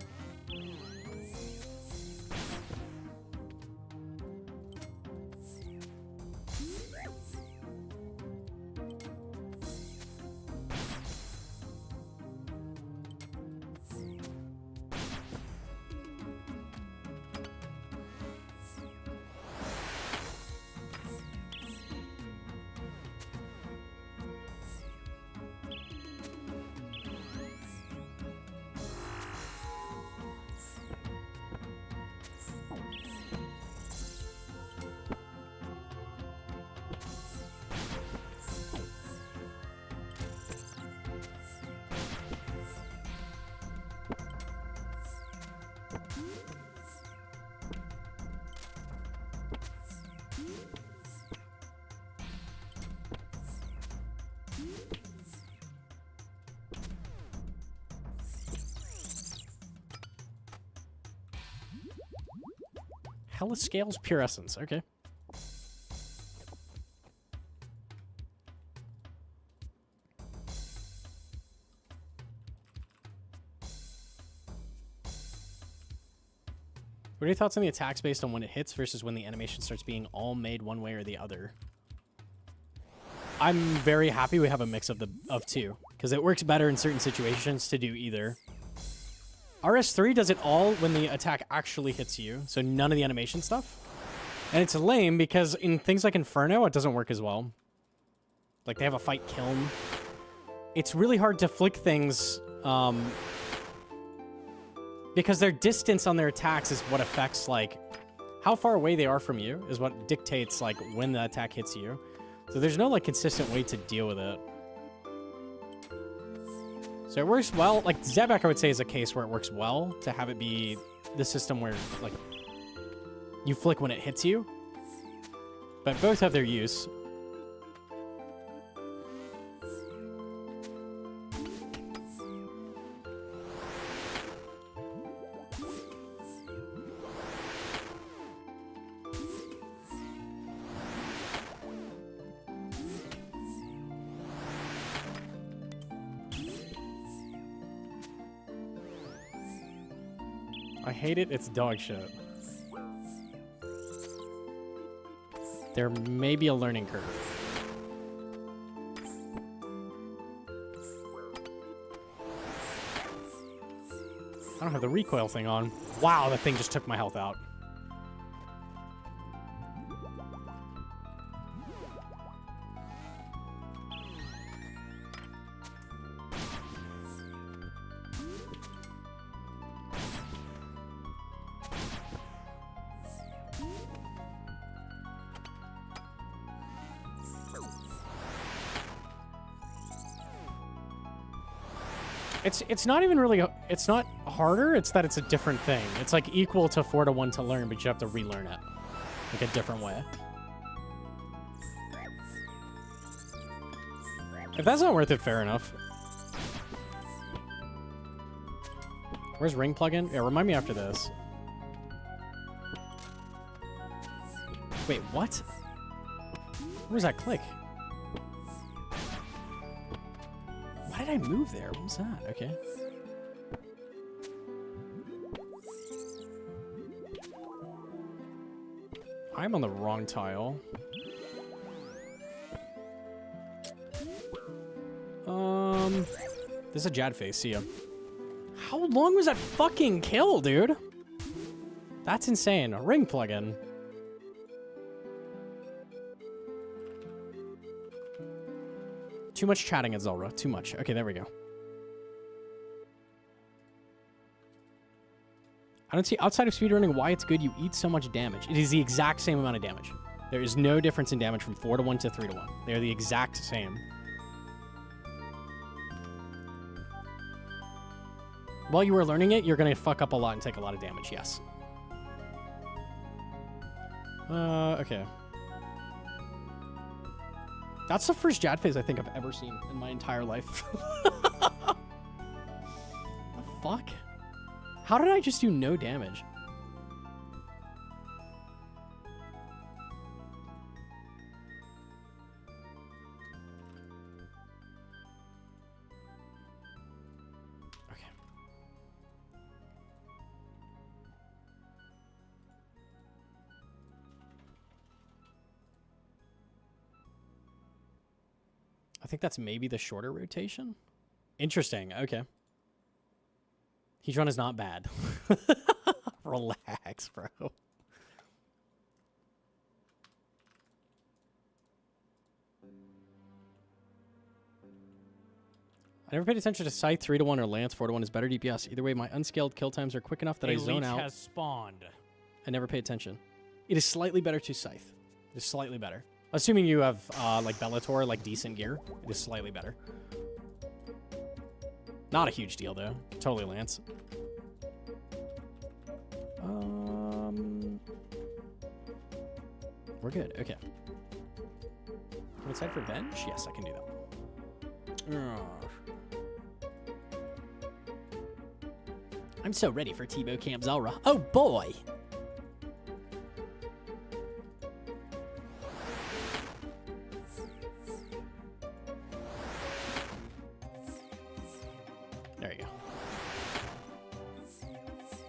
Hella Scales Pure Essence. Okay. What are your thoughts on the attacks based on when it hits versus when the animation starts being all made one way or the other? I'm very happy we have a mix of two, because it works better in certain situations to do either. RS3 does it all when the attack actually hits you, so none of the animation stuff. And it's lame because in things like Inferno, it doesn't work as well. Like, they have a fight kiln. It's really hard to flick things, because their distance on their attacks is what affects, like, how far away they are from you is what dictates, like, when the attack hits you. So there's no, like, consistent way to deal with it. So it works well. Like, Zebek, I would say, is a case where it works well to have it be the system where, like, you flick when it hits you. But both have their use. I hate it. It's dog shit. There may be a learning curve. I don't have the recoil thing on. Wow, that thing just took my health out. It's not even really, it's not harder, it's that it's a different thing. It's like equal to 4 to 1 to learn, but you have to relearn it. Like a different way. If that's not worth it, fair enough. Where's ring plugin? Yeah, remind me after this. Wait, what? Where's that click? Why did I move there? What was that? Okay. I'm on the wrong tile. This is a Jad face. See ya. How long was that fucking kill, dude? That's insane. A ring plugin. Too much chatting at Zulrah. Too much. Okay, there we go. I don't see, outside of speedrunning, why it's good you eat so much damage. It is the exact same amount of damage. There is no difference in damage from 4 to 1 to 3 to 1. They are the exact same. While you are learning it, you're going to fuck up a lot and take a lot of damage, yes. Okay. That's the first Jad phase I think I've ever seen in my entire life. The fuck? How did I just do no damage? I think that's maybe the shorter rotation. Interesting. Okay. Heatron is not bad. Relax, bro. I never paid attention to Scythe 3-1 or Lance 4-1 is better DPS. Either way, my unscaled kill times are quick enough that I zone leech out. has spawned. I never pay attention. It is slightly better to Scythe. It is slightly better. Assuming you have, like, Bellator, like, decent gear, it is slightly better. Not a huge deal, though. Totally Lance. We're good. Okay. Can I for Venge? Yes, I can do that. I'm so ready for Tebow Camp Zulrah. Oh, boy! There you go.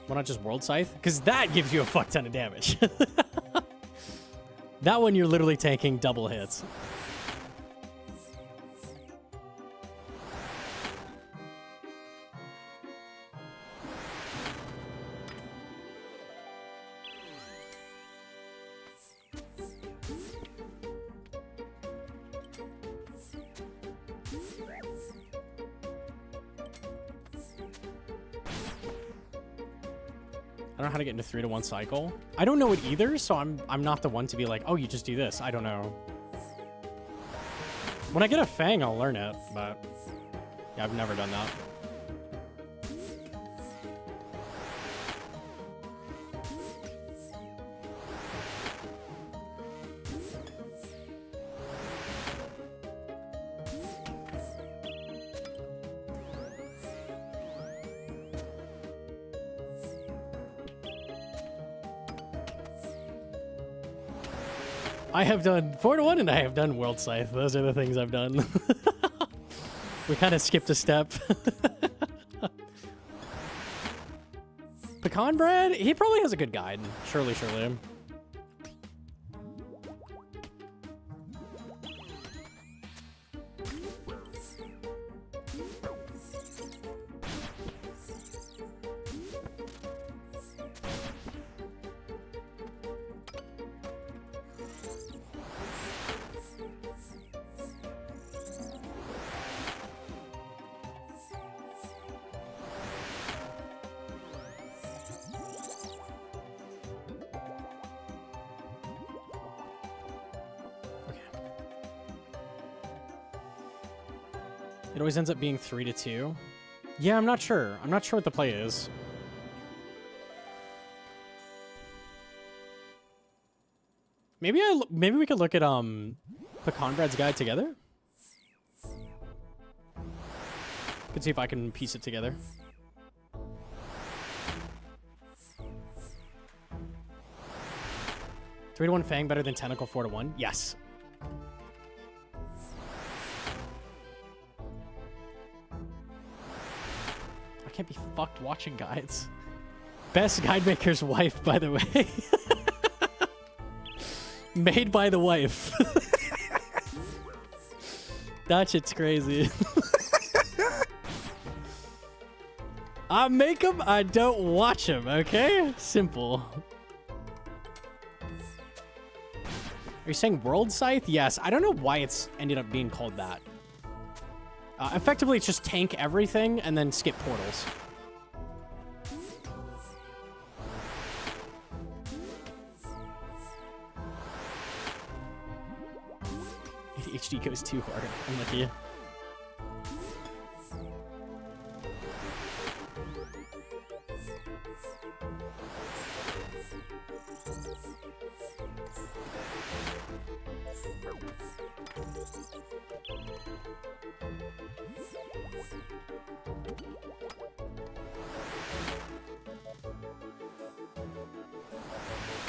Why not just World Scythe? Because that gives you a fuck ton of damage. That one you're literally taking double hits. I don't know how to get into 3-1 cycle. I don't know it either, so I'm not the one to be like, oh, you just do this. I don't know. When I get a Fang, I'll learn it, but yeah, I've never done that. I have done 4-1 and I have done World Scythe. Those are the things I've done. We kind of skipped a step. Pecan Bread? He probably has a good guide. Surely, surely. It always ends up being 3-2. Yeah, I'm not sure. I'm not sure what the play is. Maybe we could look at Pecan Bread's guide together. Could see if I can piece it together. Three to 1 Fang better than Tentacle 4-1? Yes. I can't be fucked watching guides. Best guide maker's wife, by the way. Made by the wife. That shit's crazy. I make them, I don't watch them, okay? Simple. Are you saying World Scythe? Yes. I don't know why it's ended up being called that. Effectively, it's just tank everything and then skip portals. ADHD goes too hard. I'm with you.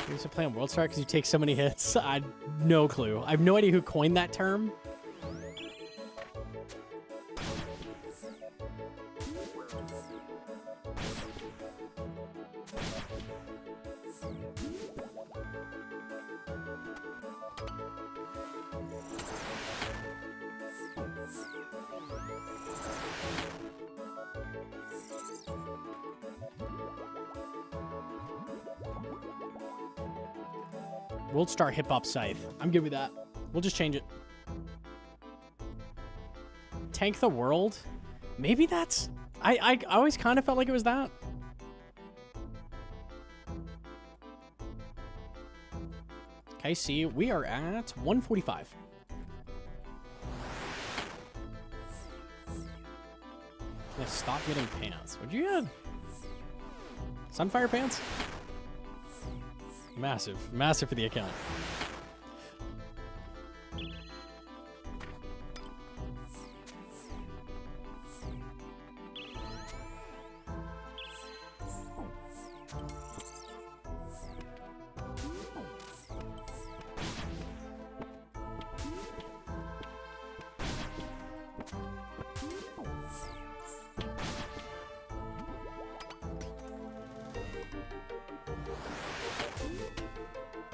You used to play on World Star because you take so many hits. I no clue. I have no idea who coined that term. World Star Hip Hop Scythe. I'm good with that. We'll just change it. Tank the World? Maybe that's... I always kind of felt like it was that. Okay, see, we are at 145. Yeah, stop getting pants. What'd you get? Sunfire pants? Massive. Massive for the account.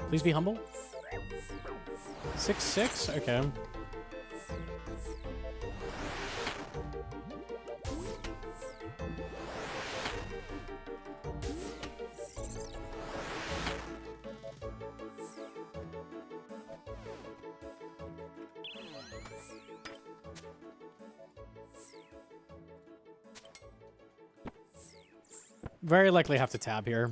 Please be humble. 6-6? Okay. Very likely have to tab here.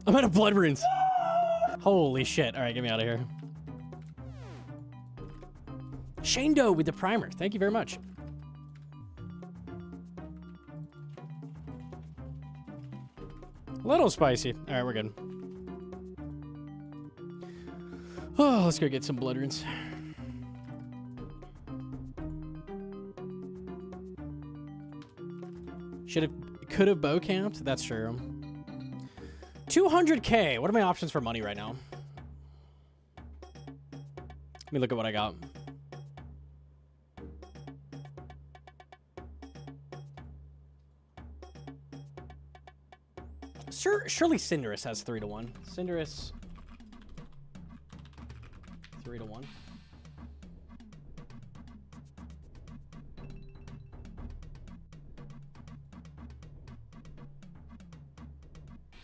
I'm out of blood runes. Holy shit. All right, get me out of here. Shane Doe with the primer. Thank you very much. A little spicy. All right, we're good. Oh, let's go get some blood runes. Could have bow camped. That's true. 200K. What are my options for money right now? Let me look at what I got. Surely Cinderace has 3-1. Cinderace 3-1.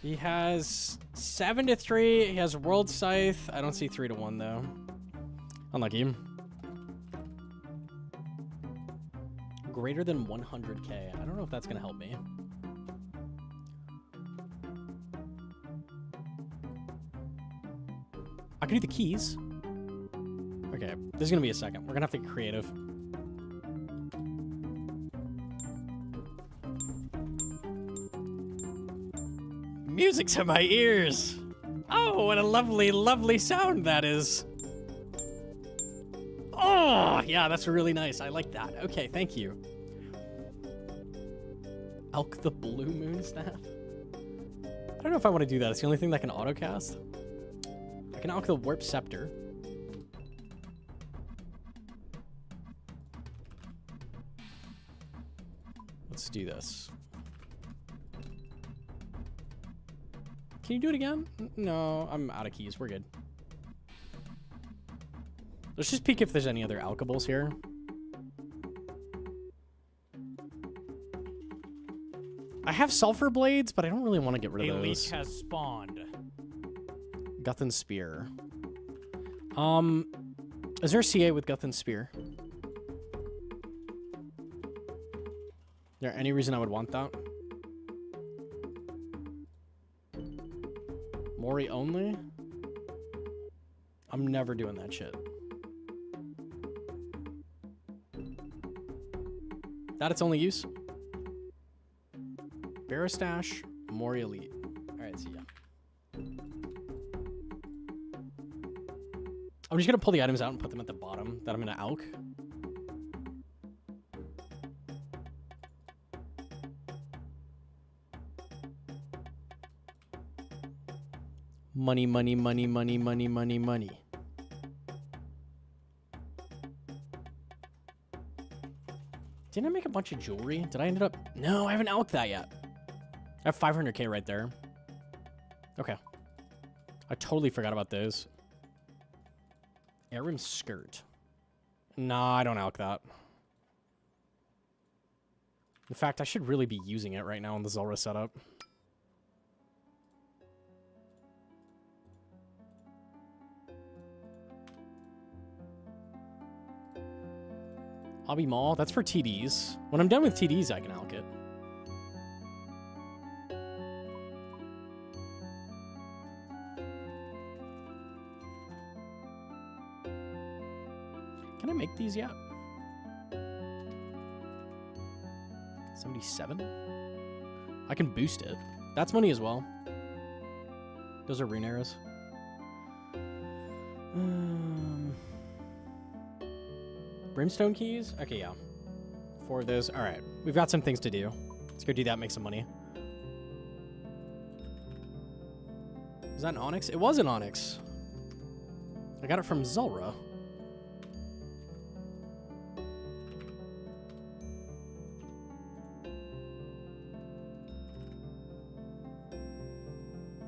He has 7-3. He has World Scythe. I don't see 3-1 though. Unlucky. Greater than 100K. I don't know if that's gonna help me. I can do the keys. Okay, this is gonna be a second. We're gonna have to get creative. Music to my ears. Oh, what a lovely, lovely sound that is. Oh, yeah, that's really nice. I like that. Okay, thank you. Elk the Blue Moon Staff. I don't know if I want to do that. It's the only thing that can autocast. I can Elk the Warp Scepter. Let's do this. Can you do it again? No, I'm out of keys. We're good. Let's just peek if there's any other alkables here. I have Sulfur Blades, but I don't really want to get rid of A those. leech has spawned. Guthan Spear. Is there a CA with Guthan Spear? Is there any reason I would want that? Mori only? I'm never doing that shit. That its only use? Barastash, Mori Elite. Alright, see ya. I'm just gonna pull the items out and put them at the bottom that I'm gonna alk. Money, money, money, money, money, money, money. Didn't I make a bunch of jewelry? Did I end up... No, I haven't alked that yet. I have 500k right there. Okay. I totally forgot about those. Arim skirt. Nah, I don't alk that. In fact, I should really be using it right now in the Zulrah setup. Hobby Mall, that's for TDs. When I'm done with TDs, I can alk it. Can I make these yet? 77? I can boost it. That's money as well. Those are rune arrows. Brimstone keys? Okay, yeah. 4 of those. Alright. We've got some things to do. Let's go do that, make some money. Is that an onyx? It was an onyx. I got it from Zulrah.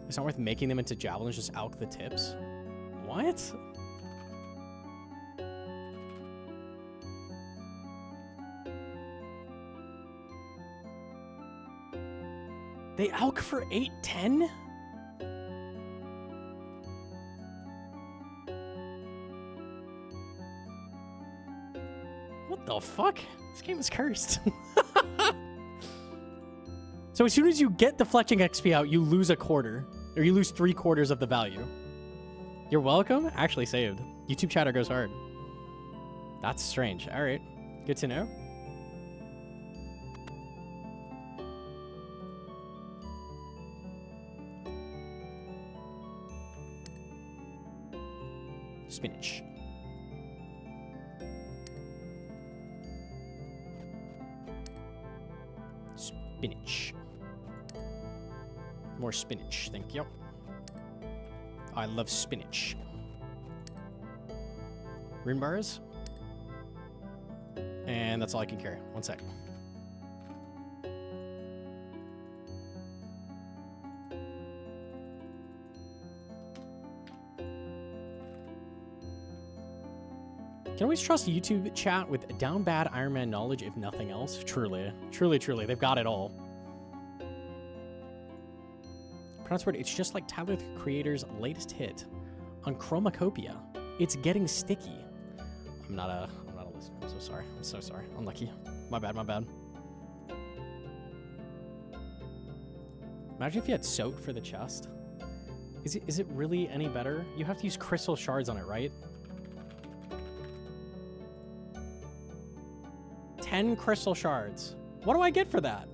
It's not worth making them into javelins, just alk the tips. What? They alk for 810? What the fuck? This game is cursed. So as soon as you get the fletching XP out, you lose a quarter. Or you lose 3/4 of the value. You're welcome? Actually saved. YouTube chatter goes hard. That's strange. Alright. Good to know. Spinach. Spinach. More spinach, thank you. I love spinach. Rune bars. And that's all I can carry. One sec. Can always trust YouTube chat with down bad Iron Man knowledge, if nothing else. Truly. Truly, truly. They've got it all. Pronounce word, it's just like Tyler, the Creator's latest hit on Chromacopia. It's getting sticky. I'm not a listener. I'm so sorry. I'm so sorry. Unlucky. My bad, my bad. Imagine if you had soak for the chest. Is it really any better? You have to use crystal shards on it, right? 10 crystal shards. What do I get for that?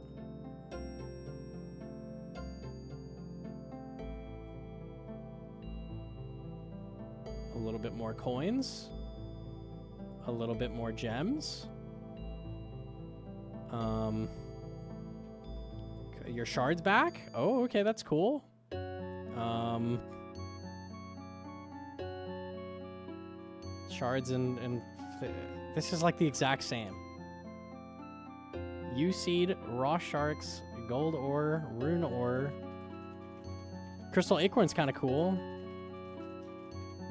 A little bit more coins. A little bit more gems. Your shards back? Oh, okay, that's cool. Shards and this is like the exact same. U-seed, raw sharks, gold ore, rune ore. Crystal acorn's kind of cool.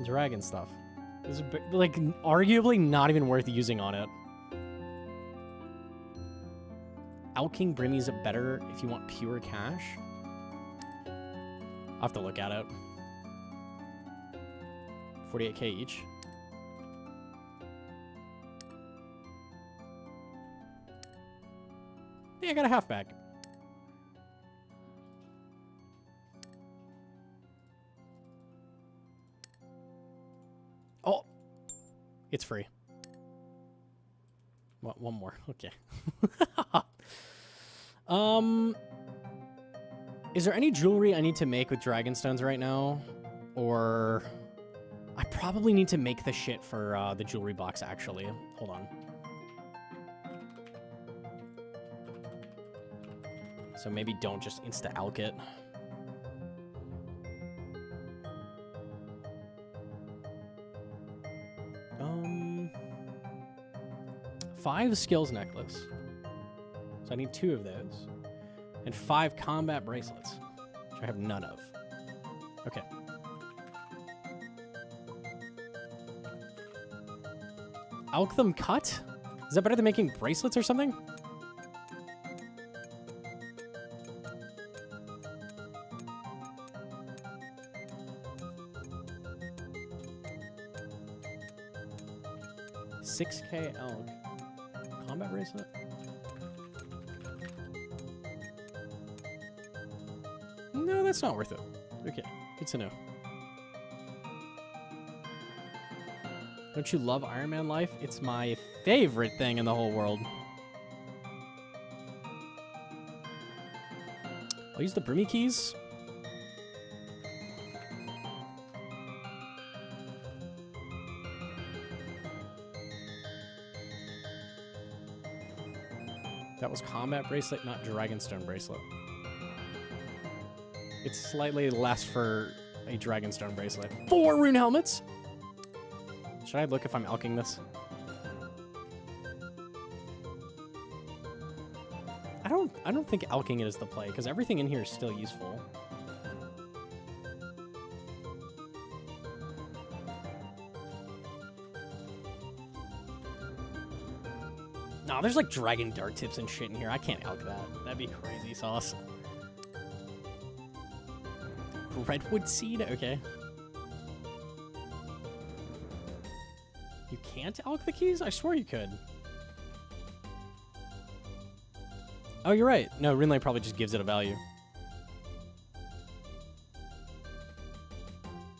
Dragon stuff. This is like arguably not even worth using on it. Alking Brimmies are better if you want pure cash. I'll have to look at it. 48k each. Yeah, I got a half bag. Oh, it's free. What? One more. Okay. Is there any jewelry I need to make with Dragonstones right now? Or I probably need to make the shit for the jewelry box, actually. Hold on. So maybe don't just insta-alk it. Five skills necklace. So I need 2 of those. And 5 combat bracelets, which I have none of. Okay. Alk them cut? Is that better than making bracelets or something? $6K elk. Combat bracelet? No, that's not worth it. Okay, good to know. Don't you love Iron Man life? It's my favorite thing in the whole world. I'll use the Broomy keys. That was combat bracelet, not Dragonstone bracelet. It's slightly less for a Dragonstone bracelet. 4 rune helmets! Should I look if I'm alking this? I don't think alking it is the play, because everything in here is still useful. Nah, there's like dragon dart tips and shit in here. I can't alk that. That'd be crazy sauce. Redwood seed? Okay. You can't alk the keys? I swore you could. Oh, you're right. No, Rinlay probably just gives it a value.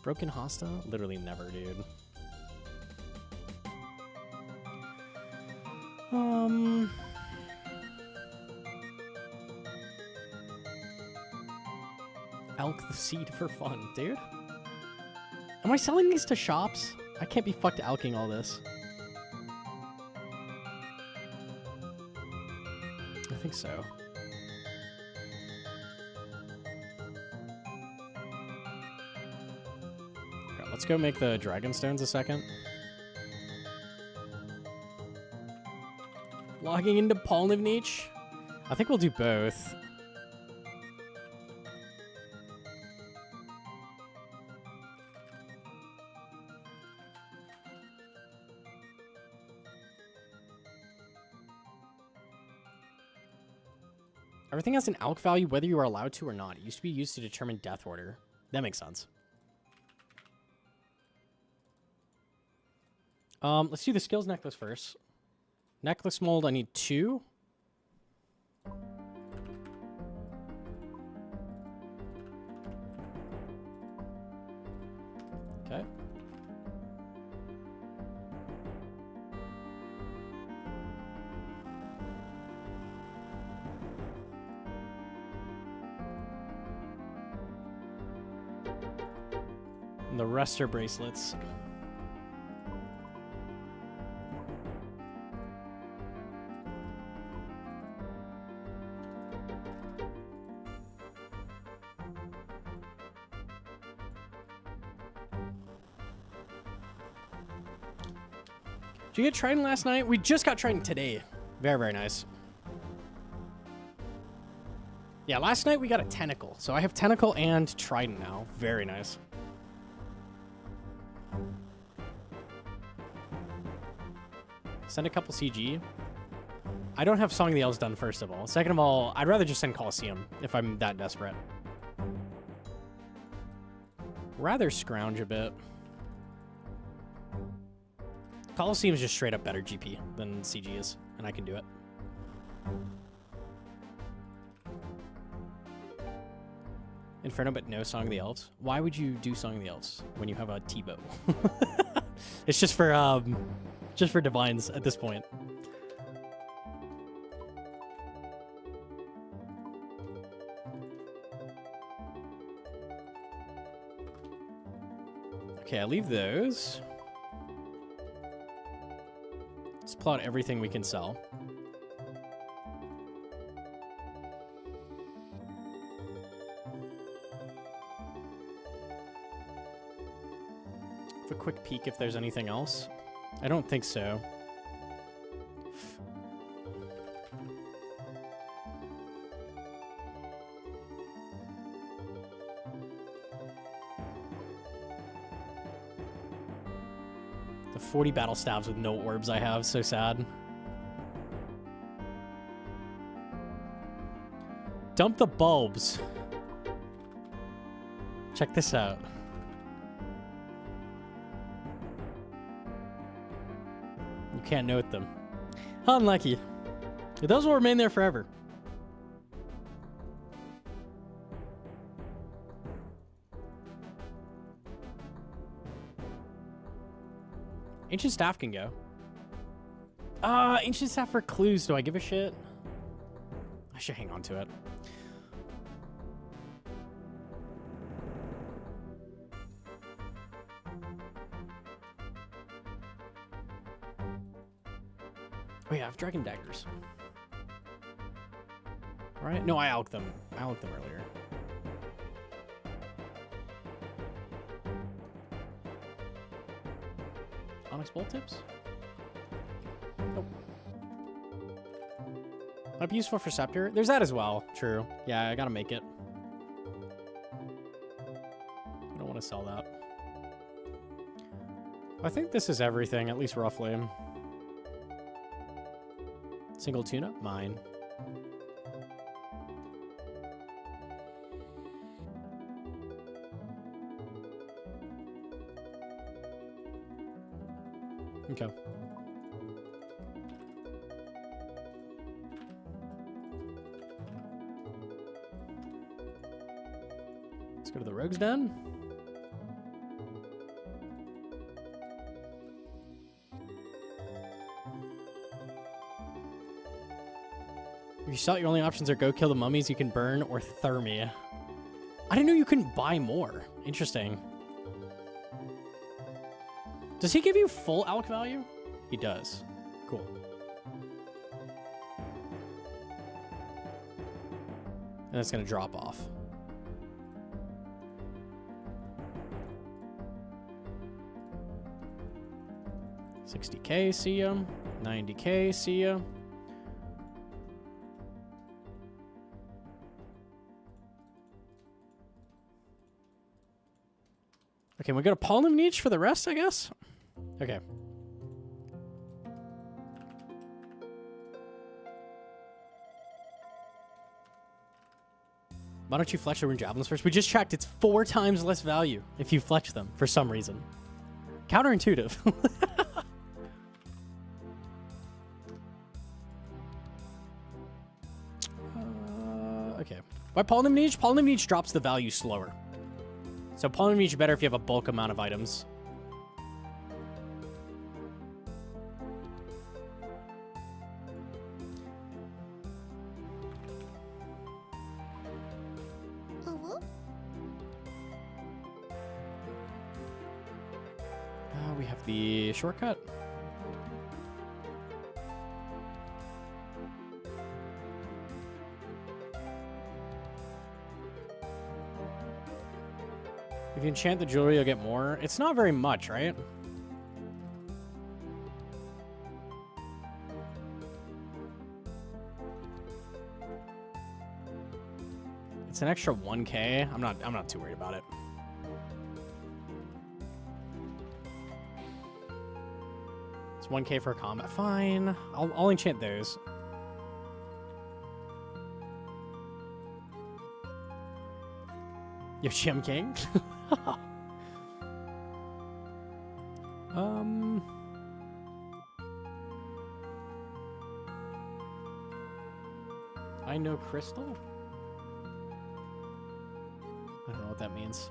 Broken Hosta? Literally never, dude. Alk the seed for fun, dude. Am I selling these to shops? I can't be fucked alking all this. I think so. Okay, let's go make the Dragonstones a second. Logging into Polnivniche? I think we'll do both. Everything has an alk value whether you are allowed to or not. It used to be used to determine death order. That makes sense. Let's do the skills necklace first. Necklace mold, I need 2. Okay. And the rest are bracelets. Did you get Trident last night? We just got Trident today. Very, very nice. Yeah, last night we got a Tentacle. So I have Tentacle and Trident now. Very nice. Send a couple CG. I don't have Song of the Elves done, first of all. Second of all, I'd rather just send Colosseum if I'm that desperate. Rather scrounge a bit. Colosseum's just straight up better GP than CG is, and I can do it. Inferno, but no Song of the Elves. Why would you do Song of the Elves when you have a T-bow? It's just for divines at this point. Okay, I leave those. Let's plot everything we can sell. Have a quick peek if there's anything else. I don't think so. The 40 battle stabs with no orbs I have, so sad. Dump the bulbs. Check this out. You can't note them. Unlucky. Those will remain there forever. Ancient Staff can go. Ancient Staff for clues. Do I give a shit? I should hang on to it. Oh yeah, I have Dragon Daggers. Right? No, I alked them. I alked them earlier. Onyx Bolt Tips? Nope. Might be useful for Scepter. There's that as well. True. Yeah, I gotta make it. I don't want to sell that. I think this is everything, at least roughly. Single tuna? Mine. Okay. Let's go to the Rogue's Den. If you sell, your only options are go kill the mummies you can burn or Thermi. I didn't know you couldn't buy more. Interesting. Does he give you full alch value? He does. Cool. And it's going to drop off. 60K, see ya. 90K, see ya. Okay, we got a Pollen Niche for the rest, I guess? Okay. Why don't you fletch the rune javelins first? We just checked. It's 4 times less value if you fletch them for some reason. Counterintuitive. Okay. Why Pollen Niche? Pollen Niche drops the value slower. So Pollen Niche is better if you have a bulk amount of items. We have the shortcut. If you enchant the jewelry, you'll get more. It's not very much, right? It's an extra 1K. I'm not too worried about it. It's 1K for combat. Fine. I'll enchant those. Yo, Gem King. I know Crystal? I don't know what that means.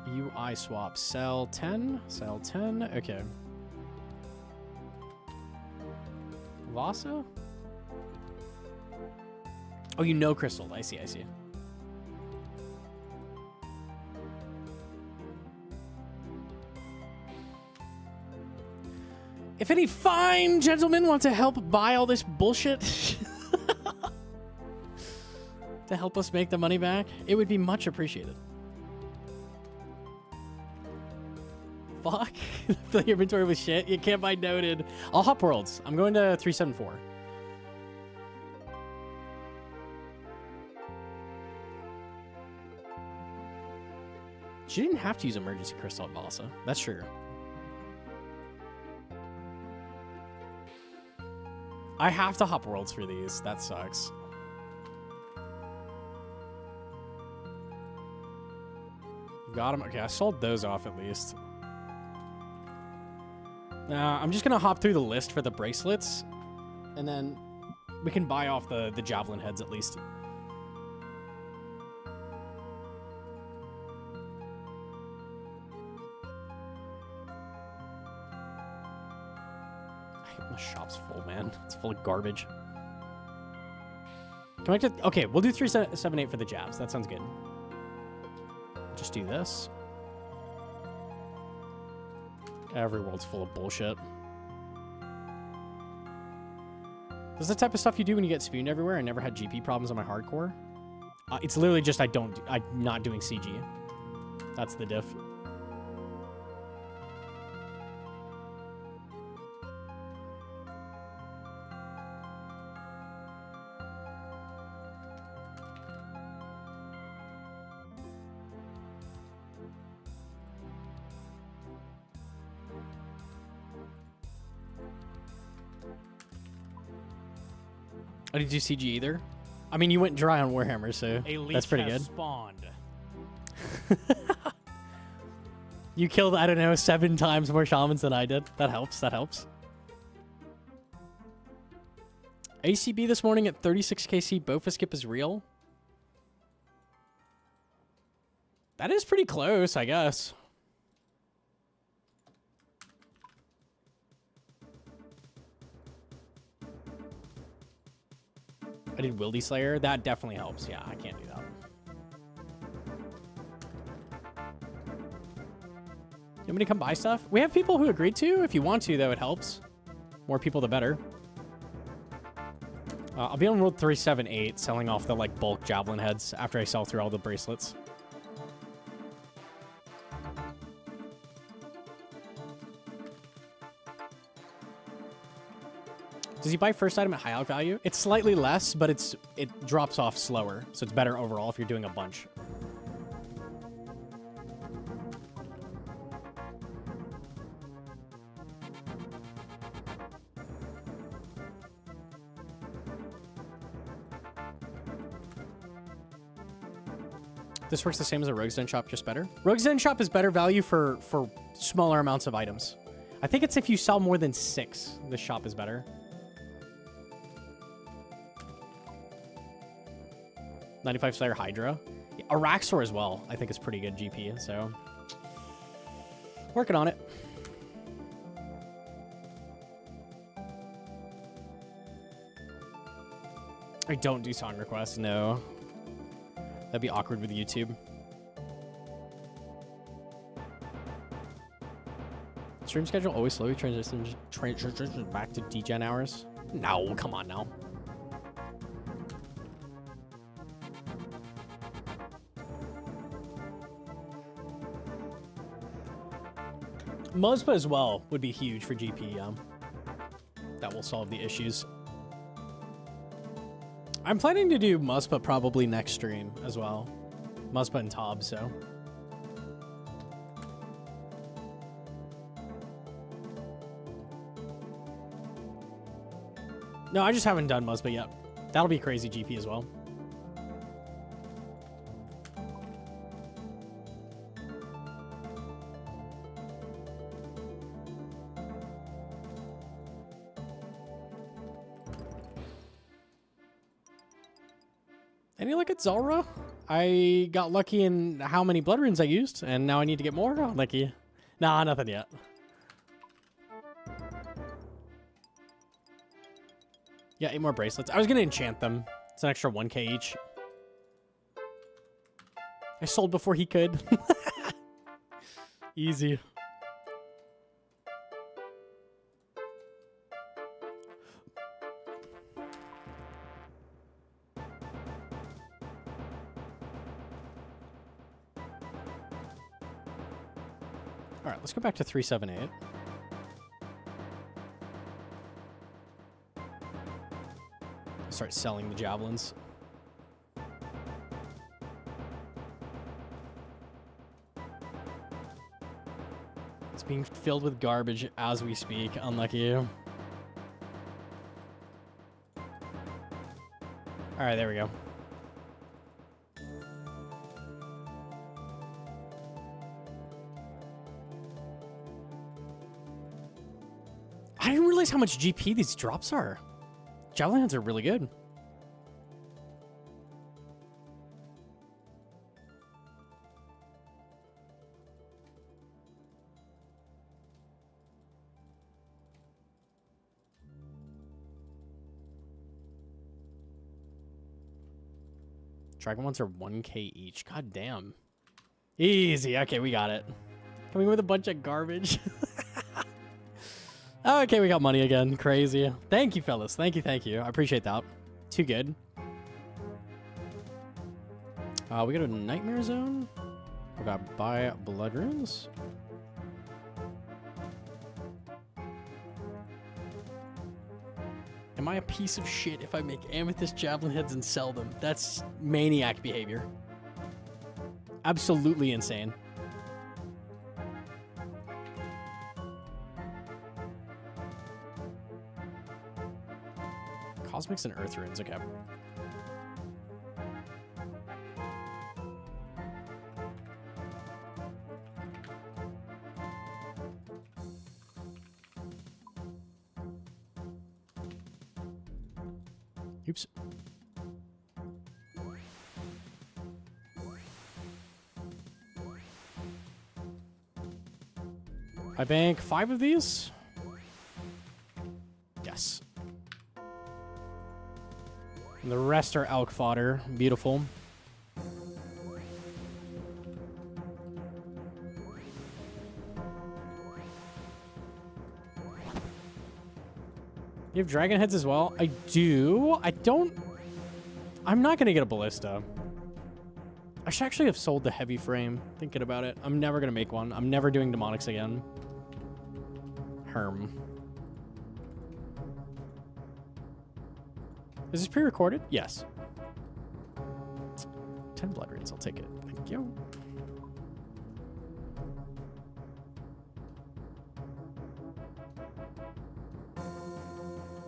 UI swap. Sell 10. Sell 10. Okay. Vasa? Oh, you know Crystal. I see, I see. If any fine gentlemen want to help buy all this bullshit to help us make the money back, it would be much appreciated. Fuck. The inventory was shit. You can't buy noted. I'll hop worlds. I'm going to 374. She didn't have to use emergency crystal at Balsa. That's true. I have to hop worlds for these. That sucks. Got them. Okay, I sold those off at least. I'm just going to hop through the list for the bracelets. And then we can buy off the javelin heads at least. The shop's full, man. It's full of garbage. Okay, we'll do 378 for the jabs. That sounds good. Just do this. Every world's full of bullshit. This is the type of stuff you do when you get spooned everywhere. I never had GP problems on my hardcore. It's literally just I'm not doing CG. That's the diff. I didn't do CG either. I mean, you went dry on Warhammer, so that's pretty good. Spawned. You killed, I don't know, 7 times more shamans than I did. That helps. That helps. ACB this morning at 36kc. Bofa skip is real. That is pretty close, I guess. I did Wildy Slayer. That definitely helps. Yeah, I can't do that. You want me to come buy stuff? We have people who agreed to. If you want to, though, it helps. More people, the better. I'll be on World 378 selling off the like bulk javelin heads after I sell through all the bracelets. Does he buy first item at high out value? It's slightly less, but it drops off slower, so it's better overall if you're doing a bunch. This works the same as a Rogue's Den shop, just better. Rogue's Den shop is better value for smaller amounts of items. I think it's if you sell more than 6, the shop is better. 95 Slayer Hydra. Yeah, Araxor as well, I think is pretty good GP, so working on it. I don't do song requests, no. That'd be awkward with YouTube. Stream schedule always slowly transitions back to degen hours. No, come on now. Muzpa as well would be huge for GP. That will solve the issues. I'm planning to do Muzpa probably next stream as well. Muzpa and Tob, so. No, I just haven't done Muzpa yet. That'll be crazy GP as well. Any look at Zulrah? I got lucky in how many blood runes I used, and now I need to get more. Lucky. Nah, nothing yet. Yeah, 8 more bracelets. I was going to enchant them It's an extra 1k each. I sold before he could. Easy. All right, let's go back to 378. Start selling the javelins. It's being filled with garbage as we speak, unlucky you. Alright, there we go. I didn't realize how much GP these drops are. Javelin heads are really good. Dragon ones are 1k each. God damn. Easy. Okay, we got it. Coming with a bunch of garbage. Okay, we got money again. Crazy. Thank you, fellas. Thank you, thank you. I appreciate that. Too good. We go to Nightmare Zone. We got buy blood runes. Am I a piece of shit if I make amethyst javelin heads and sell them? That's maniac behavior. Absolutely insane. Cosmics and Earth runes, okay. Oops. I bank 5 of these. Yes. And the rest are elk fodder. Beautiful. You have dragon heads as well? I do. I'm not going to get a ballista. I should actually have sold the heavy frame, thinking about it. I'm never going to make one. I'm never doing demonics again. Herm. Is this pre-recorded? Yes. 10 blood runes. I'll take it. Thank you.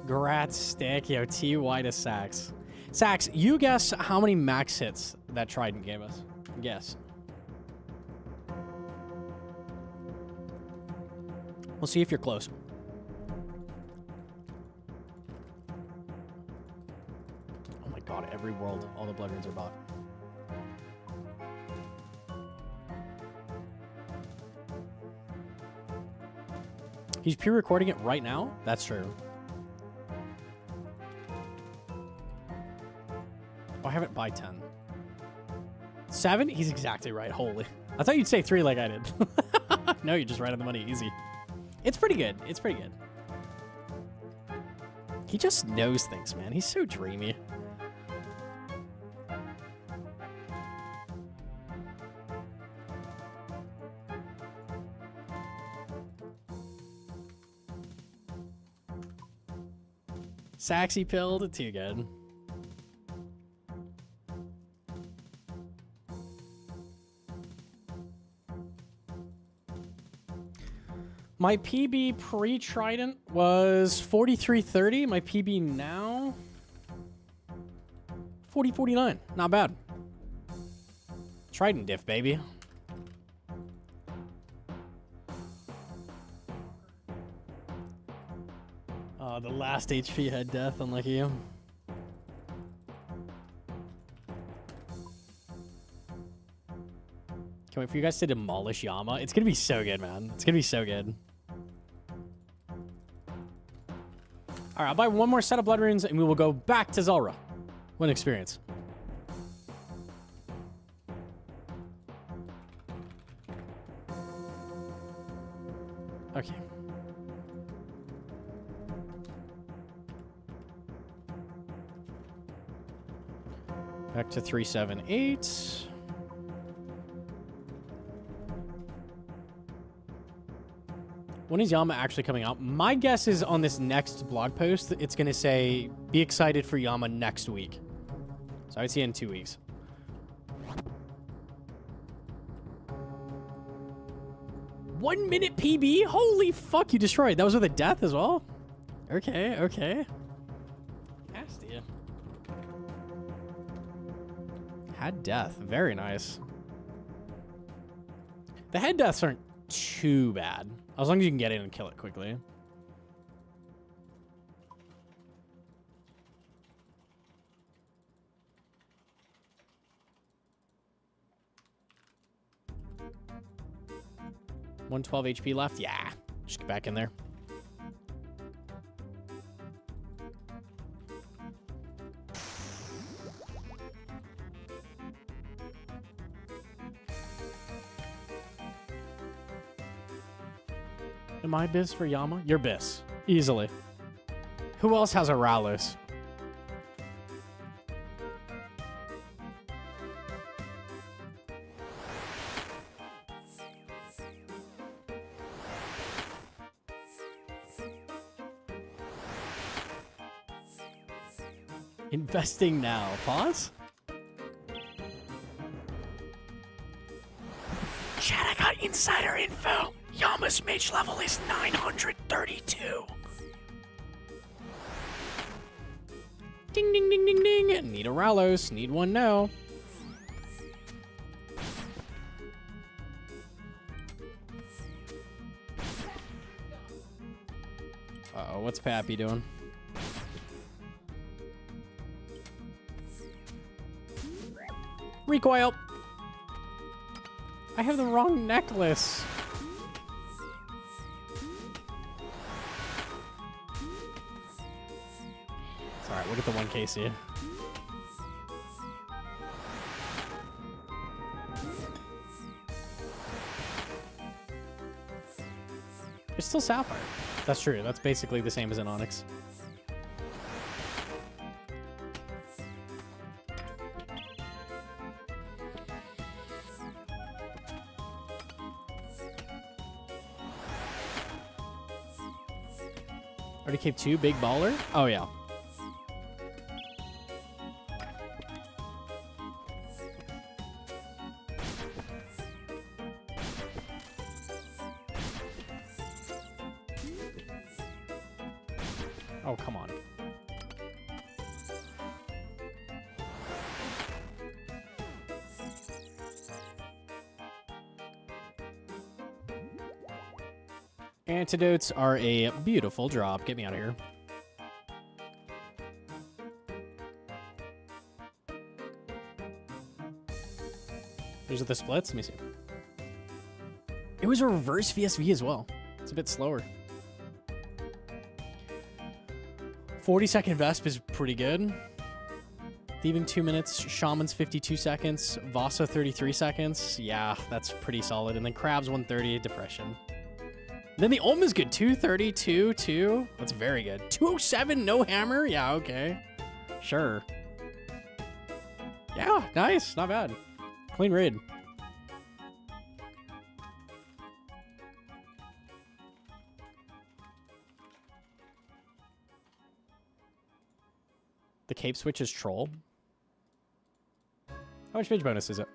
Grats, Stick. Yo, TY to Sax. Sax, you guess how many max hits that Trident gave us. Guess. We'll see if you're close. Oh my god, every world, all the blood runes are bought. He's pre-recording it right now? That's true. I have it by 10. 7? He's exactly right. Holy. I thought you'd say 3 like I did. No, you're just right on the money. Easy. It's pretty good. It's pretty good. He just knows things, man. He's so dreamy. Saxy pilled. Too good. My PB pre-Trident was 43.30. My PB now 40.49. Not bad. Trident diff, baby. Oh, the last HP had death, unlucky you. Can't wait for you guys to demolish Yama. It's gonna be so good, man. It's gonna be so good. All right, I'll buy one more set of blood runes and we will go back to Zulrah. What an experience. Okay. Back to 378. When is Yama actually coming out? My guess is on this next blog post, it's going to say, be excited for Yama next week. So I'd see it in 2 weeks. One minute PB? Holy fuck, you destroyed. That was with a death as well? Okay, okay. Nasty. Had death. Very nice. The head deaths aren't too bad. As long as you can get in and kill it quickly. $112 HP left? Yeah. Just get back in there. Am I Biz for Yama? You're Biz. Easily. Who else has a Rallis? Investing now. Pause. Chat, I got insider info. Yama's mage level is 932. Ding, ding, ding, ding, ding. Need a Rallos. Need one now. Uh-oh, what's Pappy doing? Recoil. I have the wrong necklace. It's alright, we'll get the 1K here. It's still Sapphire. That's true. That's basically the same as an Onyx. Already came 2, big baller. Oh, yeah. Oh, come on. Antidotes are a beautiful drop. Get me out of here. These are the splits. Let me see. It was a reverse VSV as well. It's a bit slower. 40-second Vesp is pretty good. Thieving 2 minutes. Shaman's 52 seconds. Vasa 33 seconds. Yeah, that's pretty solid. And then Crab's 130. Depression. Then the Olm is good. 230, 2, 2. That's very good. 207, no hammer? Yeah, okay. Sure. Yeah, nice. Not bad. Clean raid. The cape switch is troll. How much mage bonus is it?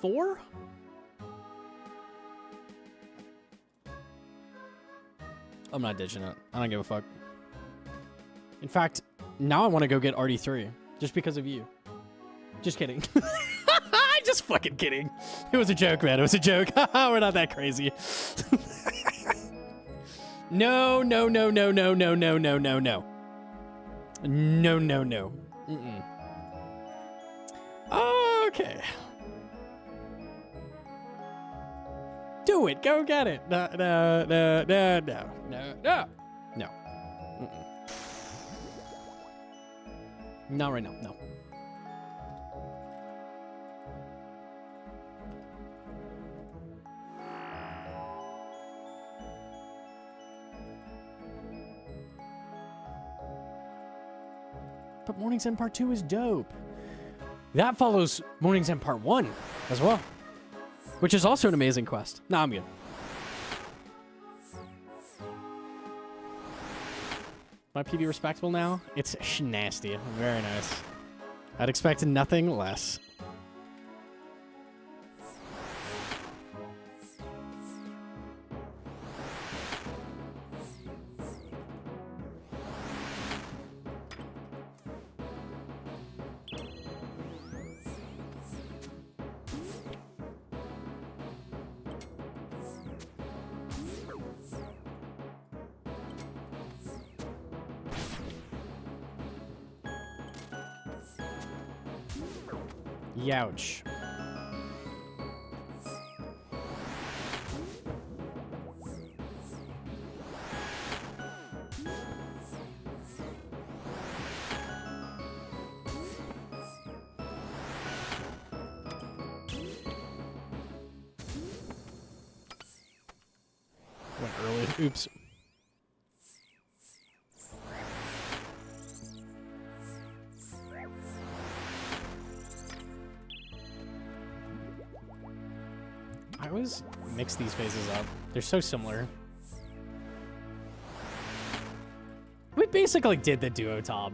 $4? I'm not ditching it. I don't give a fuck. In fact, now I want to go get RD3 just because of you. Just kidding. Just fucking kidding. It was a joke, man. It was a joke. We're not that crazy. No, no, no, no, no, no, no, no, no, no. No, no, no. Mm-mm. Okay. Do it. Go get it. No, no, no, no, no, no, no. No. Not right now, no. But Morning's End Part 2 is dope. That follows Morning's End Part 1 as well, which is also an amazing quest. Nah, I'm good. My PB respectable now? It's nasty. Very nice. I'd expect nothing less. Youch. Went early. Oops. I always mix these phases up. They're so similar. We basically did the duo top.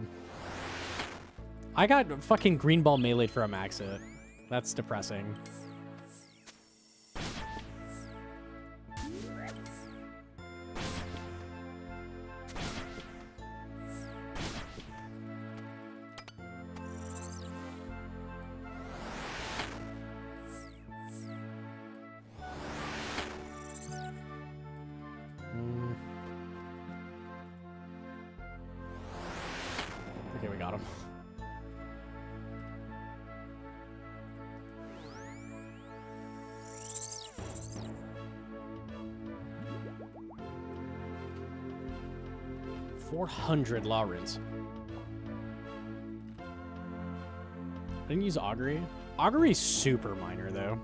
I got fucking green ball melee'd for a max hit. That's depressing. Okay, we got him. $400 law runes. I didn't use augury. Augury is super minor though.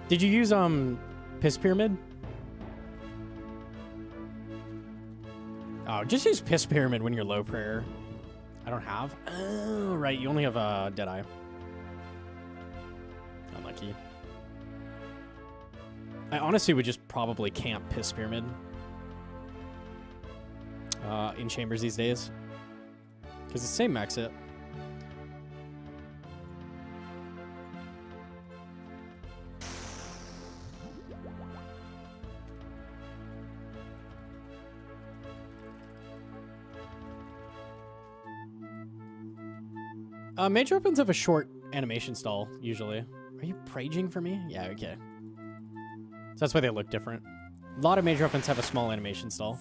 Did you use piss pyramid? Oh, just use piss pyramid when you're low prayer. I don't have. Oh, right. You only have Deadeye. Unlucky. I honestly would just probably camp piss pyramid in chambers these days because it's the same max hit. Major weapons have a short animation stall, usually. Are you praging for me? Yeah, okay. So that's why they look different. A lot of major weapons have a small animation stall.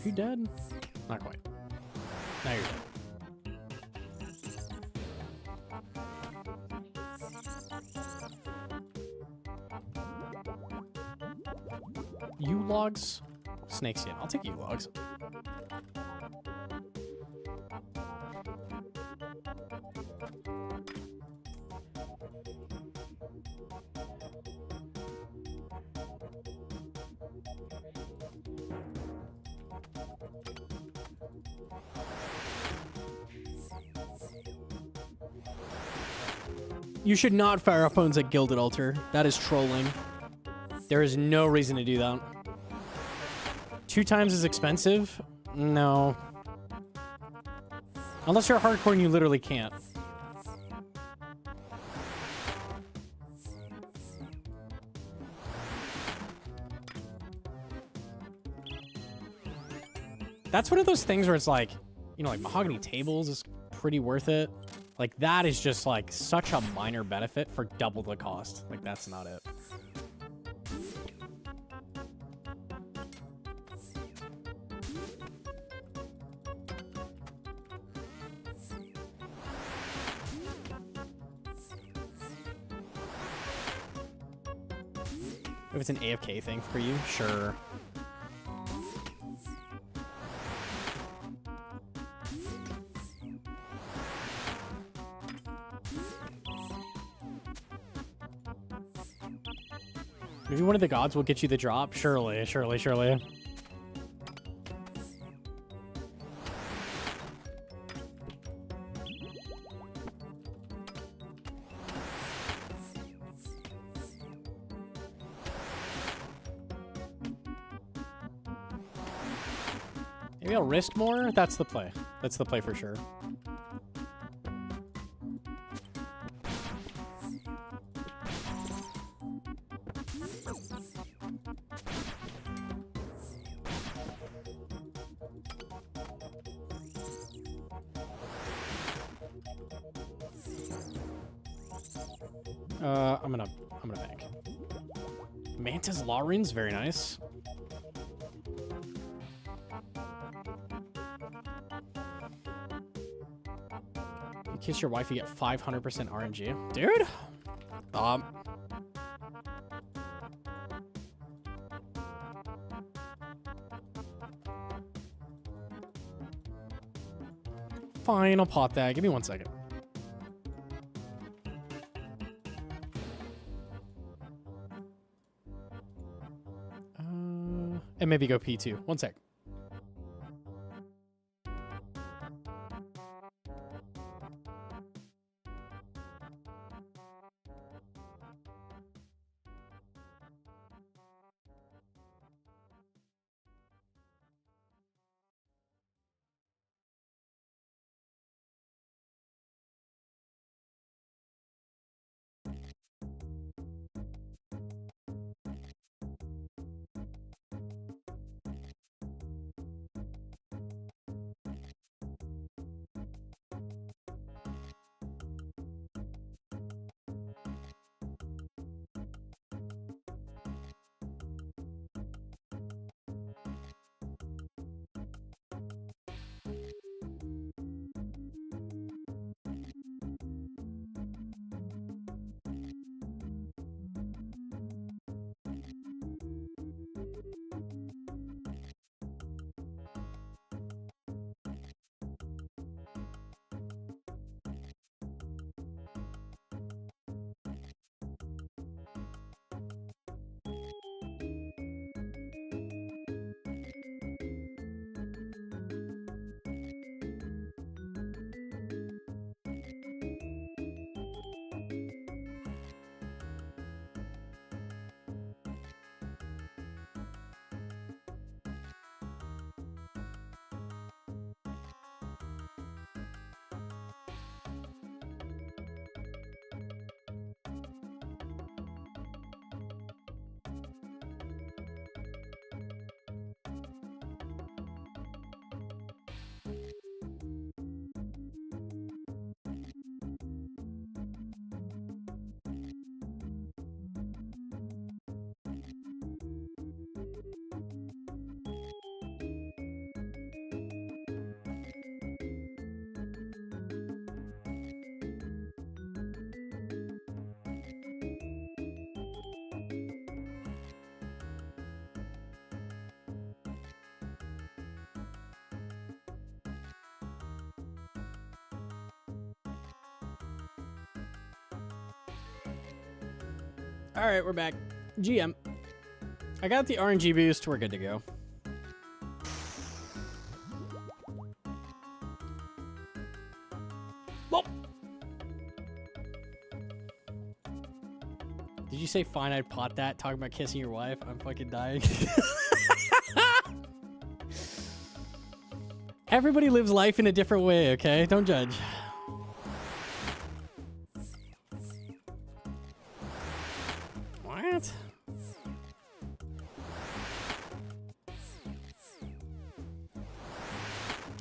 Are you dead? Not quite. Now you're dead. U logs? Snakeskin. I'll take U logs. You should not fire opponents at Gilded Altar. That is trolling. There is no reason to do that. 2 times as expensive? No. Unless you're hardcore and you literally can't. That's one of those things where it's like, you know, like mahogany tables is pretty worth it. Like, that is just, like, such a minor benefit for double the cost. Like, that's not it. If it's an AFK thing for you, sure. Maybe one of the gods will get you the drop. Surely, surely, surely. Maybe I'll risk more. That's the play. That's the play for sure. I'm gonna bank. Manta's Law Runes, very nice. You kiss your wife, you get 500% RNG. Dude! Fine, I'll pop that. Give me 1 second. And maybe go P2. 1 sec. All right, we're back. GM. I got the RNG boost. We're good to go. Well. Did you say fine? I'd pot that. Talking about kissing your wife. I'm fucking dying. Everybody lives life in a different way, okay? Don't judge. What?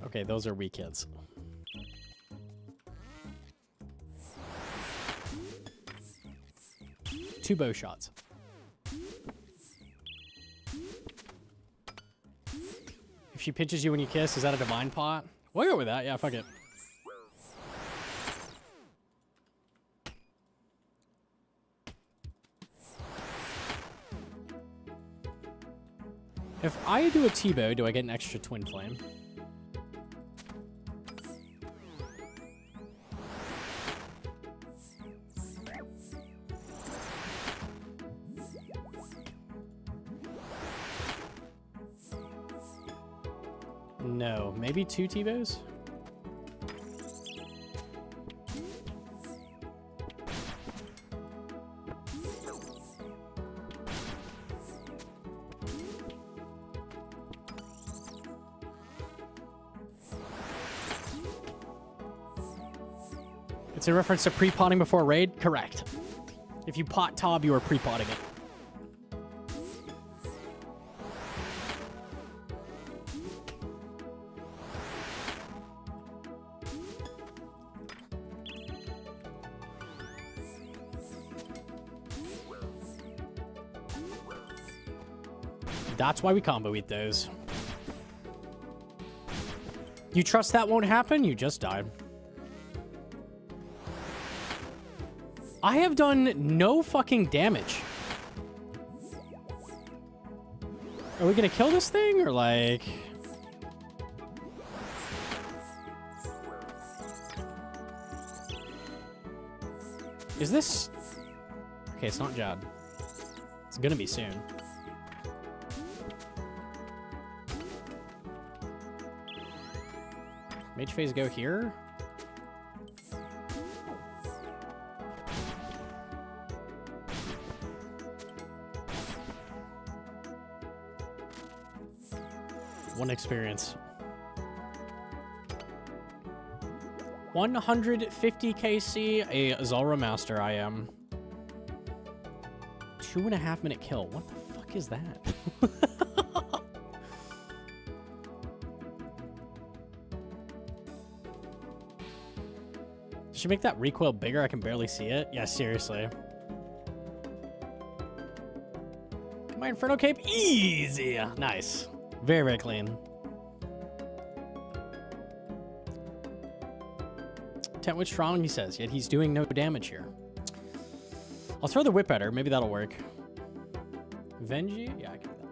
Okay, those are weak hits. Two bow shots. If she pinches you when you kiss, is that a divine pot? We'll go with that. Yeah, fuck it. If I do a T-bow, do I get an extra twin flame? No, maybe two T-bows? It's in reference to pre-potting before raid? Correct. If you pot Tob, you are pre-potting it. That's why we combo eat those. You trust that won't happen? You just died. I have done no fucking damage. Are we gonna kill this thing or like... Is this... Okay, it's not Jad. It's gonna be soon. Mage phase go here. One experience. 150 KC, a Zulrah Master I am. 2.5 minute kill. What the fuck is that? Should make that recoil bigger. I can barely see it. Yeah, seriously. My Inferno Cape, easy. Nice. Very, very clean. Tent was strong, he says, yet he's doing no damage here. I'll throw the whip at her. Maybe that'll work. Venji? Yeah, I can do that.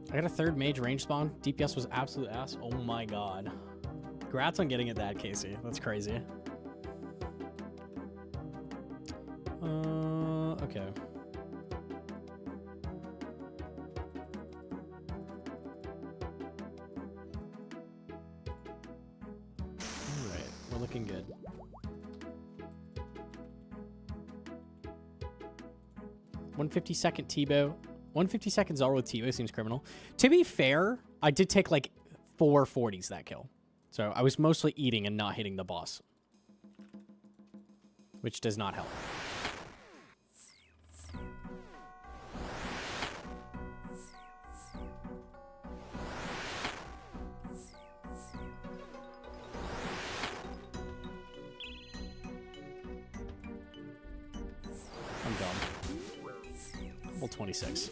I got a third mage range spawn. DPS was absolute ass. Oh my god. Congrats on getting it that, Casey. That's crazy. Okay. Alright, we're looking good. $150 T-bow. 150 seconds Zulrah with T-bow seems criminal. To be fair, I did take like 4 40s that kill. So I was mostly eating and not hitting the boss. Which does not help. I'm dumb. Level 26.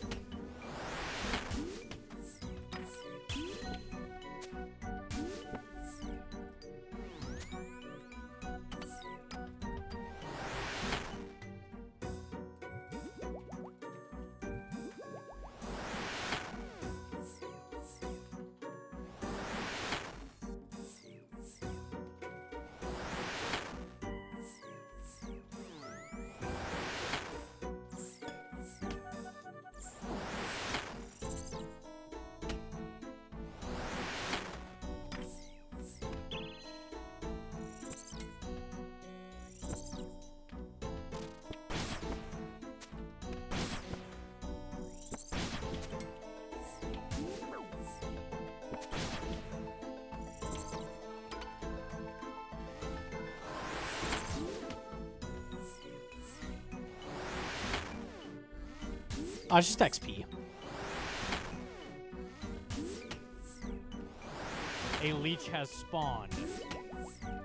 It's just XP. A leech has spawned.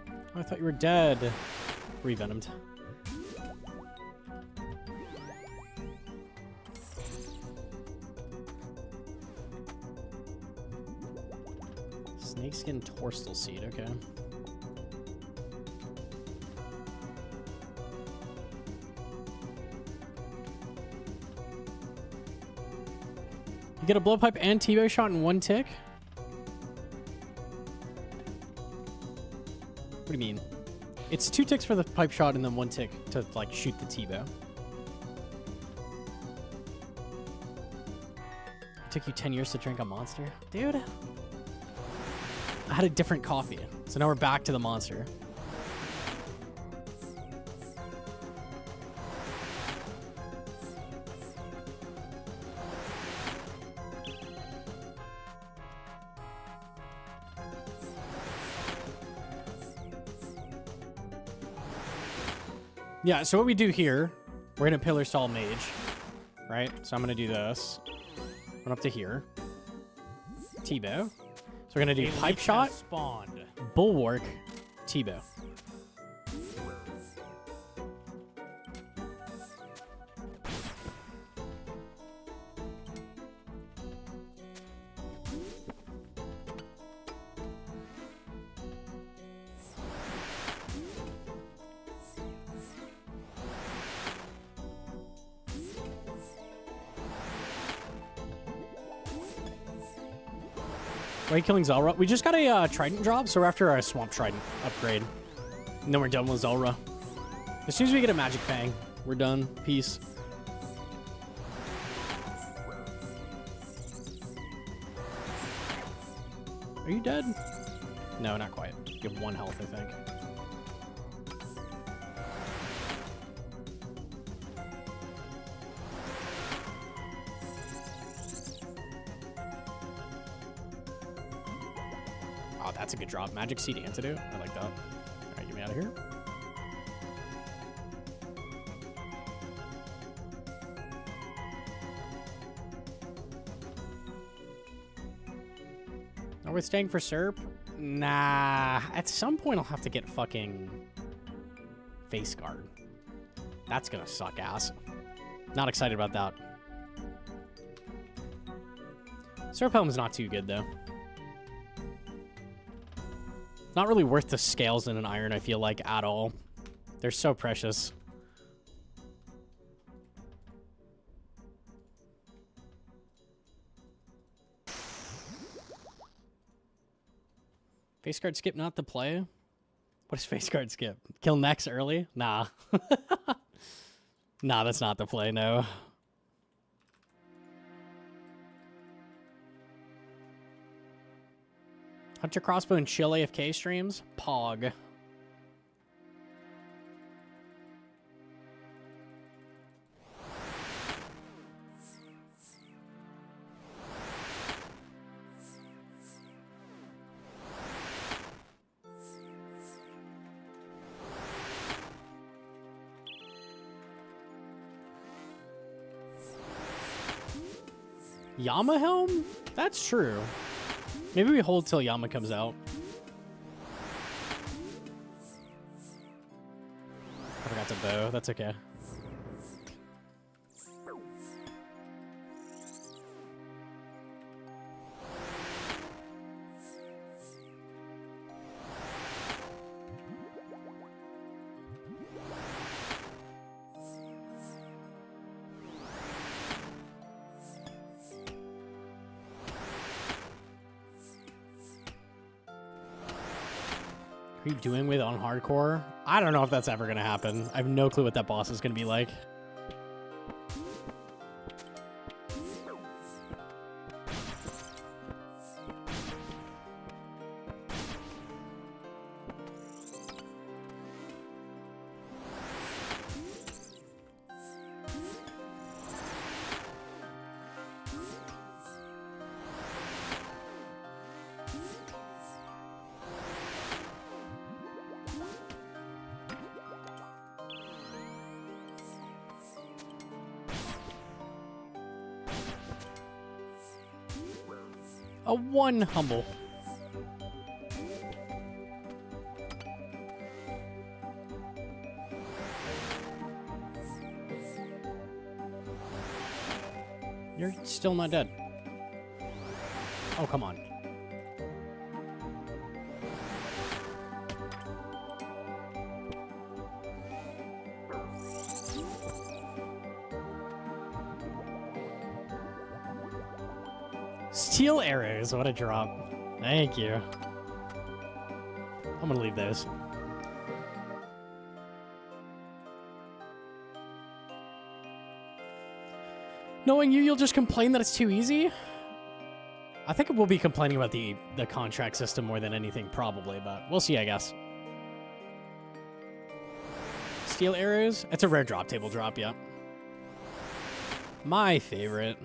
Oh, I thought you were dead. Revenomed. Snakeskin torstal seed, okay. You get a blowpipe and T-bow shot in one tick? What do you mean? It's 2 ticks for the pipe shot and then 1 tick to, like, shoot the T-bow. It took you 10 years to drink a monster? Dude. I had a different coffee. So now we're back to the monster. Yeah, so what we do here, we're gonna pillar stall mage, right? So I'm gonna do this. Run up to here. T-bow. So we're gonna do pipe shot, Spawned. bulwark, T-bow. Why are you killing Zulrah? We just got a Trident drop, so we're after a Swamp Trident upgrade. And then we're done with Zulrah. As soon as we get a Magic Fang, we're done. Peace. Are you dead? No, not quite. You have 1 health, I think. Oh, that's a good drop. Magic Seed Antidote. I like that. All right, get me out of here. Are we staying for Serp? Nah. At some point, I'll have to get fucking Face Guard. That's gonna suck ass. Not excited about that. Serp Helm's not too good, though. Not really worth the scales in an iron, I feel like, at all. They're so precious. Face guard skip not the play? What is face guard skip? Kill Nex early? Nah. Nah, that's not the play, no. Hunter Crossbow and chill AFK streams? Pog. Yama Helm? That's true. Maybe we hold till Yama comes out. I forgot to bow. That's okay. What are you doing with on hardcore? I don't know if that's ever going to happen. I have no clue what that boss is going to be like. A 1 humble. You're still not dead. Oh, come on. Steel arrows, what a drop. Thank you. I'm gonna leave those. Knowing you, you'll just complain that it's too easy? I think we'll be complaining about the contract system more than anything, probably, but we'll see, I guess. Steel arrows? It's a rare drop table drop, yeah. My favorite.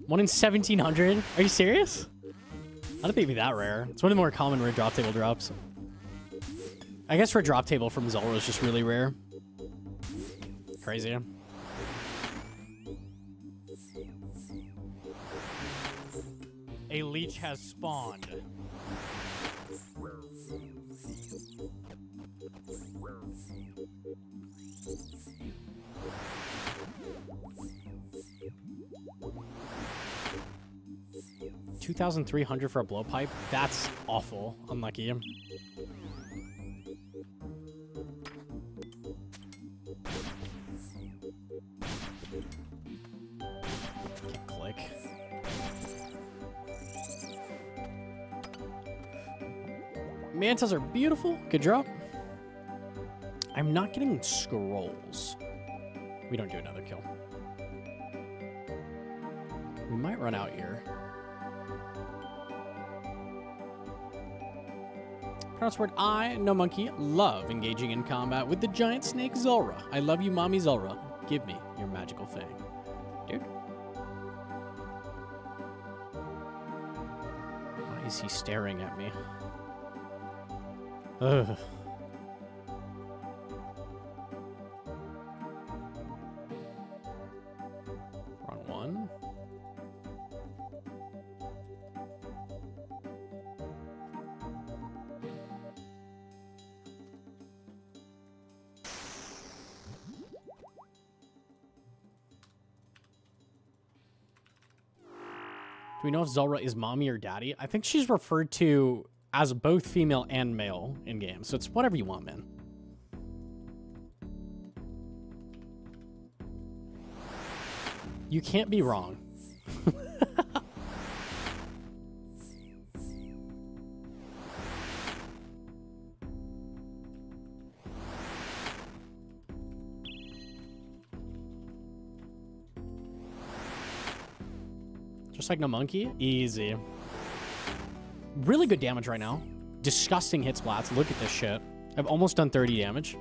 One in 1,700? Are you serious? I don't think it'd be that rare. It's one of the more common rare drop table drops. I guess rare drop table from Zulrah is just really rare. Crazy. A leech has spawned. $2,300 for a blowpipe? That's awful. Unlucky. Click. Mantas are beautiful. Good drop. I'm not getting scrolls. We don't do another kill. We might run out here. Pronounce word I, Gnomonkey, love engaging in combat with the giant snake Zulrah. I love you, mommy Zulrah. Give me your magical thing. Dude. Why is he staring at me? Ugh. Wrong one. Do we know if Zulrah is mommy or daddy? I think she's referred to as both female and male in game, so it's whatever you want, man. You can't be wrong. Just like Gnomonkey? Easy. Really good damage right now. Disgusting hit splats. Look at this shit. I've almost done 30 damage.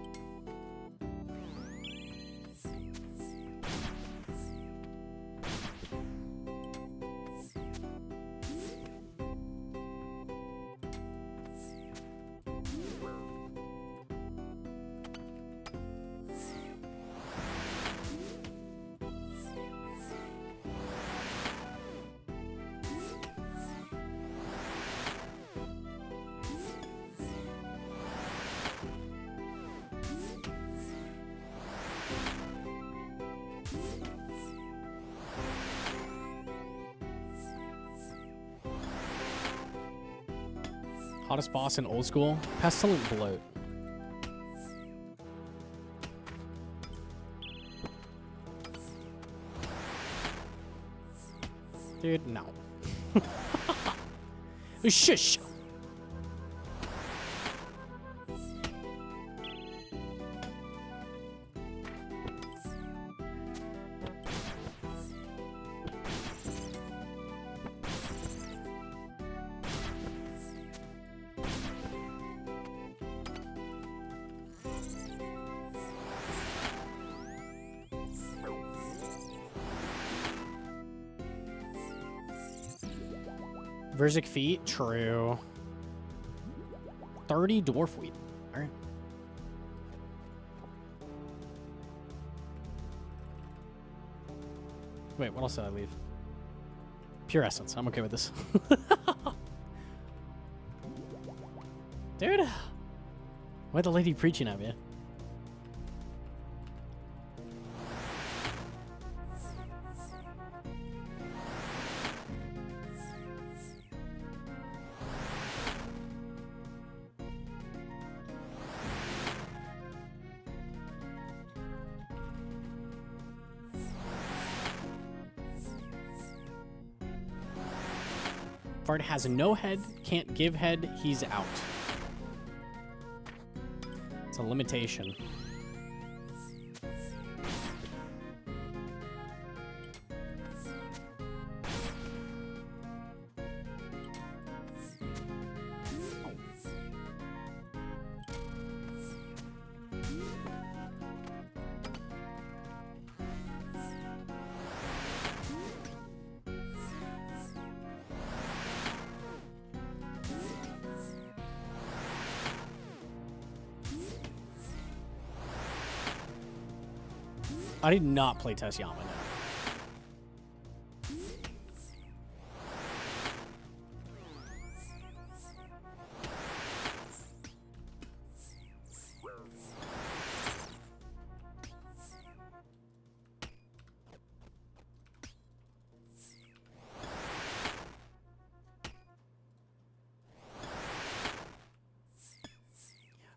Hottest boss in old school? Pestilent Bloat. Dude, no. Shush. Verzic feet, true. 30 dwarf wheat. All right. Wait, what else did I leave? Pure essence. I'm okay with this. Dude, why the lady preaching at me? Fart has no head, can't give head, he's out. It's a limitation. I did not play test Yama now.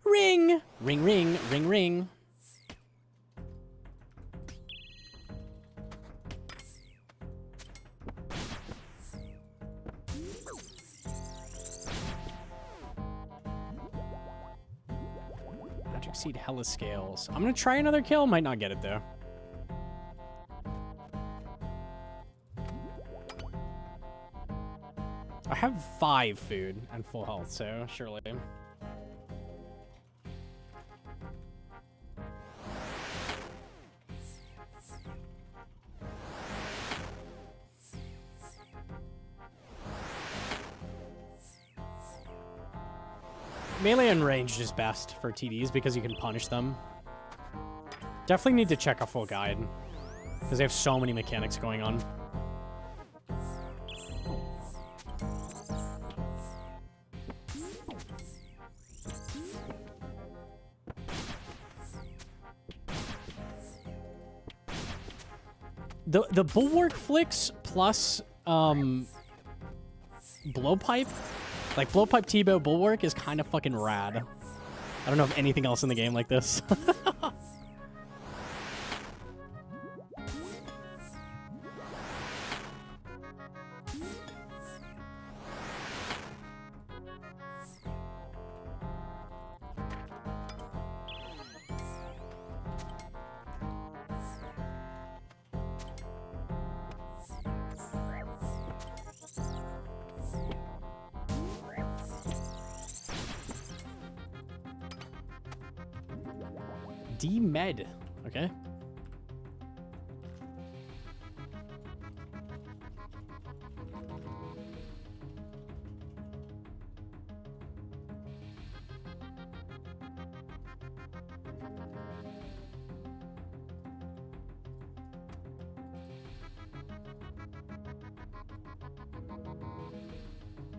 Ring! Ring, ring, ring, ring. Exceed hella scales. I'm gonna try another kill. Might not get it though. I have 5 food and full health, so surely. Melee and ranged is best for TDs because you can punish them. Definitely need to check a full guide because they have so many mechanics going on. The bulwark flicks plus blowpipe. Like, blowpipe T-bow bulwark is kind of fucking rad. I don't know of anything else in the game like this. D-med. Okay.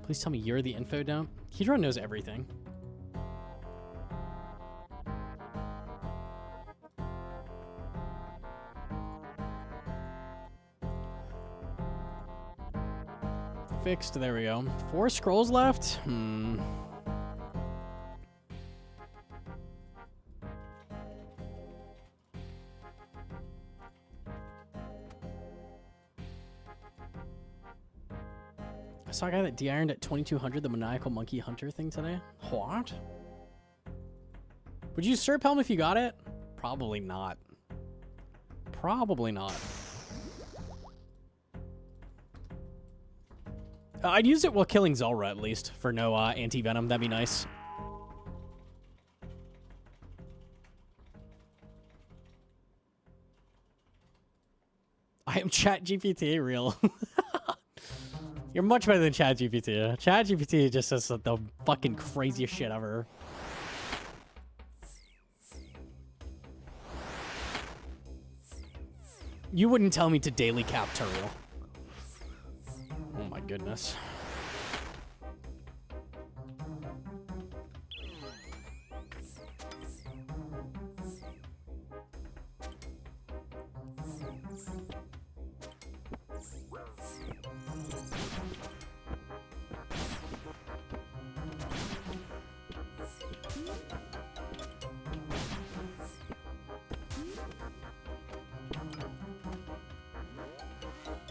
Please tell me you're the info dump. Hedron knows everything. Fixed. There we go. 4 scrolls left. saw a guy that de-ironed at 2200 the maniacal monkey hunter thing today. What? Would you use Serp Helm if you got it? Probably not. Probably not. I'd use it while killing Zulrah, at least, for no anti-venom. That'd be nice. I am ChatGPT real. You're much better than ChatGPT. ChatGPT just says the fucking craziest shit ever. You wouldn't tell me to daily cap Turiel. Oh my goodness.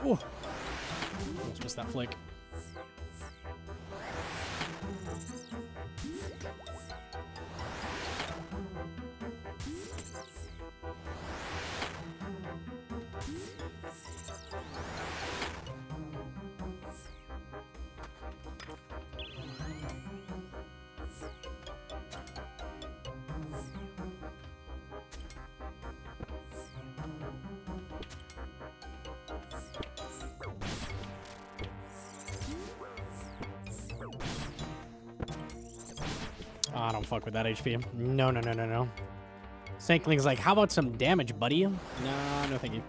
Oh, almost missed that flick. Oh, I don't fuck with that HP. No, no, no, no, no. Snake-Ling's like, how about some damage, buddy? No, no thank you.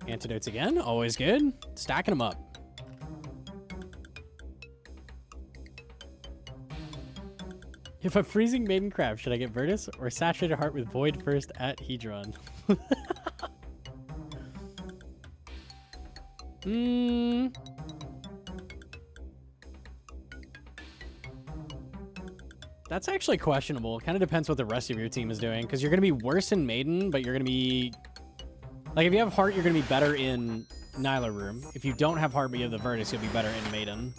Antidotes again, always good. Stacking them up. If I'm freezing Maiden Crab, should I get Virtus or Saturated Heart with Void first at Hedron? That's actually questionable. It kind of depends what the rest of your team is doing, because you're going to be worse in Maiden, but you're going to be... Like, if you have Heart, you're going to be better in Nyla Room. If you don't have Heart, but you have the Virtus, you'll be better in Maiden.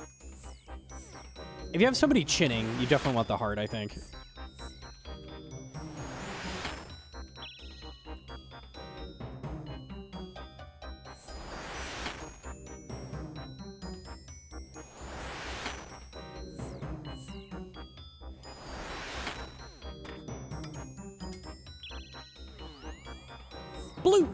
If you have somebody chinning, you definitely want the Heart, I think. Blue!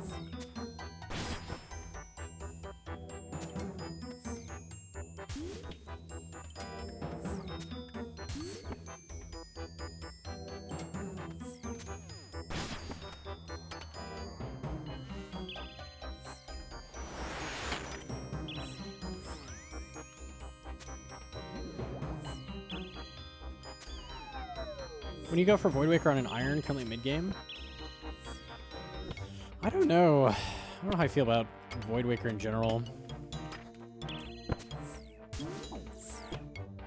When you go for Void Waker on an Iron currently mid-game? I don't know. I don't know how I feel about Void Waker in general.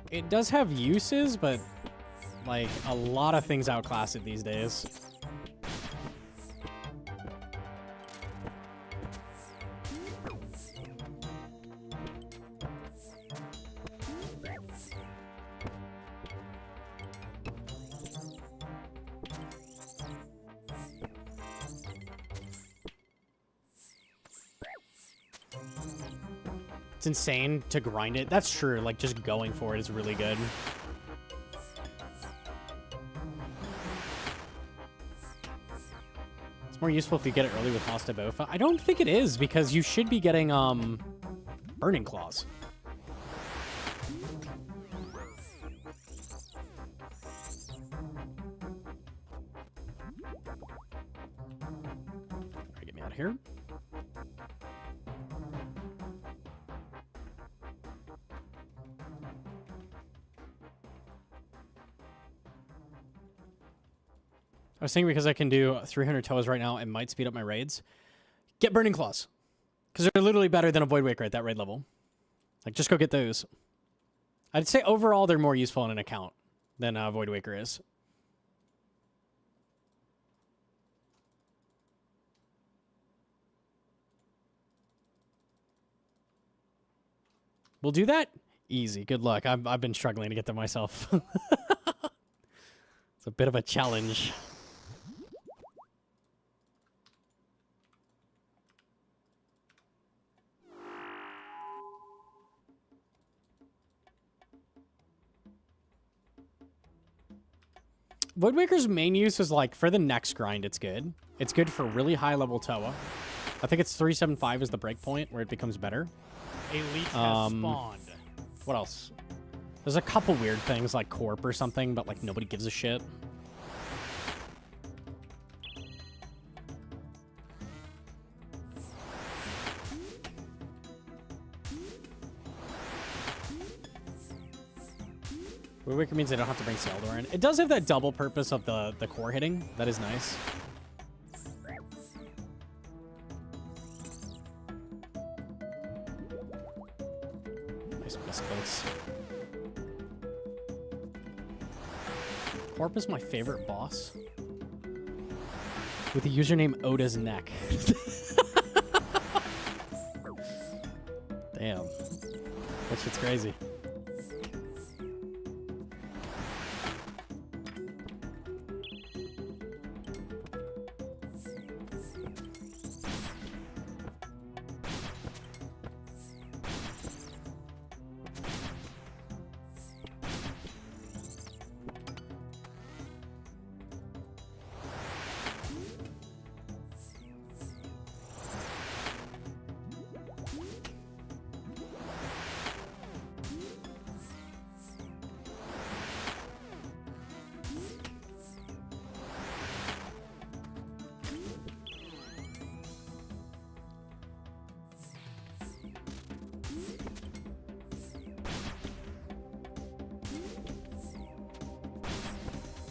It does have uses, but like a lot of things outclass it these days. It's insane to grind it. That's true. Like, just going for it is really good. It's more useful if you get it early with Hosta Bofa. I don't think it is, because you should be getting, Burning Claws. Alright, get me out of here. I was thinking because I can do 300 toes right now, it might speed up my raids. Get Burning Claws. Because they're literally better than a Void Waker at that raid level. Like, just go get those. I'd say overall they're more useful in an account than Void Waker is. We'll do that? Easy. Good luck. I've been struggling to get them myself. It's a bit of a challenge. Void Waker's main use is like for the next grind, it's good. It's good for really high level Toa. I think it's 375 is the break point where it becomes better. A leech has spawned. What else? There's a couple weird things like Corp or something, but like nobody gives a shit. Void Waker means they don't have to bring Seldor in. It does have that double purpose of the core hitting. That is nice. Nice misclicks. Corp is my favorite boss. With the username Oda's Neck. Damn. That shit's crazy.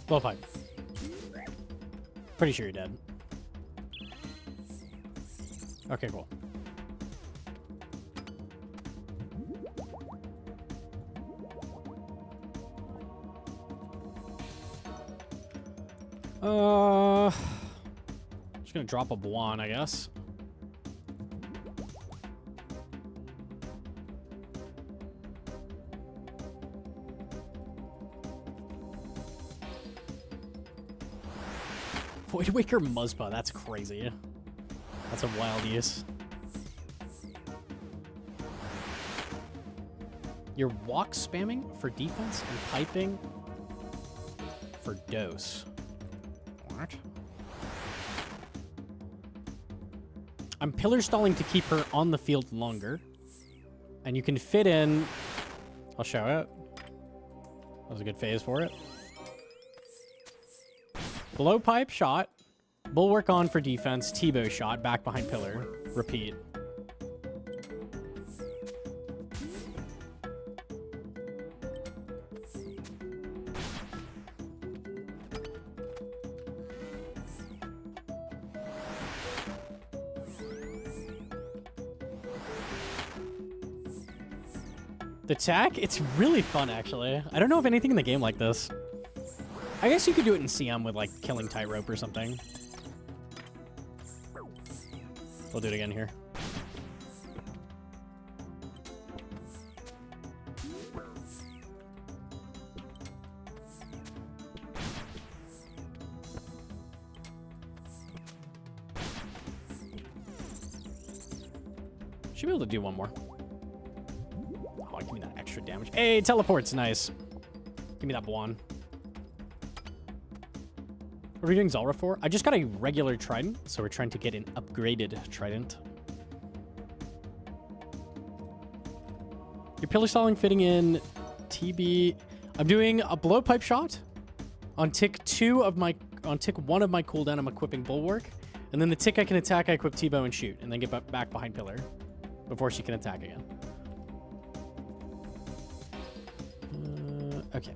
Blow pipe. Pretty sure you're dead. Okay, cool. Just gonna drop a Buon, I guess. Void Waker Muzpa, that's crazy. That's a wild use. You're walk spamming for defense and piping for dose. What? I'm pillar stalling to keep her on the field longer. And you can fit in... I'll show it. That was a good phase for it. Blow pipe shot, bulwark on for defense, T-bow shot, back behind pillar, repeat. The attack, it's really fun actually. I don't know of anything in the game like this. I guess you could do it in CM with, like, killing tightrope or something. We'll do it again here. Should be able to do one more. Oh, give me that extra damage. Hey, teleport's nice. Give me that Buon. What are we doing Zulrah for? I just got a regular Trident, so we're trying to get an upgraded Trident. Your pillar stalling fitting in TB. I'm doing a blowpipe shot on tick 1 of my cooldown. I'm equipping Bulwark, and then the tick I can attack, I equip T-bow and shoot, and then get back behind pillar before she can attack again. Okay.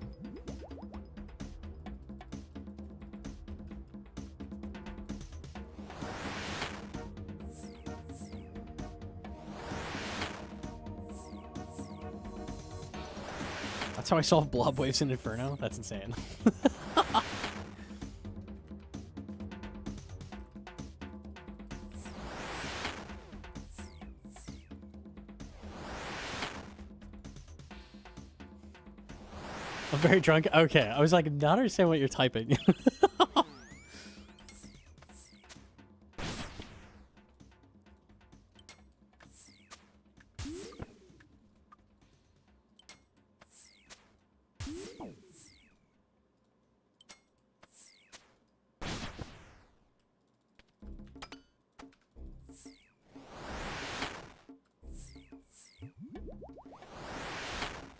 That's how I solve blob waves in Inferno? That's insane. I'm very drunk. Okay, I was like, not understand what you're typing.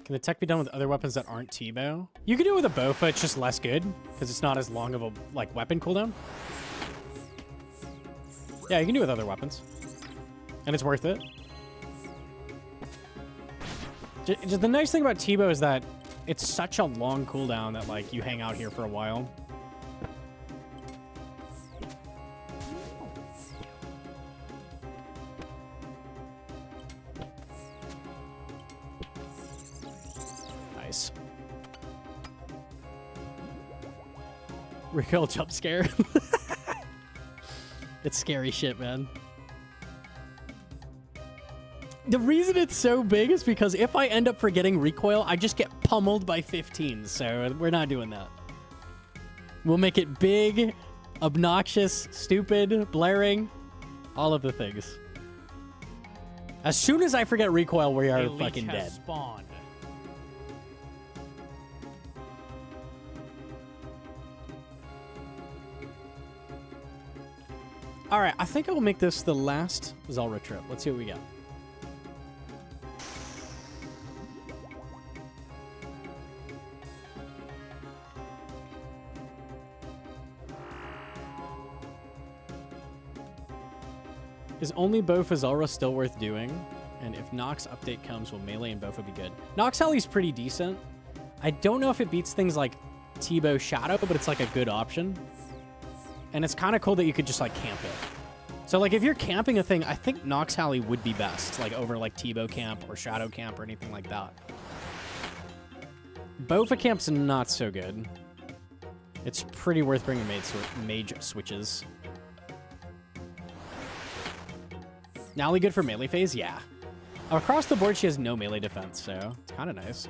Can the tech be done with other weapons that aren't T-bow? You can do it with a bowfa, it's just less good, because it's not as long of a weapon cooldown. Yeah, you can do it with other weapons. And it's worth it. Just the nice thing about T-bow is that it's such a long cooldown that like you hang out here for a while. Nice. Recoil jump scare. It's scary shit, man. The reason it's so big is because if I end up forgetting recoil, I just get pummeled by 15, so we're not doing that. We'll make it big, obnoxious, stupid, blaring, all of the things. As soon as I forget recoil, we are fucking dead. Spawned. All right, I think I will make this the last Zulrah trip. Let's see what we got. Is only Bofa Zulrah still worth doing? And if Nox update comes, will melee and Bofa be good? Nox Alley's pretty decent. I don't know if it beats things like T-bow Shadow, but it's like a good option. And it's kind of cool that you could just like camp it. So like if you're camping a thing, I think Nox Alley would be best, like over like T-bow camp or Shadow camp or anything like that. Bofa camp's not so good. It's pretty worth bringing mage switches. Nally good for melee phase? Yeah. Across the board, she has no melee defense, so it's kind of nice.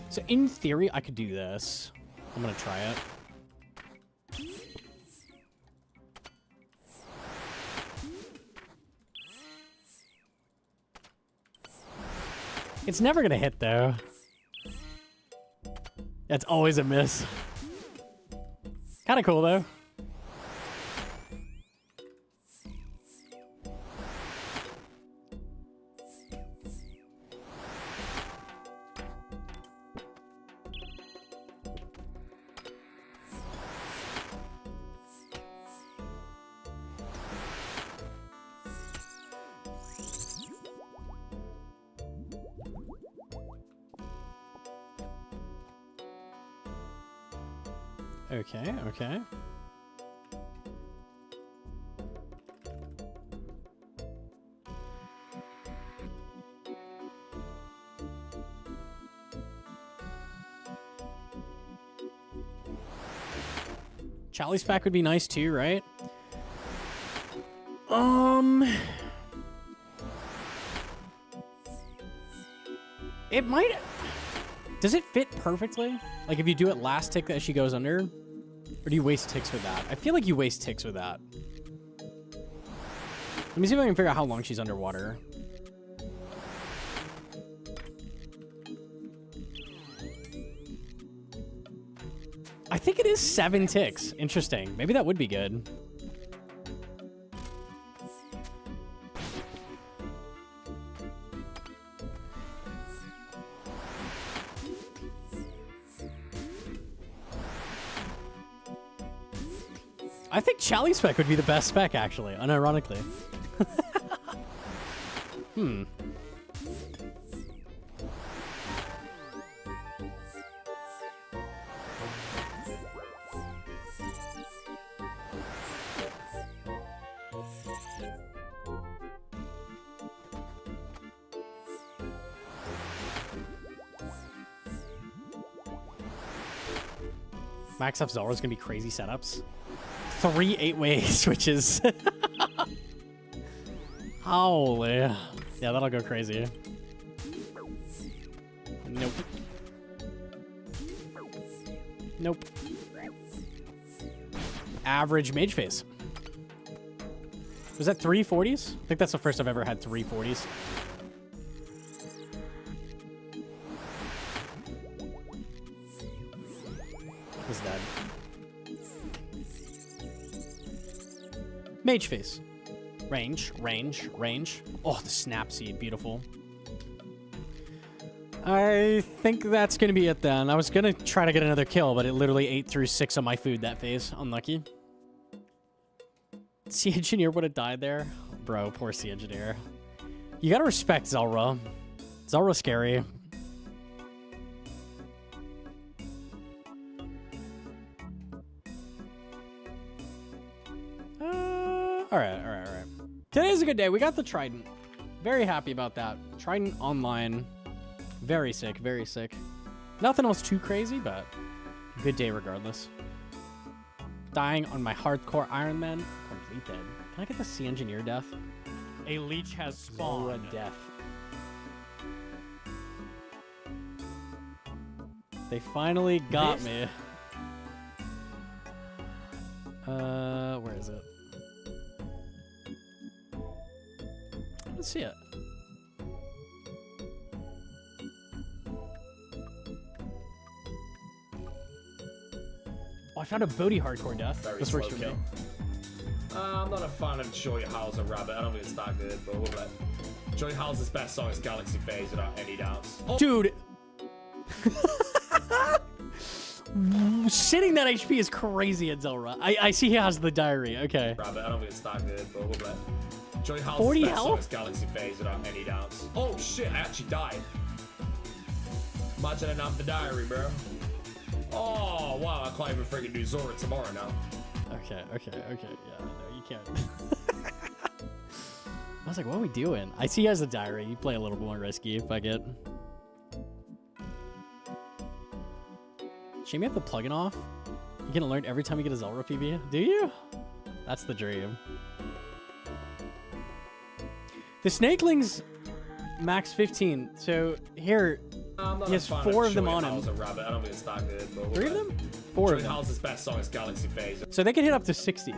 So in theory, I could do this. I'm going to try it. It's never gonna hit, though. That's always a miss. Kinda cool, though. Okay, okay. Charlie's pack would be nice too, right? It might... Does it fit perfectly? Like if you do it last tick that she goes under? Or do you waste ticks with that? I feel like you waste ticks with that. Let me see if I can figure out how long she's underwater. I think it is 7 ticks. Interesting. Maybe that would be good. I think Chally spec would be the best spec, actually, unironically. Max F Zulrah's gonna be crazy setups. 3 8-way switches. Holy. Yeah, that'll go crazy. Nope. Nope. Average mage phase. Was that 340s? I think that's the first I've ever had 340s. He's dead. Mage face. Range, range, range. Oh, the snap seed, beautiful. I think that's gonna be it then. I was gonna try to get another kill, but it literally ate through 6 of my food that phase. Unlucky. Sea Engineer would have died there. Bro, poor Sea Engineer. You gotta respect Zulrah. Zulrah's scary. Alright. Today's a good day. We got the Trident. Very happy about that. Trident online. Very sick, very sick. Nothing else too crazy, but good day regardless. Dying on my hardcore Iron Man. Complete dead. Can I get the Sea Engineer death? A leech has spawned. Zulrah death. They finally got me. Where is it? Let's see it. Oh, I found a Bodhi hardcore death. Very This works for slow me. kill. I'm not a fan of Joy Howl's a Rabbit. I don't think it's that good, but we'll let. Joy Howl's best song is Galaxy Phase without any doubts. Oh. Dude! Sitting that HP is crazy at Zulrah. I see he has the diary. Okay. Rabbit, I don't think it's that good, but we'll let. Joy Howl's 40 best song health? is Galaxy Phase without any doubts. Oh shit, I actually died. Imagine I nabbed the diary, bro. Oh wow, I can't even freaking do Zulrah tomorrow now. Okay. Yeah, no, you can't. I was like, what are we doing? I see he has a diary. You play a little more risky, fuck it. Shame you have the plugin off. You can alert every time you get a Zulrah PB. Do you? That's the dream. The Snakelings max 15. So here, he has 4 of them on him. Rabbit. I don't think it's that good, but 3 of them? 4 of Joy them. Howl's best song is Galaxy Phase. So they can hit up to 60.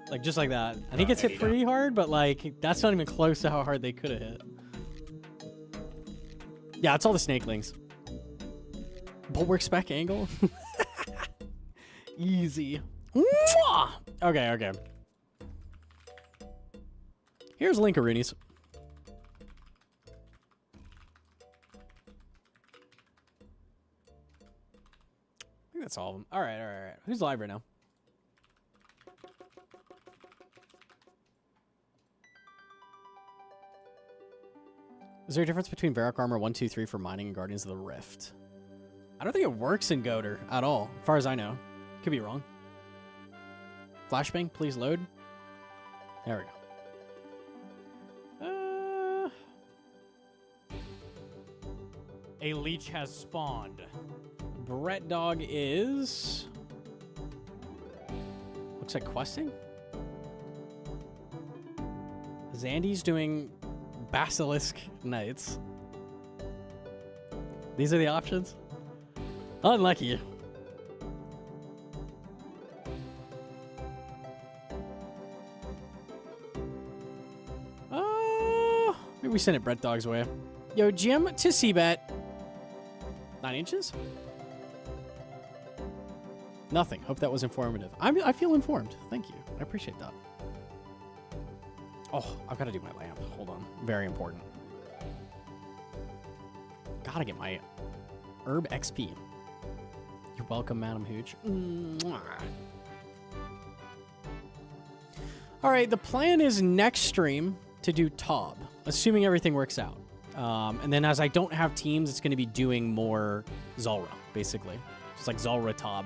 Like, just like that. And he gets hit pretty hard, but, like, that's not even close to how hard they could have hit. Yeah, it's all the Snakelings. Bulwark spec angle? Easy. Mwah! Okay. Here's Linkaroonies. I think that's all of them. All right. Who's live right now? Is there a difference between Varrock Armor 1, 2, 3 for mining and Guardians of the Rift? I don't think it works in Goater at all, as far as I know. Could be wrong. Flashbang, please load. There we go. A leech has spawned. Brett Dog is... looks like questing. Zandy's doing Basilisk Knights. These are the options? Unlucky. Maybe we send it Brett Dog's way. Yo, Jim to Seabet. 9 inches? Nothing. Hope that was informative. I feel informed. Thank you. I appreciate that. Oh, I've got to do my lamp. Hold on. Very important. Gotta get my herb XP. You're welcome, Madam Hooch. Mwah. All right, the plan is next stream to do Tob, assuming everything works out. And then as I don't have teams, it's going to be doing more Zulrah, basically. Just like Zulrah Tob.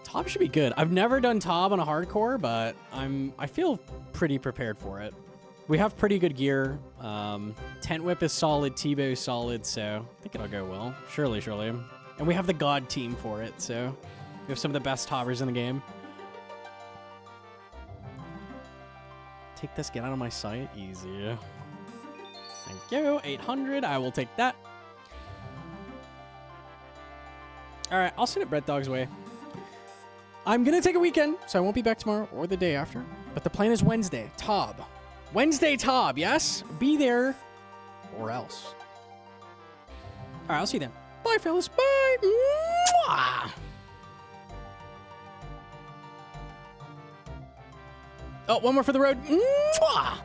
Tob should be good. I've never done Tob on a hardcore, but I feel pretty prepared for it. We have pretty good gear. Tent Whip is solid, T-Bow is solid, so I think it'll go well. Surely, surely. And we have the God team for it, so we have some of the best Tobbers in the game. Take this, get out of my sight. Easy. Thank you. 800. I will take that. All right, I'll send it Bread Dog's way. I'm going to take a weekend, so I won't be back tomorrow or the day after. But the plan is Wednesday. Tob. Wednesday Tob, yes? Be there or else. All right, I'll see you then. Bye, fellas. Bye. Mwah! Oh, one more for the road. Mwah!